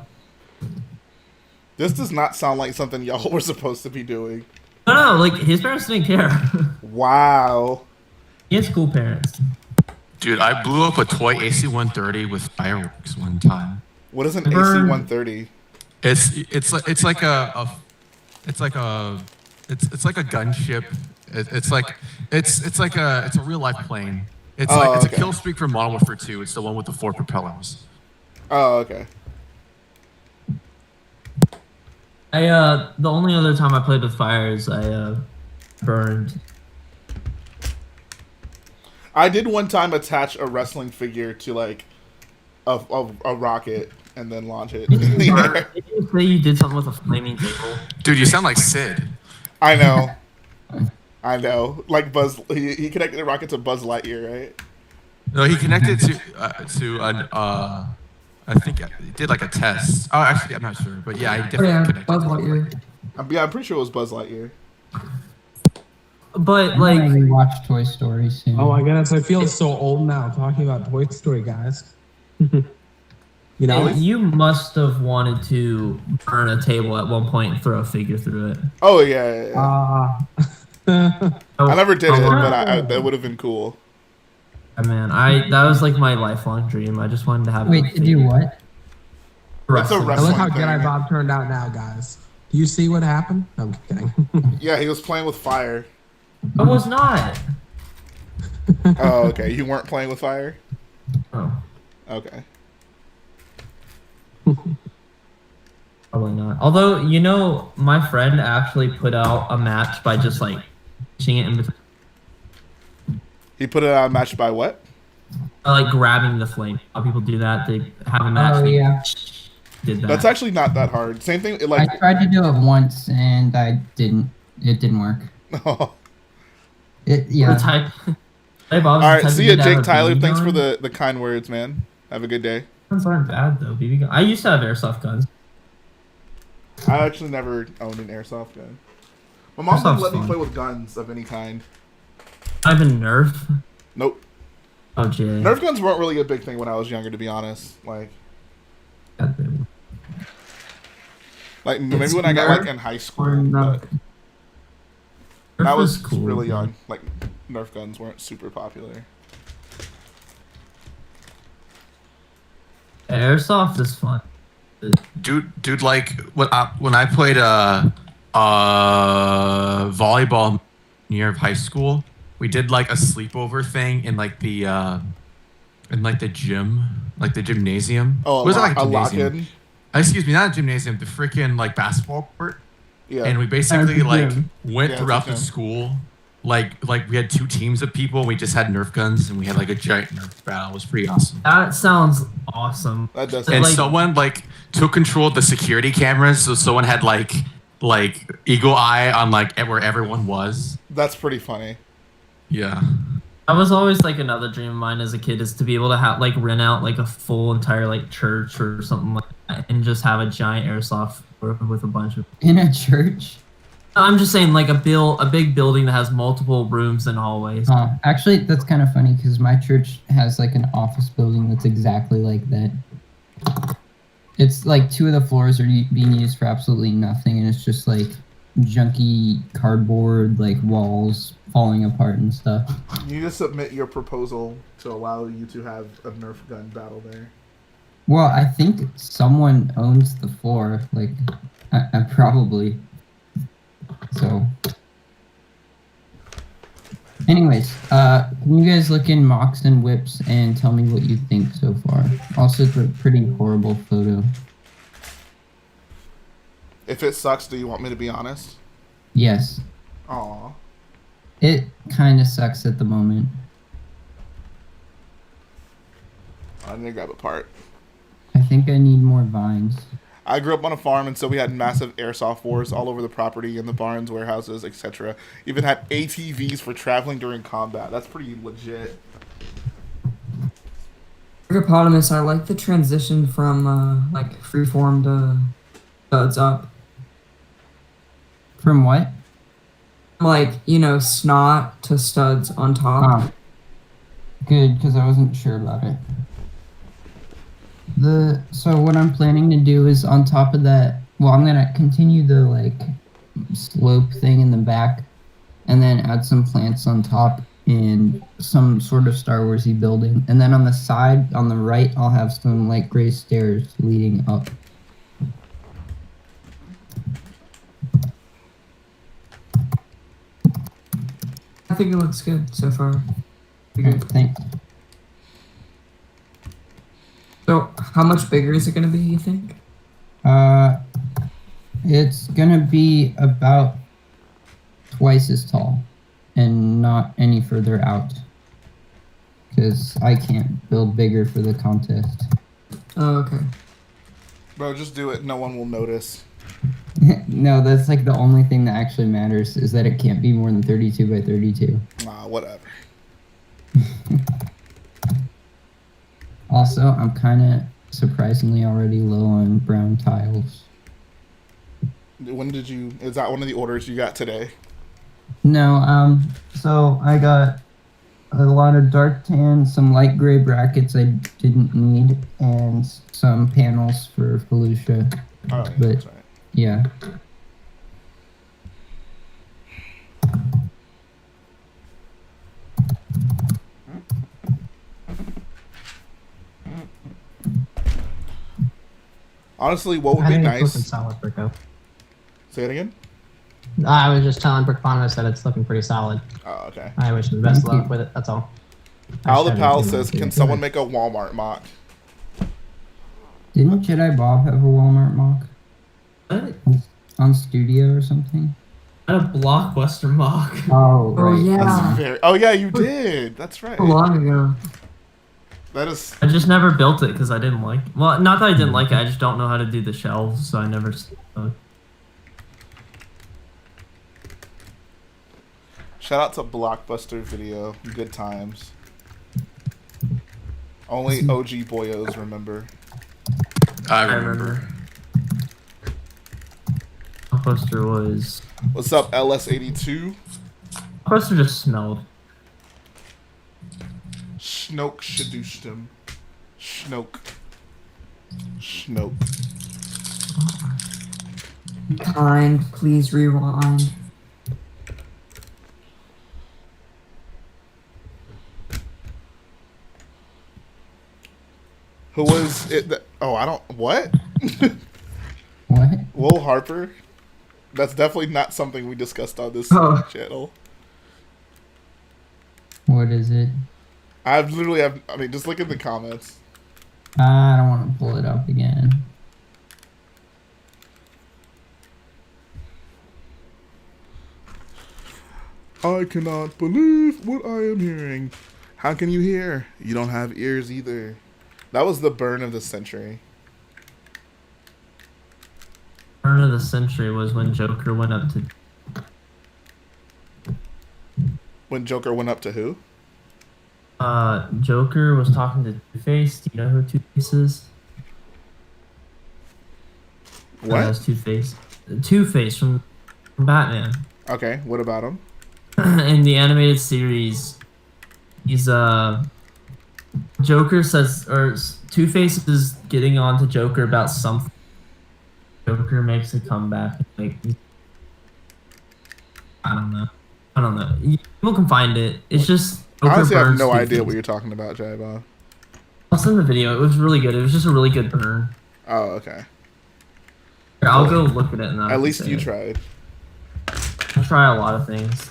Speaker 1: This does not sound like something y'all were supposed to be doing.
Speaker 12: No, like his parents didn't care.
Speaker 1: Wow.
Speaker 12: He has cool parents.
Speaker 5: Dude, I blew up a toy AC-130 with fireworks one time.
Speaker 1: What is an AC-130?
Speaker 5: It's like a gunship. It's a real life plane. It's a kill streak from Modern Warfare 2. It's the one with the 4 propellers.
Speaker 1: Oh, okay.
Speaker 12: The only other time I played with fire is I burned.
Speaker 1: I did one time attach a wrestling figure to like a rocket and then launch it.
Speaker 12: Did you say you did something with a flaming table?
Speaker 5: Dude, you sound like Sid.
Speaker 1: I know. I know. Like Buzz, he connected the rocket to Buzz Lightyear, right?
Speaker 5: No, he connected to an I think he did like a test. Oh, actually, I'm not sure, but yeah, he definitely connected.
Speaker 3: Buzz Lightyear.
Speaker 1: I'm pretty sure it was Buzz Lightyear.
Speaker 12: But like,
Speaker 2: I watch Toy Story soon.
Speaker 13: Oh my goodness, I feel so old now talking about Toy Story, guys. You know,
Speaker 12: you must have wanted to burn a table at one point and throw a figure through it.
Speaker 1: Oh yeah. I never did it, but that would have been cool.
Speaker 12: Yeah, man, that was like my lifelong dream. I just wanted to have.
Speaker 2: Wait, to do what?
Speaker 1: Wrestling.
Speaker 13: I look how Jedi Bob turned out now, guys. Do you see what happened? No, I'm kidding.
Speaker 1: Yeah, he was playing with fire.
Speaker 12: I was not.
Speaker 1: Oh, okay. You weren't playing with fire?
Speaker 12: Oh.
Speaker 1: Okay.
Speaker 12: Probably not. Although, you know, my friend actually put out a match by just like pushing it in between.
Speaker 1: He put it out a match by what?
Speaker 12: Like grabbing the flame. How people do that? They have a match.
Speaker 2: Oh, yeah.
Speaker 12: Did that.
Speaker 1: That's actually not that hard. Same thing. Like
Speaker 2: I tried to do it once and I didn't. It didn't work.
Speaker 1: Oh.
Speaker 2: Yeah.
Speaker 12: Hey, Bob.
Speaker 1: All right. See you, Jake Tyler. Thanks for the kind words, man. Have a good day.
Speaker 12: Guns aren't bad though. BB gun. I used to have airsoft guns.
Speaker 1: I actually never owned an airsoft gun. My mom didn't let me play with guns of any kind.
Speaker 12: Not even Nerf.
Speaker 1: Nope.
Speaker 12: Oh, Jay.
Speaker 1: Nerf guns weren't really a big thing when I was younger, to be honest. Like maybe when I got like in high school. But that was cool, really young. Like Nerf guns weren't super popular.
Speaker 12: Airsoft is fun.
Speaker 5: Dude, like when I played volleyball near high school, we did like a sleepover thing in like the gym, like the gymnasium.
Speaker 1: Oh,
Speaker 5: was it like a
Speaker 1: gymnasium?
Speaker 5: lock-in? Excuse me, not a gymnasium, the freaking like basketball court.
Speaker 1: Yeah.
Speaker 5: And we basically like went
Speaker 1: Yeah,
Speaker 5: throughout
Speaker 1: it's a
Speaker 5: the
Speaker 1: gym.
Speaker 5: school. Like we had 2 teams of people. And we just had Nerf guns, and we had like a giant Nerf battle. It was pretty awesome.
Speaker 12: That sounds awesome.
Speaker 1: That does.
Speaker 5: And
Speaker 12: like,
Speaker 5: someone like took control of the security cameras, so someone had like eagle eye on like where everyone was.
Speaker 1: That's pretty funny.
Speaker 5: Yeah.
Speaker 12: that was always like another dream of mine as a kid is to be able to have like rent out like a full entire like church or something like that and just have a giant airsoft floor with a bunch of.
Speaker 2: In a church?
Speaker 12: I'm just saying like a big building that has multiple rooms and hallways.
Speaker 2: Actually, that's kind of funny because my church has like an office building that's exactly like that. It's like 2 of the floors are being used for absolutely nothing, and it's just like junky cardboard, like walls falling apart and stuff.
Speaker 1: You need to submit your proposal to allow you to have a Nerf gun battle there.
Speaker 2: Well, I think someone owns the floor. Like, I probably. So. Anyways, can you guys look in mocks and whips and tell me what you think so far? Also, it's a pretty horrible photo.
Speaker 1: If it sucks, do you want me to be honest?
Speaker 2: Yes.
Speaker 1: Aw.
Speaker 2: It kind of sucks at the moment.
Speaker 1: I need to grab a part.
Speaker 2: I think I need more vines.
Speaker 1: I grew up on a farm, and so we had massive airsoft wars all over the property, in the barns, warehouses, etc. Even had ATVs for traveling during combat. That's pretty legit.
Speaker 3: Hippopotamus, I like the transition from like freeform to studs up.
Speaker 2: From what?
Speaker 3: Like, you know, snot to studs on top.
Speaker 2: Oh. Good, because I wasn't sure about it. So what I'm planning to do is on top of that, well, I'm gonna continue the like slope thing in the back, and then add some plants on top and some sort of Star Warsy building, and then on the side, on the right, I'll have some light gray stairs leading up.
Speaker 3: I think it looks good so far. Pretty good.
Speaker 2: Thanks.
Speaker 3: So, how much bigger is it going to be, you think?
Speaker 2: It's gonna be about twice as tall, and not any further out, because I can't build bigger for the contest.
Speaker 3: Oh, okay.
Speaker 1: Bro, just do it. No one will notice.
Speaker 2: No, that's like the only thing that actually matters, is that it can't be more than 32 by 32.
Speaker 1: Whatever.
Speaker 2: Also, I'm kind of surprisingly already low on brown tiles.
Speaker 1: When did you... Is that one of the orders you got today?
Speaker 2: No, so I got a lot of dark tan, some light gray brackets I didn't need, and some panels for Felicia.
Speaker 1: Oh, yeah,
Speaker 2: but
Speaker 1: that's right.
Speaker 2: yeah.
Speaker 1: Honestly, what would
Speaker 15: I
Speaker 1: be
Speaker 15: think it's looking
Speaker 1: nice...
Speaker 15: solid, Bricko.
Speaker 1: Say it again?
Speaker 15: I was just telling Brickbonus that it's looking pretty solid.
Speaker 1: Oh, okay.
Speaker 15: I wish him the best luck with it, that's all.
Speaker 1: Al the Pal says, can someone make a Walmart mock?
Speaker 2: Didn't Jedi Bob have a Walmart mock?
Speaker 12: What?
Speaker 2: On Studio or something?
Speaker 12: I had a Blockbuster mock.
Speaker 2: Oh, right.
Speaker 3: Oh, yeah.
Speaker 1: That's very... Oh, yeah, you did. That's right.
Speaker 3: So long ago.
Speaker 1: That is...
Speaker 12: I just never built it because I didn't like. Well, not that I didn't like it. I just don't know how to do the shelves, so I never.
Speaker 1: Shout out to Blockbuster Video. Good times. Only OG boyos remember.
Speaker 5: I remember.
Speaker 12: Poster was.
Speaker 1: What's up, LS82?
Speaker 12: Poster just smelled.
Speaker 1: Snoke Shadoostum. Snoke. Snoke.
Speaker 3: Kind, please rewind.
Speaker 1: Who was it that... Oh, I don't... What?
Speaker 2: What?
Speaker 1: Will Harper? That's definitely not something we discussed on this channel.
Speaker 2: What is it?
Speaker 1: I mean, just look at the comments.
Speaker 2: I don't want to pull it up again.
Speaker 1: I cannot believe what I am hearing. How can you hear? You don't have ears either. That was the burn of the century.
Speaker 12: Burn of the century was when Joker went up to.
Speaker 1: When Joker went up to who?
Speaker 12: Joker was talking to Two-Face. Do you know who Two-Face is?
Speaker 1: What?
Speaker 12: That's Two-Face. Two-Face from Batman.
Speaker 1: Okay, what about him?
Speaker 12: In the animated series, he's Joker says, or Two-Face is getting on to Joker about something. Joker makes a comeback. Like, I don't know. People can find it. It's just. Joker
Speaker 1: Honestly, I have
Speaker 12: burns
Speaker 1: no
Speaker 12: Two-Face.
Speaker 1: idea what you're talking about, Jedi Bob.
Speaker 12: I'll send the video. It was really good. It was just a really good burn.
Speaker 1: Oh, okay.
Speaker 12: Here, I'll go look at it now.
Speaker 1: At least you tried.
Speaker 12: I try a lot of things.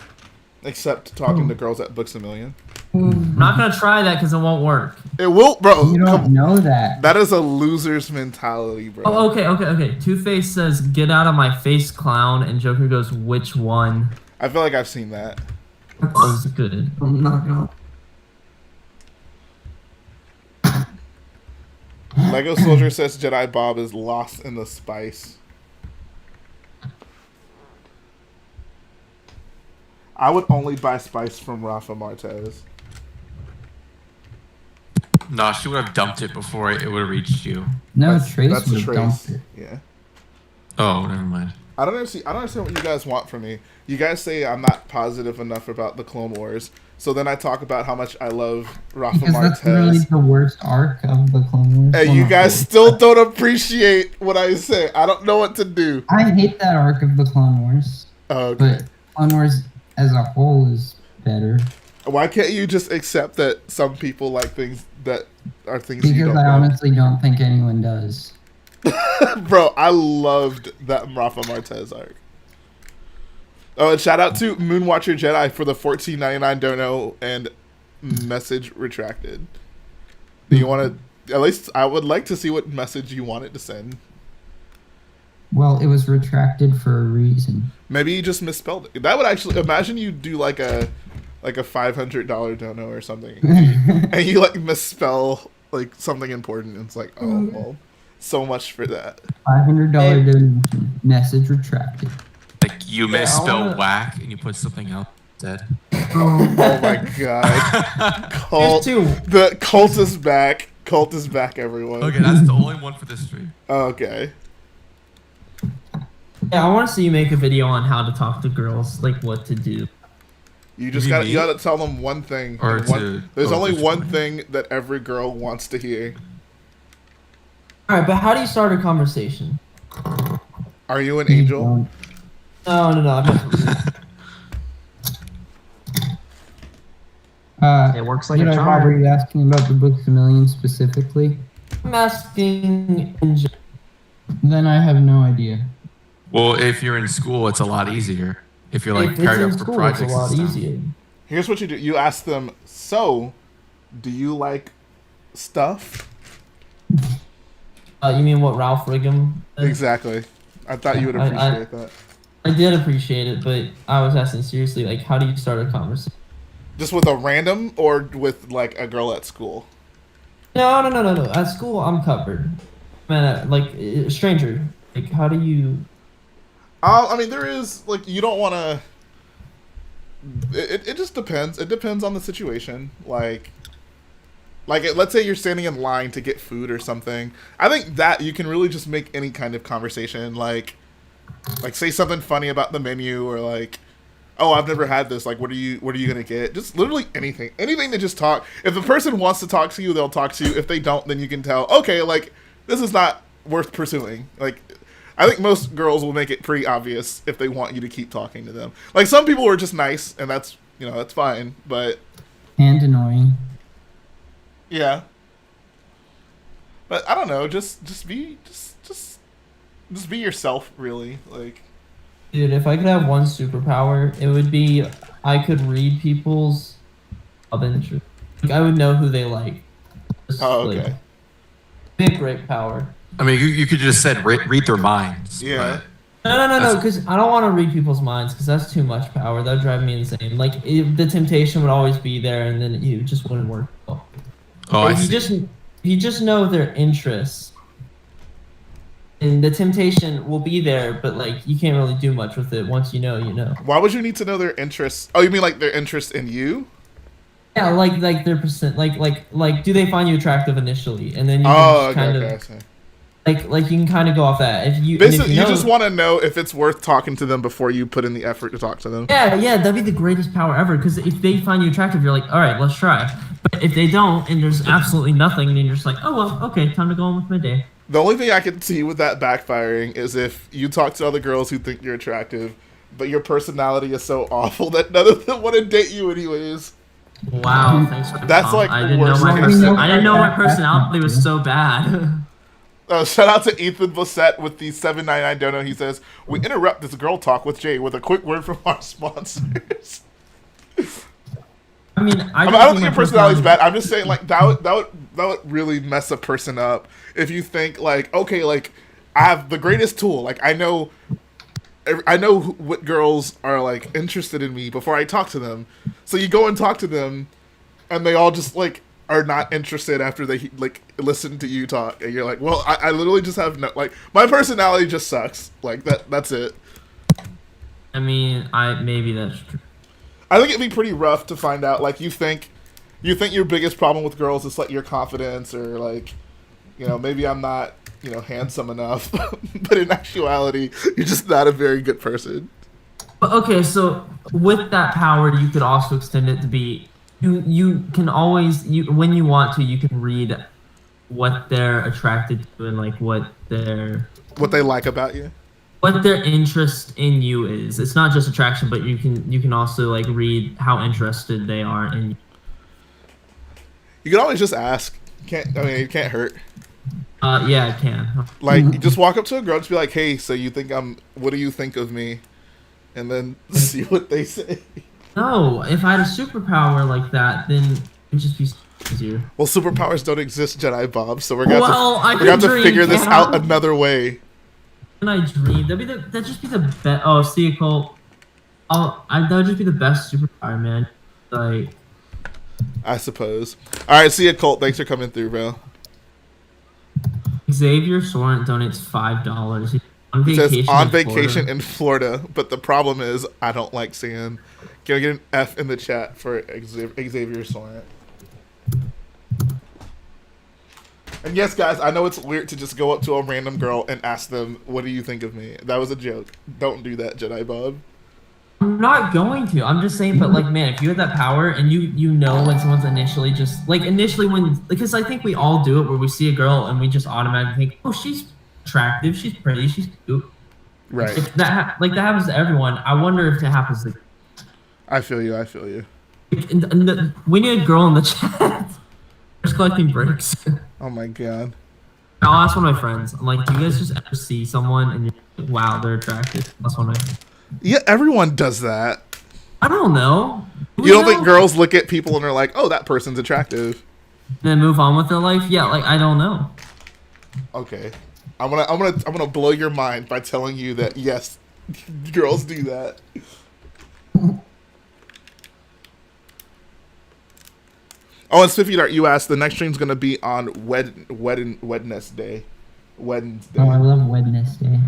Speaker 1: Except talking to girls at Books A Million.
Speaker 12: I'm not gonna try that because it won't work.
Speaker 1: It will, bro.
Speaker 2: You don't know that.
Speaker 1: That is a loser's mentality, bro.
Speaker 12: Oh, okay. Two-Face says, "Get out of my face, clown," and Joker goes, "Which one?"
Speaker 1: I feel like I've seen that.
Speaker 12: That was good.
Speaker 3: I'm not gonna.
Speaker 1: Lego Soldier says Jedi Bob is lost in the spice. I would only buy spice from Rafa Martez.
Speaker 5: No, she would have dumped it before it would have reached you.
Speaker 2: No,
Speaker 1: That's
Speaker 2: Trace would have
Speaker 1: Trace.
Speaker 2: dumped it.
Speaker 5: Yeah. Oh, never mind.
Speaker 1: I don't understand what you guys want from me. You guys say I'm not positive enough about the Clone Wars, so then I talk about how much I love Rafa
Speaker 2: Because
Speaker 1: Martez.
Speaker 2: that's really the worst arc of the Clone Wars.
Speaker 1: Hey,
Speaker 2: Well,
Speaker 1: you
Speaker 2: not
Speaker 1: guys
Speaker 2: really.
Speaker 1: still don't appreciate what I say. I don't know what to do.
Speaker 2: I hate that arc of the Clone Wars.
Speaker 1: Oh, okay.
Speaker 2: But Clone Wars as a whole is better.
Speaker 1: Why can't you just accept that some people like things that are things you
Speaker 2: Because
Speaker 1: don't
Speaker 2: I
Speaker 1: like?
Speaker 2: honestly don't think anyone does.
Speaker 1: Bro, I loved that Rafa Martez arc. Oh, and shout out to Moonwatcher Jedi for the $14.99 dono and message retracted. Do you want to? At least I would like to see what message you wanted to send.
Speaker 2: Well, it was retracted for a reason.
Speaker 1: Maybe you just misspelled it. That would actually imagine you do like a $500 dono or something, and you like misspell like something important. And it's like, oh well, so much for that.
Speaker 2: $500 donation. Message retracted.
Speaker 5: Like you
Speaker 2: Yeah, I
Speaker 5: misspell
Speaker 2: wanna-
Speaker 5: whack and you put something else instead.
Speaker 1: Oh my god. The cult is back. Cult is back, everyone.
Speaker 5: Okay, that's the only one for this stream.
Speaker 1: Okay.
Speaker 12: Yeah, I want to see you make a video on how to talk to girls, like what to do.
Speaker 1: You just
Speaker 5: Maybe.
Speaker 1: gotta tell them one thing.
Speaker 5: Or
Speaker 1: and
Speaker 5: to-
Speaker 1: there's
Speaker 5: or
Speaker 1: only
Speaker 5: which
Speaker 1: one thing that every girl wants to hear.
Speaker 12: All right, but how do you start a conversation?
Speaker 1: Are you an angel?
Speaker 12: No. I'm not.
Speaker 15: It works like a
Speaker 2: Jedi Bob,
Speaker 15: charm.
Speaker 2: are you asking about the Books a Million specifically?
Speaker 12: I'm asking.
Speaker 2: Then I have no idea.
Speaker 5: Well, if you're in school, it's a lot easier. If you're like
Speaker 12: If it's
Speaker 5: paired
Speaker 12: in
Speaker 5: up for
Speaker 12: school,
Speaker 5: projects,
Speaker 12: it's a lot
Speaker 5: and stuff.
Speaker 12: easier.
Speaker 1: Here's what you do. You ask them, so, do you like stuff?
Speaker 12: You mean what Ralph Wiggum said?
Speaker 1: Exactly. I thought you would appreciate that.
Speaker 12: I did appreciate it, but I was asking seriously, like, how do you start a conversation?
Speaker 1: Just with a random or with like a girl at school?
Speaker 12: No. At school, I'm covered. Man, like, a stranger. Like, how do you...
Speaker 1: I mean, there is, like, you don't want to... It just depends. It depends on the situation. Like let's say you're standing in line to get food or something. I think that you can really just make any kind of conversation. Like say something funny about the menu, or like, oh, I've never had this. Like, what are you gonna get? Just literally anything. Anything to just talk. If the person wants to talk to you, they'll talk to you. If they don't, then you can tell, okay, like, this is not worth pursuing. Like, I think most girls will make it pretty obvious if they want you to keep talking to them. Like, some people are just nice, and that's fine. But
Speaker 2: And annoying.
Speaker 1: yeah. But I don't know. Just be yourself, really. Like,
Speaker 12: Dude, if I could have one superpower, it would be I could read people's love interest. Like, I would know who they like. Just,
Speaker 1: oh, okay.
Speaker 12: like, big great power.
Speaker 5: I mean, you could just said read their minds.
Speaker 1: Yeah.
Speaker 12: No, because I don't want to read people's minds, because that's too much power. That would drive me insane. Like, the temptation would always be there, and then it just wouldn't work.
Speaker 5: Oh, I see.
Speaker 12: You just know their interests, and the temptation will be there, but like you can't really do much with it. Once you know, you know.
Speaker 1: Why would you need to know their interests? Oh, you mean like their interest in you?
Speaker 12: Yeah, like their percent, like do they find you attractive initially, and then you
Speaker 1: Oh,
Speaker 12: can
Speaker 1: okay,
Speaker 12: kind
Speaker 1: okay.
Speaker 12: like you can kind of go off that. If you
Speaker 1: Basically,
Speaker 12: and if
Speaker 1: you just want to know if it's worth talking to them before you put in the effort to talk to them.
Speaker 12: Yeah, that'd be the greatest power ever. Because if they find you attractive, you're like, all right, let's try. But if they don't, and there's absolutely nothing, then you're just like, oh well, okay, time to go on with my day.
Speaker 1: The only thing I can see with that backfiring is if you talk to other girls who think you're attractive, but your personality is so awful that none of them want to date you anyways.
Speaker 12: Wow, thanks for the
Speaker 1: That's
Speaker 12: call.
Speaker 1: like
Speaker 12: I
Speaker 1: the
Speaker 12: didn't know
Speaker 1: worst
Speaker 12: my
Speaker 1: case.
Speaker 12: I didn't know my personality was so bad.
Speaker 1: Shout out to Ethan Blissett with the $7.99 dono. He says, we interrupt this girl talk with Jay with a quick word from our sponsors.
Speaker 12: I mean, I
Speaker 1: don't think your personality's bad. I'm just saying, like, that would really mess a person up if you think, like, okay, like, I have the greatest tool. Like, I know what girls are, like, interested in me before I talk to them. So you go and talk to them, and they all just, like, are not interested after they like listen to you talk, and you're like, well, I literally just have no, like, my personality just sucks. Like that's it.
Speaker 12: I mean, maybe that's true.
Speaker 1: I think it'd be pretty rough to find out. Like, you think your biggest problem with girls is like your confidence, or like, you know, maybe I'm not, you know, handsome enough, but in actuality, you're just not a very good person.
Speaker 12: But okay, so with that power, you could also extend it to be you can always when you want to, you can read what they're attracted to and like what
Speaker 1: they like about you.
Speaker 12: What their interest in you is. It's not just attraction, but you can also like read how interested they are in you.
Speaker 1: You can always just ask. It can't hurt.
Speaker 12: Yeah, it can.
Speaker 1: Like, you just walk up to a girl, just be like, "Hey, so you think what do you think of me?" And then see what they say.
Speaker 12: No, if I had a superpower like that, then it would just be easier.
Speaker 1: Well, superpowers don't exist, Jedi Bob, so we're gonna have to figure this out another way.
Speaker 12: Can I dream? That'd just be the best. Oh, see a cult. That would just be the best superpower, man. Like,
Speaker 1: I suppose. All right, see ya, Colt. Thanks for coming through, bro.
Speaker 12: Xavier Soren donates $5. On
Speaker 1: It
Speaker 12: vacation
Speaker 1: says on
Speaker 12: in
Speaker 1: vacation
Speaker 12: Florida.
Speaker 1: in Florida, but the problem is I don't like sand. Can I get an F in the chat for Xavier Soren? And yes, guys, I know it's weird to just go up to a random girl and ask them, "What do you think of me?" That was a joke. Don't do that, Jedi Bob.
Speaker 12: I'm not going to. I'm just saying, but like, man, if you had that power and you know when someone's initially because I think we all do it where we see a girl and we just automatically think, oh, she's attractive, she's pretty, she's cute.
Speaker 1: Right.
Speaker 12: If that happens to everyone. I wonder if it happens to.
Speaker 1: I feel you.
Speaker 12: We need a girl in the chat. Just collecting bricks.
Speaker 1: Oh my god.
Speaker 12: I'll ask one of my friends. I'm like, do you guys just ever see someone and you're like, wow, they're attractive? That's one of.
Speaker 1: Yeah, everyone does that.
Speaker 12: I don't know.
Speaker 1: You don't think girls look at people and are like, "Oh, that person's attractive,"
Speaker 12: and then move on with their life? Yeah, like, I don't know.
Speaker 1: Okay, I'm gonna blow your mind by telling you that yes, girls do that. Oh, and Spiffy Dart, you asked, the next stream's gonna be on Wednesday. Wednesday.
Speaker 2: Oh, I love Wednesday.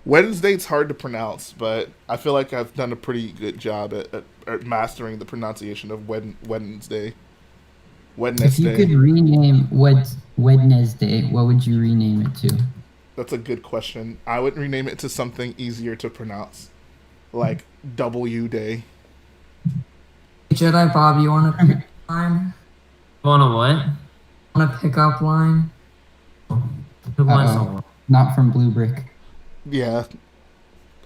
Speaker 1: Wednesday's hard to pronounce, but I feel like I've done a pretty good job at mastering the pronunciation of Wednesday.
Speaker 2: If you could rename Wednesday, what would you rename it to?
Speaker 1: That's a good question. I would rename it to something easier to pronounce, like W Day.
Speaker 3: Jedi Bob, you want to pick up line?
Speaker 12: Want a what?
Speaker 3: Want a pickup line?
Speaker 2: Not from Blue Brick.
Speaker 1: Yeah.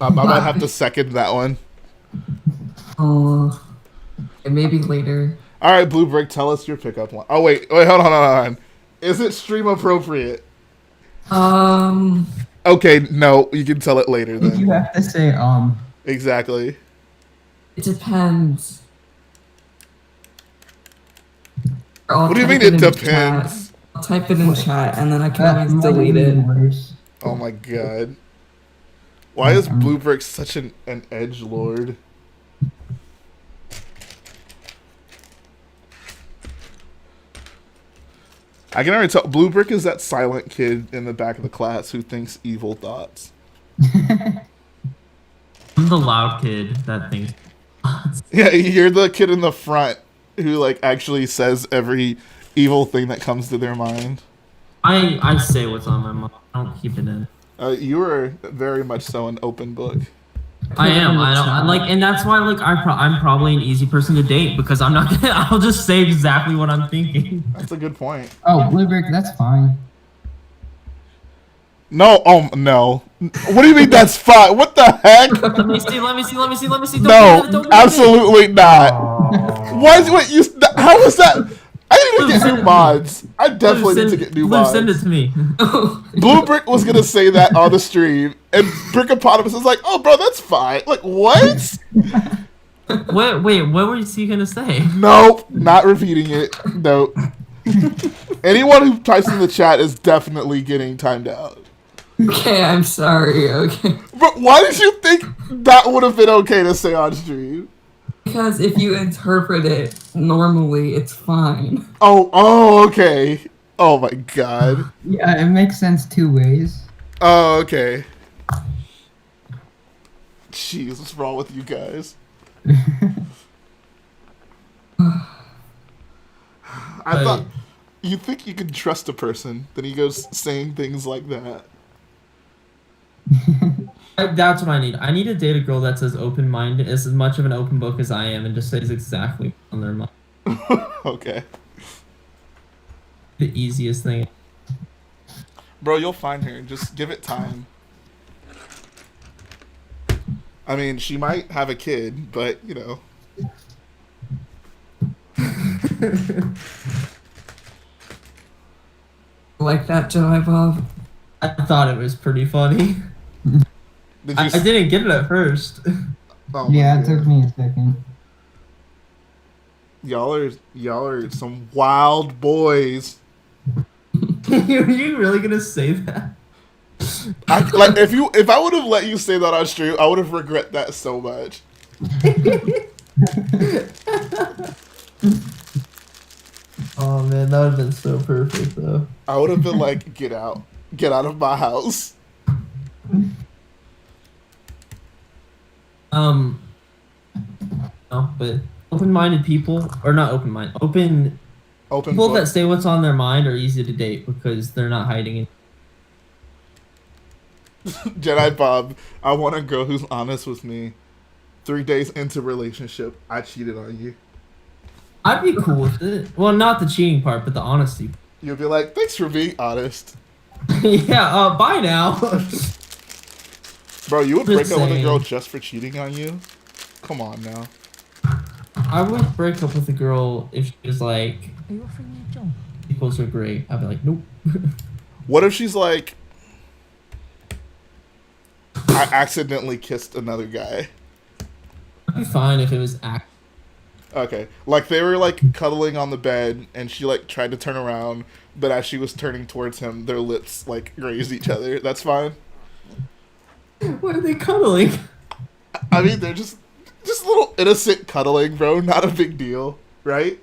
Speaker 1: I might have to second that one.
Speaker 3: Oh, maybe later.
Speaker 1: All right, Blue Brick, tell us your pickup line. Oh, wait, hold on. Is it stream appropriate? Okay, no, you can tell it later then.
Speaker 2: You have to say,
Speaker 1: Exactly.
Speaker 3: It depends.
Speaker 1: What do you mean it depends?
Speaker 3: I'll type it in chat and then I can always delete it.
Speaker 1: Oh my god. Why is Blue Brick such an edgelord? I can already tell. Blue Brick is that silent kid in the back of the class who thinks evil thoughts.
Speaker 12: I'm the loud kid that thinks.
Speaker 1: Yeah, you're the kid in the front who like actually says every evil thing that comes to their mind.
Speaker 12: I say what's on my mind. I don't keep it in.
Speaker 1: You are very much so an open book.
Speaker 12: I am. And that's why I'm probably an easy person to date because I'm not gonna. I'll just say exactly what I'm thinking.
Speaker 1: That's a good point.
Speaker 2: Oh, Blue Brick, that's fine.
Speaker 1: No, no. What do you mean that's fine? What the heck?
Speaker 12: Let me see.
Speaker 1: No, absolutely not. Why is what you? How was that? I didn't even get new mods. I definitely need to get new mods.
Speaker 12: Send it to me.
Speaker 1: Blue Brick was gonna say that on the stream, and Brickopotamus was like, "Oh, bro, that's fine." Like, what?
Speaker 12: Wait, what were you gonna say?
Speaker 1: Nope, not repeating it. Nope. Anyone who types in the chat is definitely getting timed out.
Speaker 3: Okay, I'm sorry. Okay.
Speaker 1: But why did you think that would have been okay to say on stream?
Speaker 3: Because if you interpret it normally, it's fine.
Speaker 1: Oh, okay. Oh my god.
Speaker 2: Yeah, it makes sense two ways.
Speaker 1: Oh, okay. Jeez, what's wrong with you guys? I thought you think you can trust a person, then he goes saying things like that.
Speaker 12: That's what I need. I need to date a girl that's as open-minded, as much of an open book as I am, and just says exactly what's on their mind.
Speaker 1: Okay.
Speaker 12: The easiest thing.
Speaker 1: Bro, you'll find her. Just give it time. I mean, she might have a kid, but, you know.
Speaker 3: Like that, Jedi Bob.
Speaker 12: I thought it was pretty funny. I didn't get it at first.
Speaker 1: Oh
Speaker 2: yeah, it took me a second.
Speaker 1: Y'all are some wild boys.
Speaker 12: Are you really gonna say that?
Speaker 1: If I would have let you say that on stream, I would have regret that so much.
Speaker 12: Oh man, that would have been so perfect though.
Speaker 1: I would have been like, get out of my house.
Speaker 12: No, but open-minded people, or not open-minded, open people
Speaker 1: book.
Speaker 12: that say what's on their mind are easy to date because they're not hiding it.
Speaker 1: Jedi Bob, I want a girl who's honest with me. 3 days into relationship, I cheated on you.
Speaker 12: I'd be cool with it. Well, not the cheating part, but the honesty.
Speaker 1: You'll be like, thanks for being honest.
Speaker 12: Yeah, bye now.
Speaker 1: Bro, you would break up with a girl just for cheating on you? Come on now.
Speaker 12: I would break up with a girl if she was like,
Speaker 16: Are you offering me a job?
Speaker 12: Prequels are great. I'd be like, nope.
Speaker 1: What if she's like, I accidentally kissed another guy?
Speaker 12: I'd be fine if it was act.
Speaker 1: Okay. Like, they were, like, cuddling on the bed, and she, like, tried to turn around, but as she was turning towards him, their lips, like, grazed each other. That's fine?
Speaker 12: Why are they cuddling?
Speaker 1: I mean, they're just little innocent cuddling, bro. Not a big deal, right?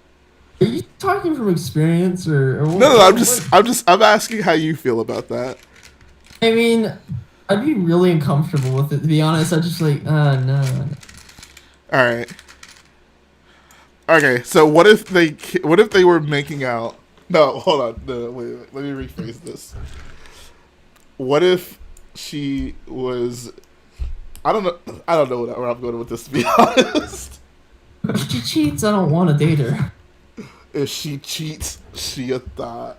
Speaker 12: Are you talking from experience, or what?
Speaker 1: No, I'm asking how you feel about that.
Speaker 12: I mean, I'd be really uncomfortable with it, to be honest. I'd just like, no.
Speaker 1: Alright. Okay, so what if they were making out? No, hold on. No, wait, let me rephrase this. What if she was... I don't know where I'm going with this, to be honest.
Speaker 12: If she cheats, I don't want to date her.
Speaker 1: If she cheats, she a thought.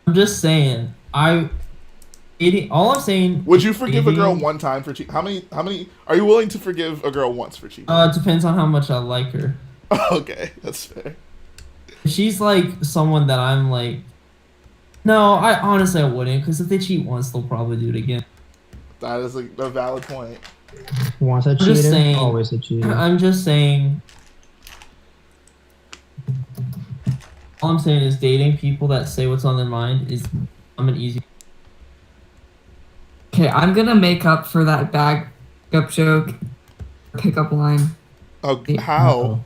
Speaker 12: I'm just saying. All I'm saying...
Speaker 1: Would you forgive a girl one time for cheating? How many... Are you willing to forgive a girl once for cheating?
Speaker 12: It depends on how much I like her.
Speaker 1: Okay, that's fair.
Speaker 12: If she's like someone that I'm like... No, I honestly wouldn't, because if they cheat once, they'll probably do it again.
Speaker 1: That is a valid point.
Speaker 6: Once a cheater, always a cheater.
Speaker 12: I'm just saying... All I'm saying is dating people that say what's on their mind is... I'm an easy...
Speaker 3: Okay, I'm gonna make up for that backup joke. Pickup line.
Speaker 1: Oh, how?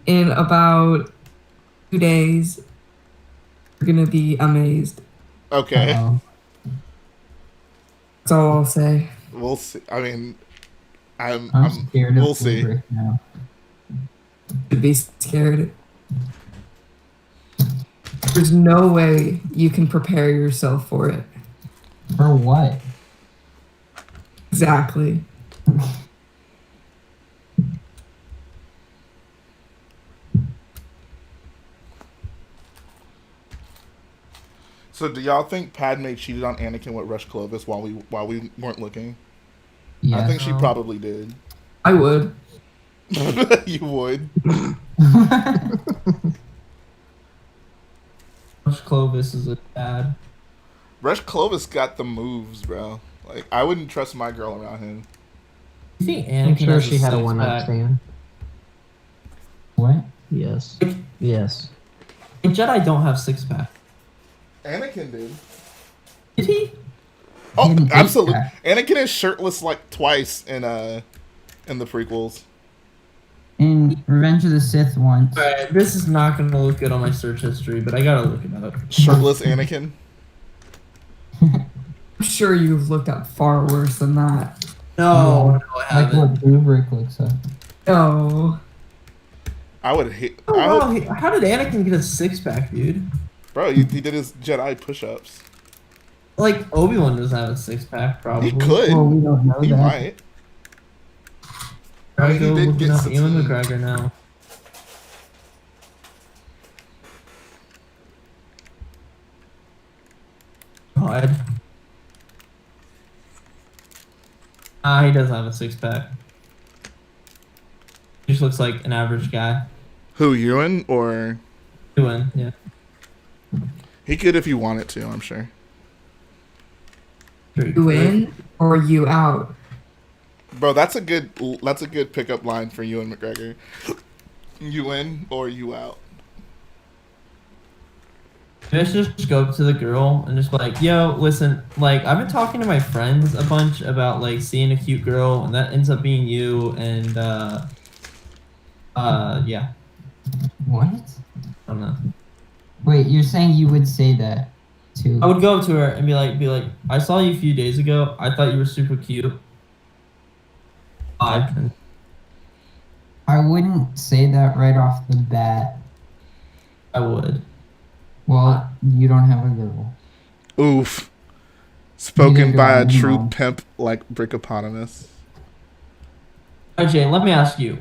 Speaker 3: In about 2 days, you're gonna be amazed.
Speaker 1: Okay.
Speaker 3: That's all I'll say.
Speaker 1: We'll see. I mean, I'm
Speaker 2: scared of
Speaker 1: we'll see.
Speaker 2: right now.
Speaker 3: Should be scared. There's no way you can prepare yourself for it.
Speaker 2: For what?
Speaker 3: Exactly.
Speaker 1: So, do y'all think Padme cheated on Anakin with Rush Clovis while we weren't looking?
Speaker 2: Yeah.
Speaker 1: I think she probably did.
Speaker 3: I would.
Speaker 1: You would.
Speaker 12: Rush Clovis is a bad.
Speaker 1: Rush Clovis got the moves, bro. Like, I wouldn't trust my girl around him.
Speaker 12: You think Anakin
Speaker 6: I'm sure
Speaker 12: has
Speaker 6: she had a
Speaker 12: six
Speaker 6: one-night
Speaker 12: pack?
Speaker 6: stand.
Speaker 2: What?
Speaker 6: Yes. Yes.
Speaker 12: Jedi don't have six pack.
Speaker 1: Anakin did.
Speaker 12: Did he?
Speaker 1: Oh, absolutely. Anakin is shirtless like twice in the prequels.
Speaker 2: seen Revenge of the Sith once.
Speaker 12: Alright, this is not gonna look good on my search history, but I gotta look it up.
Speaker 1: Shirtless Anakin.
Speaker 3: I'm sure you've looked up far worse than that.
Speaker 12: No, I
Speaker 2: Like
Speaker 12: haven't.
Speaker 2: what Kubrick looks like.
Speaker 3: No.
Speaker 1: I would hate.
Speaker 12: Oh,
Speaker 1: I
Speaker 12: wow,
Speaker 1: hope,
Speaker 12: how did Anakin get a six-pack, dude?
Speaker 1: bro, he did his Jedi push-ups.
Speaker 12: Like, Obi-Wan doesn't have a six-pack, probably.
Speaker 1: He could.
Speaker 2: Well, we don't know
Speaker 1: He
Speaker 2: that.
Speaker 1: might.
Speaker 12: I
Speaker 1: He
Speaker 12: go
Speaker 1: did
Speaker 12: looking
Speaker 1: get
Speaker 12: up Ewan
Speaker 1: Satine.
Speaker 12: McGregor now. God. He doesn't have a six-pack. He just looks like an average guy.
Speaker 1: Who, Ewan or?
Speaker 12: Ewan, yeah.
Speaker 1: He could if he wanted to, I'm sure.
Speaker 3: You in or you out?
Speaker 1: Bro, that's a good pickup line for Ewan McGregor. You in or you out?
Speaker 12: Maybe I should just go up to the girl and just be like, yo, listen, like, I've been talking to my friends a bunch about, like, seeing a cute girl, and that ends up being you, and, yeah.
Speaker 2: What?
Speaker 12: I don't know.
Speaker 2: Wait, you're saying you would say that to?
Speaker 12: I would go up to her and be like, I saw you a few days ago. I thought you were super cute.
Speaker 2: I wouldn't say that right off the bat.
Speaker 12: I would.
Speaker 2: Well, you don't have a girl.
Speaker 1: Oof. Spoken
Speaker 2: Neither
Speaker 1: by a
Speaker 2: do I,
Speaker 1: true
Speaker 2: no.
Speaker 1: pimp like Brickopotamus.
Speaker 12: Alright, Jane, let me ask you.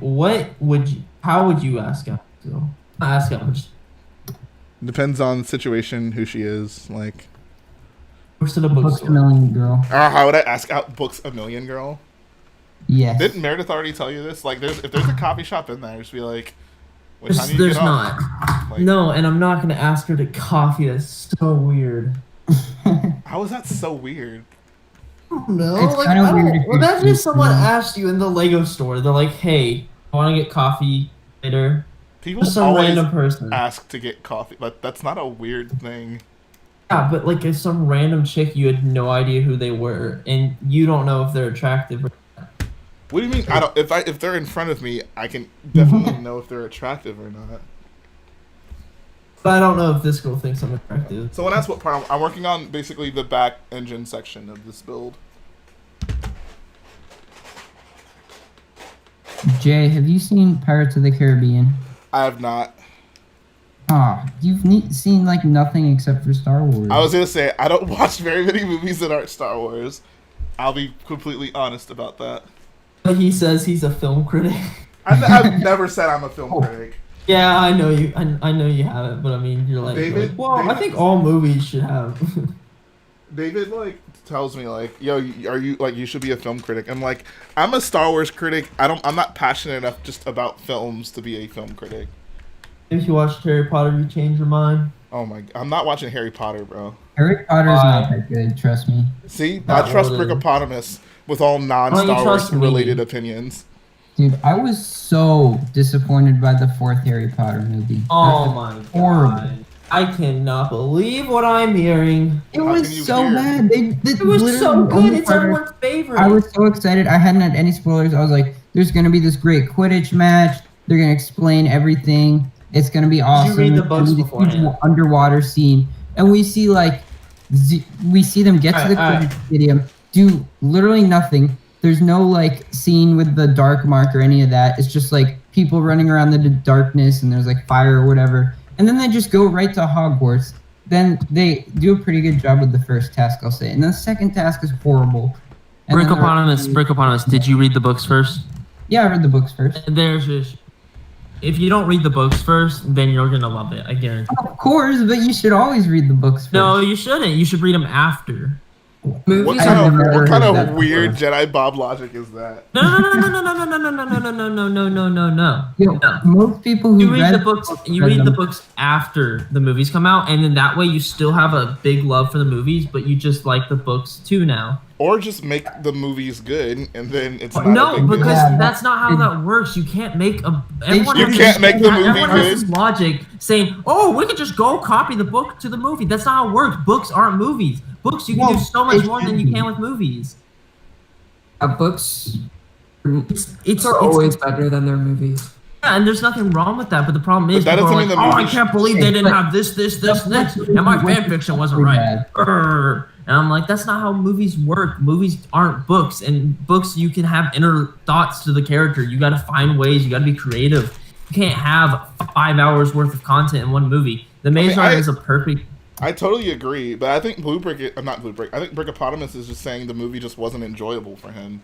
Speaker 12: How would you ask out? Not ask out, but just
Speaker 1: Depends on the situation, who she is. Like,
Speaker 12: books to the
Speaker 2: Books a
Speaker 12: bookstore.
Speaker 2: Million girl.
Speaker 1: how would I ask out Books a Million girl?
Speaker 2: Yes.
Speaker 1: Didn't Meredith already tell you this? Like, if there's a coffee shop in there, just be like, what time do you
Speaker 12: There's
Speaker 1: get off?
Speaker 12: not.
Speaker 1: Like,
Speaker 12: No, and I'm not gonna ask her to coffee. That's so weird.
Speaker 1: How is that so weird?
Speaker 12: No,
Speaker 2: It's
Speaker 12: like,
Speaker 2: kinda
Speaker 12: I don't-
Speaker 2: weird if you're
Speaker 12: imagine if
Speaker 2: cute,
Speaker 12: someone
Speaker 2: you know?
Speaker 12: asked you in the Lego store, they're like, hey, I want to get coffee later.
Speaker 1: People
Speaker 12: Just some
Speaker 1: always
Speaker 12: random person.
Speaker 1: ask to get coffee. Like, that's not a weird thing.
Speaker 12: Yeah, but like if some random chick you had no idea who they were, and you don't know if they're attractive or
Speaker 1: What do you mean? I don't. If they're in front of me, I can definitely know if they're attractive or not.
Speaker 12: But I don't know if this girl thinks I'm attractive.
Speaker 1: So when that's what part I'm working on, basically the back engine section of this build.
Speaker 2: Jay, have you seen Pirates of the Caribbean?
Speaker 1: I have not.
Speaker 2: You've seen like nothing except for Star Wars.
Speaker 1: I was gonna say I don't watch very many movies that aren't Star Wars. I'll be completely honest about that.
Speaker 12: But he says he's a film critic.
Speaker 1: I've never said I'm a film critic.
Speaker 12: Yeah, I know you. I know you haven't, but I mean, you're like, well, I think all movies should have.
Speaker 1: David like tells me like, yo, are you like you should be a film critic? I'm like, I'm a Star Wars critic. I'm not passionate enough just about films to be a film critic.
Speaker 12: If you watched Harry Potter, you change your mind.
Speaker 1: Oh my, I'm not watching Harry Potter, bro.
Speaker 2: Harry Potter's not that good, trust me.
Speaker 1: See,
Speaker 12: Not
Speaker 1: I trust
Speaker 12: really.
Speaker 1: Brickopotamus with all
Speaker 12: Why
Speaker 1: non-Star
Speaker 12: don't you
Speaker 1: Wars
Speaker 12: trust me?
Speaker 1: related opinions.
Speaker 2: Dude, I was so disappointed by the fourth Harry Potter movie.
Speaker 12: Oh
Speaker 2: That
Speaker 12: my
Speaker 2: was horrible.
Speaker 12: god! I cannot believe what I'm hearing.
Speaker 2: It
Speaker 1: How
Speaker 2: was
Speaker 1: can you
Speaker 2: so
Speaker 1: hear?
Speaker 2: bad.
Speaker 12: It was so good. It's everyone's favorite.
Speaker 2: I was so excited. I hadn't had any spoilers. I was like, "There's gonna be this great Quidditch match. They're gonna explain everything. It's gonna be awesome."
Speaker 12: read the
Speaker 2: There's
Speaker 12: books
Speaker 2: gonna be this huge
Speaker 12: beforehand?
Speaker 2: underwater scene, and we see like, we see them get to the
Speaker 12: Alright,
Speaker 2: Quidditch stadium, do literally nothing. There's no like scene with the dark mark or any of that. It's just like people running around the darkness, and there's like fire or whatever. And then they just go right to Hogwarts. Then they do a pretty good job with the first task, I'll say. And the second task is horrible. And then
Speaker 12: Brickopotamus, did you read the books first?
Speaker 2: Yeah, I read the books first.
Speaker 12: There's just, if you don't read the books first, then you're gonna love it. I guarantee.
Speaker 2: Of course, but you should always read the books first.
Speaker 12: No, you shouldn't. You should read them after.
Speaker 1: What
Speaker 3: Movies
Speaker 1: kind
Speaker 3: are
Speaker 1: of,
Speaker 2: never
Speaker 1: what kind
Speaker 2: heard
Speaker 1: of
Speaker 2: that
Speaker 1: weird Jedi Bob logic is that?
Speaker 12: No, no, no, no, no, no, no, no, no, no, no, no, no, no, no.
Speaker 2: Yo, most people who
Speaker 12: You read
Speaker 2: read
Speaker 12: the books. You read the books after the movies come out, and then that way you still have a big love for the movies, but you just like the books too now.
Speaker 1: Or just make the movies good, and then it's not a
Speaker 12: No,
Speaker 1: big
Speaker 12: because
Speaker 1: deal.
Speaker 2: Yeah,
Speaker 12: that's not how that works. You can't make a. Everyone
Speaker 1: You
Speaker 12: has
Speaker 1: can't
Speaker 12: this-
Speaker 1: make the movie
Speaker 12: Everyone has
Speaker 1: good?
Speaker 12: this logic saying, "Oh, we could just go copy the book to the movie." That's not how it works. Books aren't movies. Books you can
Speaker 2: Well,
Speaker 12: do so much
Speaker 2: it
Speaker 12: more than
Speaker 2: should
Speaker 12: you
Speaker 2: be.
Speaker 12: can with movies.
Speaker 3: Books
Speaker 12: It's
Speaker 3: are always better than their movies.
Speaker 12: Yeah, and there's nothing wrong with that, but the problem is,
Speaker 1: But that
Speaker 12: people are
Speaker 1: doesn't
Speaker 12: like,
Speaker 1: mean the
Speaker 12: oh, I
Speaker 1: movie
Speaker 12: can't believe they didn't have this, and my fan fiction wasn't right. Urgh. And I'm like, that's not how movies work. Movies aren't books, and books you can have inner thoughts to the character. You got to find ways. You got to be creative. You can't have 5 hours worth of content in one movie. The Maze Runner is a perfect.
Speaker 1: I totally agree, but I think not Blue Brick. I think Brickopotamus is just saying the movie just wasn't enjoyable for him.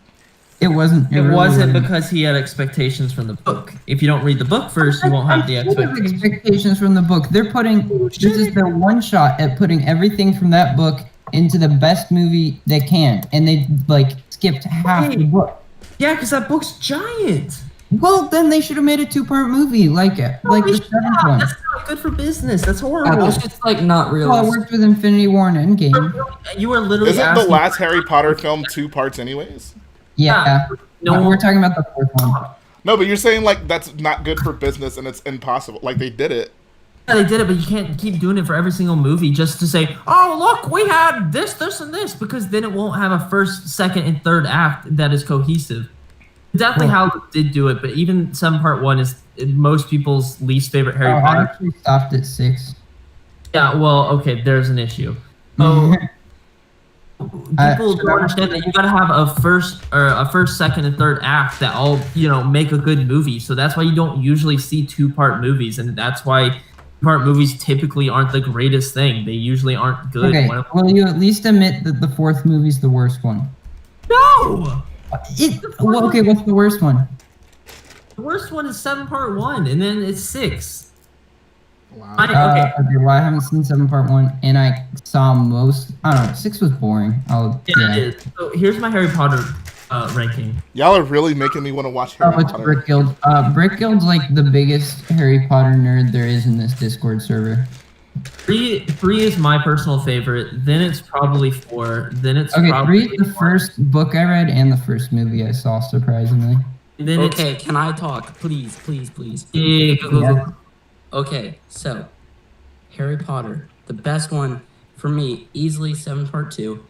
Speaker 2: It wasn't.
Speaker 12: It wasn't because he had expectations from the book. If you don't read the book first, you won't have the
Speaker 2: expectations from the book. They're putting this is their one shot at putting everything from that book into the best movie they can, and they like skipped half the book.
Speaker 12: Yeah, because that book's giant.
Speaker 2: Well, then they should have made a 2-part movie, like the seventh one.
Speaker 12: That's not good for business. That's horrible.
Speaker 3: That's just like not real.
Speaker 2: Well, it worked with Infinity War and Endgame.
Speaker 12: You were literally.
Speaker 1: Isn't the last Harry Potter film 2 parts, anyways?
Speaker 2: Yeah. No, we're talking about the 4th one.
Speaker 1: No, but you're saying like that's not good for business and it's impossible. Like they did it.
Speaker 12: Yeah, they did it, but you can't keep doing it for every single movie just to say, oh, look, we had this, and this, because then it won't have a first, second, and third act that is cohesive. Definitely how it did do it, but even 7 Part 1 is most people's least favorite Harry Potter.
Speaker 2: I actually stopped at 6.
Speaker 12: Yeah, well, okay, there's an issue. So people don't understand that you gotta have a first, second, and third act that all make a good movie. So that's why you don't usually see 2-part movies, and that's why 2-part movies typically aren't the greatest thing. They usually aren't good.
Speaker 2: Okay, will you at least admit that the 4th movie's the worst one?
Speaker 12: No.
Speaker 2: Okay, what's the worst one?
Speaker 12: The worst one is 7 Part 1, and then it's 6.
Speaker 1: Wow.
Speaker 2: Okay, well, I haven't seen 7 Part 1, and I saw most. I don't know. 6 was boring.
Speaker 12: Yeah, it is. So here's my Harry Potter ranking.
Speaker 1: Y'all are really making me want to watch Harry
Speaker 2: Potter.
Speaker 1: Brick
Speaker 2: Guild. Brick Guild's like the biggest Harry Potter nerd there is in this Discord server.
Speaker 12: 3 is my personal favorite. Then it's probably 4. Then it's
Speaker 2: probably 3 is the first book I read and the first movie I saw, surprisingly.
Speaker 12: Then
Speaker 4: okay, can I talk? Please.
Speaker 12: Yeah, go.
Speaker 4: Okay, so Harry Potter, the best one for me, easily 7 Part 2,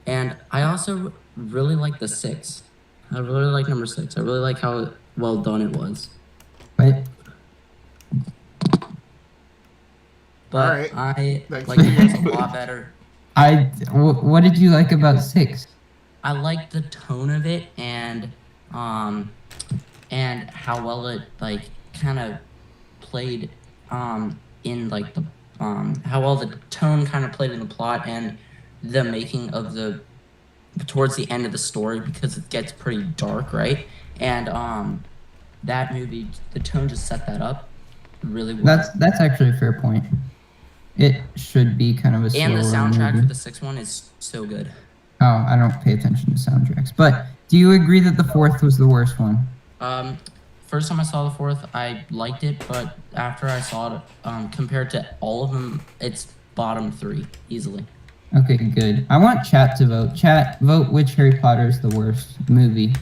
Speaker 4: and I also really like the 6. I really like number 6. I really like how well done it was.
Speaker 2: Right.
Speaker 4: But I like it a lot better.
Speaker 2: What did you like about 6?
Speaker 4: I like the tone of it and how well it like kind of played in like the how well the tone kind of played in the plot and the making of the towards the end of the story, because it gets pretty dark, right? And that movie, the tone just set that up really well.
Speaker 2: That's actually a fair point. It should be kind of a slower
Speaker 4: and the soundtrack
Speaker 2: movie.
Speaker 4: for the 6th one is so good.
Speaker 2: Oh, I don't pay attention to soundtracks. But do you agree that the 4th was the worst one?
Speaker 4: First time I saw the 4th, I liked it, but after I saw it, compared to all of them, it's bottom 3 easily.
Speaker 2: Okay, good. I want chat to vote. Chat, vote which Harry Potter is the worst movie.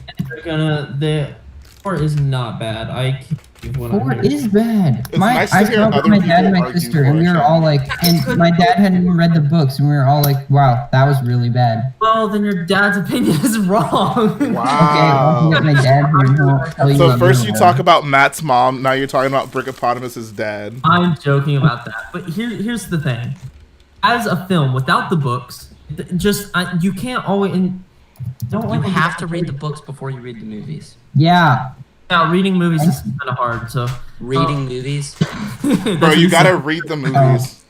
Speaker 12: The 4 is not bad.
Speaker 2: 4 is bad.
Speaker 1: Nice to hear
Speaker 2: I saw it with
Speaker 1: other
Speaker 2: my dad and
Speaker 1: people
Speaker 2: my
Speaker 1: argue
Speaker 2: sister,
Speaker 1: for
Speaker 2: and
Speaker 1: it,
Speaker 2: we were all like, and my dad hadn't even read the books, and we were all like, wow, that was really bad.
Speaker 12: Well, then your dad's opinion is wrong.
Speaker 1: Wow.
Speaker 2: Okay, well, my dad won't tell you.
Speaker 1: So first you talk about Matt's mom, now you're talking about Brickopotamus's dad.
Speaker 12: I'm joking about that, but here's the thing: as a film without the books, you can't always.
Speaker 4: You have to read the books before you read the movies.
Speaker 2: Yeah.
Speaker 12: Now, reading movies is kind of hard, so...
Speaker 4: Reading movies?
Speaker 1: Bro, you gotta read the movies.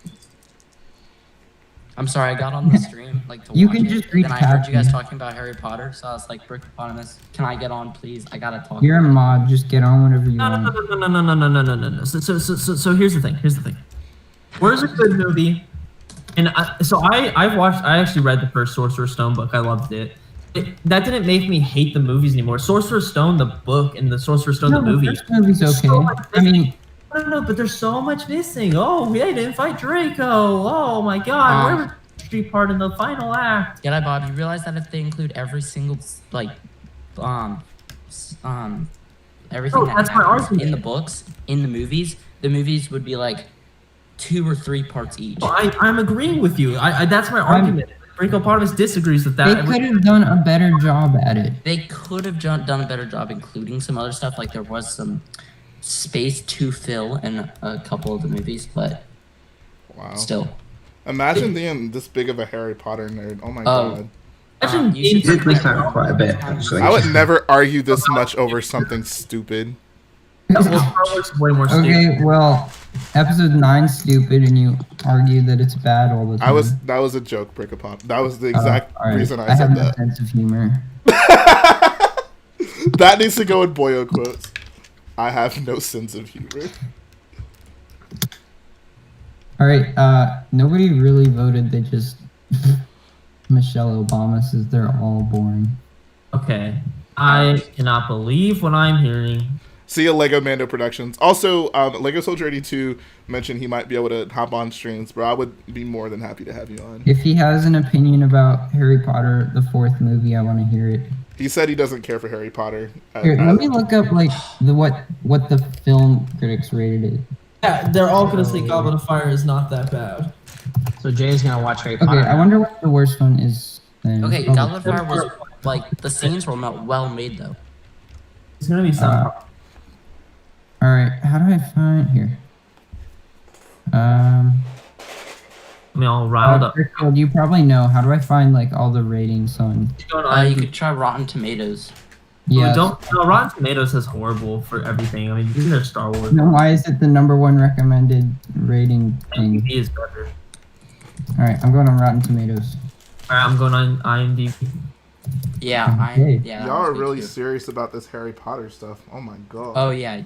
Speaker 4: I'm sorry, I got on the stream, like, to
Speaker 2: You
Speaker 4: watch
Speaker 2: can
Speaker 4: it,
Speaker 2: just read
Speaker 4: and I heard you guys
Speaker 2: captions.
Speaker 4: talking about Harry Potter, so I was like, Brickopotamus, can I get on, please? I gotta talk.
Speaker 2: You're a mod, just get on whenever you want.
Speaker 12: No. So here's the thing. Where's a good movie? And I actually read the first Sorcerer's Stone book. I loved it. That didn't make me hate the movies anymore. Sorcerer's Stone, the book, and the Sorcerer's Stone, the movie.
Speaker 2: The first movie's okay. I mean,
Speaker 12: no, but there's so much missing. Oh, they didn't fight Draco. Oh my God, where was the history part in the final act?
Speaker 4: Jedi Bob, you realize that if they include every single everything
Speaker 12: that's
Speaker 4: that
Speaker 12: my
Speaker 4: happens
Speaker 12: argument.
Speaker 4: in the books, in the movies would be like 2 or 3 parts each.
Speaker 12: Well, I'm agreeing with you. That's my argument. Brickopotamus disagrees with that.
Speaker 2: They could have done a better job at it.
Speaker 4: They could have done a better job including some other stuff. Like there was space to fill in a couple of the movies, but
Speaker 1: Wow.
Speaker 4: still.
Speaker 1: Imagine being this big of a Harry Potter nerd. Oh my god.
Speaker 4: You
Speaker 16: did miss out quite a bit, actually.
Speaker 1: I would never argue this much over something stupid.
Speaker 12: Star Wars is way more stupid.
Speaker 2: Okay, well, episode 9's stupid, and you argue that it's bad all the time.
Speaker 1: That was a joke, Brickapop. That was the exact
Speaker 2: Alright.
Speaker 1: reason I
Speaker 2: have
Speaker 1: said
Speaker 2: no
Speaker 1: that.
Speaker 2: sense of humor.
Speaker 1: That needs to go in Boyo quotes. I have no sense of humor.
Speaker 2: Alright, nobody really voted, they just... Michelle Obama says they're all boring.
Speaker 12: Okay. I cannot believe what I'm hearing.
Speaker 1: See you, Lego Mando Productions. Also, Lego Soldier 82 mentioned he might be able to hop on streams, bro. I would be more than happy to have you on.
Speaker 2: If he has an opinion about Harry Potter, the 4th movie, I want to hear it.
Speaker 1: He said he doesn't care for Harry Potter.
Speaker 2: Here, let me look up like what the film critics rated it.
Speaker 12: Yeah, they're all gonna say Goblet of Fire is not that bad.
Speaker 15: So Jay's gonna watch Harry
Speaker 2: Okay,
Speaker 15: Potter.
Speaker 2: I wonder what the worst one is. Then.
Speaker 4: Okay,
Speaker 2: Probably-
Speaker 4: Goblet of Fire was like the scenes were well made though.
Speaker 12: It's gonna be some.
Speaker 2: All right, how do I find here?
Speaker 12: I mean, all riled up.
Speaker 2: Prequel, you probably know. How do I find like all the ratings on?
Speaker 4: You could try Rotten Tomatoes.
Speaker 2: Yeah.
Speaker 12: Rotten Tomatoes is horrible for everything. I mean, these are Star Wars.
Speaker 2: No, why is it the #1 recommended rating thing?
Speaker 12: IMDb is better.
Speaker 2: All right, I'm going on Rotten Tomatoes.
Speaker 12: All right, I'm going on IMDb.
Speaker 4: Yeah,
Speaker 2: Okay.
Speaker 1: Y'all are really serious about this Harry Potter stuff. Oh my god.
Speaker 4: Oh yeah.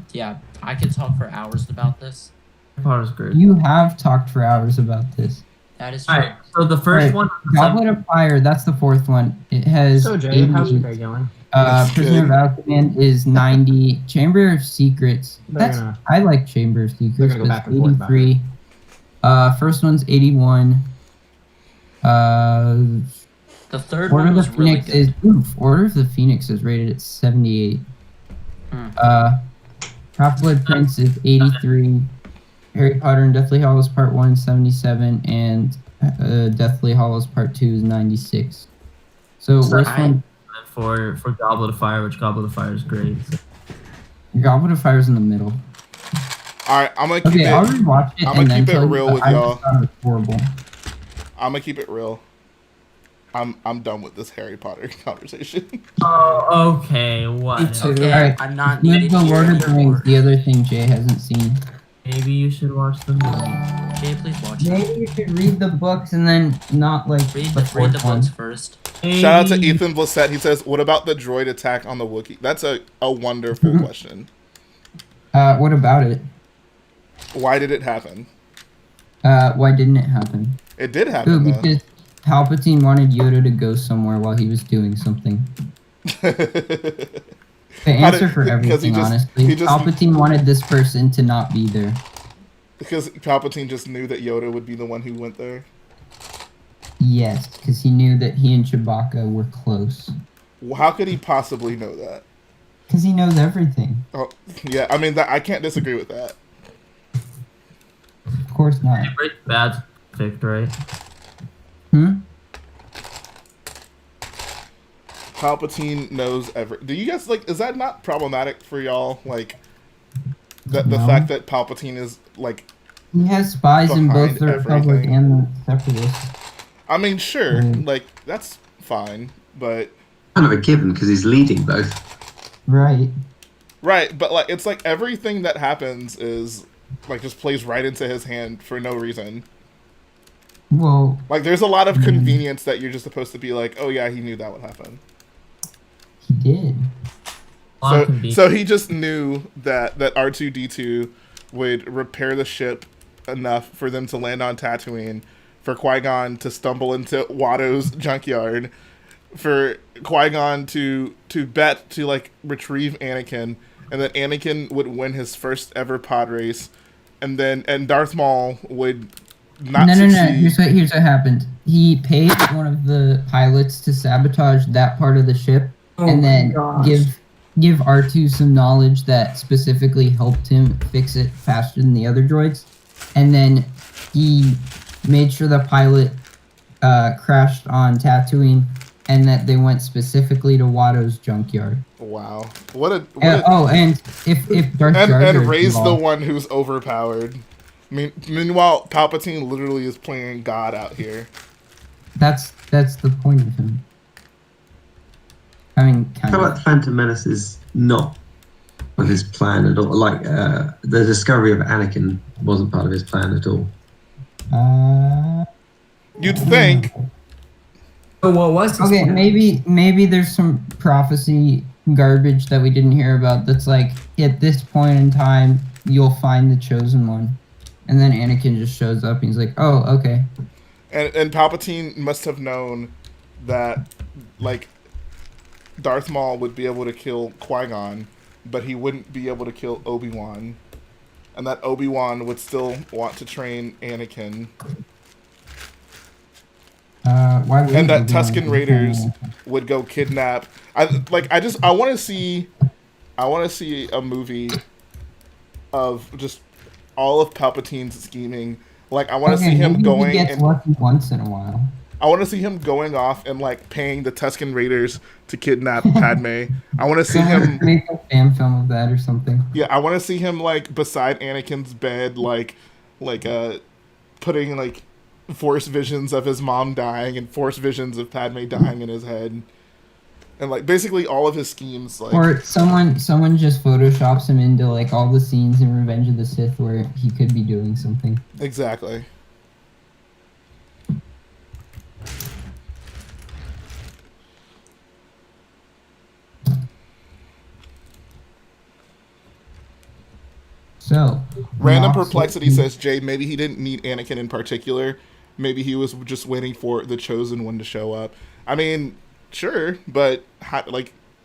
Speaker 4: I could talk for hours about this.
Speaker 12: Harry Potter's great.
Speaker 2: You have talked for hours about this.
Speaker 4: That is true.
Speaker 12: Alright, so the first one.
Speaker 2: Goblet of Fire. That's the 4th one. It has.
Speaker 15: So Jay, how's your day going?
Speaker 2: Prisoner of Azkaban is 90. Chamber of Secrets.
Speaker 15: They're
Speaker 2: I like Chamber of Secrets.
Speaker 15: gonna go
Speaker 2: But
Speaker 15: back
Speaker 2: it's
Speaker 15: and forth about
Speaker 2: 83. First one's 81.
Speaker 4: The third
Speaker 2: Order
Speaker 4: one
Speaker 2: of
Speaker 4: was
Speaker 2: the
Speaker 4: really
Speaker 2: Phoenix
Speaker 4: good.
Speaker 2: Order of the Phoenix is rated at 78.
Speaker 4: Hmm.
Speaker 2: Half-Blood Prince is 83. Harry Potter and Deathly Hallows Part 1 is 77, and Deathly Hallows Part 2 is 96. So worst one
Speaker 12: for Goblet of Fire, which Goblet of Fire is great. So.
Speaker 2: Goblet of Fire is in the middle.
Speaker 1: All right, I'm gonna keep
Speaker 2: Okay, I'll rewatch it
Speaker 1: I'm
Speaker 2: and
Speaker 1: gonna
Speaker 2: then
Speaker 1: keep it
Speaker 2: tell you,
Speaker 1: real
Speaker 2: but
Speaker 1: with
Speaker 2: I
Speaker 1: y'all.
Speaker 2: just thought it was horrible.
Speaker 1: I'm gonna keep it real. I'm done with this Harry Potter conversation.
Speaker 12: Oh, okay. What?
Speaker 4: Okay,
Speaker 2: All right,
Speaker 4: I'm not
Speaker 2: move
Speaker 4: needed
Speaker 2: to
Speaker 4: here
Speaker 2: Lord of the
Speaker 4: anymore.
Speaker 2: Rings, the other thing Jay hasn't seen.
Speaker 12: Maybe you should watch the movie.
Speaker 4: Jay, please watch it.
Speaker 2: Maybe you should read the books and then not like
Speaker 4: Read
Speaker 2: the
Speaker 4: the
Speaker 2: fourth one.
Speaker 4: books first.
Speaker 1: Shout out to Ethan Blissett. He says, "What about the droid attack on the Wookiee?" That's a wonderful question.
Speaker 2: What about it?
Speaker 1: Why did it happen?
Speaker 2: Why didn't it happen?
Speaker 1: It did happen, though.
Speaker 2: Because Palpatine wanted Yoda to go somewhere while he was doing something. The answer for everything, honestly. Palpatine wanted this person to not be there.
Speaker 1: Because Palpatine just knew that Yoda would be the one who went there?
Speaker 2: Yes, because he knew that he and Chewbacca were close.
Speaker 1: Well, how could he possibly know that?
Speaker 2: Because he knows everything.
Speaker 1: Oh, yeah, I mean, I can't disagree with that.
Speaker 2: Of course not.
Speaker 12: Breaking Bad's picked, right?
Speaker 1: Palpatine knows Do you guys, like, is that not problematic for y'all? Like, the
Speaker 2: No.
Speaker 1: fact that Palpatine is, like...
Speaker 2: He has spies in both
Speaker 1: behind
Speaker 2: the Republic
Speaker 1: everything.
Speaker 2: and the Separatists.
Speaker 1: I mean, sure, like, that's fine, but...
Speaker 16: Kind of a given, because he's leading both.
Speaker 2: Right.
Speaker 1: Right, but, like, it's like everything that happens is, like, just plays right into his hand for no reason.
Speaker 2: Well...
Speaker 1: Like, there's a lot of convenience that you're just supposed to be like, oh yeah, he knew that would happen.
Speaker 2: He did.
Speaker 1: So he just knew that R2-D2 would repair the ship enough for them to land on Tatooine, for Qui-Gon to stumble into Watto's junkyard, for Qui-Gon to bet to, like, retrieve Anakin, and that Anakin would win his first ever pod race, and Darth Maul would not succeed.
Speaker 2: No. Here's what happened. He paid one of the pilots to sabotage that part of the ship, and then give R2 some knowledge that specifically helped him fix it faster than the other droids. And then he made sure the pilot crashed on Tatooine, and that they went specifically to Watto's junkyard.
Speaker 1: Wow. What a
Speaker 2: and if Darth Jar Jar
Speaker 1: and
Speaker 2: is
Speaker 1: Rey's the
Speaker 2: involved-
Speaker 1: one who's overpowered. Meanwhile, Palpatine literally is playing God out here.
Speaker 2: That's the point of him. I mean,
Speaker 16: I
Speaker 2: kind
Speaker 16: feel
Speaker 2: of.
Speaker 16: like the Phantom Menace is not of his plan at all. Like the discovery of Anakin wasn't part of his plan at all.
Speaker 1: You'd think.
Speaker 3: So what was his
Speaker 2: Okay,
Speaker 3: plan?
Speaker 2: maybe there's some prophecy garbage that we didn't hear about. That's like at this point in time you'll find the chosen one, and then Anakin just shows up and he's like, "Oh, okay."
Speaker 1: And Palpatine must have known that, like, Darth Maul would be able to kill Qui-Gon, but he wouldn't be able to kill Obi-Wan. And that Obi-Wan would still want to train Anakin.
Speaker 2: Why would
Speaker 1: And that
Speaker 2: Obi-Wan
Speaker 1: Tusken
Speaker 2: be
Speaker 1: Raiders
Speaker 2: training?
Speaker 1: would go kidnap. I want to see a movie of just all of Palpatine's scheming. Like, I want to see him
Speaker 2: maybe
Speaker 1: going
Speaker 2: he gets
Speaker 1: and
Speaker 2: lucky once in a while.
Speaker 1: I want to see him going off and, like, paying the Tusken Raiders to kidnap Padme. I want to see him
Speaker 2: make a fan film of that or something.
Speaker 1: Yeah, I want to see him, like, beside Anakin's bed, putting, like, force visions of his mom dying and force visions of Padme dying in his head. And, like, basically all of his schemes, like...
Speaker 2: Or someone just photoshops him into like all the scenes in Revenge of the Sith where he could be doing something.
Speaker 1: Exactly.
Speaker 2: So,
Speaker 1: Random
Speaker 2: Mox-
Speaker 1: Perplexity says, Jay, maybe he didn't need Anakin in particular. Maybe he was just waiting for the Chosen One to show up. I mean, sure, but,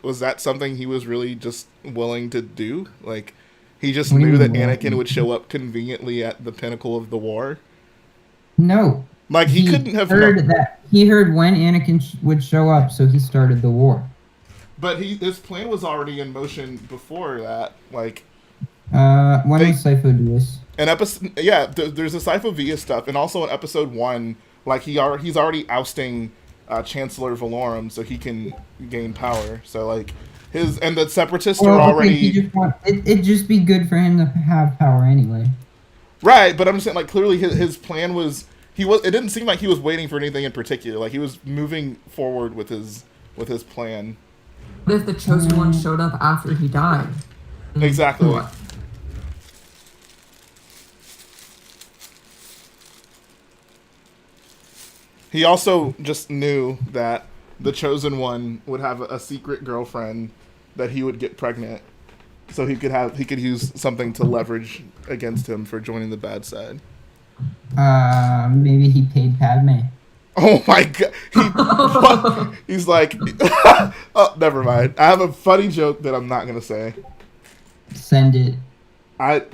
Speaker 1: was that something he was really just willing to do? Like, he just
Speaker 2: What do you
Speaker 1: knew that
Speaker 2: mean,
Speaker 1: Anakin would show up conveniently at the pinnacle of the war?
Speaker 2: No.
Speaker 1: Like, he couldn't have
Speaker 2: heard
Speaker 1: known.
Speaker 2: that. He heard when Anakin would show up, so he started the war.
Speaker 1: But his plan was already in motion before that. Like,
Speaker 2: When does Sifo do this?
Speaker 1: an episode, yeah, there's a Sifo Via stuff, and also in episode 1, like, he's already ousting Chancellor Valorum so he can gain power. So, like, the Separatists are already...
Speaker 2: It'd just be good for him to have power anyway.
Speaker 1: Right, but I'm just saying, like, clearly his plan was... It didn't seem like he was waiting for anything in particular. Like, he was moving forward with his plan.
Speaker 3: What if the chosen one showed up after he died?
Speaker 1: Exactly.
Speaker 3: What?
Speaker 1: He also just knew that the Chosen One would have a secret girlfriend that he would get pregnant, so he could use something to leverage against him for joining the bad side.
Speaker 2: Maybe he paid Padme.
Speaker 1: Oh my god! He's like, oh, never mind. I have a funny joke that I'm not gonna say.
Speaker 2: Send it.
Speaker 1: I'll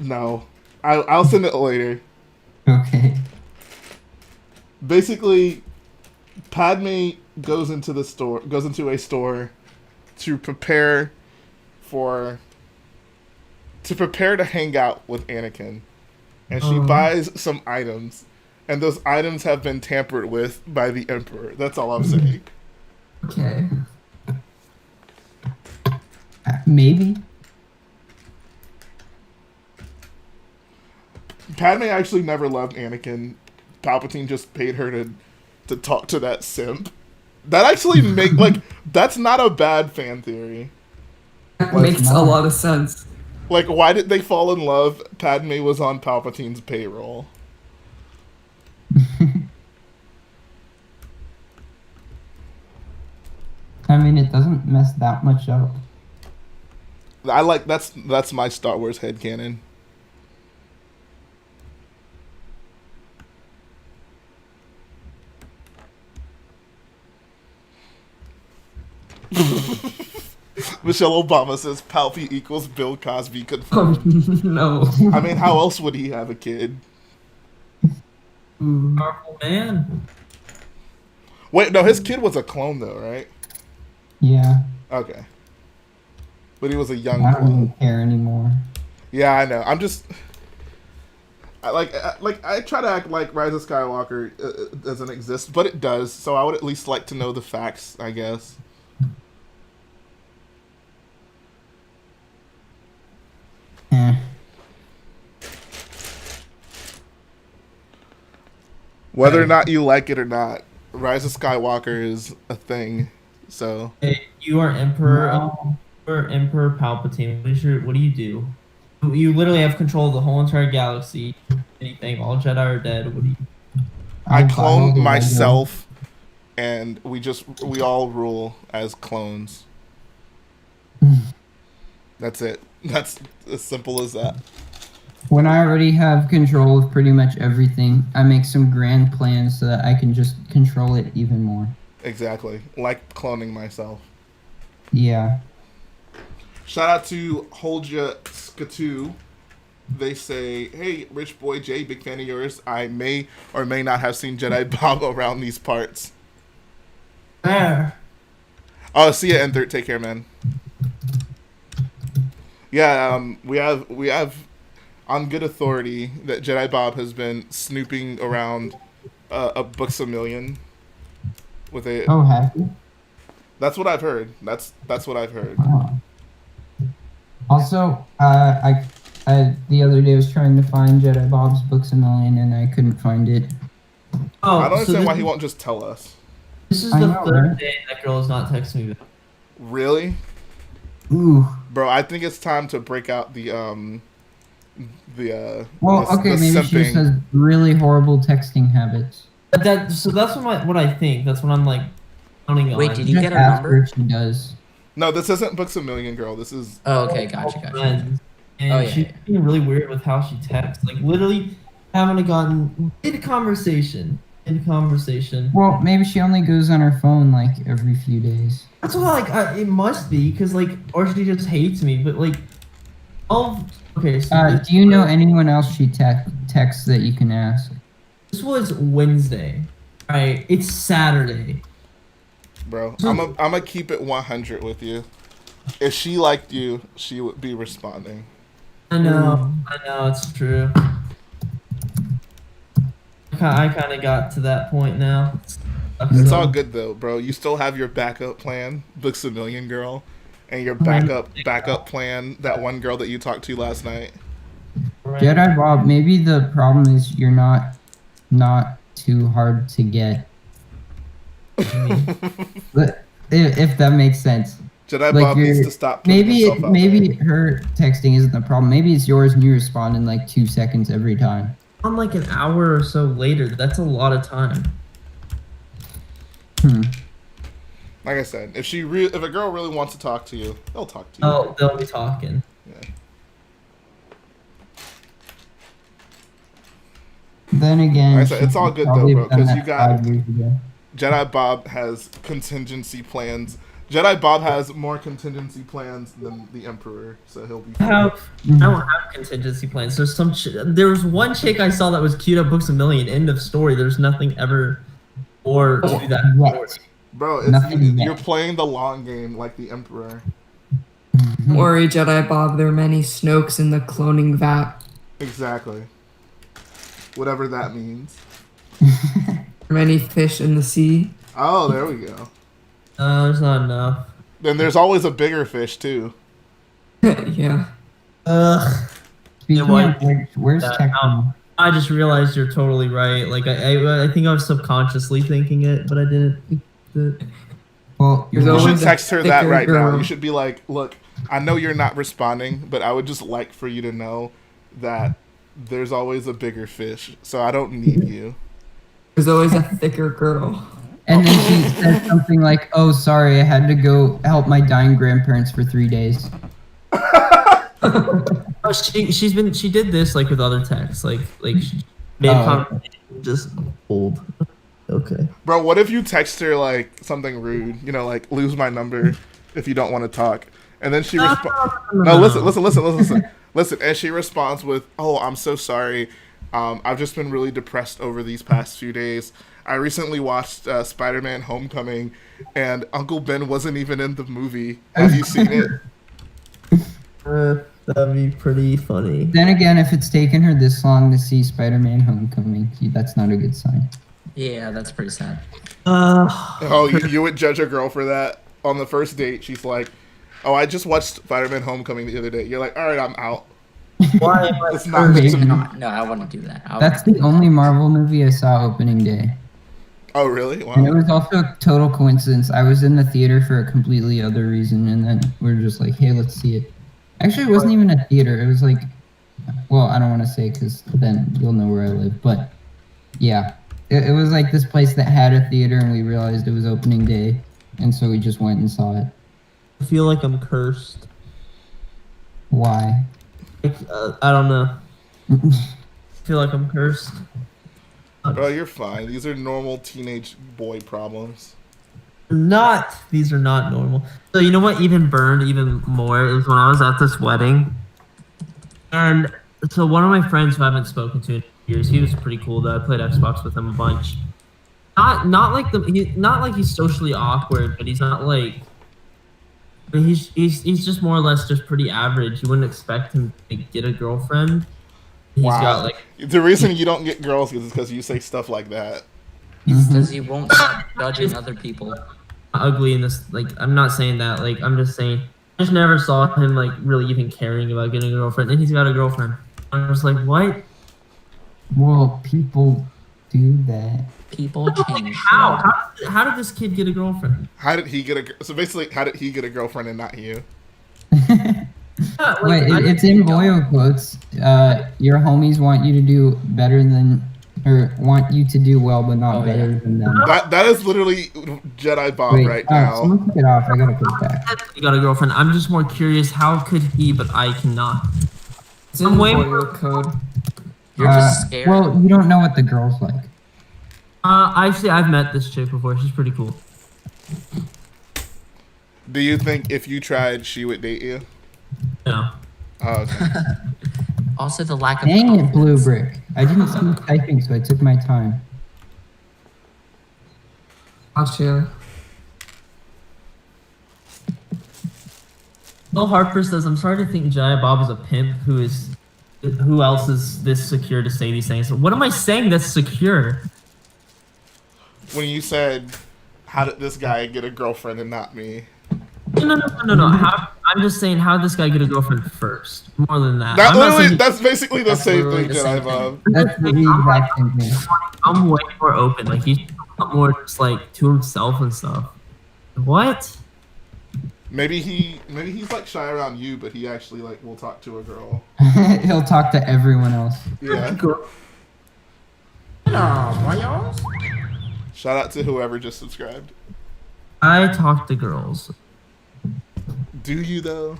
Speaker 1: send it later.
Speaker 2: Okay.
Speaker 1: Basically, Padme goes into a store to prepare to hang out with Anakin, and she buys some items, and those items have been tampered with by the Emperor. That's all I'm saying.
Speaker 3: Okay.
Speaker 2: Maybe.
Speaker 1: Padme actually never loved Anakin. Palpatine just paid her to talk to that simp. That actually that's not a bad fan theory.
Speaker 3: That makes a lot of sense.
Speaker 1: Like, why did they fall in love? Padme was on Palpatine's payroll.
Speaker 2: I mean, it doesn't mess that much up.
Speaker 1: That's my Star Wars headcanon. Michelle Obama says Palpy equals Bill Cosby confirmed.
Speaker 3: No.
Speaker 1: I mean, how else would he have a kid?
Speaker 12: Powerful man.
Speaker 1: Wait, no, his kid was a clone though, right?
Speaker 2: Yeah.
Speaker 1: Okay. But he was a young
Speaker 2: I don't
Speaker 1: clone.
Speaker 2: even care anymore.
Speaker 1: Yeah, I know. I try to act like Rise of Skywalker doesn't exist, but it does. So I would at least like to know the facts, I guess.
Speaker 2: Eh.
Speaker 1: Whether or not you like it or not, Rise of Skywalker is a thing. So
Speaker 12: Hey, you are Emperor. You are Emperor Palpatine. What do you do? You literally have control of the whole entire galaxy. Anything, all Jedi are dead. What do you?
Speaker 1: I clone myself, and we all rule as clones. That's it. That's as simple as that.
Speaker 2: When I already have control of pretty much everything, I make some grand plans so that I can just control it even more.
Speaker 1: Exactly. Like cloning myself.
Speaker 2: Yeah.
Speaker 1: Shout out to Holja Skatu. They say, hey, Rich Boy J, big fan of yours. I may or may not have seen Jedi Bob around these parts.
Speaker 12: There.
Speaker 1: Oh, see ya, N3. Take care, man. Yeah, we have on good authority that Jedi Bob has been snooping around a Books A Million with a.
Speaker 2: Oh, have you?
Speaker 1: That's what I've heard. That's what I've heard.
Speaker 2: Oh. Also, I the other day was trying to find Jedi Bob's Books A Million and I couldn't find it.
Speaker 12: Oh,
Speaker 1: I don't understand why he won't just tell us.
Speaker 12: This is the third day that girl is not texting me back.
Speaker 1: Really?
Speaker 2: Ooh.
Speaker 1: Bro, I think it's time to break out the
Speaker 2: Well, okay, maybe she just has really horrible texting habits.
Speaker 12: So that's what I think. That's what I'm like counting on.
Speaker 4: Wait, did you get a number?
Speaker 2: She does.
Speaker 1: No, this isn't Books A Million, girl. This is.
Speaker 4: Oh, okay, gotcha.
Speaker 12: And she's being really weird with how she texts. Like literally, haven't gotten in conversation.
Speaker 2: Well, maybe she only goes on her phone like every few days.
Speaker 12: That's what it must be because or she just hates me. But like, okay. So
Speaker 2: do you know anyone else she texts that you can ask?
Speaker 12: This was Wednesday. Right, it's Saturday.
Speaker 1: Bro, I'm gonna keep it 100 with you. If she liked you, she would be responding.
Speaker 12: I know, it's true. I kind of got to that point now.
Speaker 1: It's all good though, bro. You still have your backup plan, Books A Million girl, and your backup plan, that one girl that you talked to last night.
Speaker 2: Jedi Bob, maybe the problem is you're not too hard to get. But if that makes sense.
Speaker 1: Jedi Bob needs to stop.
Speaker 2: Maybe her texting isn't the problem. Maybe it's yours and you respond in like 2 seconds every time.
Speaker 12: On like an hour or so later, that's a lot of time.
Speaker 1: Like I said, if a girl really wants to talk to you, they'll talk to you.
Speaker 12: Oh, they'll be talking.
Speaker 1: Yeah.
Speaker 2: Then again,
Speaker 1: like I said, it's all good though, bro, because you got Jedi Bob has contingency plans. Jedi Bob has more contingency plans than the Emperor, so he'll be.
Speaker 12: I don't have contingency plans. There was one chick I saw that was queued up Books A Million. End of story. There's nothing ever or to that.
Speaker 1: Bro, you're playing the long game like the Emperor.
Speaker 3: Worry, Jedi Bob. There are many Snokes in the cloning vat.
Speaker 1: Exactly. Whatever that means.
Speaker 3: Many fish in the sea.
Speaker 1: Oh, there we go.
Speaker 12: There's not enough.
Speaker 1: Then there's always a bigger fish too.
Speaker 3: Yeah.
Speaker 2: Where's Techno?
Speaker 12: I just realized you're totally right. Like I think I was subconsciously thinking it, but I didn't think it.
Speaker 2: Well,
Speaker 1: you should text her that right now. You should be like, look, I know you're not responding, but I would just like for you to know that there's always a bigger fish, so I don't need you.
Speaker 3: There's always a thicker girl.
Speaker 2: And then she said something like, "Oh, sorry, I had to go help my dying grandparents for 3 days."
Speaker 12: She did this like with other texts, like she made conversation just old. Okay.
Speaker 1: Bro, what if you text her like something rude? You know, like lose my number if you don't want to talk, and then she responds. No, listen. And she responds with, "Oh, I'm so sorry. I've just been really depressed over these past few days. I recently watched Spider-Man: Homecoming, and Uncle Ben wasn't even in the movie. Have you seen it?"
Speaker 17: That'd be pretty funny.
Speaker 2: Then again, if it's taken her this long to see Spider-Man: Homecoming, that's not a good sign.
Speaker 4: Yeah, that's pretty sad.
Speaker 1: Oh, you would judge a girl for that? On the first date, she's like, "Oh, I just watched Spider-Man: Homecoming the other day." You're like, "All right, I'm out."
Speaker 17: Why am I
Speaker 1: It's not good to me.
Speaker 4: No, I wouldn't do that.
Speaker 2: That's the only Marvel movie I saw opening day.
Speaker 1: Oh, really? Wow.
Speaker 2: And it was also a total coincidence. I was in the theater for a completely other reason, and then we are just like, hey, let's see it. Actually, it wasn't even a theater. It was like, well, I don't want to say because then you'll know where I live. But yeah, it was like this place that had a theater, and we realized it was opening day, and so we just went and saw it.
Speaker 17: I feel like I'm cursed.
Speaker 2: Why?
Speaker 17: Like, I don't know. I feel like I'm cursed.
Speaker 1: Bro, you're fine. These are normal teenage boy problems.
Speaker 17: These are not normal.
Speaker 12: So you know what even burned even more is when I was at this wedding, and so one of my friends who I haven't spoken to in years, he was pretty cool though. I played Xbox with him a bunch. Not like he's socially awkward, but he's not like. I mean, he's just more or less just pretty average. You wouldn't expect him to get a girlfriend. He's got like
Speaker 1: the reason you don't get girls is because you say stuff like that.
Speaker 4: Because he won't stop judging other people.
Speaker 12: Ugly in this, like, I'm not saying that, like, I'm just saying I just never saw him like really even caring about getting a girlfriend, and he's got a girlfriend. I was like, what?
Speaker 2: Well, people do that.
Speaker 4: People change.
Speaker 12: How did this kid get a girlfriend?
Speaker 1: How did he get a? So basically, how did he get a girlfriend and not you?
Speaker 2: Wait, it's in Boyo quotes. Your homies want you to do better than, or want you to do well, but not better than them.
Speaker 1: That is literally Jedi Bob right now.
Speaker 2: Someone took it off. I gotta put it back.
Speaker 12: You got a girlfriend. I'm just more curious. How could he, but I cannot?
Speaker 3: It's in Boyo code.
Speaker 4: You're just scared.
Speaker 2: Well, you don't know what the girl's like.
Speaker 12: Actually, I've met this chick before. She's pretty cool.
Speaker 1: Do you think if you tried, she would date you?
Speaker 12: No.
Speaker 1: Oh, okay.
Speaker 4: Also, the lack of.
Speaker 2: Dang it, Blue Brick. I didn't see typing, so I took my time.
Speaker 3: Gotcha.
Speaker 12: Bill Harper says, "I'm sorry to think Jedi Bob is a pimp. Who else is this secure to say these things? What am I saying that's secure?"
Speaker 1: When you said, "How did this guy get a girlfriend and not me?"
Speaker 12: No. I'm just saying, how did this guy get a girlfriend first? More than that.
Speaker 1: That's basically the same thing, Jedi Bob.
Speaker 2: That's the exact same thing.
Speaker 12: I'm way more open. Like, he's more just like to himself and stuff. What?
Speaker 1: Maybe he's like shy around you, but he actually like will talk to a girl.
Speaker 2: He'll talk to everyone else.
Speaker 1: Yeah. Shout out to whoever just subscribed.
Speaker 12: I talk to girls.
Speaker 1: Do you though?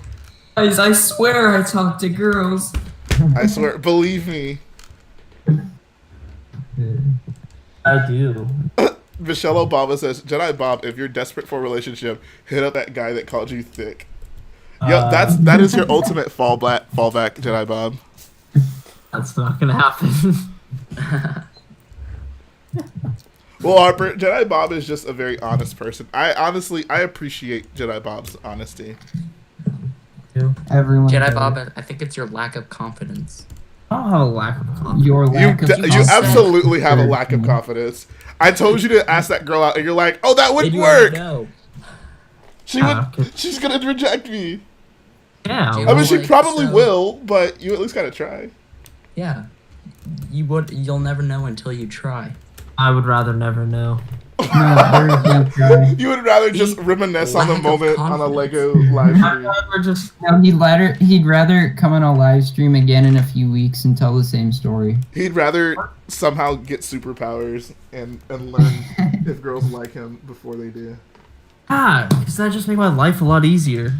Speaker 3: Guys, I swear I talk to girls.
Speaker 1: I swear, believe me.
Speaker 12: I do.
Speaker 1: Michelle Obama says, Jedi Bob, if you're desperate for a relationship, hit up that guy that called you thick. Yo, that is your ultimate fallback, Jedi Bob.
Speaker 12: That's not gonna happen.
Speaker 1: Well, Harper, Jedi Bob is just a very honest person. I appreciate Jedi Bob's honesty.
Speaker 2: Everyone.
Speaker 4: Jedi Bob, I think it's your lack of confidence.
Speaker 12: I don't have a lack of confidence.
Speaker 2: Your lack of
Speaker 1: You absolutely have a lack of confidence. I told you to ask that girl out, and you're like, "Oh, that wouldn't work." She's gonna reject me.
Speaker 12: Yeah.
Speaker 1: I mean, she probably will, but you at least gotta try.
Speaker 4: Yeah. You'll never know until you try.
Speaker 12: I would rather never know.
Speaker 1: You would rather just reminisce on the moment on a Lego live stream.
Speaker 2: No, he'd rather come on a live stream again in a few weeks and tell the same story.
Speaker 1: He'd rather somehow get superpowers and learn if girls like him before they do.
Speaker 12: Because that just make my life a lot easier.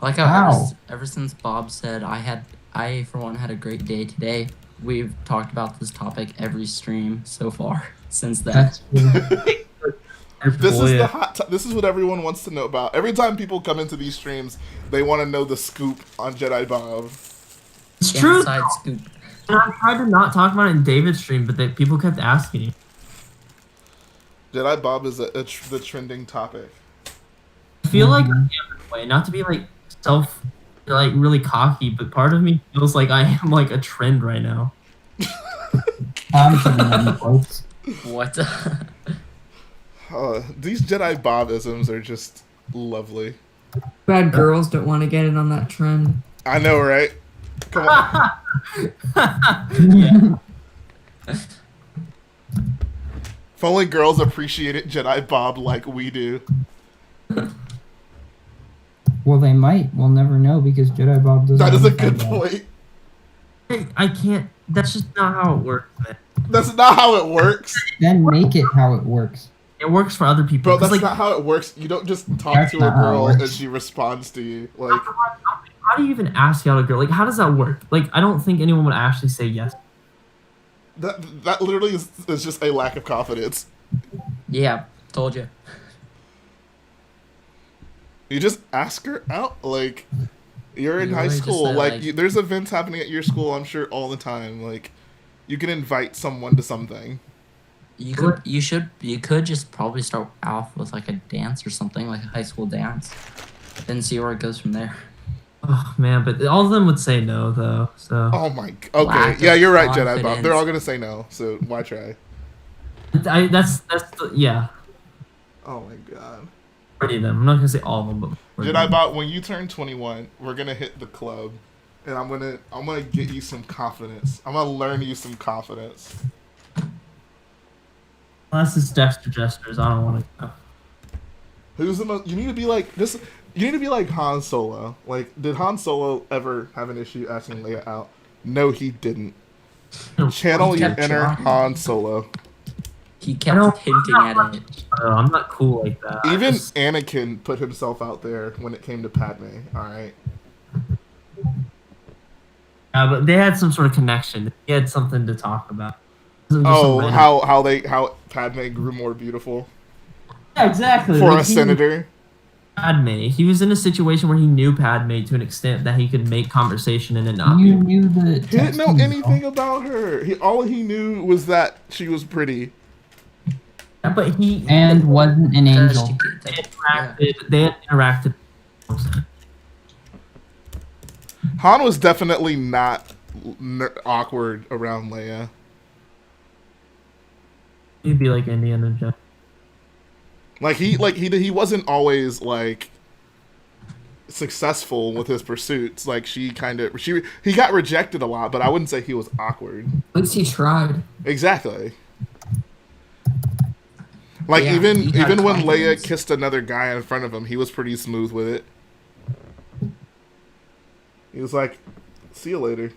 Speaker 4: Like ever since Bob said I for one had a great day today. We've talked about this topic every stream so far since then.
Speaker 1: This is the hot. This is what everyone wants to know about. Every time people come into these streams, they want to know the scoop on Jedi Bob.
Speaker 12: It's true.
Speaker 4: Inside scoop.
Speaker 12: And I tried to not talk about it in David's stream, but people kept asking.
Speaker 1: Jedi Bob is the trending topic.
Speaker 12: I feel like way, not to be like like really cocky, but part of me feels like I am like a trend right now.
Speaker 2: I'm giving them quotes.
Speaker 4: What?
Speaker 1: These Jedi Bob-isms are just lovely.
Speaker 3: Bad girls don't want to get in on that trend.
Speaker 1: I know, right? Come on.
Speaker 12: Yeah.
Speaker 1: If only girls appreciated Jedi Bob like we do.
Speaker 2: Well, they might. We'll never know because Jedi Bob doesn't.
Speaker 1: That is a
Speaker 2: have
Speaker 1: good
Speaker 2: that.
Speaker 1: point.
Speaker 12: I can't. That's just not how it works, man.
Speaker 1: That's not how it works.
Speaker 2: Then make it how it works.
Speaker 12: It works for other people.
Speaker 1: Bro, that's
Speaker 12: 'cause, like,
Speaker 1: not how it works. You don't just talk
Speaker 2: That's
Speaker 1: to a
Speaker 2: not how it
Speaker 1: girl
Speaker 2: works.
Speaker 1: and she responds to you. Like,
Speaker 12: how do you even ask out a girl? Like, how does that work? Like, I don't think anyone would actually say yes.
Speaker 1: that literally is just a lack of confidence.
Speaker 4: Yeah, told you.
Speaker 1: You just ask her out. Like, you're in
Speaker 4: You
Speaker 1: high
Speaker 4: really just
Speaker 1: school.
Speaker 4: say,
Speaker 1: Like,
Speaker 4: like-
Speaker 1: there's events happening at your school, I'm sure, all the time. Like, you can invite someone to something.
Speaker 4: You could just probably start off with like a dance or something, like a high school dance, then see where it goes from there.
Speaker 12: Oh man, but all of them would say no though. So
Speaker 1: Oh my. Okay,
Speaker 4: Lack
Speaker 1: yeah,
Speaker 4: of
Speaker 1: you're right, Jedi Bob.
Speaker 4: confidence.
Speaker 1: They're all gonna say no. So why try?
Speaker 12: yeah,
Speaker 1: Oh my god.
Speaker 12: pretty of them. I'm not gonna say all of them, but
Speaker 1: Jedi Bob, when you turn 21, we're gonna hit the club, and I'm gonna get you some confidence. I'm gonna learn you some confidence.
Speaker 12: unless it's Dexter Jesters, I don't want to go.
Speaker 1: Who's the most? You need to be like this. You need to be like Han Solo. Like, did Han Solo ever have an issue asking Leia out? No, he didn't. Channel
Speaker 4: He
Speaker 1: your
Speaker 4: kept
Speaker 1: inner
Speaker 4: trying.
Speaker 1: Han Solo.
Speaker 4: He kept hinting at it.
Speaker 12: I'm not cool like that.
Speaker 1: Even Anakin put himself out there when it came to Padme. All right.
Speaker 12: But they had some sort of connection. They had something to talk about. It wasn't just some
Speaker 1: Oh,
Speaker 12: random-
Speaker 1: how Padme grew more beautiful
Speaker 12: Yeah, exactly.
Speaker 1: for
Speaker 12: Like,
Speaker 1: a senator.
Speaker 12: Padme. He was in a situation where he knew Padme to an extent that he could make conversation and it not
Speaker 2: You
Speaker 12: be.
Speaker 2: knew the.
Speaker 1: He didn't know anything about her. All he knew was that she was pretty.
Speaker 12: Yeah, but he
Speaker 2: And wasn't an angel.
Speaker 12: They interacted. They had interacted.
Speaker 1: Han was definitely not awkward around Leia.
Speaker 12: He'd be like Indiana Jones.
Speaker 1: Like he wasn't always like successful with his pursuits. Like he got rejected a lot, but I wouldn't say he was awkward.
Speaker 3: At least he tried.
Speaker 1: Exactly. Like
Speaker 4: Yeah,
Speaker 1: even
Speaker 4: he had
Speaker 1: when Leia
Speaker 4: confidence.
Speaker 1: kissed another guy in front of him, he was pretty smooth with it. He was like, "See you later."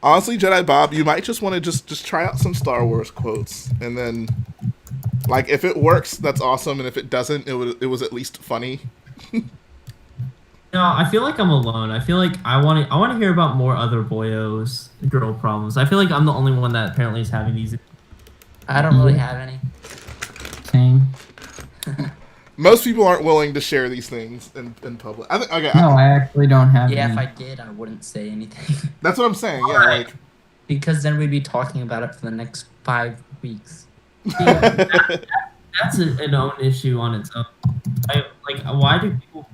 Speaker 1: Honestly, Jedi Bob, you might just want to just try out some Star Wars quotes, and then, like, if it works, that's awesome, and if it doesn't, it was at least funny.
Speaker 12: No, I feel like I'm alone. I feel like I want to hear about more other boyos girl problems. I feel like I'm the only one that apparently is having these.
Speaker 4: I don't really have any.
Speaker 2: Same.
Speaker 1: Most people aren't willing to share these things in public. I think, okay,
Speaker 2: No, I actually don't have
Speaker 4: Yeah,
Speaker 2: any.
Speaker 4: if I did, I wouldn't say anything.
Speaker 1: that's what I'm saying. Yeah, like
Speaker 4: Because then we'd be talking about it for the next 5 weeks.
Speaker 12: That's an own issue on its own. Why do people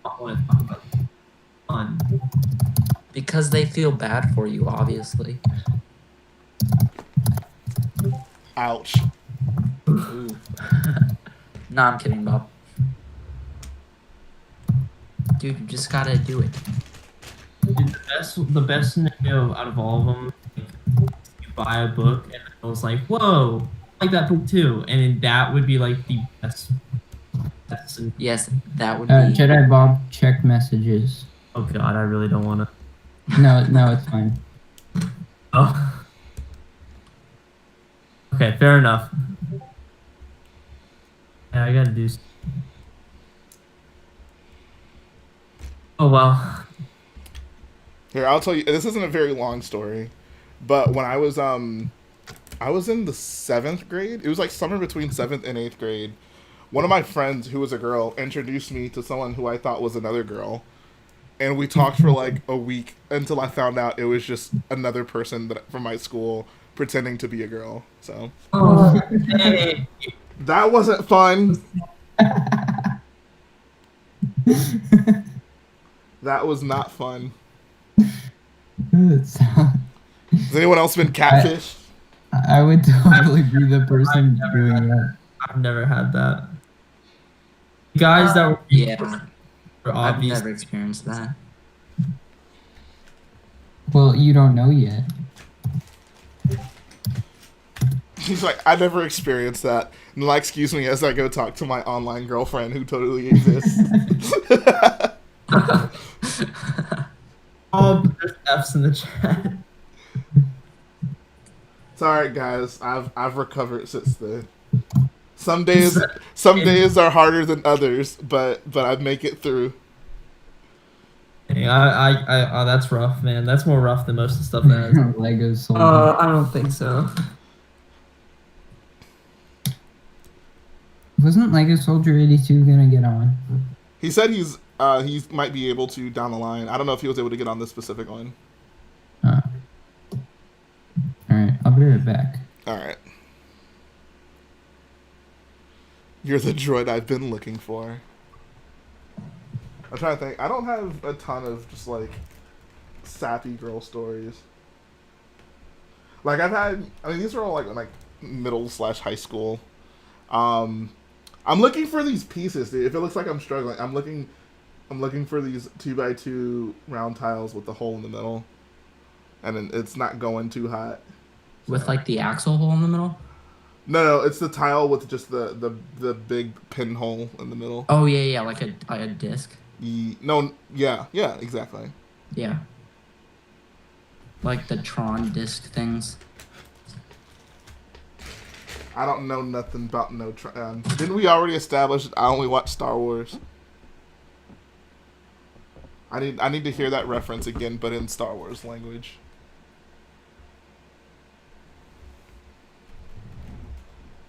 Speaker 12: not want to talk about fun?
Speaker 4: Because they feel bad for you, obviously.
Speaker 1: ouch.
Speaker 4: Ooh. Nah, I'm kidding, Bob. Dude, you just gotta do it.
Speaker 12: Dude, the best scenario out of all of them, like, you buy a book and it was like, whoa, I like that book too, and then that would be like the best.
Speaker 4: Yes, that would be.
Speaker 2: Jedi Bob, check messages.
Speaker 12: Oh god, I really don't want to.
Speaker 2: No, it's fine.
Speaker 12: Oh. Okay, fair enough. Yeah, I gotta do. Oh well.
Speaker 1: Here, I'll tell you. This isn't a very long story, but when I was in the 7th grade. It was like somewhere between 7th and 8th grade. One of my friends, who was a girl, introduced me to someone who I thought was another girl, and we talked for like a week until I found out it was just another person from my school pretending to be a girl. So.
Speaker 12: Oh, hey.
Speaker 1: That wasn't fun. That was not fun. Has anyone else been catfished?
Speaker 2: I would totally be the person doing that.
Speaker 12: I've never had that. Guys that were
Speaker 4: Yeah,
Speaker 12: were
Speaker 4: I've
Speaker 12: obvious.
Speaker 4: never experienced that.
Speaker 2: Well, you don't know yet.
Speaker 1: He's like, I never experienced that. And like, excuse me as I go talk to my online girlfriend who totally exists.
Speaker 12: Oh, there's F's in the chat.
Speaker 1: It's alright, guys. I've recovered since then. Some days are harder than others, but I make it through.
Speaker 12: Hey, I that's rough, man. That's more rough than most of the stuff that has.
Speaker 2: Lego Soldier.
Speaker 3: I don't think so.
Speaker 2: Wasn't Lego Soldier 82 gonna get on?
Speaker 1: He said he might be able to down the line. I don't know if he was able to get on this specific one.
Speaker 2: Alright, I'll be right back.
Speaker 1: Alright. You're the droid I've been looking for. I'm trying to think. I don't have a ton of just like sappy girl stories. Like these are all like middle/high school. I'm looking for these pieces, dude. If it looks like I'm struggling, I'm looking for these 2x2 round tiles with the hole in the middle, and then it's not going too hot.
Speaker 4: With like the axle hole in the middle?
Speaker 1: No, it's the tile with just the big pinhole in the middle.
Speaker 4: Oh yeah, like a disc.
Speaker 1: Yeah, exactly.
Speaker 4: Yeah. Like the Tron disc things.
Speaker 1: I don't know nothing about Tron. Didn't we already establish I only watch Star Wars? I need to hear that reference again, but in Star Wars language.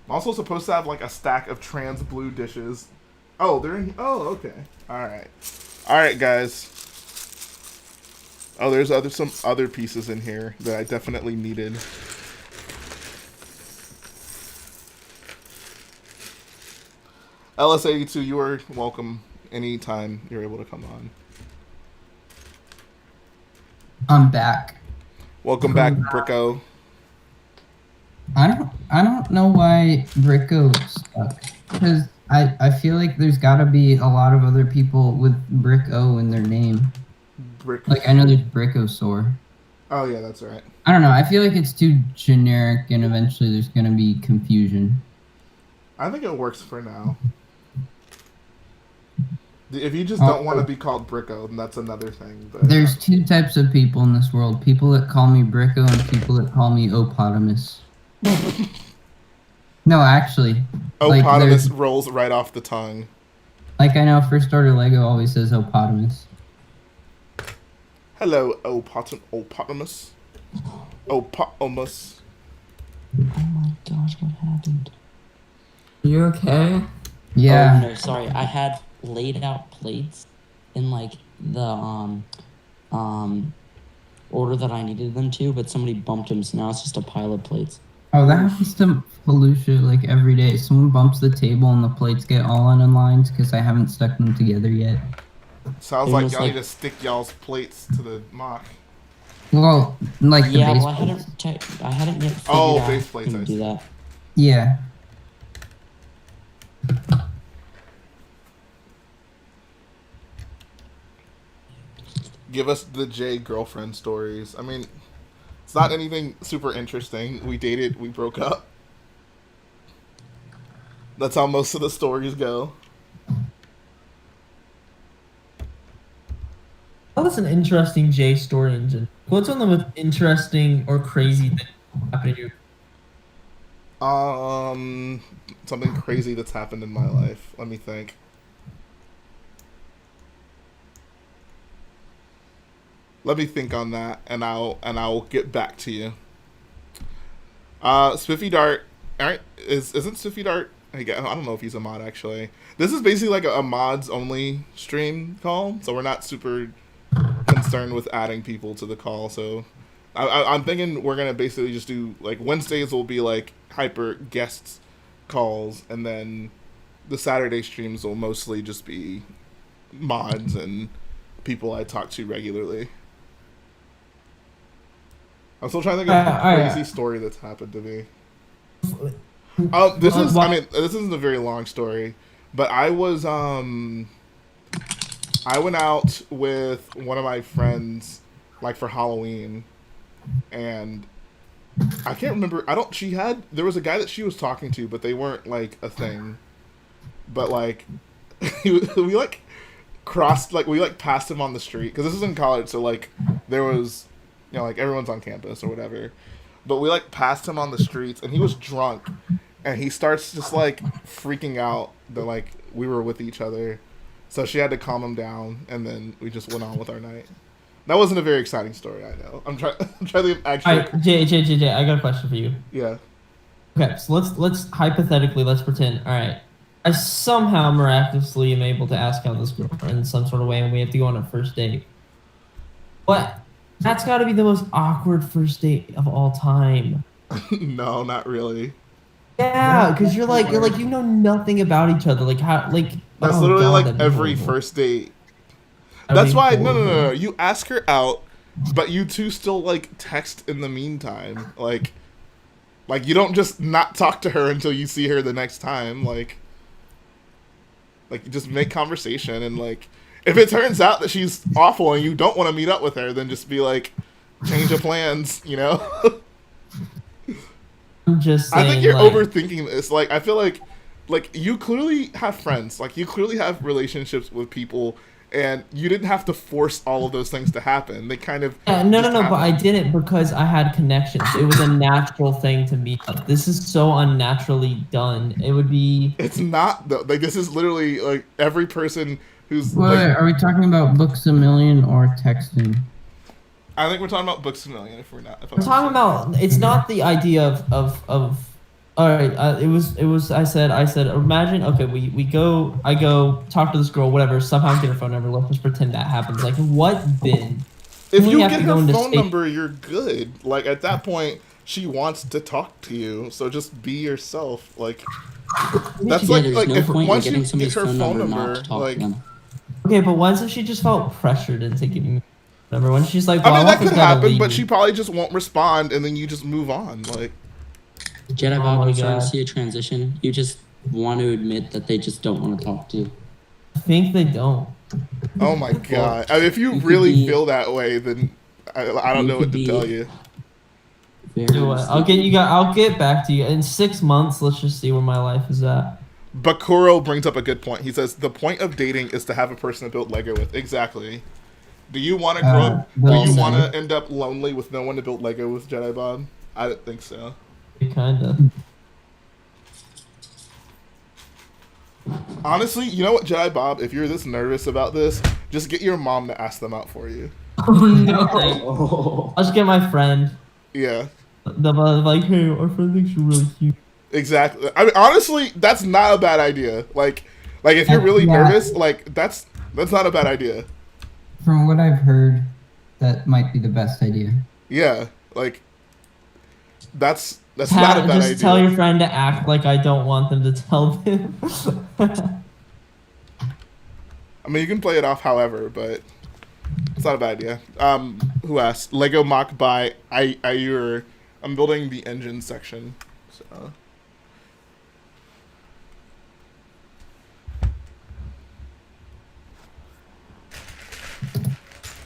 Speaker 1: I'm also supposed to have like a stack of trans blue dishes. Oh, they're in. Oh, okay. All right, guys. Oh, there's some other pieces in here that I definitely needed. LS82, you are welcome anytime you're able to come on.
Speaker 2: I'm back.
Speaker 1: Welcome back, Bricko.
Speaker 2: I don't know why Bricko stuck, because I feel like there's got to be a lot of other people with Brick O in their name. Like I know there's Brickosaur.
Speaker 1: Oh yeah, that's right.
Speaker 2: I don't know. I feel like it's too generic, and eventually there's gonna be confusion.
Speaker 1: I think it works for now. If you just don't want to be called Bricko, then that's another thing. But
Speaker 2: there's two types of people in this world: people that call me Bricko and people that call me Opotamus. No, actually.
Speaker 1: Opotamus rolls right off the tongue.
Speaker 2: Like I know First Order Lego always says Opotamus.
Speaker 1: Hello, Opotamus. Opotamus.
Speaker 4: Oh my gosh, what happened?
Speaker 3: You okay?
Speaker 2: Yeah.
Speaker 4: Oh no, sorry. I had laid out plates in like the order that I needed them to, but somebody bumped them, so now it's just a pile of plates.
Speaker 2: Oh, that happens to Felucia like every day. Someone bumps the table and the plates get all in lines because I haven't stuck them together yet.
Speaker 1: Sounds like y'all need to stick y'all's plates to the mock.
Speaker 2: Well, like the base
Speaker 4: well, I hadn't yet figured out
Speaker 1: base plates.
Speaker 4: how to do that.
Speaker 2: Yeah.
Speaker 1: Give us the J girlfriend stories. I mean, it's not anything super interesting. We dated, we broke up. That's how most of the stories go.
Speaker 12: Oh, that's an interesting J story engine. What's one of the most interesting or crazy thing happened to you?
Speaker 1: Something crazy that's happened in my life. Let me think. Let me think on that, and I'll get back to you. Spiffy Dart, alright, isn't Spiffy Dart? I don't know if he's a mod actually. This is basically like a mods only stream call, so we're not super concerned with adding people to the call. So I'm thinking we're gonna basically just do like Wednesdays will be like hyper guests calls, and then the Saturday streams will mostly just be mods and people I talk to regularly. I'm still trying to think of a crazy story that's happened to me. This isn't a very long story, but I went out with one of my friends, like, for Halloween, and I can't remember. There was a guy that she was talking to, but they weren't, like, a thing. But, like, we, like, passed him on the street, because this is in college, so, like, there was, you know, like, everyone's on campus or whatever. But we, like, passed him on the streets, and he was drunk, and he starts just, like, freaking out that, like, we were with each other. So she had to calm him down, and then we just went on with our night. That wasn't a very exciting story, I know. I'm trying to actually...
Speaker 12: Alright, Jay, I got a question for you.
Speaker 1: Yeah.
Speaker 12: Okay, so let's hypothetically, let's pretend, alright, I somehow miraculously am able to ask out this girl in some sort of way, and we have to go on a first date. But that's got to be the most awkward first date of all time.
Speaker 1: No, not really.
Speaker 12: Yeah, because you're like you know nothing about each other. Like how
Speaker 1: that's literally like every first date. That's why no. You ask her out, but you two still like text in the meantime. Like you don't just not talk to her until you see her the next time. Like you just make conversation, and like if it turns out that she's awful and you don't want to meet up with her, then just be like, change of plans, you know?
Speaker 12: I'm just saying,
Speaker 1: I think you're overthinking this. Like, I feel like you clearly have friends. Like, you clearly have relationships with people, and you didn't have to force all of those things to happen. They kind of
Speaker 12: no, but I didn't because I had connections. It was a natural thing to meet up. This is so unnaturally done. It would be...
Speaker 1: It's not, though. Like, this is literally, like, every person who's...
Speaker 2: Wait,
Speaker 1: like,
Speaker 2: are we talking about Books a Million or texting?
Speaker 1: I think we're talking about Books a Million, if we're not. If
Speaker 12: I'm talking about... It's not the idea of all right, it was. I said. Imagine. Okay, I go talk to this girl. Whatever. Somehow get her phone number. Let's just pretend that happens. Like, what then?
Speaker 1: If you get her phone number, you're good. Like, at that point, she wants to talk to you. So just be yourself. Like, that's like if once you get her phone number, like.
Speaker 12: Okay, but once if she just felt pressured into giving me her number, when she's like,
Speaker 1: well, I mean, that could happen, but she probably just won't respond, and then you just move on. Like.
Speaker 4: Jedi Bob, I'm starting to see a transition. You just want to admit that they just don't want to talk to you.
Speaker 12: I think they don't.
Speaker 1: Oh my god! I mean, if you really feel that way, then I don't know what to tell you.
Speaker 12: I'll get back to you in 6 months. Let's just see where my life is at.
Speaker 1: Bakuro brings up a good point. He says the point of dating is to have a person to build Lego with. Exactly. Do you want to grow up? Do you want to end up lonely with no one to build Lego with, Jedi Bob? I don't think so.
Speaker 12: Kinda.
Speaker 1: Honestly, you know what, Jedi Bob? If you're this nervous about this, just get your mom to ask them out for you.
Speaker 12: Oh no! I'll just get my friend.
Speaker 1: Yeah.
Speaker 12: Like, hey, our friend thinks you're really cute.
Speaker 1: Exactly. I mean, honestly, that's not a bad idea. Like if you're really nervous, like that's not a bad idea.
Speaker 2: From what I've heard, that might be the best idea.
Speaker 1: Yeah, like that's not a bad idea.
Speaker 12: Just tell your friend to act like I don't want them to tell them.
Speaker 1: I mean, you can play it off however, but it's not a bad idea. Who asked? Lego mock by Ayur. I'm building the engine section. So.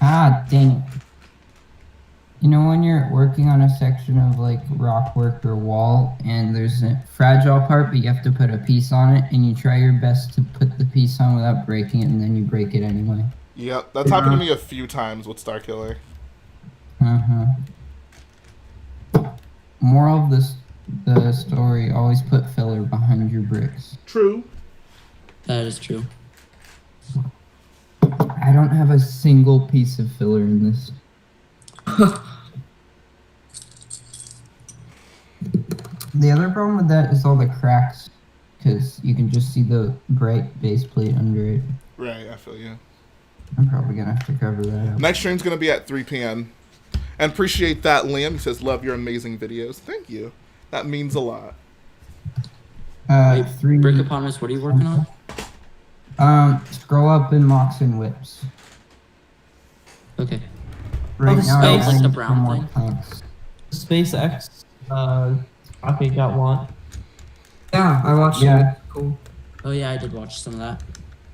Speaker 2: Ah, dang. You know when you're working on a section of like rock work or wall and there's a fragile part but you have to put a piece on it and you try your best to put the piece on without breaking it and then you break it anyway.
Speaker 1: Yep, that's happened to me a few times with Starkiller.
Speaker 2: Moral of the story, always put filler behind your bricks.
Speaker 1: True.
Speaker 4: That is true.
Speaker 2: I don't have a single piece of filler in this. The other problem with that is all the cracks, because you can just see the bright base plate under it.
Speaker 1: Right, I feel you.
Speaker 2: I'm probably going to have to cover that up.
Speaker 1: Next stream's going to be at 3 p.m. And appreciate that, Liam. He says, love your amazing videos. Thank you. That means a lot.
Speaker 4: Wait,
Speaker 2: 3.
Speaker 4: Brick upon us. What are you working on?
Speaker 2: Scroll up in mocks and whips.
Speaker 4: Okay.
Speaker 2: Right
Speaker 12: the
Speaker 2: now,
Speaker 12: space,
Speaker 2: I'm
Speaker 12: like
Speaker 4: the
Speaker 2: adding
Speaker 4: brown
Speaker 2: some more
Speaker 4: thing?
Speaker 2: planks.
Speaker 12: SpaceX rocket got launched.
Speaker 3: Yeah, I watched
Speaker 2: Yeah.
Speaker 3: it. Cool.
Speaker 4: Oh yeah, I did watch some of that.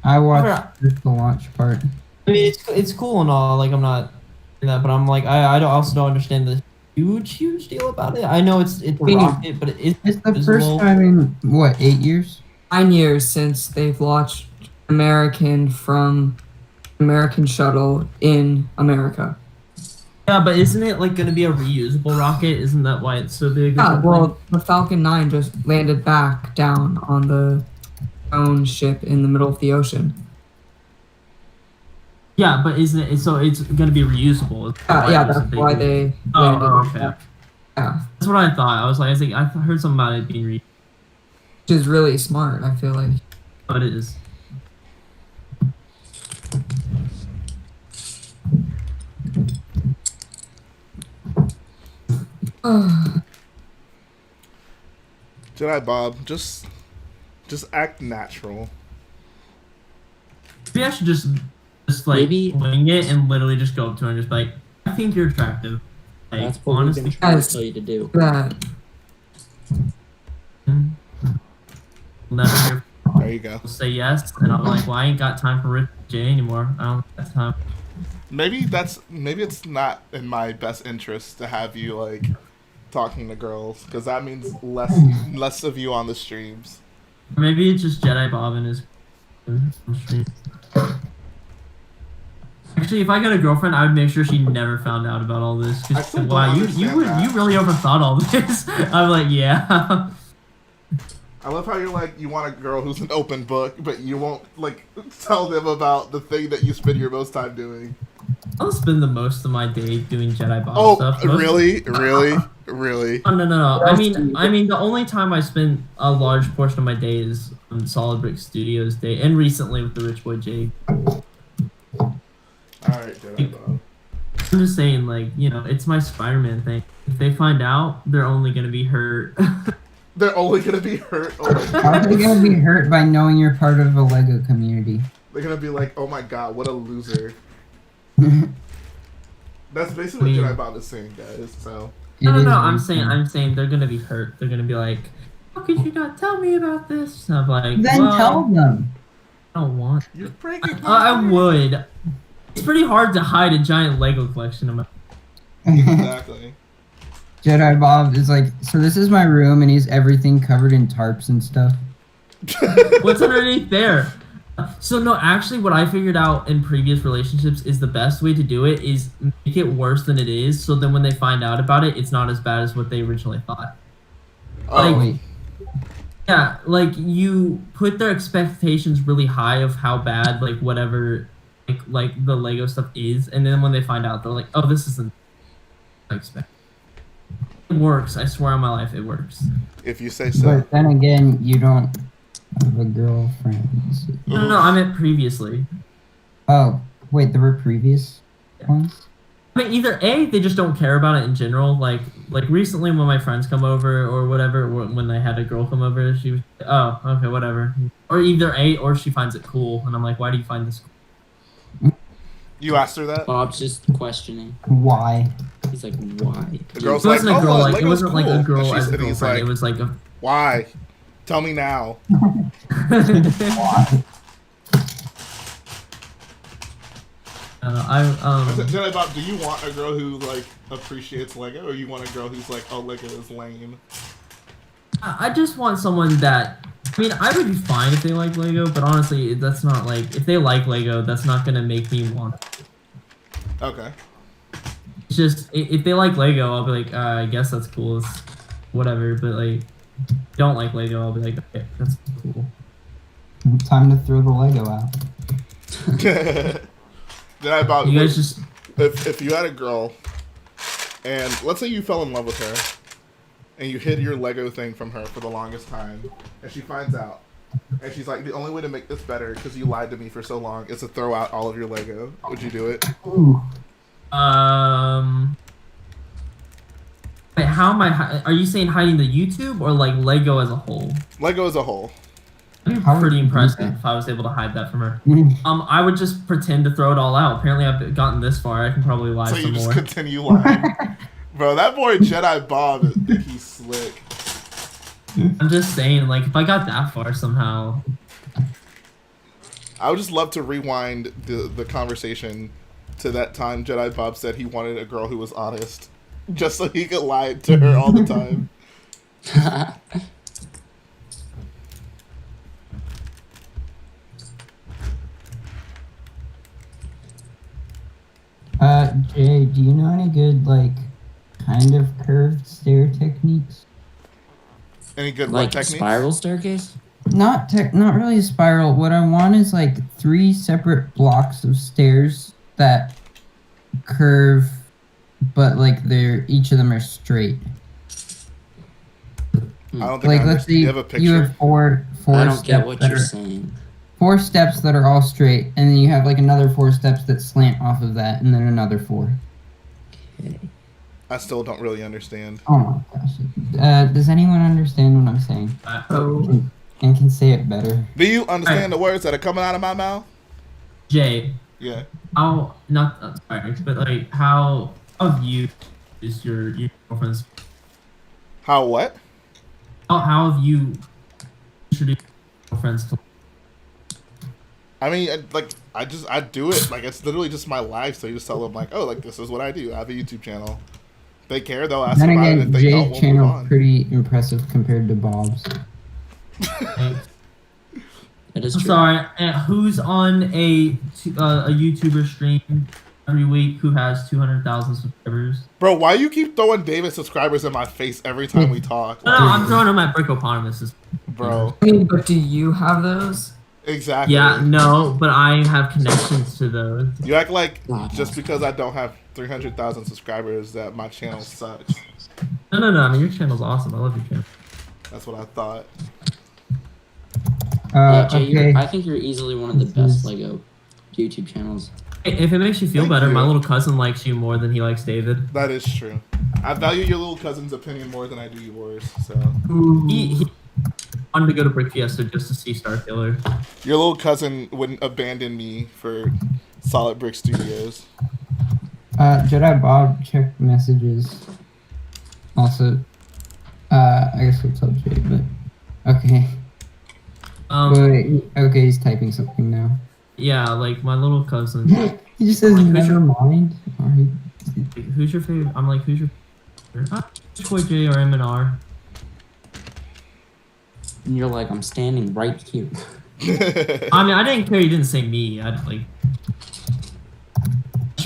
Speaker 2: I watched just the launch part.
Speaker 12: I mean, it's cool and all. Like I'm not doing that, but I'm like also don't understand the huge deal about it. I know it's a rocket, but it's
Speaker 2: the first time in what 8 years?
Speaker 3: 9 years since they've launched American Shuttle in America.
Speaker 12: Yeah, but isn't it like going to be a reusable rocket? Isn't that why it's so big?
Speaker 3: Yeah, well, the Falcon 9 just landed back down on the own ship in the middle of the ocean.
Speaker 12: Yeah, but isn't it? So it's going to be reusable.
Speaker 3: Yeah, that's why they landed.
Speaker 12: Okay.
Speaker 3: Yeah,
Speaker 12: that's what I thought. I was like, I heard something about it being reusable.
Speaker 3: which is really smart. I feel like.
Speaker 12: But it is.
Speaker 1: Jedi Bob, just act natural.
Speaker 12: Maybe I should just like wing it and literally just go up to her and just be like, I think you're attractive. Like,
Speaker 4: That's what
Speaker 12: honestly,
Speaker 4: we've been trying to tell you to do.
Speaker 12: Never hear.
Speaker 1: There you go.
Speaker 12: Say yes, and I'm like, well, I ain't got time for Rich J anymore. I don't have time.
Speaker 1: Maybe it's not in my best interest to have you like talking to girls, because that means less of you on the streams.
Speaker 12: Maybe it's just Jedi Bob and his stream. Actually, if I got a girlfriend, I would make sure she never found out about all this.
Speaker 1: I still don't
Speaker 12: Wow, you
Speaker 1: understand
Speaker 12: really overthought all this. I'm like, yeah.
Speaker 1: I love how you're like, you want a girl who's an open book, but you won't like tell them about the thing that you spend your most time doing.
Speaker 12: I'll spend the most of my day doing Jedi Bob
Speaker 1: Oh,
Speaker 12: stuff.
Speaker 1: really?
Speaker 12: Oh, no. I mean, the only time I spend a large portion of my day is on Solid Brick Studios Day, and recently with the Rich Boy J.
Speaker 1: Alright, Jedi Bob.
Speaker 12: I'm just saying, like, you know, it's my Spider-Man thing. If they find out, they're only gonna be hurt.
Speaker 1: They're only gonna be hurt. Oh my
Speaker 2: How are they
Speaker 1: God.
Speaker 2: gonna be hurt by knowing you're part of a Lego community?
Speaker 1: They're gonna be like, oh my God, what a loser. That's basically what Jedi Bob is saying, guys. So.
Speaker 12: No. I'm saying they're gonna be hurt. They're gonna be like, how could you not tell me about this? And I'm like,
Speaker 2: Then
Speaker 12: well,
Speaker 2: tell them.
Speaker 12: I don't want.
Speaker 1: You're breaking.
Speaker 12: I would. It's pretty hard to hide a giant Lego collection of my.
Speaker 1: Exactly.
Speaker 2: Jedi Bob is like, so this is my room, and he's everything covered in tarps and stuff.
Speaker 12: What's underneath there? So no, actually, what I figured out in previous relationships is the best way to do it is make it worse than it is. So then when they find out about it, it's not as bad as what they originally thought.
Speaker 1: Oh,
Speaker 12: like, yeah, like you put their expectations really high of how bad, like whatever, like the Lego stuff is, and then when they find out, they're like, oh, this isn't what I expect. It works. I swear on my life, it works.
Speaker 1: If you say so.
Speaker 2: But then again, you don't have a girlfriend.
Speaker 12: No, I meant previously.
Speaker 2: Oh, wait, there were previous ones?
Speaker 12: I mean, either A, they just don't care about it in general. Like recently when my friends come over or whatever, when I had a girl come over, she was, oh, okay, whatever. Or either A, or she finds it cool, and I'm like, why do you find this cool?
Speaker 1: You asked her that?
Speaker 4: Bob's just questioning.
Speaker 2: Why?
Speaker 4: He's like, why?
Speaker 1: The girl's
Speaker 12: It wasn't
Speaker 1: like,
Speaker 12: a girl,
Speaker 1: oh,
Speaker 12: like, it
Speaker 1: Lego's
Speaker 12: wasn't like a
Speaker 1: cool.
Speaker 12: girl
Speaker 1: And
Speaker 12: as a
Speaker 1: and he's
Speaker 12: girlfriend. It was like a...
Speaker 1: Why? Tell me now.
Speaker 2: Why?
Speaker 1: Jedi Bob, do you want a girl who like appreciates Lego, or you want a girl who's like, oh, Lego is lame?
Speaker 12: I just want someone that... I mean, I would be fine if they like Lego, but honestly, that's not like... If they like Lego, that's not gonna make me want it.
Speaker 1: Okay.
Speaker 12: It's just, if they like Lego, I'll be like, I guess that's cool. It's whatever, but like, don't like Lego, I'll be like, okay, that's cool.
Speaker 2: Time to throw the Lego out.
Speaker 1: Jedi Bob,
Speaker 12: You guys just...
Speaker 1: if you had a girl, and let's say you fell in love with her, and you hid your Lego thing from her for the longest time, and she finds out, and she's like, the only way to make this better, because you lied to me for so long, is to throw out all of your Lego. Would you do it?
Speaker 2: Ooh.
Speaker 12: Wait, how am I? Are you saying hiding the YouTube or like Lego as a whole?
Speaker 1: Lego as a whole.
Speaker 12: That'd be pretty impressive if I was able to hide that from her. I would just pretend to throw it all out. Apparently, I've gotten this far. I can probably lie
Speaker 1: So
Speaker 12: some
Speaker 1: you just
Speaker 12: more.
Speaker 1: continue lying. Bro, that boy Jedi Bob, he's slick.
Speaker 12: I'm just saying, like, if I got that far somehow.
Speaker 1: I would just love to rewind the conversation to that time Jedi Bob said he wanted a girl who was honest. Just so he could lie to her all the time.
Speaker 2: Jay, do you know any good, like, kind of curved stair techniques?
Speaker 1: Any good
Speaker 4: like
Speaker 1: techniques?
Speaker 4: spiral staircase?
Speaker 2: Not really a spiral. What I want is like 3 separate blocks of stairs that curve, but like each of them are straight.
Speaker 1: I don't think
Speaker 2: Like,
Speaker 1: I
Speaker 2: let's say
Speaker 1: you have a picture.
Speaker 2: you have four
Speaker 4: I don't
Speaker 2: steps
Speaker 4: get what
Speaker 2: that
Speaker 4: you're
Speaker 2: are-
Speaker 4: saying.
Speaker 2: 4 steps that are all straight, and then you have like another 4 steps that slant off of that, and then another 4.
Speaker 1: I still don't really understand.
Speaker 2: Oh my gosh. Does anyone understand what I'm saying? And can say it better.
Speaker 1: Do you understand the words that are coming out of my mouth?
Speaker 12: Jay.
Speaker 1: Yeah.
Speaker 12: How not sorry, but like how of you is your girlfriend's?
Speaker 1: How what?
Speaker 12: How have you introduced your girlfriends to?
Speaker 1: I mean, I do it. Like, it's literally just my life. So you just tell them, like, oh, like, this is what I do. I have a YouTube channel. If they care, they'll ask
Speaker 2: Then
Speaker 1: about it.
Speaker 2: again,
Speaker 1: If they don't,
Speaker 2: Jay's
Speaker 1: we'll move
Speaker 2: channel
Speaker 1: on.
Speaker 2: pretty impressive compared to Bob's.
Speaker 4: It is
Speaker 12: I'm
Speaker 4: true.
Speaker 12: sorry. Who's on a YouTuber stream every week who has 200,000 subscribers?
Speaker 1: Bro, why you keep throwing David subscribers in my face every time we talk?
Speaker 12: No, I'm throwing them at Brickoponimus.
Speaker 1: Bro.
Speaker 3: I mean, but do you have those?
Speaker 1: Exactly.
Speaker 12: Yeah, no, but I have connections to those.
Speaker 1: You act like just because I don't have 300,000 subscribers that my channel sucks.
Speaker 12: No. I mean, your channel's awesome. I love your channel.
Speaker 1: That's what I thought.
Speaker 4: Yeah, Jay,
Speaker 2: okay.
Speaker 4: I think you're easily one of the best Lego YouTube channels.
Speaker 12: If it makes you feel
Speaker 1: Thank
Speaker 12: better,
Speaker 1: you.
Speaker 12: my little cousin likes you more than he likes David.
Speaker 1: That is true. I value your little cousin's opinion more than I do yours. So
Speaker 12: He wanted to go to Brick Fiesta just to see Starkiller.
Speaker 1: your little cousin wouldn't abandon me for Solid Brick Studios.
Speaker 2: Jedi Bob checked messages. Also, I guess we'll tell Jay, but okay. Wait, okay, he's typing something now.
Speaker 12: Yeah, like my little cousin.
Speaker 2: He just says,
Speaker 12: Like,
Speaker 2: never mind. Alright.
Speaker 12: Who's your favorite? I'm like, who's your favorite? Boy J or M&R?
Speaker 4: And you're like, I'm standing right here.
Speaker 12: I mean, I didn't care you didn't say me. I'd like.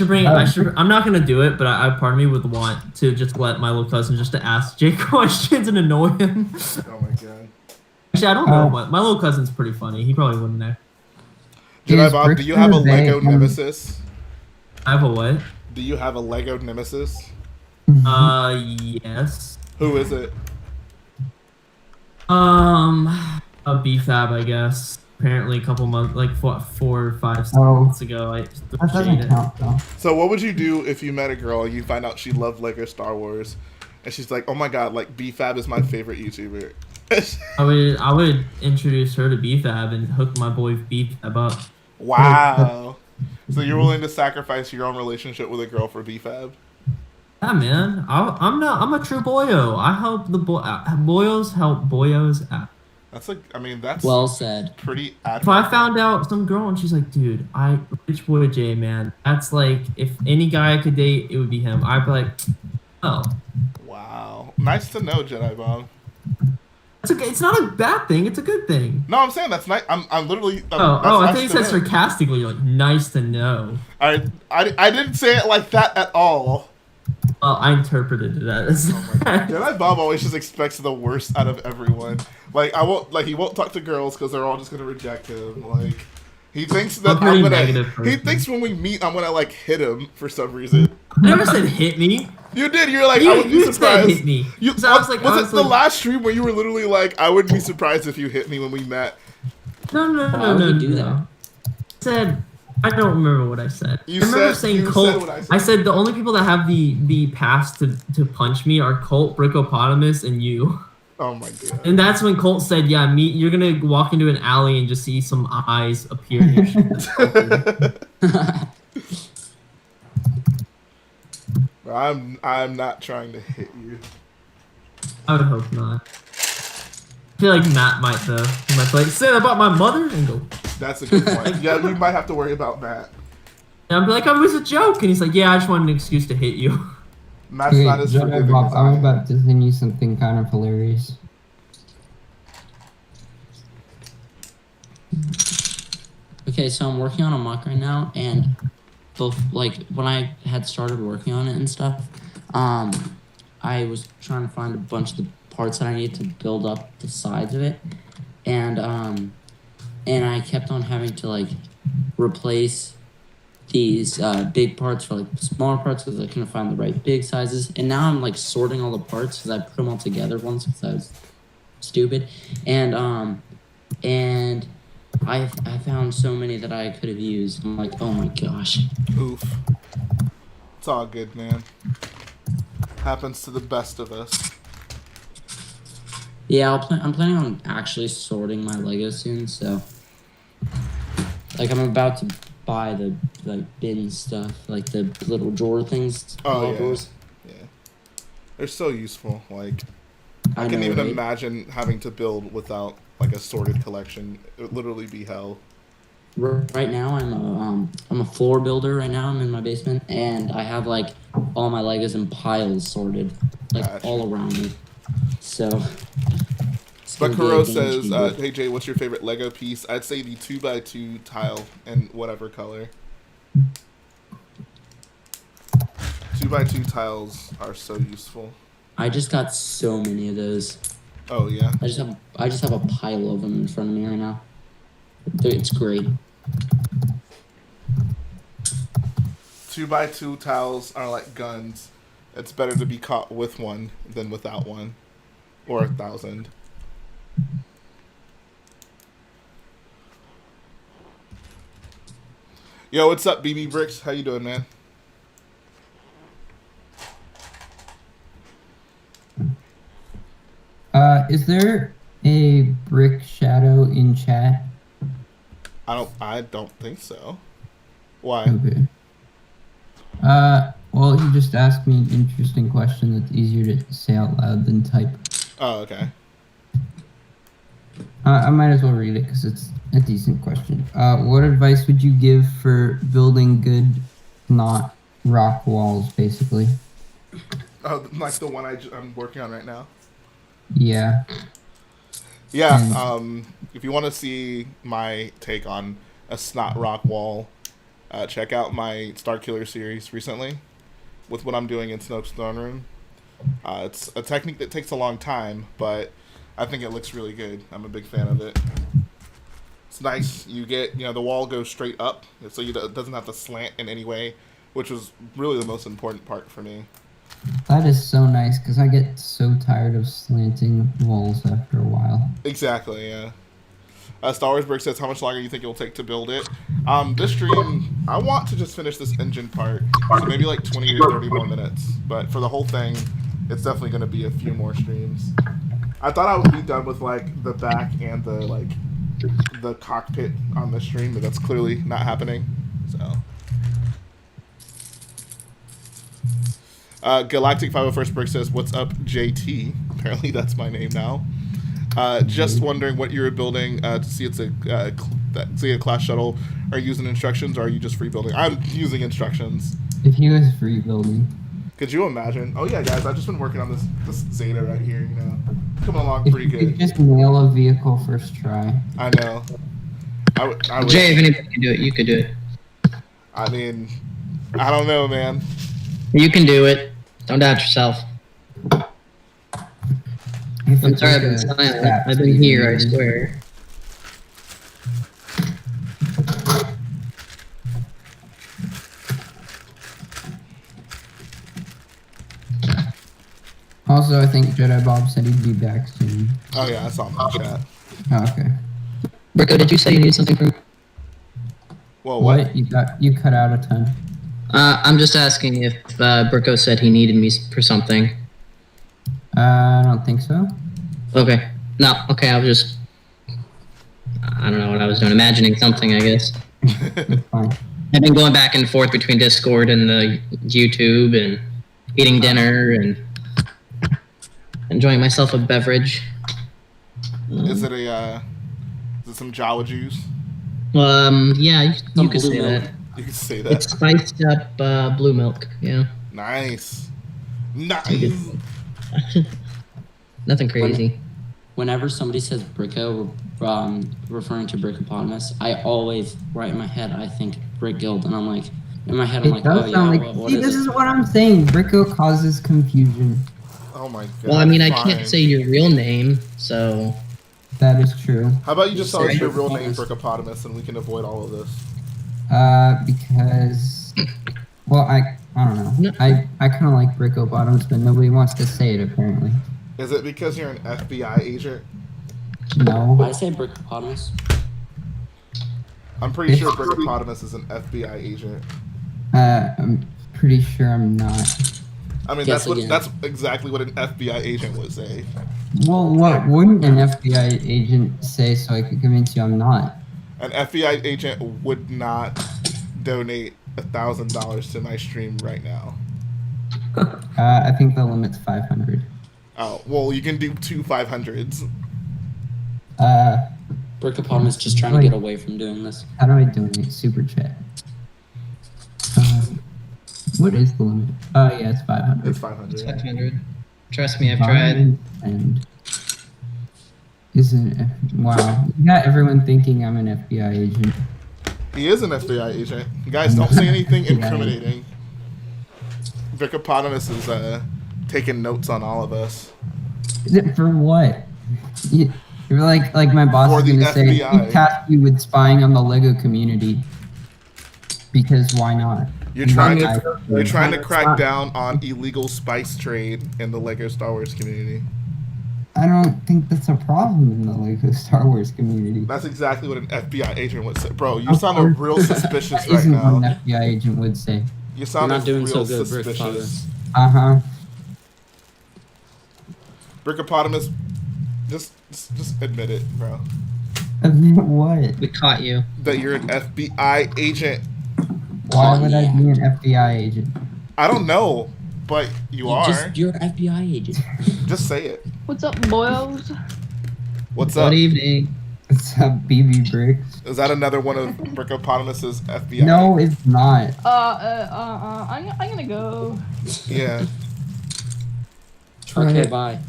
Speaker 12: I'm not gonna do it, but I part of me would want to just let my little cousin just to ask Jay questions and annoy him.
Speaker 1: Oh my god.
Speaker 12: Actually, I don't know, but my little cousin's pretty funny. He probably wouldn't know.
Speaker 1: Jedi Bob, do you have a Lego nemesis?
Speaker 12: I have a what?
Speaker 1: Do you have a Lego nemesis?
Speaker 12: Yes.
Speaker 1: Who is it?
Speaker 12: A BFAB, I guess. Apparently, a couple months, like 4 or 5 months ago, I
Speaker 2: That doesn't count, though.
Speaker 1: So what would you do if you met a girl and you find out she loved Lego Star Wars, and she's like, "Oh my god, like BFAB is my favorite YouTuber."
Speaker 12: I would introduce her to BFAB and hook my boy BFAB up.
Speaker 1: Wow. So you're willing to sacrifice your own relationship with a girl for BFAB?
Speaker 12: Yeah, man. I'm a true boyo. I help the boyos help boyos out.
Speaker 1: That's like, I mean, that's
Speaker 4: well said.
Speaker 1: Pretty
Speaker 12: If I found out some girl and she's like, dude, rich boy Jay, man, that's like, if any guy I could date, it would be him. I'd be like, oh.
Speaker 1: Wow. Nice to know, Jedi Bob.
Speaker 12: It's okay. It's not a bad thing. It's a good thing.
Speaker 1: No, I'm saying that's nice. I'm literally.
Speaker 12: I
Speaker 1: nice
Speaker 12: thought you
Speaker 1: to
Speaker 12: said
Speaker 1: know.
Speaker 12: sarcastically, like, nice to know.
Speaker 1: I didn't say it like that at all.
Speaker 12: Well, I interpreted it as.
Speaker 1: Jedi Bob always just expects the worst out of everyone. Like he won't talk to girls because they're all just gonna reject him. Like he thinks that I'm gonna. He thinks when we meet, I'm gonna like hit him for some reason.
Speaker 12: I never said hit me.
Speaker 1: You did. You're like, I wouldn't be
Speaker 12: You
Speaker 1: surprised.
Speaker 12: said hit me.
Speaker 1: You,
Speaker 12: So I was like,
Speaker 1: was it the last stream where you were literally like, I wouldn't be surprised if you hit me when we met?
Speaker 12: No.
Speaker 4: Why would you do that?
Speaker 12: I said I don't remember what I said.
Speaker 1: You
Speaker 12: I remember
Speaker 1: said-
Speaker 12: saying
Speaker 1: you
Speaker 12: Colt.
Speaker 1: said what I said.
Speaker 12: I said the only people that have the pass to punch me are Colt, Brickopotamus, and you.
Speaker 1: Oh my god.
Speaker 12: And that's when Colt said, "Yeah, you're gonna walk into an alley and just see some eyes appear in your shoulder."
Speaker 1: I'm not trying to hit you.
Speaker 12: I would hope not. I feel like Matt might though. He might be like, "Say that about my mother," and go.
Speaker 1: That's a good point. Yeah, you might have to worry about that.
Speaker 12: And I'll be like, "Oh, it was a joke," and he's like, "Yeah, I just wanted an excuse to hit you."
Speaker 1: Matt's not as
Speaker 2: Jedi
Speaker 1: forgiving
Speaker 2: Bob,
Speaker 1: as I
Speaker 2: I'm
Speaker 1: am.
Speaker 2: about to send you something kind of hilarious.
Speaker 4: Okay, so I'm working on a mock right now, and both like when I had started working on it and stuff, I was trying to find a bunch of the parts that I need to build up the sides of it, and I kept on having to like replace these big parts for like smaller parts because I couldn't find the right big sizes, and now I'm like sorting all the parts because I put them all together once because I was stupid, and I found so many that I could have used. I'm like, oh my gosh.
Speaker 1: Oof. It's all good, man. Happens to the best of us.
Speaker 4: Yeah, I'm planning on actually sorting my Lego soon, so like I'm about to buy the like bin stuff, like the little drawer things.
Speaker 1: Oh yeah.
Speaker 4: Drawers.
Speaker 1: Yeah. They're so useful. Like I
Speaker 4: I
Speaker 1: can't
Speaker 4: know,
Speaker 1: even
Speaker 4: right?
Speaker 1: imagine having to build without like a sorted collection. It would literally be hell.
Speaker 4: Right now, I'm a floor builder. Right now, I'm in my basement, and I have like all my Legos in piles sorted, like all around me. So. it's
Speaker 1: But
Speaker 4: gonna be a
Speaker 1: Kuro
Speaker 4: game
Speaker 1: says,
Speaker 4: changer.
Speaker 1: "Hey Jay, what's your favorite Lego piece?" I'd say the 2x2 tile in whatever color. 2x2 tiles are so useful.
Speaker 4: I just got so many of those.
Speaker 1: Oh yeah.
Speaker 4: I just have a pile of them in front of me right now. It's great.
Speaker 1: 2x2 tiles are like guns. It's better to be caught with one than without one, or 1,000. Yo, what's up, BB Bricks? How you doing, man?
Speaker 2: Is there a brick shadow in chat?
Speaker 1: I don't think so. Why?
Speaker 2: Okay. Well, he just asked me an interesting question that's easier to say out loud than type.
Speaker 1: Oh, okay.
Speaker 2: I might as well read it because it's a decent question. What advice would you give for building good, not rock walls, basically?
Speaker 1: Oh, like the one I'm working on right now.
Speaker 2: Yeah.
Speaker 1: Yeah. If you want to see my take on a snot rock wall, check out my Starkiller series recently with what I'm doing in Snoke's throne room. It's a technique that takes a long time, but I think it looks really good. I'm a big fan of it. It's nice. You get, the wall goes straight up, so it doesn't have to slant in any way, which was really the most important part for me.
Speaker 2: That is so nice because I get so tired of slanting walls after a while.
Speaker 1: Exactly, yeah. Star Wars Brick says, how much longer do you think it'll take to build it? This stream, I want to just finish this engine part, so maybe like 20 or 30 more minutes. But for the whole thing, it's definitely going to be a few more streams. I thought I would be done with like the back and the cockpit on the stream, but that's clearly not happening. So. Galactic 501st Brick says, what's up, JT? Apparently that's my name now. Just wondering what you were building to see it's a Zeta class shuttle. Are you using instructions or are you just free building? I'm using instructions.
Speaker 2: If he was free building.
Speaker 1: Could you imagine? Oh yeah, guys, I've just been working on this Zeta right here, Coming along pretty good.
Speaker 2: You could just nail a vehicle first try.
Speaker 1: I know. I would,
Speaker 11: Jay, if anybody can do it, you could do it.
Speaker 1: I mean, I don't know, man.
Speaker 11: You can do it. Don't doubt yourself. I'm sorry I've been silent. I've been here, I swear.
Speaker 2: Also, I think Jedi Bob said he'd be back soon.
Speaker 1: Oh yeah, I saw him in the chat.
Speaker 2: Oh, okay.
Speaker 11: Bricko, did you say you need something from me?
Speaker 1: Well, what?
Speaker 2: You cut out a ton.
Speaker 11: I'm just asking if Bricko said he needed me for something.
Speaker 2: I don't think so.
Speaker 11: Okay. No. Okay. I was just. I don't know what I was doing. Imagining something, I guess.
Speaker 2: Fine.
Speaker 11: I've been going back and forth between Discord and the YouTube and eating dinner and enjoying myself a beverage.
Speaker 1: Is it some Jawa juice?
Speaker 11: Yeah, you could
Speaker 4: blue
Speaker 11: say
Speaker 4: milk.
Speaker 11: that.
Speaker 1: You can say that.
Speaker 11: It's spiced up blue milk. Yeah.
Speaker 1: Nice. Nice.
Speaker 11: Nothing crazy.
Speaker 4: Whenever somebody says Bricko, referring to Brickopotamus, I always, right in my head, I think Brick Guild, and I'm like, in my head, I'm like, oh yeah, what
Speaker 2: see,
Speaker 4: is
Speaker 2: this
Speaker 4: it?
Speaker 2: is what I'm saying. Bricko causes confusion.
Speaker 1: Oh my god.
Speaker 11: Well, I mean, I
Speaker 1: fine.
Speaker 11: can't say your real name, so.
Speaker 2: That is true.
Speaker 1: How about you just tell us your real
Speaker 4: Brickopotamus.
Speaker 1: name, Brickopotamus, and we can avoid all of this?
Speaker 2: Because, well, I don't know. I kind of like Brickopotamus, but nobody wants to say it apparently.
Speaker 1: Is it because you're an FBI agent?
Speaker 2: No.
Speaker 4: I say Brickopotamus.
Speaker 1: I'm pretty sure Brickopotamus is an FBI agent.
Speaker 2: I'm pretty sure I'm not.
Speaker 1: I mean,
Speaker 4: Guess
Speaker 1: that's exactly what an FBI agent would say.
Speaker 2: Well, what wouldn't an FBI agent say so I could convince you I'm not?
Speaker 1: An FBI agent would not donate $1,000 to my stream right now.
Speaker 2: I think the limit's 500.
Speaker 1: Oh, well, you can do 2 500s.
Speaker 4: Brickopotamus just trying to get away from doing this.
Speaker 2: How do I donate? Super chat. What is the limit? Oh yeah, it's 500.
Speaker 1: It's 500.
Speaker 11: It's 500. Trust me, I've tried.
Speaker 2: And isn't wow? You got everyone thinking I'm an FBI agent.
Speaker 1: He is an FBI agent. Guys, don't say anything incriminating. Brickopotamus is taking notes on all of us.
Speaker 2: For what? You're like my boss
Speaker 1: For
Speaker 2: is
Speaker 1: the
Speaker 2: gonna say he
Speaker 1: FBI.
Speaker 2: tasked you with spying on the Lego community. Because why not?
Speaker 1: You're trying to crack down on illegal spice trade in the Lego Star Wars community.
Speaker 2: I don't think that's a problem in the Lego Star Wars community.
Speaker 1: That's exactly what an FBI agent would say. Bro, you sound real suspicious
Speaker 2: That
Speaker 1: right
Speaker 2: isn't what
Speaker 1: now.
Speaker 2: an FBI agent would say.
Speaker 1: You sound
Speaker 4: You're not doing
Speaker 1: real
Speaker 4: so good,
Speaker 1: suspicious.
Speaker 2: Uh-huh.
Speaker 1: Brickopotamus, just admit it, bro.
Speaker 2: Admit what?
Speaker 11: We caught you.
Speaker 1: That you're an FBI agent.
Speaker 2: Why would I be an FBI agent?
Speaker 1: I don't know, but you are.
Speaker 4: You're an FBI agent.
Speaker 1: Just say it.
Speaker 18: What's up, boys?
Speaker 1: What's up?
Speaker 11: Good evening.
Speaker 2: What's up, BB Bricks?
Speaker 1: Is that another one of Brickopotamus's FBI?
Speaker 2: No, it's not.
Speaker 18: I'm gonna go.
Speaker 1: Yeah.
Speaker 4: Okay, bye.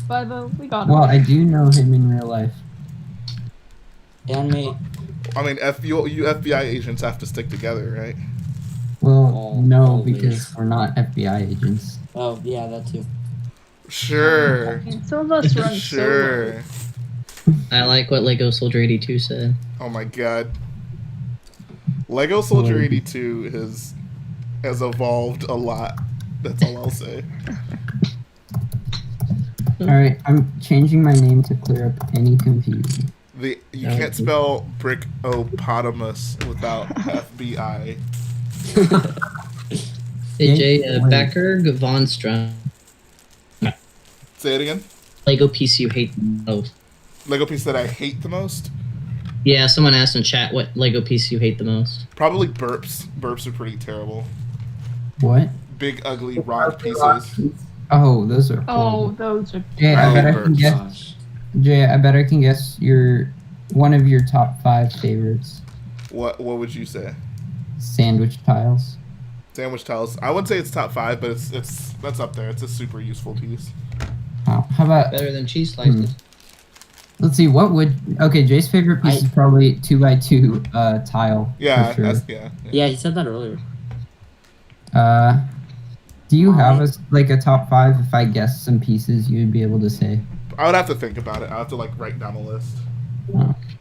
Speaker 18: Bye, though. We got
Speaker 2: Well,
Speaker 18: him.
Speaker 2: I do know him in real life.
Speaker 4: And me.
Speaker 1: I mean, you FBI agents have to stick together, right?
Speaker 2: Well, no,
Speaker 4: always.
Speaker 2: because we're not FBI agents.
Speaker 4: Oh, yeah, that too.
Speaker 1: Sure.
Speaker 18: Some of us run
Speaker 1: Sure.
Speaker 11: I like what Lego Soldier 82 said.
Speaker 1: Oh my god. Lego Soldier 82 has evolved a lot. That's all I'll say.
Speaker 2: Alright, I'm changing my name to clear up any confusion.
Speaker 1: You can't spell Brickopotamus without FBI.
Speaker 11: AJ Becker Von Strum.
Speaker 1: Say it again.
Speaker 11: Lego piece you hate the most.
Speaker 1: Lego piece that I hate the most?
Speaker 11: Yeah, someone asked in chat what Lego piece you hate the most.
Speaker 1: Probably burps. Burps are pretty terrible.
Speaker 2: What?
Speaker 1: Big, ugly, rock pieces.
Speaker 2: Oh, those are
Speaker 18: Oh,
Speaker 2: horrible.
Speaker 18: those are.
Speaker 2: Jay, I bet I can
Speaker 1: burps.
Speaker 2: guess. Jay, I bet I can guess one of your top 5 favorites.
Speaker 1: What would you say?
Speaker 2: Sandwich tiles.
Speaker 1: Sandwich tiles. I wouldn't say it's top 5, but it's that's up there. It's a super useful piece.
Speaker 2: Oh, how about
Speaker 11: Better than cheese slices.
Speaker 2: Let's see. Okay, Jay's favorite piece is probably 2x2 tile.
Speaker 1: Yeah,
Speaker 2: for sure.
Speaker 1: yeah.
Speaker 4: Yeah, he said that earlier.
Speaker 2: Do you have a top 5? If I guess some pieces, you'd be able to say.
Speaker 1: I would have to think about it. I have to write down a list.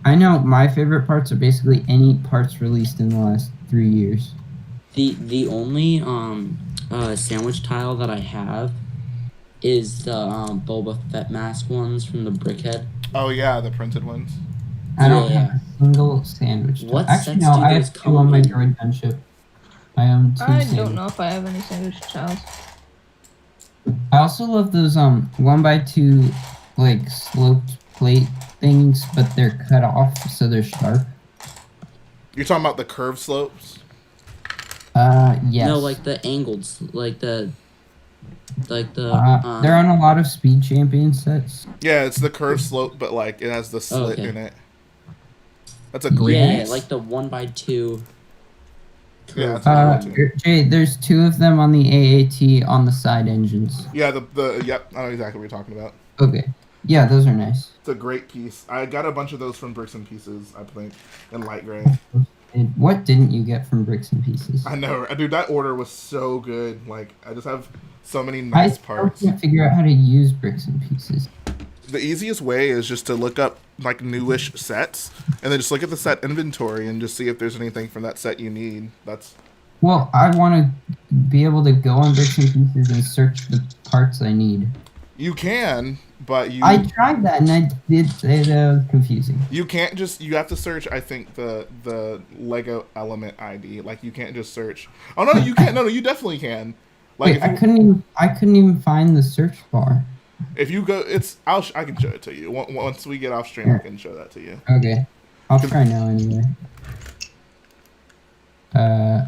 Speaker 2: I know my favorite parts are basically any parts released in the last 3 years.
Speaker 4: The only sandwich tile that I have is the Boba Fett mask ones from the Brickhead.
Speaker 1: Oh yeah, the printed ones.
Speaker 2: I don't
Speaker 4: Yeah.
Speaker 2: have a single sandwich.
Speaker 4: What
Speaker 2: Actually,
Speaker 4: sets
Speaker 2: no,
Speaker 4: do
Speaker 2: I
Speaker 4: those
Speaker 2: have 2 on my
Speaker 4: come in?
Speaker 2: droid gunship. I own 2
Speaker 18: I
Speaker 2: sandwiches.
Speaker 18: don't know if I have any sandwich chows.
Speaker 2: I also love those 1x2 like sloped plate things, but they're cut off so they're sharp.
Speaker 1: You're talking about the curved slopes?
Speaker 2: Yes.
Speaker 4: No, like the angled, like the
Speaker 2: they're on a lot of Speed Champion sets.
Speaker 1: Yeah, it's the curved slope, but like it has the slit
Speaker 4: okay.
Speaker 1: in it. That's a great
Speaker 4: yeah,
Speaker 1: piece.
Speaker 4: like the 1x2.
Speaker 1: Yeah, that's
Speaker 2: Jay, there's 2 of them on the AAT on the side engines.
Speaker 1: Yeah, yep, I know exactly what you're talking about.
Speaker 2: Okay. Yeah, those are nice.
Speaker 1: It's a great piece. I got a bunch of those from Bricks and Pieces, I think, in light gray.
Speaker 2: And what didn't you get from Bricks and Pieces?
Speaker 1: I know, dude. That order was so good. Like, I just have so many nice parts.
Speaker 2: I can't figure out how to use Bricks and Pieces.
Speaker 1: The easiest way is just to look up like newish sets, and then just look at the set inventory and just see if there's anything from that set you need. That's.
Speaker 2: Well, I want to be able to go on Bricks and Pieces and search the parts I need.
Speaker 1: You can, but you.
Speaker 2: I tried that and I did say that was confusing.
Speaker 1: You can't just. You have to search. I think the Lego element ID. Like you can't just search. Oh no, you can't. No, you definitely can. Like
Speaker 2: wait, I couldn't even find the search bar.
Speaker 1: If you go, I can show it to you. Once we get off stream, I can show that to you.
Speaker 2: Okay, I'll try now anyway.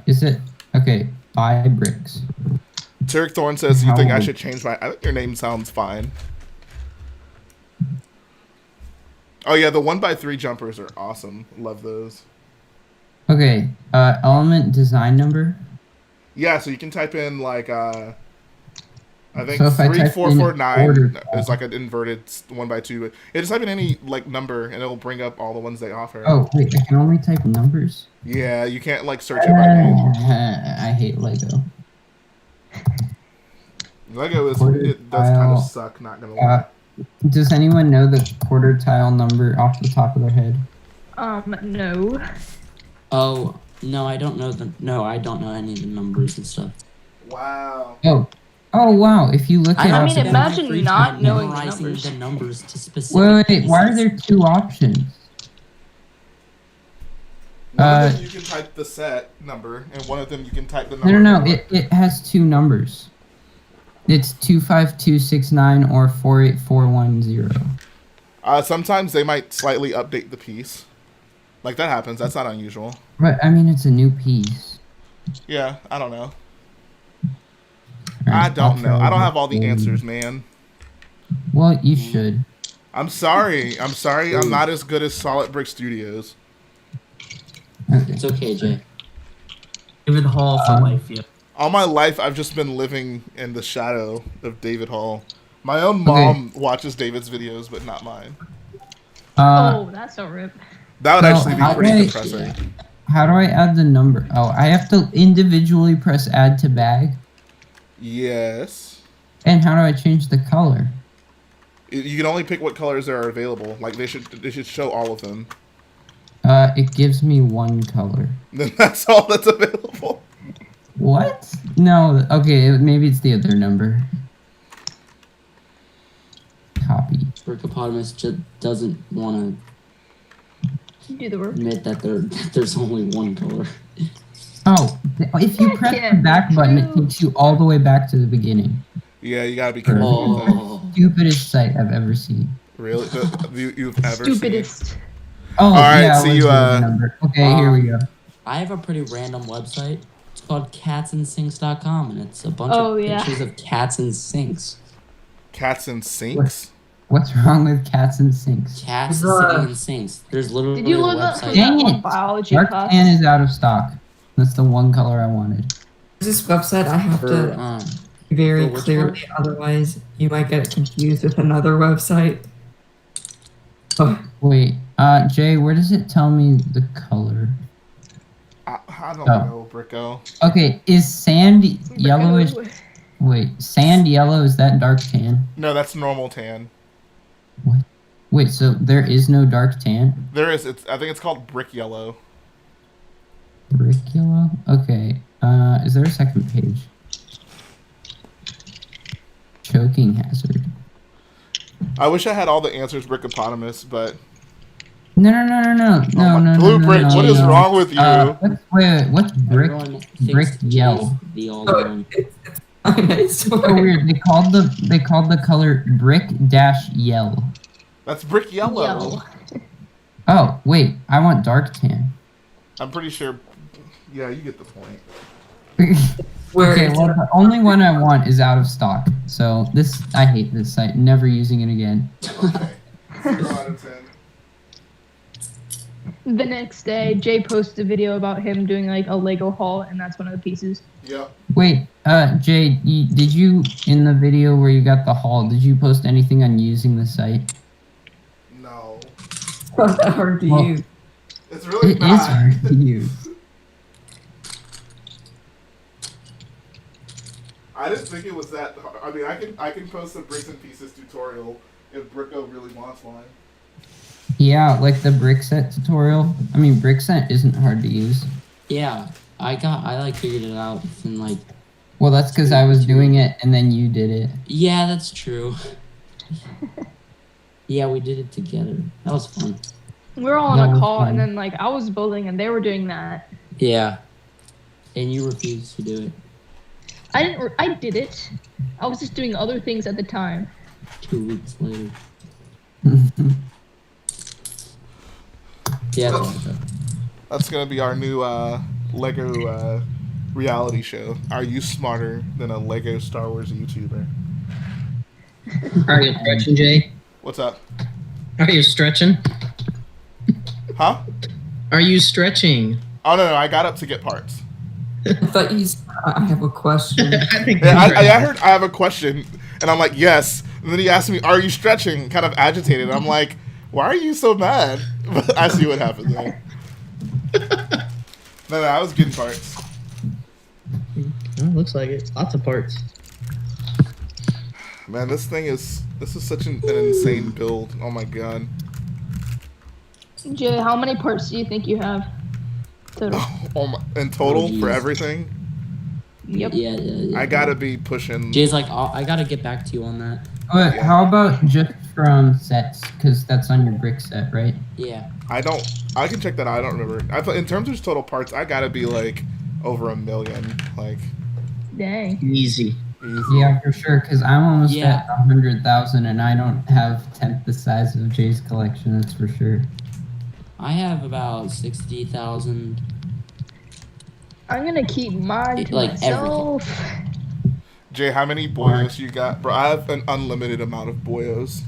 Speaker 2: Is it okay? Buy bricks.
Speaker 1: Turk Thorn says, "You think I should change my?" I think your name sounds fine. Oh yeah, the 1x3 jumpers are awesome. Love those.
Speaker 2: Okay, element design number.
Speaker 1: Yeah, so you can type in like I think
Speaker 2: So if I type
Speaker 1: 3449 is like an inverted 1x2. Yeah, just type in any like number and it'll bring up all the ones they offer.
Speaker 2: Oh wait, I can only type numbers.
Speaker 1: Yeah, you can't like search it by name.
Speaker 2: I hate Lego.
Speaker 1: Lego it does kind of suck. Not gonna lie.
Speaker 2: Does anyone know the quarter tile number off the top of their head?
Speaker 18: No.
Speaker 4: Oh no, I don't know I don't know any of the numbers and stuff.
Speaker 1: Wow.
Speaker 2: Oh wow! If you look at,
Speaker 18: I mean, imagine not knowing the
Speaker 4: memorizing
Speaker 18: numbers.
Speaker 4: the numbers to specific.
Speaker 2: Wait, why are there 2 options?
Speaker 1: One of them you can type the set number, and one of them you can type the number.
Speaker 2: No. It has 2 numbers. It's 25269 or 48410.
Speaker 1: Sometimes they might slightly update the piece. Like that happens. That's not unusual.
Speaker 2: But I mean, it's a new piece.
Speaker 1: Yeah, I don't know. I don't know. I don't have all the answers, man.
Speaker 2: Well, you should.
Speaker 1: I'm sorry. I'm not as good as Solid Brick Studios.
Speaker 4: It's okay, Jay.
Speaker 12: David Hall for life, yeah.
Speaker 1: All my life, I've just been living in the shadow of David Hall. My own mom watches David's videos, but not mine.
Speaker 18: Oh, that's a rip.
Speaker 1: That would actually be pretty depressing.
Speaker 2: How do I add the number? Oh, I have to individually press add to bag.
Speaker 1: Yes.
Speaker 2: And how do I change the color?
Speaker 1: You can only pick what colors there are available. Like they should show all of them.
Speaker 2: It gives me 1 color.
Speaker 1: Then that's all that's available.
Speaker 2: What? No. Okay, maybe it's the other number. Copy.
Speaker 4: Brickopotamus just doesn't want
Speaker 18: Do the work.
Speaker 4: to admit that there's only 1 color.
Speaker 2: Oh, if you press the back button, it takes you all the way back to the beginning.
Speaker 1: Yeah, you gotta be careful with that.
Speaker 2: Stupidest site I've ever seen.
Speaker 1: Really? You've ever
Speaker 18: Stupidest.
Speaker 1: seen?
Speaker 2: Oh,
Speaker 1: all right,
Speaker 2: yeah,
Speaker 1: see you.
Speaker 2: Okay, here we go.
Speaker 4: I have a pretty random website. It's called catsandsinks.com, and it's a bunch
Speaker 18: Oh,
Speaker 4: of
Speaker 18: yeah.
Speaker 4: pictures of cats and sinks.
Speaker 1: Cats and sinks?
Speaker 2: What's wrong with cats and sinks?
Speaker 4: Cats sitting in sinks. There's literally
Speaker 18: Did you
Speaker 4: a
Speaker 18: learn that
Speaker 4: website.
Speaker 18: from
Speaker 2: Dang
Speaker 18: that one
Speaker 2: it!
Speaker 18: biology
Speaker 2: Dark
Speaker 18: class?
Speaker 2: tan is out of stock. That's the 1 color I wanted.
Speaker 3: This website I have to very
Speaker 4: which
Speaker 3: clearly, otherwise you might get it confused with another website. Oh.
Speaker 2: Wait, Jay, where does it tell me the color?
Speaker 1: I don't know, Bricko.
Speaker 2: Okay, is sand yellowish? Wait, sand yellow, is that dark tan?
Speaker 1: No, that's normal tan.
Speaker 2: What? Wait, so there is no dark tan?
Speaker 1: There is. I think it's called brick yellow.
Speaker 2: Brick yellow? Okay, is there a second page? Choking hazard.
Speaker 1: I wish I had all the answers, Brickopotamus, but
Speaker 2: No.
Speaker 1: Blueprint, what is wrong with you?
Speaker 2: What's brick?
Speaker 4: Everyone
Speaker 2: Brick
Speaker 4: thinks
Speaker 2: yell.
Speaker 4: Jay's the only one.
Speaker 3: It's
Speaker 2: So weird. They called the color brick-yell.
Speaker 1: That's brick yellow.
Speaker 2: Oh wait, I want dark tan.
Speaker 1: I'm pretty sure. Yeah, you get the point.
Speaker 2: Okay, well, the only one I want is out of stock. So I hate this site. Never using it again.
Speaker 1: Okay. 0 out of 10.
Speaker 18: The next day, Jay posted a video about him doing like a Lego haul, and that's one of the pieces.
Speaker 1: Yep.
Speaker 2: Wait, Jay, did you in the video where you got the haul? Did you post anything on using the site?
Speaker 1: No.
Speaker 3: It's not that hard to use.
Speaker 1: It's really
Speaker 2: It
Speaker 1: not.
Speaker 2: is hard to use.
Speaker 1: I didn't think it was that hard. I mean, I can post a bricks and pieces tutorial if Bricko really wants one.
Speaker 2: Yeah, like the brick set tutorial. I mean, brick set isn't hard to use.
Speaker 4: Yeah, I figured it out in like.
Speaker 2: Well, that's because I was doing it and then you did it.
Speaker 4: Yeah, that's true. Yeah, we did it together. That was fun.
Speaker 18: We were all on
Speaker 2: That
Speaker 18: a
Speaker 2: was
Speaker 18: call,
Speaker 2: fun.
Speaker 18: and then like I was building, and they were doing that.
Speaker 4: Yeah, and you refused to do it.
Speaker 18: I did it. I was just doing other things at the time.
Speaker 4: 2 weeks later. Yeah.
Speaker 1: That's gonna be our new Lego reality show. Are you smarter than a Lego Star Wars YouTuber?
Speaker 11: Are you stretching, Jay?
Speaker 1: What's up?
Speaker 11: Are you stretching?
Speaker 1: Huh?
Speaker 11: Are you stretching?
Speaker 1: Oh no, I got up to get parts.
Speaker 3: I thought I have a question.
Speaker 1: I heard I have a question, and I'm like, yes. And then he asked me, "Are you stretching?" Kind of agitated. I'm like, "Why are you so mad?" But I see what happened there. No, I was getting parts.
Speaker 11: Well, looks like it. Lots of parts.
Speaker 1: Man, this is such an insane build. Oh my god.
Speaker 18: Jay, how many parts do you think you have total?
Speaker 1: Oh my, in total for everything.
Speaker 18: Yep.
Speaker 4: Yeah.
Speaker 1: I gotta be pushing.
Speaker 4: Jay's like, I gotta get back to you on that.
Speaker 2: But how about just from sets? Because that's on your brick set, right?
Speaker 4: Yeah.
Speaker 1: I can check that out. I don't remember. In terms of total parts, I gotta be like over 1 million. Like.
Speaker 18: Dang.
Speaker 11: Easy.
Speaker 2: Yeah, for sure. Because I'm almost at 100,000, and I don't have 10th the size of Jay's collection. That's for sure.
Speaker 4: I have about 60,000.
Speaker 18: I'm gonna keep mine to
Speaker 4: like
Speaker 18: myself.
Speaker 1: Jay, how many boyos you got? Bro, I have an unlimited amount of boyos.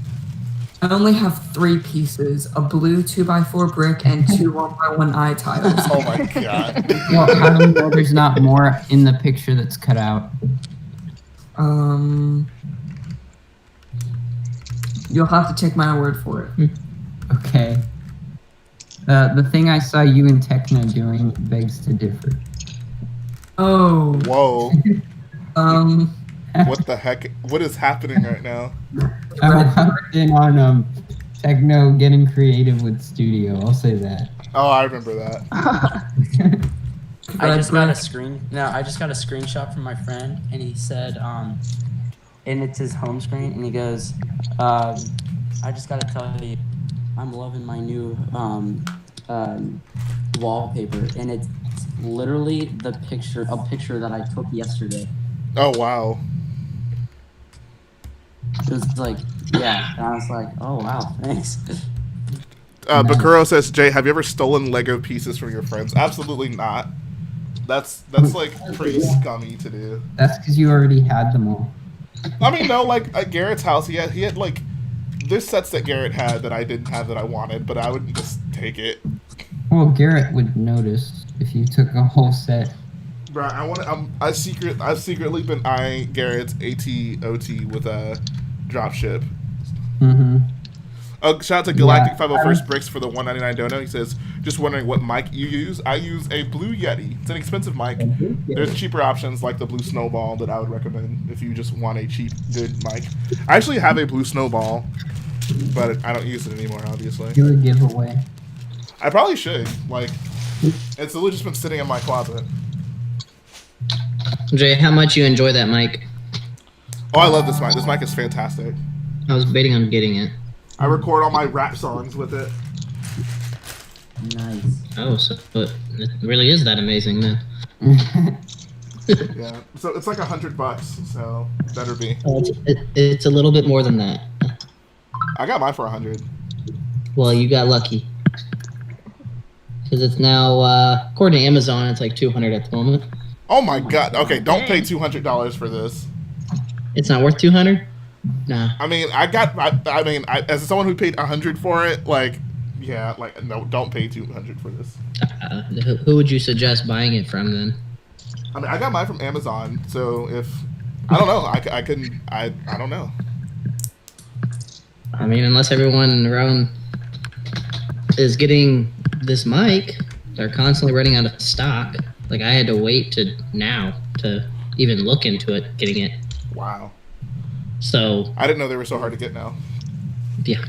Speaker 3: I only have 3 pieces: a blue 2x4 brick and 2 1x1 eye tiles.
Speaker 1: Oh my god.
Speaker 2: Well, how do you know there's not more in the picture that's cut out?
Speaker 3: You'll have to take my word for it.
Speaker 2: Okay. The thing I saw you and Techno doing begs to differ.
Speaker 3: Oh.
Speaker 1: Whoa.
Speaker 3: What
Speaker 1: the heck? What is happening right now?
Speaker 2: I worked in on Techno getting creative with Studio. I'll say that.
Speaker 1: Oh, I remember that.
Speaker 4: I just got a screenshot from my friend, and he said, and it's his home screen, and he goes, I just gotta tell you, I'm loving my new wallpaper, and it's literally a picture that I took yesterday.
Speaker 1: Oh wow.
Speaker 4: It was like, yeah, and I was like, oh wow, thanks.
Speaker 1: Bakuro says, Jay, have you ever stolen Lego pieces from your friends? Absolutely not. That's like pretty scummy to do.
Speaker 2: That's because you already had them all.
Speaker 1: I mean, no, like at Garrett's house, he had like, there's sets that Garrett had that I didn't have that I wanted, but I wouldn't just take it.
Speaker 2: Well, Garrett would notice if you took a whole set.
Speaker 1: Bro, I've secretly been eyeing Garrett's AT-OT with a dropship.
Speaker 2: Mm-hmm.
Speaker 1: Shout out to Galactic 501st Bricks for the $1.99 dono. He says, just wondering what mic you use. I use a Blue Yeti. It's an expensive mic. There's cheaper options like the Blue Snowball that I would recommend if you just want a cheap, good mic. I actually have a Blue Snowball, but I don't use it anymore, obviously.
Speaker 2: Do a giveaway.
Speaker 1: I probably should. Like, it's literally just been sitting in my closet.
Speaker 11: Jay, how much you enjoy that mic?
Speaker 1: Oh, I love this mic. This mic is fantastic.
Speaker 11: I was waiting on getting it.
Speaker 1: I record all my rap songs with it.
Speaker 4: Nice.
Speaker 11: Oh, so it really is that amazing then.
Speaker 1: Yeah. So it's like $100, so better be.
Speaker 11: Oh, it's a little bit more than that.
Speaker 1: I got mine for 100.
Speaker 11: Well, you got lucky. Because it's now, according to Amazon, it's like 200 at the moment.
Speaker 1: Oh my god. Okay, don't pay $200 for this.
Speaker 11: It's not worth 200? Nah.
Speaker 1: I mean, as someone who paid 100 for it, like, yeah, like, no, don't pay 200 for this.
Speaker 11: Who would you suggest buying it from then?
Speaker 1: I mean, I got mine from Amazon, so if I don't know, I don't know.
Speaker 11: I mean, unless everyone around is getting this mic, they're constantly running out of stock. Like, I had to wait to now to even look into it, getting it.
Speaker 1: Wow.
Speaker 11: So
Speaker 1: I didn't know they were so hard to get now.
Speaker 11: Yeah.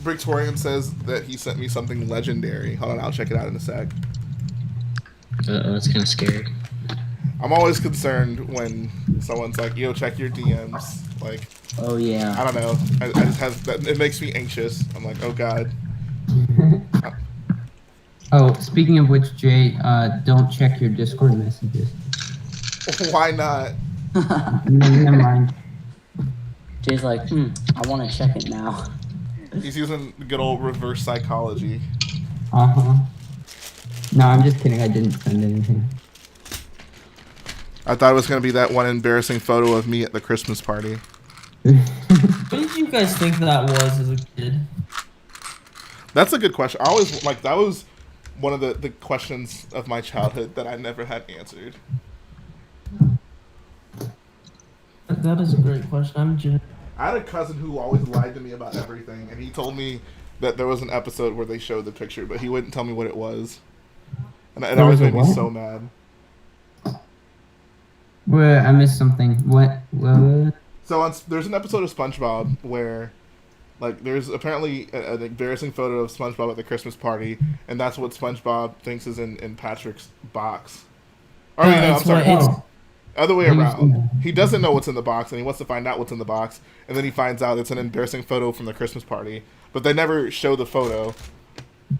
Speaker 1: Brictorium says that he sent me something legendary. Hold on, I'll check it out in a sec.
Speaker 11: That's kind of scary.
Speaker 1: I'm always concerned when someone's like, "Yo, check your DMs." Like,
Speaker 4: oh yeah.
Speaker 1: I don't know. I just have that. It makes me anxious. I'm like, oh god.
Speaker 2: Oh, speaking of which, Jay, don't check your Discord messages.
Speaker 1: Why not?
Speaker 2: Never mind.
Speaker 4: Jay's like, I want to check it now.
Speaker 1: He's using good old reverse psychology.
Speaker 2: No, I'm just kidding. I didn't send anything.
Speaker 1: I thought it was going to be that one embarrassing photo of me at the Christmas party.
Speaker 12: What did you guys think that was as a kid?
Speaker 1: That's a good question. I always, like, that was one of the questions of my childhood that I never had answered.
Speaker 12: That is a great question.
Speaker 1: I had a cousin who always lied to me about everything, and he told me that there was an episode where they showed the picture, but he wouldn't tell me what it was. And it always made me so mad.
Speaker 2: Wait, I missed something. What?
Speaker 1: So there's an episode of SpongeBob where, like, there's apparently an embarrassing photo of SpongeBob at the Christmas party, and that's what SpongeBob thinks is in Patrick's box. Or, no, I'm sorry. Other way around. He doesn't know what's in the box, and he wants to find out what's in the box, and then he finds out it's an embarrassing photo from the Christmas party, but they never show the photo.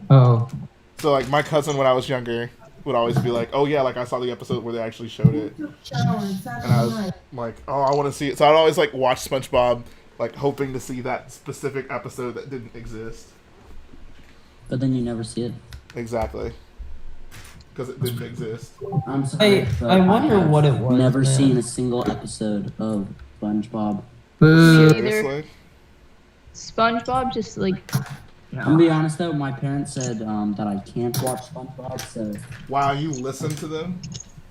Speaker 2: Oh.
Speaker 1: So, like, my cousin, when I was younger, would always be like, oh, yeah, like, I saw the episode where they actually showed it. And I was like, oh, I want to see it. So I'd always, like, watch SpongeBob, like, hoping to see that specific episode that didn't exist.
Speaker 4: But then you never see it.
Speaker 1: Exactly. Because it didn't exist.
Speaker 4: I'm sorry.
Speaker 12: I wonder what it was.
Speaker 4: Never seen a single episode of SpongeBob.
Speaker 18: Seriously? SpongeBob just like.
Speaker 4: I'm gonna be honest though, my parents said that I can't watch SpongeBob, so.
Speaker 1: Wow, you listen to them?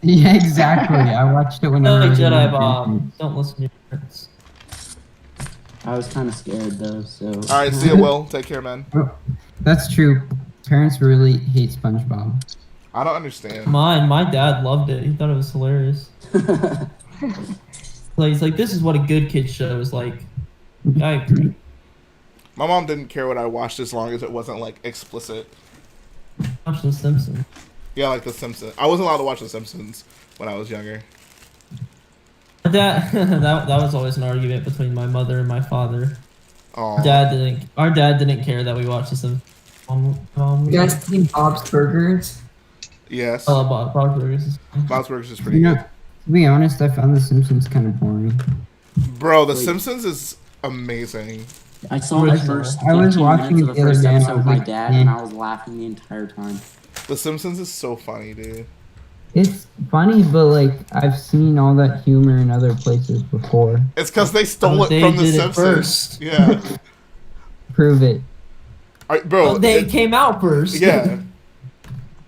Speaker 2: Yeah, exactly. I watched it when I was
Speaker 12: Jedi Bob. Don't listen to your parents.
Speaker 4: I was kind of scared though, so.
Speaker 1: All right, see you, Will. Take care, man.
Speaker 2: That's true. Parents really hate SpongeBob.
Speaker 1: I don't understand.
Speaker 12: My dad loved it. He thought it was hilarious. Like, he's like, this is what a good kid show is like. I agree.
Speaker 1: My mom didn't care what I watched as long as it wasn't, like, explicit.
Speaker 12: Watch The Simpsons.
Speaker 1: Yeah, like The Simpsons. I wasn't allowed to watch The Simpsons when I was younger.
Speaker 12: That was always an argument between my mother and my father.
Speaker 1: Aww.
Speaker 12: Our dad didn't care that we watched The Simpsons.
Speaker 3: You guys seen Bob's Burgers?
Speaker 1: Yes.
Speaker 12: Oh, Bob's Burgers.
Speaker 1: Bob's Burgers is pretty good.
Speaker 2: To be honest, I found The Simpsons kind of boring.
Speaker 1: Bro, The Simpsons is amazing.
Speaker 4: I saw the first.
Speaker 2: I was watching
Speaker 4: it
Speaker 2: the other day and I
Speaker 4: of
Speaker 2: was
Speaker 4: my
Speaker 2: like,
Speaker 4: dad, and I was laughing the entire time.
Speaker 1: The Simpsons is so funny, dude.
Speaker 2: It's funny, but like I've seen all that humor in other places before.
Speaker 1: It's because they stole it from The Simpsons.
Speaker 12: First.
Speaker 1: Yeah.
Speaker 2: Prove it.
Speaker 1: All right, bro.
Speaker 12: They came out first.
Speaker 1: Yeah.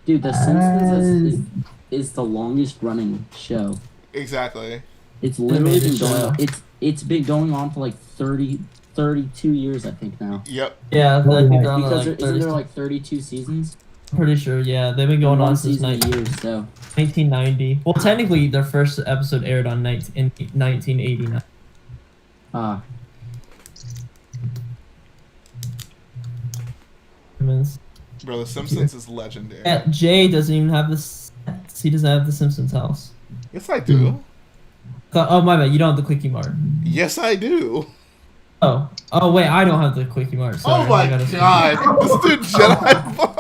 Speaker 4: Dude, The Simpsons is the longest running show.
Speaker 1: Exactly.
Speaker 4: It's literally been going on. It's been going on for like 32 years, I think now.
Speaker 1: Yep.
Speaker 12: Yeah, I think they're on
Speaker 4: because
Speaker 12: like
Speaker 4: isn't there like 32 seasons?
Speaker 12: Pretty sure, yeah. They've been going on since
Speaker 4: years, so
Speaker 12: 1990. Well, technically, their first episode aired in 1989.
Speaker 1: Bro, The Simpsons is legendary.
Speaker 12: Yeah, Jay doesn't even have this. He doesn't have the Simpsons house.
Speaker 1: Yes, I do.
Speaker 12: Oh, my bad. You don't have the Quickie Mart.
Speaker 1: Yes, I do.
Speaker 12: Oh, wait. I don't have the Quickie Mart. Sorry,
Speaker 1: Oh my god. This dude Jedi Bob.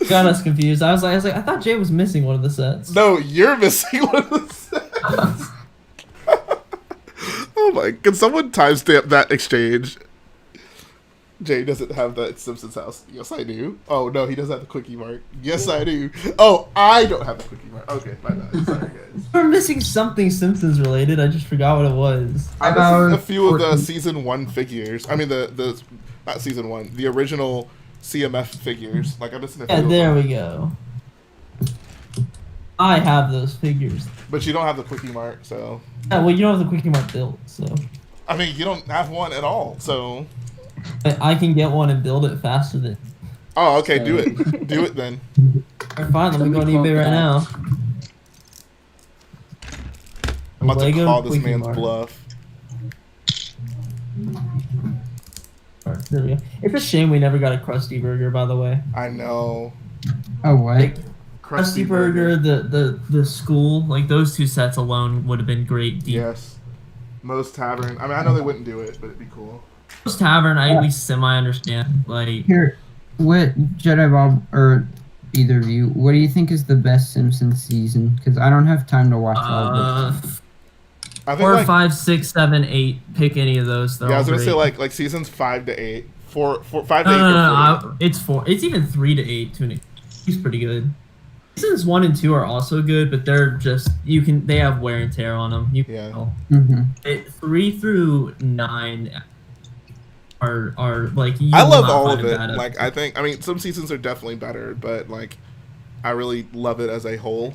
Speaker 12: Got us confused. I was like, I thought Jay was missing one of the sets.
Speaker 1: No, you're missing one of the sets. Oh my! Can someone timestamp that exchange? Jay doesn't have that at Simpsons house. Yes, I do. Oh no, he doesn't have the quickie mark. Yes, I do. Oh, I don't have the quickie mark. Okay, my bad. Sorry, guys.
Speaker 12: We're missing something Simpsons related. I just forgot what it was.
Speaker 1: I'm missing a few of the season 1 figures. I mean, the not season 1, the original CMF figures. Like I'm missing a few.
Speaker 12: Yeah,
Speaker 1: of
Speaker 12: there
Speaker 1: them.
Speaker 12: we go. I have those figures.
Speaker 1: But you don't have the quickie mark, so.
Speaker 12: Yeah, well, you don't have the quickie mark built, so.
Speaker 1: I mean, you don't have one at all, so.
Speaker 12: But I can get one and build it faster than.
Speaker 1: Oh, okay, do it. Do it then.
Speaker 12: Alright, fine, let me go on eBay right now.
Speaker 1: I'm about to
Speaker 12: Lego
Speaker 1: call this
Speaker 12: quickie
Speaker 1: man's
Speaker 12: mark.
Speaker 1: bluff.
Speaker 12: Alright, there we go. It's a shame we never got a Krusty Burger, by the way.
Speaker 1: I know.
Speaker 2: Oh, what?
Speaker 12: Krusty Burger, the school, like those two sets alone would have been great.
Speaker 1: Yes. Moe's Tavern. I mean, I know they wouldn't do it, but it'd be cool.
Speaker 12: Moe's Tavern, I at least semi-understand. Like,
Speaker 2: Here, what Jedi Bob or either of you, what do you think is the best Simpsons season? Because I don't have time to watch all of it.
Speaker 1: I think
Speaker 12: 4,
Speaker 1: like,
Speaker 12: 5, 6, 7, 8. Pick any of those. They're
Speaker 1: yeah, I
Speaker 12: all
Speaker 1: was gonna
Speaker 12: great.
Speaker 1: say like seasons 5 to 8, 5 to 8.
Speaker 12: No, it's 4. It's even 3 to 8 to an extent. He's pretty good. Seasons 1 and 2 are also good, but they're just they have wear and tear on them. You can tell. 3 through 9 are like you
Speaker 1: I
Speaker 12: will
Speaker 1: love
Speaker 12: not
Speaker 1: all
Speaker 12: find
Speaker 1: of
Speaker 12: a
Speaker 1: it.
Speaker 12: bad
Speaker 1: Like I mean, some seasons are definitely better, but like I really love it as a whole.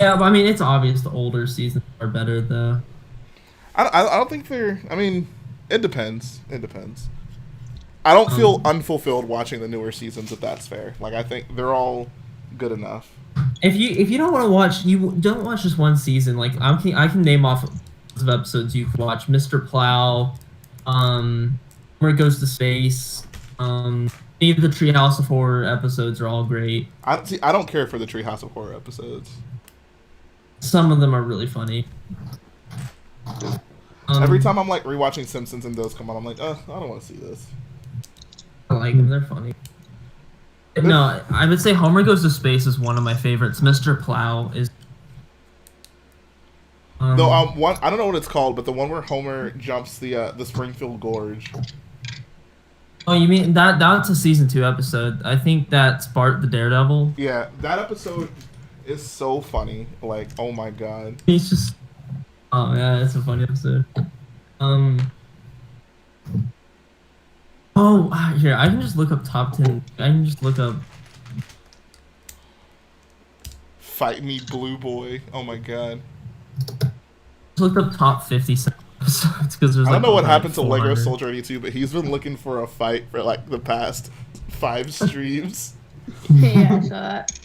Speaker 12: Yeah, but I mean, it's obvious the older seasons are better though.
Speaker 1: I don't think they're. I mean, it depends. It depends. I don't feel unfulfilled watching the newer seasons, if that's fair. Like I think they're all good enough.
Speaker 12: If you don't want to watch, you don't watch just one season. Like I can name off of episodes you can watch. Mr. Plow, Where It Goes to Space, any of the Treehouse of Horror episodes are all great.
Speaker 1: I don't care for the Treehouse of Horror episodes.
Speaker 12: Some of them are really funny.
Speaker 1: Every time I'm like rewatching Simpsons and those come on, I'm like, I don't want to see this.
Speaker 12: I like them. They're funny. No, I would say Homer Goes to Space is one of my favorites. Mr. Plow is.
Speaker 1: Though one I don't know what it's called, but the one where Homer jumps the Springfield Gorge.
Speaker 12: Oh, you mean that's a season 2 episode? I think that's Bart the Daredevil.
Speaker 1: Yeah, that episode is so funny. Like, oh my god.
Speaker 12: He's just. Oh yeah, it's a funny episode. Oh, here I can just look up top 10. I can just look up.
Speaker 1: Fight Me Blue Boy. Oh my god.
Speaker 12: Just look up top 50 episodes because there's.
Speaker 1: I don't
Speaker 12: like
Speaker 1: know what
Speaker 12: like
Speaker 1: happened to Lego
Speaker 12: 400.
Speaker 1: Soldier 82, but he's been looking for a fight for like the past 5 streams.
Speaker 18: Yeah, I saw that.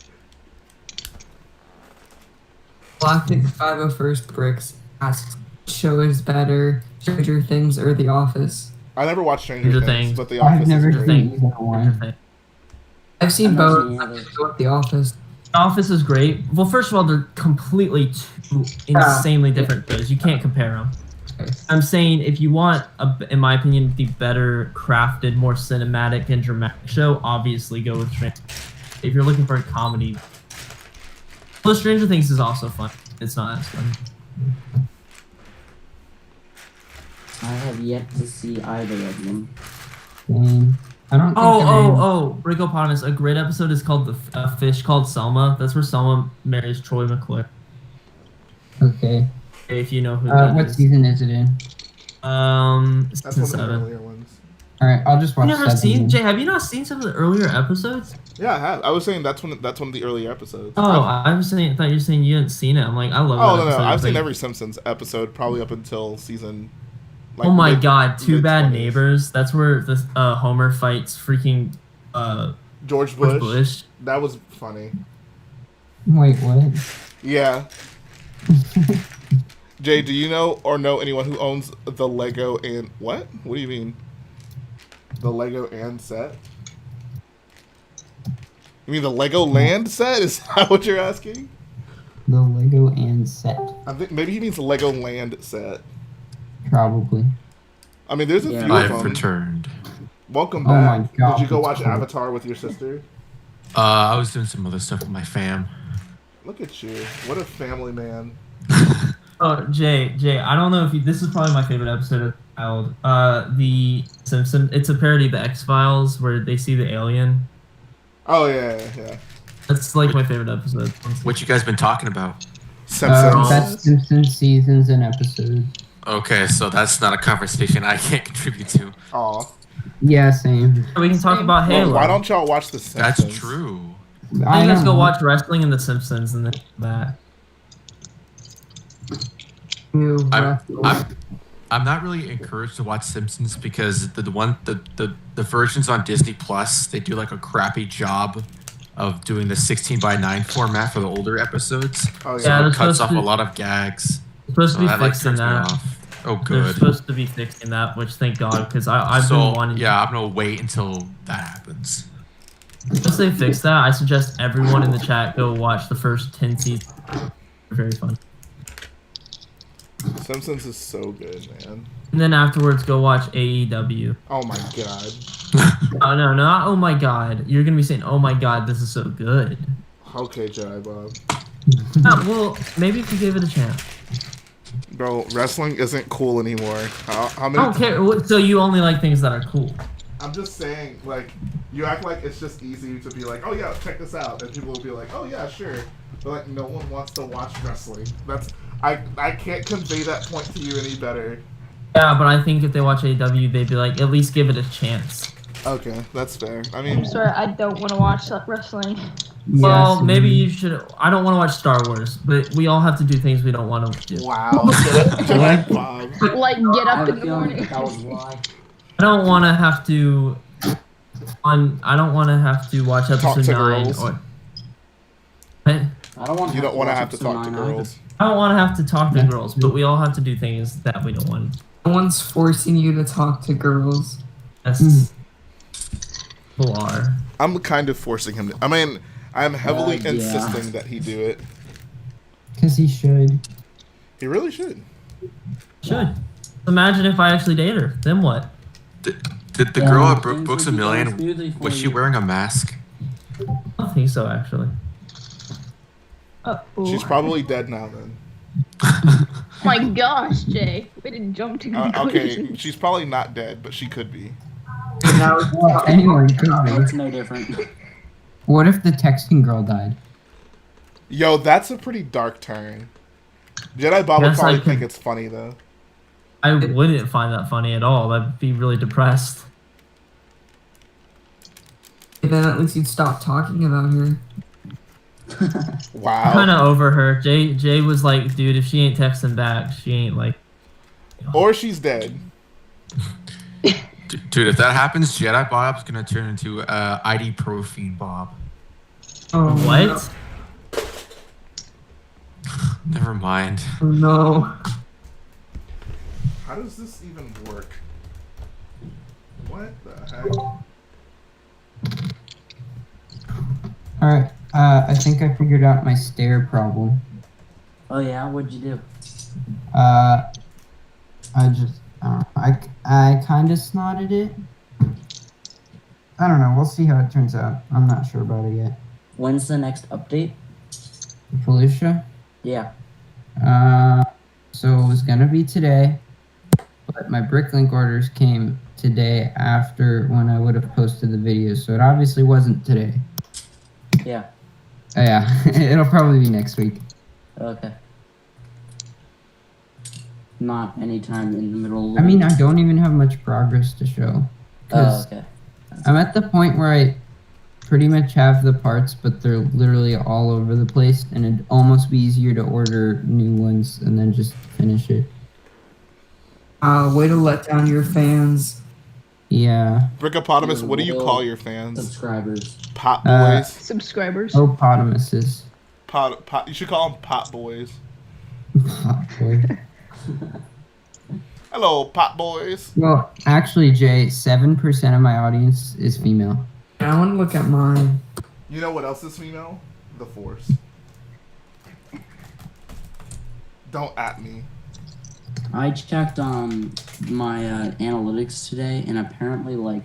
Speaker 3: Galactic 501st Bricks asks, show is better, Stranger Things or The Office?
Speaker 1: I never watched Stranger Things, but The
Speaker 2: I've
Speaker 1: Office
Speaker 2: never
Speaker 1: is
Speaker 2: seen
Speaker 1: great.
Speaker 2: either one.
Speaker 3: I've seen both. I'm gonna go with The Office.
Speaker 12: The Office is great. Well, first of all, they're completely two insanely different shows. You can't compare them. I'm saying if you want, in my opinion, the better crafted, more cinematic and dramatic show, obviously go with Stranger Things. If you're looking for a comedy, well, Stranger Things is also fun. It's not as fun.
Speaker 4: I have yet to see either of them.
Speaker 2: I don't think
Speaker 12: Brickopotamus. A great episode is called A Fish Called Selma. That's where Selma marries Troy McClure.
Speaker 2: Okay.
Speaker 12: If you know who that
Speaker 2: What
Speaker 12: is.
Speaker 2: season is it in?
Speaker 1: That's
Speaker 12: Season
Speaker 1: one of the
Speaker 12: 7.
Speaker 1: earlier ones.
Speaker 2: Alright, I'll just watch
Speaker 12: You never
Speaker 2: 7.
Speaker 12: seen Jay? Have you not seen some of the earlier episodes?
Speaker 1: Yeah, I have. I was saying that's one of the earlier episodes.
Speaker 12: Oh, I thought you were saying you hadn't seen it. I'm like, I love.
Speaker 1: Oh
Speaker 12: that
Speaker 1: no,
Speaker 12: episode.
Speaker 1: I've
Speaker 12: It's
Speaker 1: seen
Speaker 12: like-
Speaker 1: every Simpsons episode probably up until season. Like,
Speaker 12: oh my
Speaker 1: mid-
Speaker 12: god, Two Bad
Speaker 1: mid-20s.
Speaker 12: Neighbors. That's where the Homer fights freaking
Speaker 1: George Bush. That was funny.
Speaker 2: Wait, what?
Speaker 1: Yeah. Jay, do you know or know anyone who owns the Lego and what? What do you mean? The Lego and set? You mean the Lego Land set? Is that what you're asking?
Speaker 2: The Lego and set.
Speaker 1: I think maybe he means the Lego Land set.
Speaker 2: Probably.
Speaker 1: I mean, there's a few of
Speaker 5: I've
Speaker 1: them.
Speaker 5: returned.
Speaker 1: Welcome
Speaker 2: Oh my
Speaker 1: back.
Speaker 2: God,
Speaker 1: Did you go
Speaker 2: that's
Speaker 1: watch
Speaker 2: cool.
Speaker 1: Avatar with your sister?
Speaker 5: I was doing some other stuff with my fam.
Speaker 1: Look at you. What a family man.
Speaker 12: Oh, Jay, I don't know if this is probably my favorite episode of Child. The Simpsons. It's a parody of the X-Files where they see the alien.
Speaker 1: Oh yeah.
Speaker 12: That's like my favorite episode.
Speaker 5: What you guys been talking about?
Speaker 1: Simpsons.
Speaker 2: Best Simpsons seasons and episodes.
Speaker 5: Okay, so that's not a conversation I can't contribute to.
Speaker 1: Aw.
Speaker 2: Yeah, same.
Speaker 12: We can talk about Halo.
Speaker 1: Why don't y'all watch the Simpsons?
Speaker 5: That's true.
Speaker 12: I guys go watch wrestling and the Simpsons and then that.
Speaker 5: I'm not really encouraged to watch Simpsons because the versions on Disney Plus, they do like a crappy job of doing the 16:9 format for the older episodes.
Speaker 1: Oh,
Speaker 5: So
Speaker 12: yeah,
Speaker 5: it cuts off
Speaker 12: to-
Speaker 5: a lot of gags.
Speaker 12: Supposed to
Speaker 5: So
Speaker 12: be
Speaker 5: that, like,
Speaker 12: fixing
Speaker 5: turns me
Speaker 12: that.
Speaker 5: off. Oh,
Speaker 12: They're
Speaker 5: good.
Speaker 12: supposed to be fixing that, which thank God, because I've
Speaker 5: So,
Speaker 12: been wanting.
Speaker 5: yeah, I'm gonna wait until that happens.
Speaker 12: Once they fix that, I suggest everyone in the chat go watch the first 10 seasons. They're very fun.
Speaker 1: Simpsons is so good, man.
Speaker 12: And then afterwards, go watch AEW.
Speaker 1: Oh my god.
Speaker 12: Oh no, not oh my god. You're gonna be saying, oh my god, this is so good.
Speaker 1: Okay, Jedi Bob.
Speaker 12: Well, maybe if you gave it a chance.
Speaker 1: Bro, wrestling isn't cool anymore. How
Speaker 12: I
Speaker 1: many?
Speaker 12: don't care. So you only like things that are cool.
Speaker 1: I'm just saying, like, you act like it's just easy to be like, oh yeah, check this out, and people will be like, oh yeah, sure, but like no one wants to watch wrestling. I can't convey that point to you any better.
Speaker 12: Yeah, but I think if they watch AEW, they'd be like, at least give it a chance.
Speaker 1: Okay, that's fair. I mean,
Speaker 18: I'm sorry, I don't want to watch wrestling.
Speaker 12: Well, maybe you should. I don't want to watch Star Wars, but we all have to do things we don't want to do.
Speaker 1: Wow. Jedi Bob.
Speaker 18: Like, get up in the morning.
Speaker 12: I don't want to have to. I don't want to have to watch
Speaker 1: Talk
Speaker 12: episode
Speaker 1: to
Speaker 12: 9.
Speaker 1: girls.
Speaker 12: What?
Speaker 19: I don't want.
Speaker 1: You don't want to have to talk to girls.
Speaker 12: I don't want to have to talk to girls, but we all have to do things that we don't want.
Speaker 3: No one's forcing you to talk to girls.
Speaker 12: Yes. People are.
Speaker 1: I'm kind of forcing him to. I mean, I'm heavily
Speaker 19: Yeah.
Speaker 1: insisting that he do it.
Speaker 2: Because he should.
Speaker 1: He really should.
Speaker 12: Should. Imagine if I actually date her. Then what?
Speaker 5: Did the girl at Books a Million, was she wearing a mask?
Speaker 12: I don't think so, actually.
Speaker 1: She's probably dead now then.
Speaker 18: My gosh, Jay. We didn't jump to conclusions.
Speaker 1: Okay, she's probably not dead, but she could be.
Speaker 2: Anyone could be.
Speaker 19: It's no different.
Speaker 2: What if the texting girl died?
Speaker 1: Yo, that's a pretty dark turn. Jedi Bob would
Speaker 12: Yes,
Speaker 1: probably
Speaker 12: I
Speaker 1: think
Speaker 12: can-
Speaker 1: it's funny though.
Speaker 12: I wouldn't find that funny at all. I'd be really depressed.
Speaker 3: Then at least you'd stop talking about her.
Speaker 1: Wow.
Speaker 12: I'm kind of over her. Jay was like, dude, if she ain't texting back, she ain't like.
Speaker 1: Or she's dead.
Speaker 5: Dude, if that happens, Jedi Bob's gonna turn into ID Pro Fiend Bob.
Speaker 3: Oh,
Speaker 12: What?
Speaker 5: Never mind.
Speaker 3: Oh no.
Speaker 1: How does this even work? What the heck?
Speaker 2: Alright, I think I figured out my stair problem.
Speaker 19: Oh yeah, what'd you do?
Speaker 2: I kind of snotted it. I don't know, we'll see how it turns out. I'm not sure about it yet.
Speaker 19: When's the next update?
Speaker 2: Felicia?
Speaker 19: Yeah.
Speaker 2: So it was gonna be today, but my bricklink orders came today after when I would have posted the video, so it obviously wasn't today.
Speaker 19: Yeah.
Speaker 2: Oh, yeah, it'll probably be next week.
Speaker 19: Okay. Not anytime in the middle of the
Speaker 2: I mean,
Speaker 19: week.
Speaker 2: I don't even have much progress to show.
Speaker 19: Oh,
Speaker 2: 'Cause
Speaker 19: okay.
Speaker 2: I'm at the point where I pretty much have the parts, but they're literally all over the place, and it'd almost be easier to order new ones and then just finish it.
Speaker 3: Way to let down your fans.
Speaker 2: Yeah.
Speaker 1: Brickopotamus, what do you call your fans?
Speaker 19: Subscribers.
Speaker 1: Pot boys?
Speaker 18: Subscribers.
Speaker 2: Opotamuses.
Speaker 1: You should call them pot boys.
Speaker 2: Pot boy.
Speaker 1: Hello, pot boys.
Speaker 2: Well, actually, Jay, 7% of my audience is female.
Speaker 3: I want to look at mine.
Speaker 1: You know what else is female? The Force. Don't at me.
Speaker 19: I checked my analytics today, and apparently, like,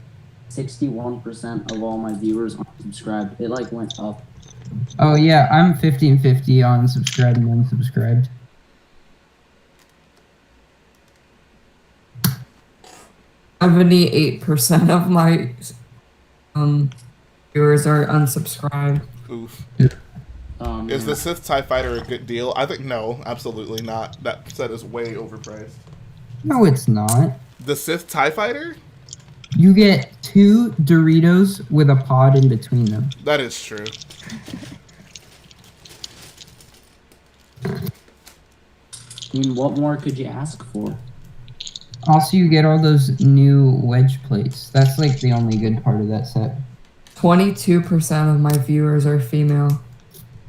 Speaker 19: 61% of all my viewers unsubscribed. It like went up.
Speaker 2: Oh yeah, I'm 50-50 on subscribed and unsubscribed.
Speaker 3: %78% of my viewers are unsubscribed.
Speaker 1: Oof.
Speaker 19: Oh,
Speaker 1: Is
Speaker 19: man.
Speaker 1: the Sith TIE Fighter a good deal? I think no, absolutely not. That set is way overpriced.
Speaker 2: No, it's not.
Speaker 1: The Sith TIE Fighter?
Speaker 2: You get 2 Doritos with a pod in between them.
Speaker 1: That is true.
Speaker 19: I mean, what more could you ask for?
Speaker 2: Also, you get all those new wedge plates. That's like the only good part of that set.
Speaker 3: 22% of my viewers are female.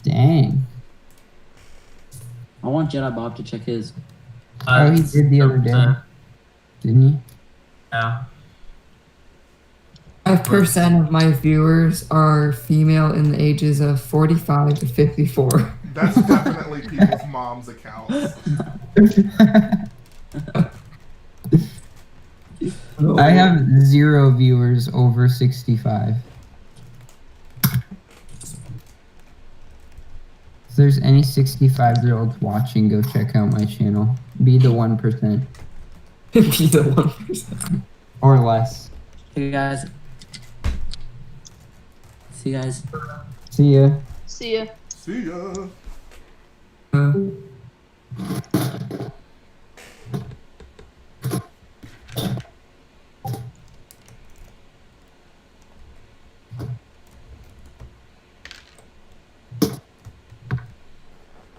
Speaker 2: Dang.
Speaker 19: I want Jedi Bob to check his.
Speaker 2: Oh, he did the other day. Didn't he?
Speaker 12: Yeah.
Speaker 3: 5% of my viewers are female in the ages of 45 to 54.
Speaker 1: That's definitely people's moms' accounts.
Speaker 2: I have 0 viewers over 65. If there's any 65-year-olds watching, go check out my channel. Be the 1%.
Speaker 3: Be the 1%.
Speaker 2: Or less.
Speaker 19: Hey guys. See you guys.
Speaker 2: See ya.
Speaker 18: See ya.
Speaker 1: See ya.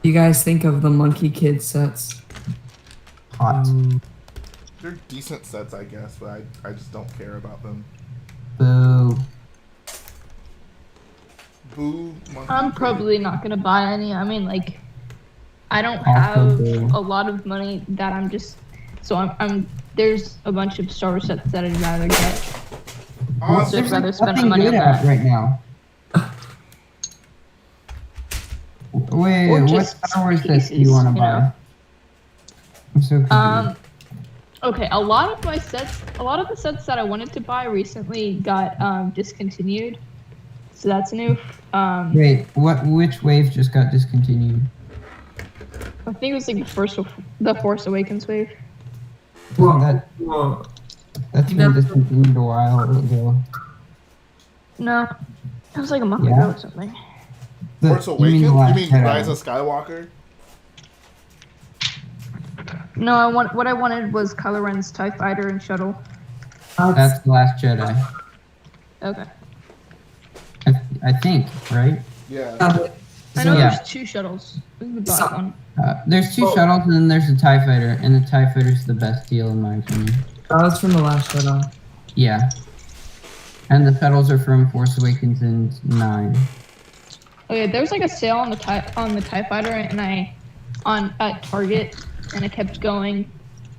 Speaker 3: You guys think of the Monkey Kid sets?
Speaker 2: Hot.
Speaker 1: They're decent sets, I guess, but I just don't care about them.
Speaker 2: Boo.
Speaker 1: Boo. Monkey
Speaker 18: I'm
Speaker 1: Kid.
Speaker 18: probably not gonna buy any. I mean, like, I don't
Speaker 2: Also
Speaker 18: have
Speaker 2: boo.
Speaker 18: a lot of money that I'm just. So I'm. There's a bunch of Star Wars sets that I'd rather get.
Speaker 1: Awesome.
Speaker 18: So I'd rather spend my
Speaker 2: Nothing
Speaker 18: money on
Speaker 2: good out
Speaker 18: that.
Speaker 2: right now. Wait,
Speaker 18: Or
Speaker 2: what
Speaker 18: just
Speaker 2: Star Wars sets do you
Speaker 18: pieces,
Speaker 2: want to
Speaker 18: you
Speaker 2: buy?
Speaker 18: know?
Speaker 2: I'm so confused.
Speaker 18: Okay, a lot of the sets that I wanted to buy recently got discontinued. So that's new.
Speaker 2: Wait, which wave just got discontinued?
Speaker 18: I think it was like the Force Awakens wave.
Speaker 2: Oh, that's been discontinued a while ago.
Speaker 18: No, it was like a month
Speaker 2: Yeah?
Speaker 18: ago or something.
Speaker 1: Force
Speaker 2: You
Speaker 1: Awakens?
Speaker 2: mean the
Speaker 1: You
Speaker 2: Last
Speaker 1: mean
Speaker 2: Jedi.
Speaker 1: Rise of Skywalker?
Speaker 18: No, what I wanted was Kylo Ren's TIE Fighter and Shuttle.
Speaker 2: That's the Last Jedi.
Speaker 18: Okay.
Speaker 2: I think, right?
Speaker 1: Yeah.
Speaker 18: I know
Speaker 2: Yeah.
Speaker 18: there's 2 shuttles. We bought one.
Speaker 2: There's 2 shuttles and then there's the TIE Fighter, and the TIE Fighter's the best deal in my opinion.
Speaker 3: Oh, that's from the Last Jedi.
Speaker 2: Yeah. And the shuttles are from Force Awakens and 9.
Speaker 18: Okay, there was like a sale on the TIE Fighter, and at Target, and I kept going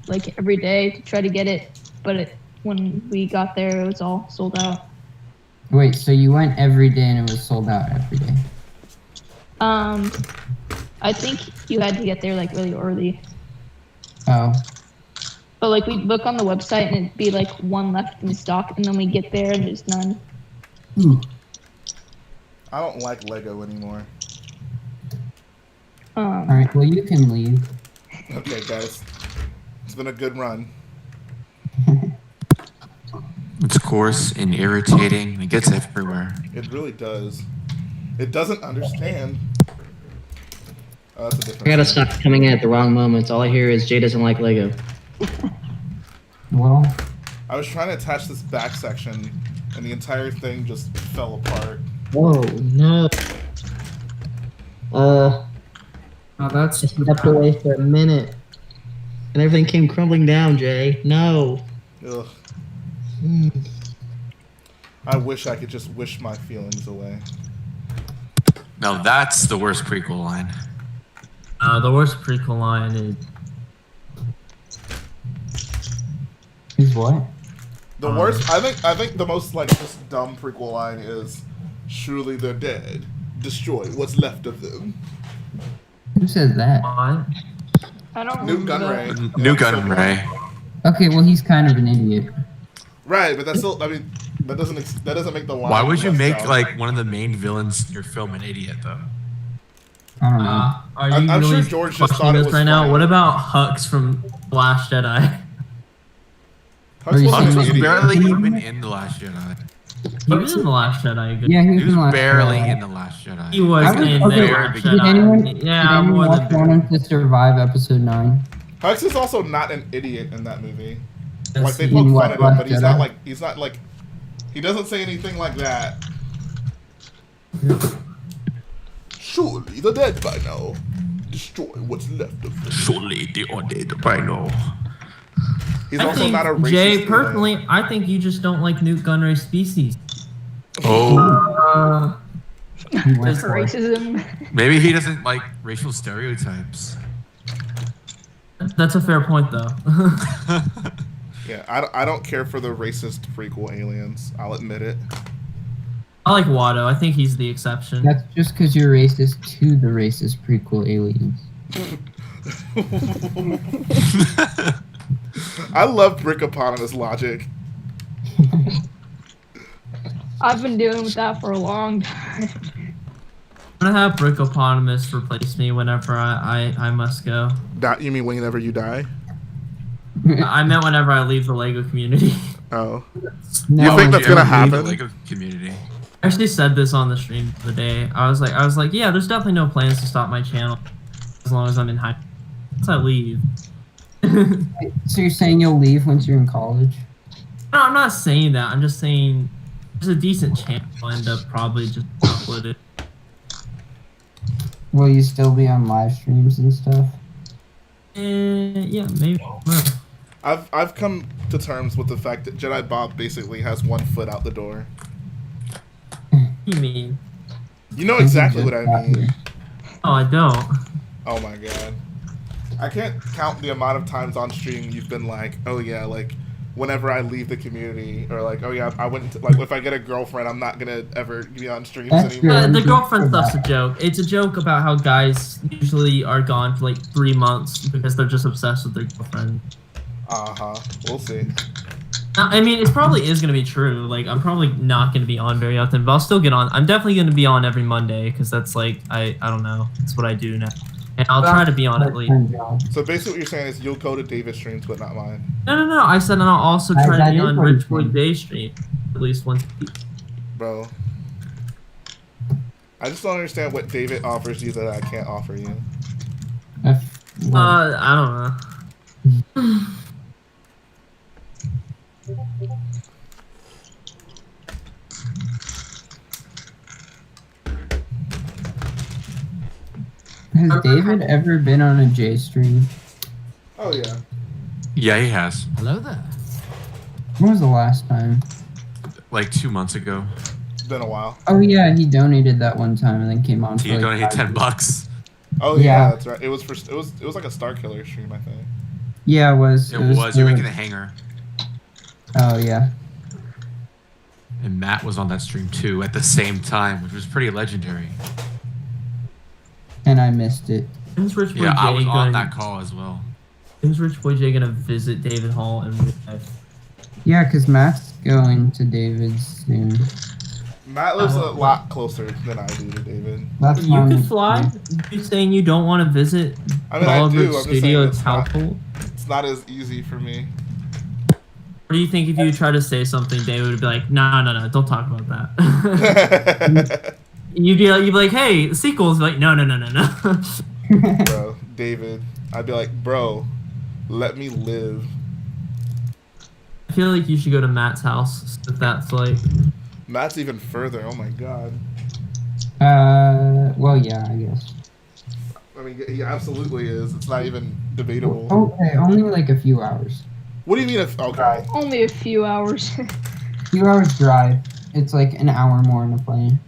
Speaker 18: like every day to try to get it, but when we got there, it was all sold out.
Speaker 2: Wait, so you went every day and it was sold out every day?
Speaker 18: I think you had to get there like really early.
Speaker 2: Oh.
Speaker 18: But like we look on the website and it'd be like 1 left in stock, and then we get there and there's none.
Speaker 1: I don't like Lego anymore.
Speaker 2: Alright, well you can leave.
Speaker 1: Okay, guys. It's been a good run.
Speaker 5: It's coarse and irritating. It gets everywhere.
Speaker 1: It really does. It doesn't understand. Oh, that's a different
Speaker 11: I gotta stop coming in at the wrong moments. All I hear is Jay doesn't like Lego.
Speaker 2: Well,
Speaker 1: I was trying to attach this back section, and the entire thing just fell apart.
Speaker 11: Oh no.
Speaker 3: Oh, that's
Speaker 11: just stepped away for a minute, and everything came crumbling down. Jay, no.
Speaker 1: Ugh. I wish I could just wish my feelings away.
Speaker 5: Now that's the worst prequel line.
Speaker 12: The worst prequel line
Speaker 2: is what?
Speaker 1: The worst. I think the most like just dumb prequel line is, "Surely they're dead. Destroy what's left of them."
Speaker 2: Who says that?
Speaker 18: I don't
Speaker 1: Newt
Speaker 18: remember that.
Speaker 1: Gunray.
Speaker 5: New Gunray.
Speaker 2: Okay, well he's kind of an idiot.
Speaker 1: Right, but that's still. I mean, that doesn't make the line.
Speaker 5: Why would you
Speaker 1: less
Speaker 5: make
Speaker 1: valid.
Speaker 5: like one of the main villains in your film an idiot though?
Speaker 2: I don't know.
Speaker 12: Are you
Speaker 1: I'm
Speaker 12: really
Speaker 1: sure George just
Speaker 12: questioning
Speaker 1: thought it
Speaker 12: this
Speaker 1: was
Speaker 12: right now?
Speaker 1: funny.
Speaker 12: What about Hux from Last Jedi?
Speaker 2: Are you saying
Speaker 5: Hux was
Speaker 2: like-
Speaker 5: barely even in the Last Jedi.
Speaker 12: He was in the Last Jedi.
Speaker 2: Yeah, he was
Speaker 5: He
Speaker 2: in
Speaker 5: was
Speaker 2: the Last
Speaker 5: barely
Speaker 2: Jedi.
Speaker 5: in the Last Jedi.
Speaker 12: He was
Speaker 2: I was-
Speaker 12: in
Speaker 2: okay,
Speaker 12: there.
Speaker 2: did anyone
Speaker 12: Yeah, more
Speaker 2: watch
Speaker 12: than.
Speaker 2: Want Him to Survive episode 9?
Speaker 1: Hux is also not an idiot in that movie.
Speaker 12: Yes,
Speaker 1: Like they
Speaker 12: he-
Speaker 1: poke
Speaker 2: In
Speaker 1: fun
Speaker 2: what,
Speaker 1: at him, but
Speaker 2: Last
Speaker 1: he's
Speaker 2: Jedi?
Speaker 1: not like he doesn't say anything like that. Surely the dead by now. Destroy what's left of them.
Speaker 5: Surely the undead by now.
Speaker 1: He's
Speaker 12: I
Speaker 1: also
Speaker 12: think,
Speaker 1: not a racist.
Speaker 12: Jay,
Speaker 1: either.
Speaker 12: personally, I think you just don't like Newt Gunray species.
Speaker 5: Oh,
Speaker 18: Racism.
Speaker 5: maybe he doesn't like racial stereotypes.
Speaker 12: That's a fair point, though.
Speaker 1: Yeah, I don't care for the racist prequel aliens. I'll admit it.
Speaker 12: I like Watto. I think he's the exception.
Speaker 2: That's just because you're racist to the racist prequel aliens.
Speaker 1: I love Brick Eponymous logic.
Speaker 18: I've been dealing with that for a long time.
Speaker 12: I'm gonna have Brick Eponymous replace me whenever I must go.
Speaker 1: You mean whenever you die?
Speaker 12: I meant whenever I leave the LEGO community.
Speaker 1: Oh.
Speaker 2: No,
Speaker 1: You think that's gonna happen?
Speaker 5: Lego community.
Speaker 12: I actually said this on the stream the other day. I was like, yeah, there's definitely no plans to stop my channel as long as I'm in high. Once I leave.
Speaker 2: So you're saying you'll leave once you're in college?
Speaker 12: No, I'm not saying that. I'm just saying there's a decent chance I'll end up probably just uploaded.
Speaker 2: Will you still be on live streams and stuff?
Speaker 12: Yeah, maybe.
Speaker 1: I've come to terms with the fact that Jedi Bob basically has one foot out the door.
Speaker 12: You mean?
Speaker 1: You know exactly what I mean.
Speaker 12: Oh, I don't.
Speaker 1: Oh my god. I can't count the amount of times on stream you've been like, oh yeah, like whenever I leave the community, or like, oh yeah, I went to, like if I get a girlfriend, I'm not gonna ever be on streams anymore.
Speaker 12: The girlfriend stuff's a joke. It's a joke about how guys usually are gone for like 3 months because they're just obsessed with their girlfriend.
Speaker 1: We'll see.
Speaker 12: I mean, it probably is going to be true. Like, I'm probably not going to be on very often, but I'll still get on. I'm definitely going to be on every Monday because that's like, I don't know. That's what I do now. And I'll try to be on at least.
Speaker 1: So basically what you're saying is you'll go to David's streams, but not mine.
Speaker 12: No. I said, and I'll also try to be on Rich Boy Day's stream at least once a week.
Speaker 1: Bro. I just don't understand what David offers you that I can't offer you.
Speaker 12: I don't know.
Speaker 2: Has David ever been on a J stream?
Speaker 1: Oh yeah.
Speaker 5: Yeah, he has.
Speaker 19: Hello there.
Speaker 2: When was the last time?
Speaker 5: Like 2 months ago.
Speaker 1: It's been a while.
Speaker 2: Oh yeah, he donated that one time and then came on.
Speaker 5: He
Speaker 2: for like
Speaker 5: donated
Speaker 2: 5
Speaker 5: $10.
Speaker 1: Oh yeah, that's right. It was like a Star Killer stream, I think.
Speaker 2: Yeah, it was.
Speaker 5: It was. You're making the hanger.
Speaker 2: Oh yeah.
Speaker 5: And Matt was on that stream too at the same time, which was pretty legendary.
Speaker 2: And I missed it.
Speaker 12: When's Rich Boy
Speaker 5: Yeah, I
Speaker 12: Jay
Speaker 5: was on
Speaker 12: going-
Speaker 5: that call as well.
Speaker 12: When's Rich Boy Jay gonna visit David Hall in real life?
Speaker 2: Yeah, because Matt's going to David's soon.
Speaker 1: Matt lives a lot closer than I do to David.
Speaker 2: That's
Speaker 12: You
Speaker 2: fine.
Speaker 12: could fly. You saying you don't want to visit
Speaker 1: I mean, I
Speaker 12: Oliver's
Speaker 1: do. I'm just saying
Speaker 12: studio
Speaker 1: it's not,
Speaker 12: household?
Speaker 1: it's not as easy for me.
Speaker 12: Or do you think if you try to say something, David would be like, no, don't talk about that? you'd be like, hey, the sequel's like, no.
Speaker 1: Bro, David, I'd be like, bro, let me live.
Speaker 12: I feel like you should go to Matt's house if that's like.
Speaker 1: Matt's even further. Oh my god.
Speaker 2: Well, yeah, I guess.
Speaker 1: I mean, he absolutely is. It's not even debatable.
Speaker 2: Okay, only like a few hours.
Speaker 1: What do you mean if... Okay.
Speaker 18: Only a few hours.
Speaker 2: Few hours drive. It's like an hour more in a plane.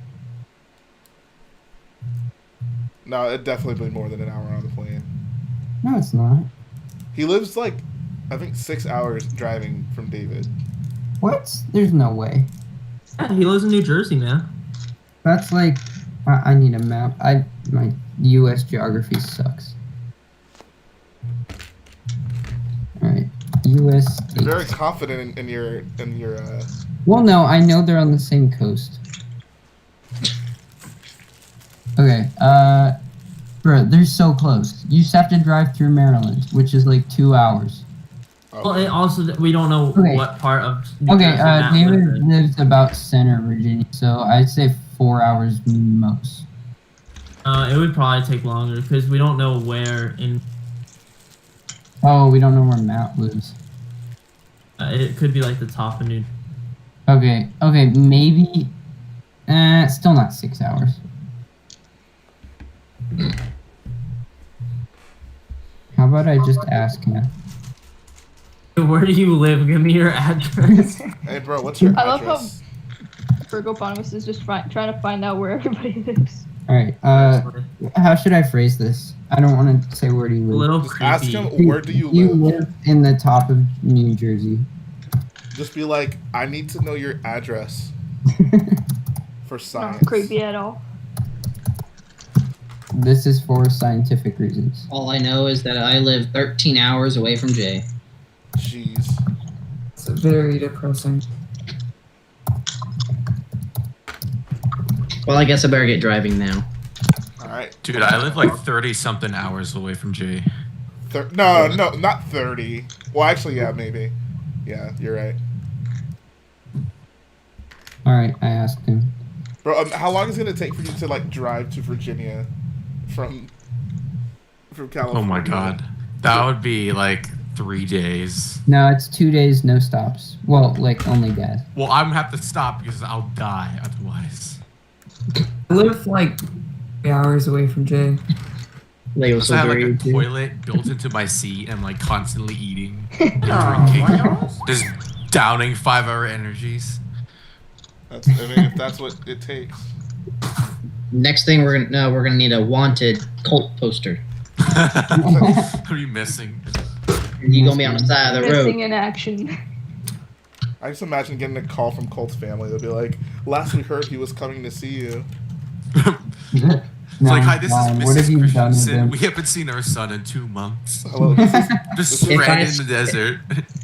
Speaker 1: No, it'd definitely be more than an hour on the plane.
Speaker 2: No, it's not.
Speaker 1: He lives like, I think 6 hours driving from David.
Speaker 2: What? There's no way.
Speaker 12: Yeah, he lives in New Jersey, man.
Speaker 2: That's like... I need a map. My U.S. geography sucks. Alright. U.S. states.
Speaker 1: Very confident in your
Speaker 2: Well, no, I know they're on the same coast. Okay, bro, they're so close. You just have to drive through Maryland, which is like 2 hours.
Speaker 12: Well, and also we don't know what part of.
Speaker 2: Okay, David lives about center Virginia, so I'd say 4 hours most.
Speaker 12: It would probably take longer because we don't know where in.
Speaker 2: Oh, we don't know where Matt lives.
Speaker 12: It could be like the top of New.
Speaker 2: Okay, maybe. Still not 6 hours. How about I just ask him?
Speaker 12: Where do you live? Give me your address.
Speaker 1: Hey, bro, what's your
Speaker 18: I
Speaker 1: address?
Speaker 18: love how Virgopotamus is just trying to find out where everybody lives.
Speaker 2: Alright, how should I phrase this? I don't want to say where do you live.
Speaker 12: A little
Speaker 1: Just ask him, where do you
Speaker 2: You
Speaker 1: live?
Speaker 2: live in the top of New Jersey.
Speaker 1: Just be like, I need to know your address for science.
Speaker 18: Not creepy at all.
Speaker 2: This is for scientific reasons.
Speaker 11: All I know is that I live 13 hours away from Jay.
Speaker 1: Jeez.
Speaker 3: It's very depressing.
Speaker 11: Well, I guess I better get driving now.
Speaker 1: Alright.
Speaker 5: Dude, I live like 30-something hours away from Jay.
Speaker 1: No, not 30. Well, actually, yeah, maybe. Yeah, you're right.
Speaker 2: Alright, I asked him.
Speaker 1: Bro, how long is it gonna take for you to like drive to Virginia from California?
Speaker 5: Oh my god. That would be like 3 days.
Speaker 2: No, it's 2 days, no stops. Well, like only gas.
Speaker 5: Well, I'm gonna have to stop because I'll die otherwise.
Speaker 3: I live like 3 hours away from Jay.
Speaker 5: I have like a toilet built into my seat and I'm like constantly eating and drinking. Just downing 5-hour energies.
Speaker 1: I mean, if that's what it takes.
Speaker 11: Next thing we're gonna need a wanted cult poster.
Speaker 5: What are you missing?
Speaker 11: You gonna be on the side of the road.
Speaker 18: Missing in action.
Speaker 1: I just imagine getting a call from Colt's family. They'll be like, "Last we heard, he was coming to see you."
Speaker 5: It's like, hi, this
Speaker 2: Ryan,
Speaker 5: is
Speaker 2: what have you
Speaker 5: Mrs.
Speaker 2: done with
Speaker 5: Christensen.
Speaker 2: him?
Speaker 5: We haven't seen our son in 2 months.
Speaker 1: Hello, this is
Speaker 5: Just stranded in the desert.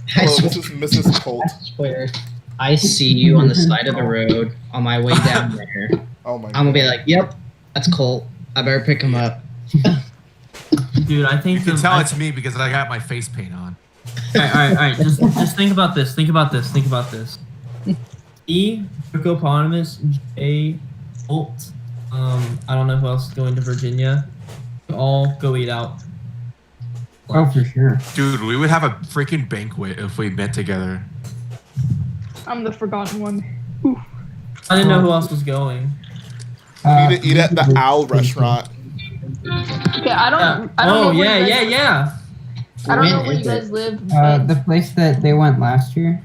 Speaker 1: Hello, this is Mrs. Colt.
Speaker 11: I swear, I see you on the side of the road on my way down there.
Speaker 1: Oh my god.
Speaker 11: I'm gonna be like, yep, that's Colt. I better pick him up.
Speaker 12: Dude, I think
Speaker 5: You can tell it's me because I got my face paint on.
Speaker 12: Alright. Just think about this. Think about this. E, Virgopotamus, J, Colt. I don't know who else is going to Virginia. All go eat out.
Speaker 2: Oh, for sure.
Speaker 5: Dude, we would have a freaking banquet if we met together.
Speaker 18: I'm the forgotten one.
Speaker 12: I didn't know who else was going.
Speaker 1: We need to eat at the Owl restaurant.
Speaker 18: Okay, I don't know where you guys
Speaker 12: Yeah.
Speaker 18: I don't know where you guys live, but
Speaker 2: The place that they went last year.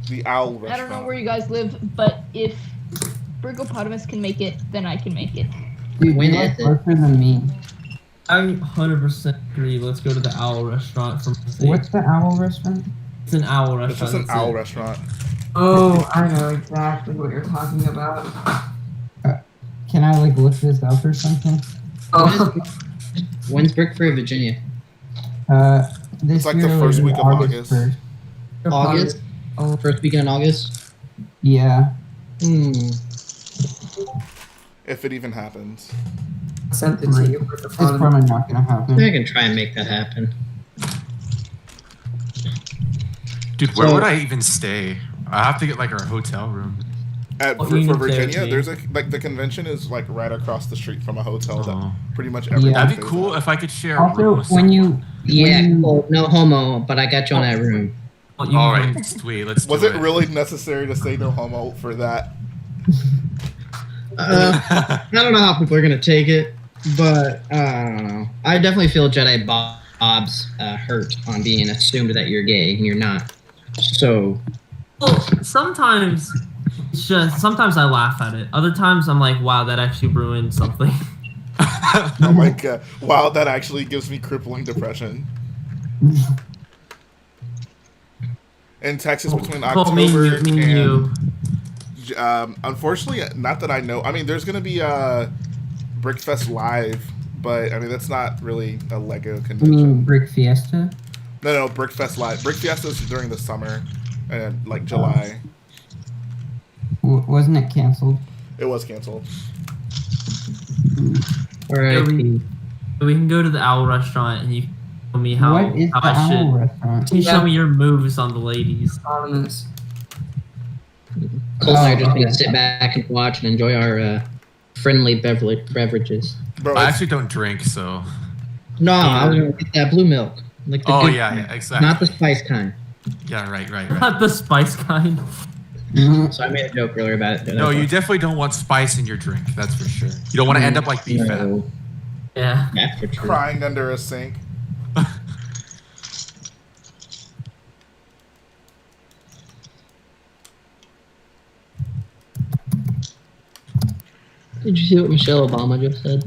Speaker 1: The Owl restaurant.
Speaker 18: I don't know where you guys live, but if Virgopotamus can make it, then I can make it.
Speaker 2: Dude,
Speaker 11: When
Speaker 2: you're
Speaker 11: is it?
Speaker 2: closer than me.
Speaker 12: I 100% agree. Let's go to the Owl Restaurant from the state.
Speaker 2: What's the Owl restaurant?
Speaker 12: It's an Owl
Speaker 1: It's
Speaker 12: Restaurant.
Speaker 1: just an
Speaker 12: that's
Speaker 1: Owl
Speaker 12: it.
Speaker 1: restaurant.
Speaker 3: Oh, I know exactly what you're talking about.
Speaker 2: Can I like look this up or something?
Speaker 3: Oh,
Speaker 11: When's Brickford, Virginia?
Speaker 2: This
Speaker 1: It's like
Speaker 2: year
Speaker 1: the
Speaker 2: was
Speaker 1: first week of August.
Speaker 2: 1st.
Speaker 11: August?
Speaker 3: Oh,
Speaker 11: First weekend in August?
Speaker 2: Yeah.
Speaker 1: If it even happens.
Speaker 3: sent it to you.
Speaker 2: It's probably not gonna happen.
Speaker 11: I can try and make that happen.
Speaker 5: Dude, where would I even stay? I have to get like our hotel room.
Speaker 1: For Virginia, there's like the convention is like right across the street from a hotel that pretty much everyone.
Speaker 5: That'd be cool if I could share a
Speaker 2: Also,
Speaker 5: room with
Speaker 2: when you
Speaker 11: well, no homo, but I got you on that room.
Speaker 5: All right, sweet. Let's do
Speaker 1: Was
Speaker 5: it.
Speaker 1: it really necessary to say no homo for that?
Speaker 11: I don't know how people are gonna take it, but I don't know. I definitely feel Jedi Bob's hurt on being assumed that you're gay and you're not. So,
Speaker 12: well, sometimes I laugh at it. Other times I'm like, wow, that actually ruined something.
Speaker 1: Oh my god! Wow, that actually gives me crippling depression. In Texas, between October and unfortunately, not that I know. I mean, there's gonna be a Brickfest live, but I mean that's not really a Lego
Speaker 2: You
Speaker 1: convention.
Speaker 2: mean Brick Fiesta?
Speaker 1: No, Brickfest live. Brickfest is during the summer, and like July.
Speaker 2: Wasn't it canceled?
Speaker 1: It was canceled.
Speaker 10: Alright.
Speaker 12: We can go to the Owl Restaurant and you can show me how,
Speaker 2: What is
Speaker 12: how
Speaker 2: the
Speaker 12: I
Speaker 2: Owl
Speaker 12: should.
Speaker 2: Restaurant?
Speaker 12: Can you show me your moves on the ladies?
Speaker 3: Autonomous.
Speaker 11: Cole and I are just gonna sit back and watch and enjoy our friendly beverages.
Speaker 1: Bro,
Speaker 5: I actually don't drink, so.
Speaker 11: No, I was gonna get that blue milk. Like the
Speaker 5: Oh,
Speaker 11: good
Speaker 5: yeah,
Speaker 11: kind,
Speaker 5: yeah, exactly.
Speaker 11: Not the spice kind.
Speaker 5: Yeah, right.
Speaker 12: Not the spice kind.
Speaker 11: So I made a joke earlier about it.
Speaker 5: No, you definitely don't want spice in your drink. That's for sure. You don't want to end up like beef fat.
Speaker 12: Yeah.
Speaker 11: That's for true.
Speaker 1: Crying under a sink.
Speaker 11: Did you see what Michelle Obama just said?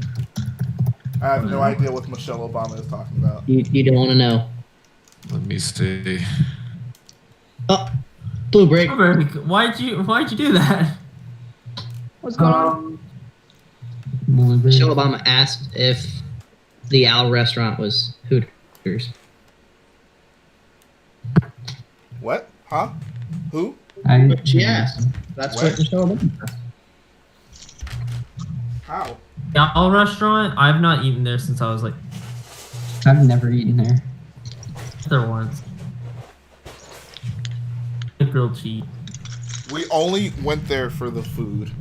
Speaker 1: I have no idea what Michelle Obama is talking about.
Speaker 11: You don't want to know.
Speaker 5: Let me see.
Speaker 11: Oh, blue break.
Speaker 12: Why'd you do that?
Speaker 18: What's going on?
Speaker 11: Michelle Obama asked if the Owl Restaurant was Hooters.
Speaker 1: What? Huh? Who?
Speaker 11: She asked. That's what Michelle Obama asked.
Speaker 1: How?
Speaker 12: The Owl Restaurant? I've not eaten there since I was like.
Speaker 2: I've never eaten there.
Speaker 12: There once. The grilled cheese.
Speaker 1: We only went there for the food.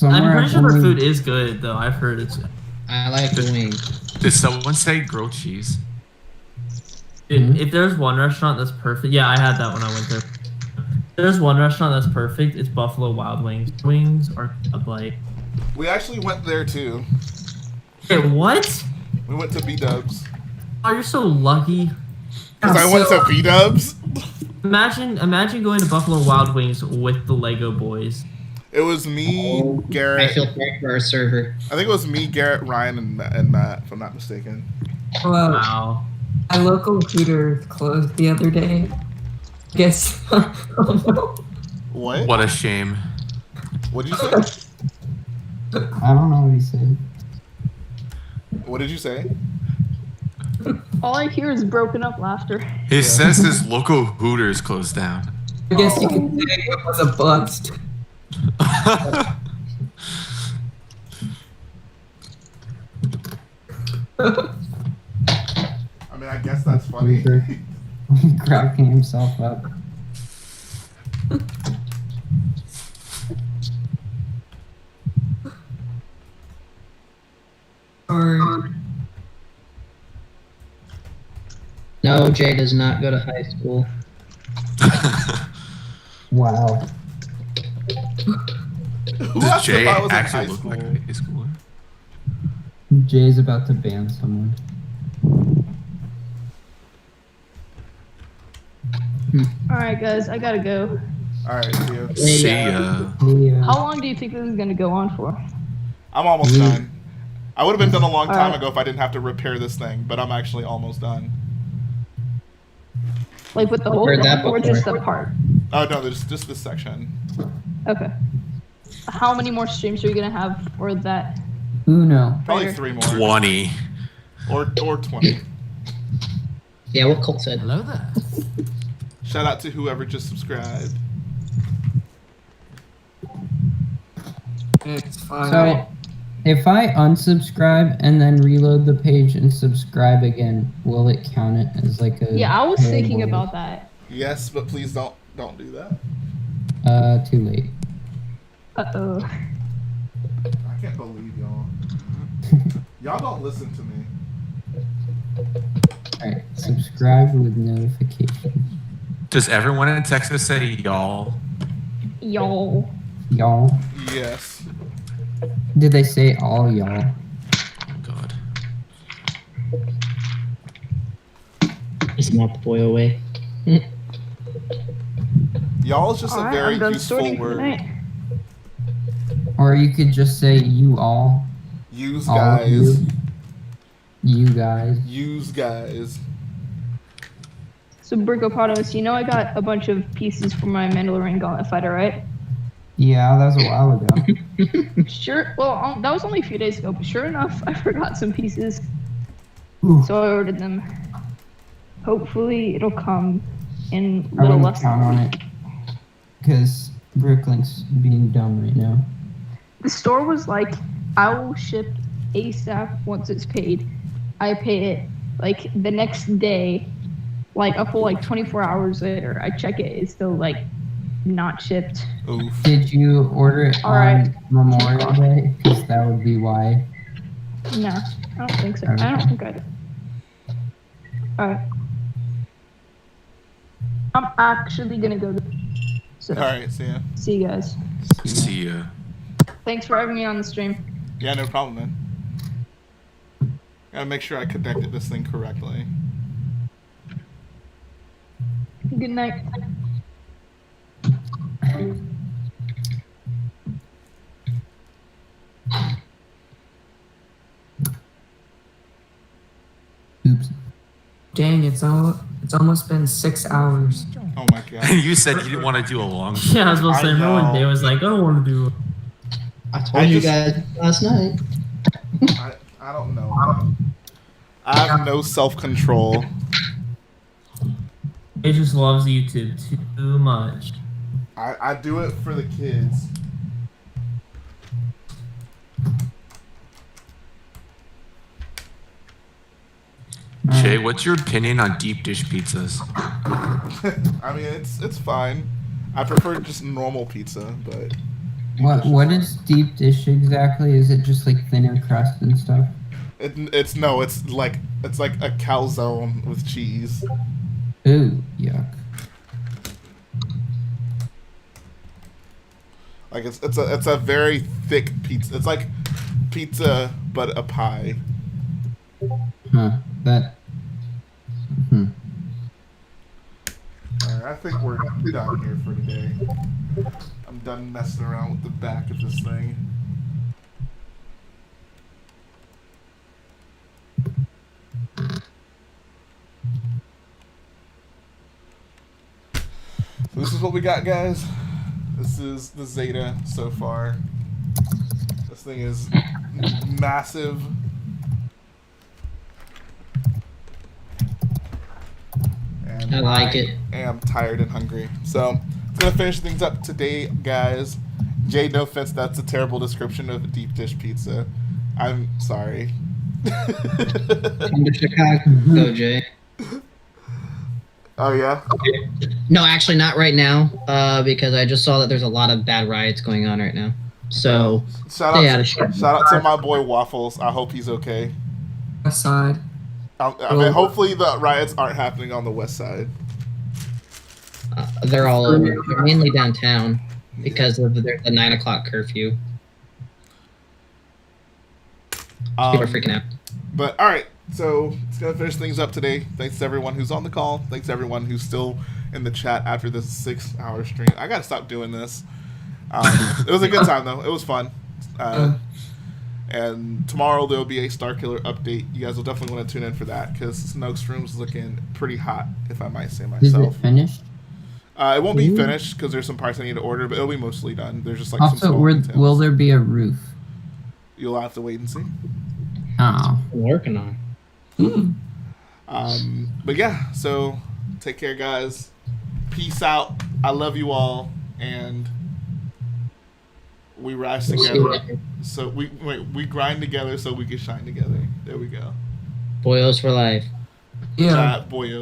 Speaker 12: I'm pretty sure their food is good, though. I've heard it's.
Speaker 11: I like the wings.
Speaker 5: Did someone say grilled cheese?
Speaker 12: Dude, if there's one restaurant that's perfect, yeah, I had that when I went there. If there's one restaurant that's perfect, it's Buffalo Wild Wings. Wings are a blight.
Speaker 1: We actually went there too.
Speaker 12: Hey, what?
Speaker 1: We went to B-Dubs.
Speaker 12: Oh, you're so lucky.
Speaker 1: Because I went to B-Dubs?
Speaker 12: Imagine going to Buffalo Wild Wings with the Lego boys.
Speaker 1: It was me, Garrett.
Speaker 11: I feel sorry for our server.
Speaker 1: I think it was me, Garrett, Ryan, and Matt, if I'm not mistaken.
Speaker 3: Well,
Speaker 12: Wow.
Speaker 3: my local Hooters closed the other day. Guess.
Speaker 1: What?
Speaker 5: What a shame.
Speaker 1: What did you say?
Speaker 2: I don't know what he said.
Speaker 1: What did you say?
Speaker 18: All I hear is broken up laughter.
Speaker 5: He says his local Hooters closed down.
Speaker 3: I guess you could say it was a bust.
Speaker 1: I mean, I guess that's funny.
Speaker 2: Cracking himself up.
Speaker 11: No, Jay does not go to high school.
Speaker 2: Wow.
Speaker 5: Does Jay actually look like a high schooler?
Speaker 2: Jay's about to ban someone.
Speaker 18: Alright, guys, I gotta go.
Speaker 1: Alright, see ya.
Speaker 5: See ya.
Speaker 18: How long do you think this is gonna go on for?
Speaker 1: I'm almost done. I would have been done a long time
Speaker 18: Alright.
Speaker 1: ago if I didn't have to repair this thing, but I'm actually almost done.
Speaker 18: Like with the whole
Speaker 11: Heard that
Speaker 18: thing, or just
Speaker 11: before.
Speaker 18: the part?
Speaker 1: Oh no, there's just this section.
Speaker 18: Okay. How many more streams are you gonna have for that?
Speaker 2: Uno.
Speaker 1: Probably
Speaker 18: Vader?
Speaker 1: 3 more.
Speaker 5: 20.
Speaker 1: Or 20.
Speaker 11: Yeah, what Colt said.
Speaker 12: Hello there.
Speaker 1: Shout out to whoever just subscribed.
Speaker 3: It's fine.
Speaker 2: So, if I unsubscribe and then reload the page and subscribe again, will it count it as like a?
Speaker 18: Yeah, I was thinking
Speaker 2: terrible-
Speaker 18: about that.
Speaker 1: Yes, but please don't do that.
Speaker 2: Too late.
Speaker 18: Uh-oh.
Speaker 1: I can't believe y'all. Y'all don't listen to me.
Speaker 2: Alright, subscribe with notifications.
Speaker 5: Does everyone in Texas say y'all?
Speaker 18: Y'all.
Speaker 2: Y'all.
Speaker 1: Yes.
Speaker 2: Did they say all y'all?
Speaker 5: God.
Speaker 11: Just knock the boy away.
Speaker 1: Y'all is just
Speaker 18: Alright,
Speaker 1: a very
Speaker 18: I'm done
Speaker 1: useful
Speaker 18: sorting for the
Speaker 1: word.
Speaker 18: night.
Speaker 2: Or you could just say you all.
Speaker 1: Use
Speaker 2: All of
Speaker 1: guys.
Speaker 2: you. You guys.
Speaker 1: Use guys.
Speaker 18: So, Brickopotamus, you know I got a bunch of pieces for my Mandalorian Gauntlet Fighter, right?
Speaker 2: Yeah, that was a while ago.
Speaker 18: Sure. Well, that was only a few days ago, but sure enough, I forgot some pieces.
Speaker 2: Ooh.
Speaker 18: So I ordered them. hopefully it'll come in
Speaker 2: I
Speaker 18: little
Speaker 2: wouldn't
Speaker 18: less
Speaker 2: count
Speaker 18: than
Speaker 2: on
Speaker 18: a
Speaker 2: it
Speaker 18: week.
Speaker 2: because Bricklink's being dumb right now.
Speaker 18: The store was like, I will ship ASAP once it's paid. I pay it like the next day, like a full like 24 hours later. I check it, it's still like not shipped.
Speaker 2: Did you order it
Speaker 18: All
Speaker 2: on
Speaker 18: right.
Speaker 2: Memorial Day? Because that would be why.
Speaker 18: No, I don't think so. I don't think I did. Alright. I'm actually gonna go. So,
Speaker 1: Alright, see ya.
Speaker 18: see you guys.
Speaker 5: See ya.
Speaker 18: Thanks for having me on the stream.
Speaker 1: Yeah, no problem, man. Gotta make sure I connected this thing correctly.
Speaker 18: Good night.
Speaker 2: Oops.
Speaker 3: Dang, it's almost been 6 hours.
Speaker 1: Oh my god.
Speaker 5: You said you didn't want to do a long.
Speaker 12: Yeah, I was about to say, remember when Dave was like, I don't want to do it.
Speaker 11: I told you guys last night.
Speaker 1: I don't know. I have no self-control.
Speaker 12: He just loves YouTube too much.
Speaker 1: I do it for the kids.
Speaker 5: Jay, what's your opinion on deep dish pizzas?
Speaker 1: I mean, it's fine. I prefer just normal pizza, but
Speaker 2: What is deep dish exactly? Is it just like thinner crust and stuff?
Speaker 1: it's like a calzone with cheese.
Speaker 2: Ooh, yuck.
Speaker 1: Like it's a very thick pizza. It's like pizza but a pie.
Speaker 2: Huh. That.
Speaker 1: Alright, I think we're done here for today. I'm done messing around with the back of this thing. So this is what we got, guys. This is the Zeta so far. This thing is massive. And
Speaker 11: I like it.
Speaker 1: I am tired and hungry. So, it's going to finish things up today, guys. Jay, no offense, that's a terrible description of a deep dish pizza. I'm sorry.
Speaker 11: Come to Chicago, go Jay.
Speaker 1: Oh, yeah?
Speaker 11: No, actually not right now, because I just saw that there's a lot of bad riots going on right now. So,
Speaker 1: Shout out to my boy Waffles. I hope he's okay.
Speaker 3: West side.
Speaker 1: I mean, hopefully the riots aren't happening on the west side.
Speaker 11: They're all over. They're mainly downtown because of the 9 o'clock curfew. People are freaking out.
Speaker 1: But all right, so it's gonna finish things up today. Thanks to everyone who's on the call. Thanks to everyone who's still in the chat after this 6-hour stream. I gotta stop doing this. It was a good time though. It was fun. And tomorrow there'll be a Starkiller update. You guys will definitely want to tune in for that because Snoke's room's looking pretty hot, if I might say myself.
Speaker 2: Is it finished?
Speaker 1: It won't be finished because there's some parts I need to order, but it'll be mostly done. There's just like some
Speaker 2: Also,
Speaker 1: small details.
Speaker 2: will there be a roof?
Speaker 1: You'll have to wait and see.
Speaker 2: Oh.
Speaker 11: I'm working on.
Speaker 1: But yeah, so take care, guys. Peace out. I love you all, and we rise together. So we grind together so we can shine together. There we go.
Speaker 11: Boyos for life.
Speaker 3: Yeah.
Speaker 1: Boyos.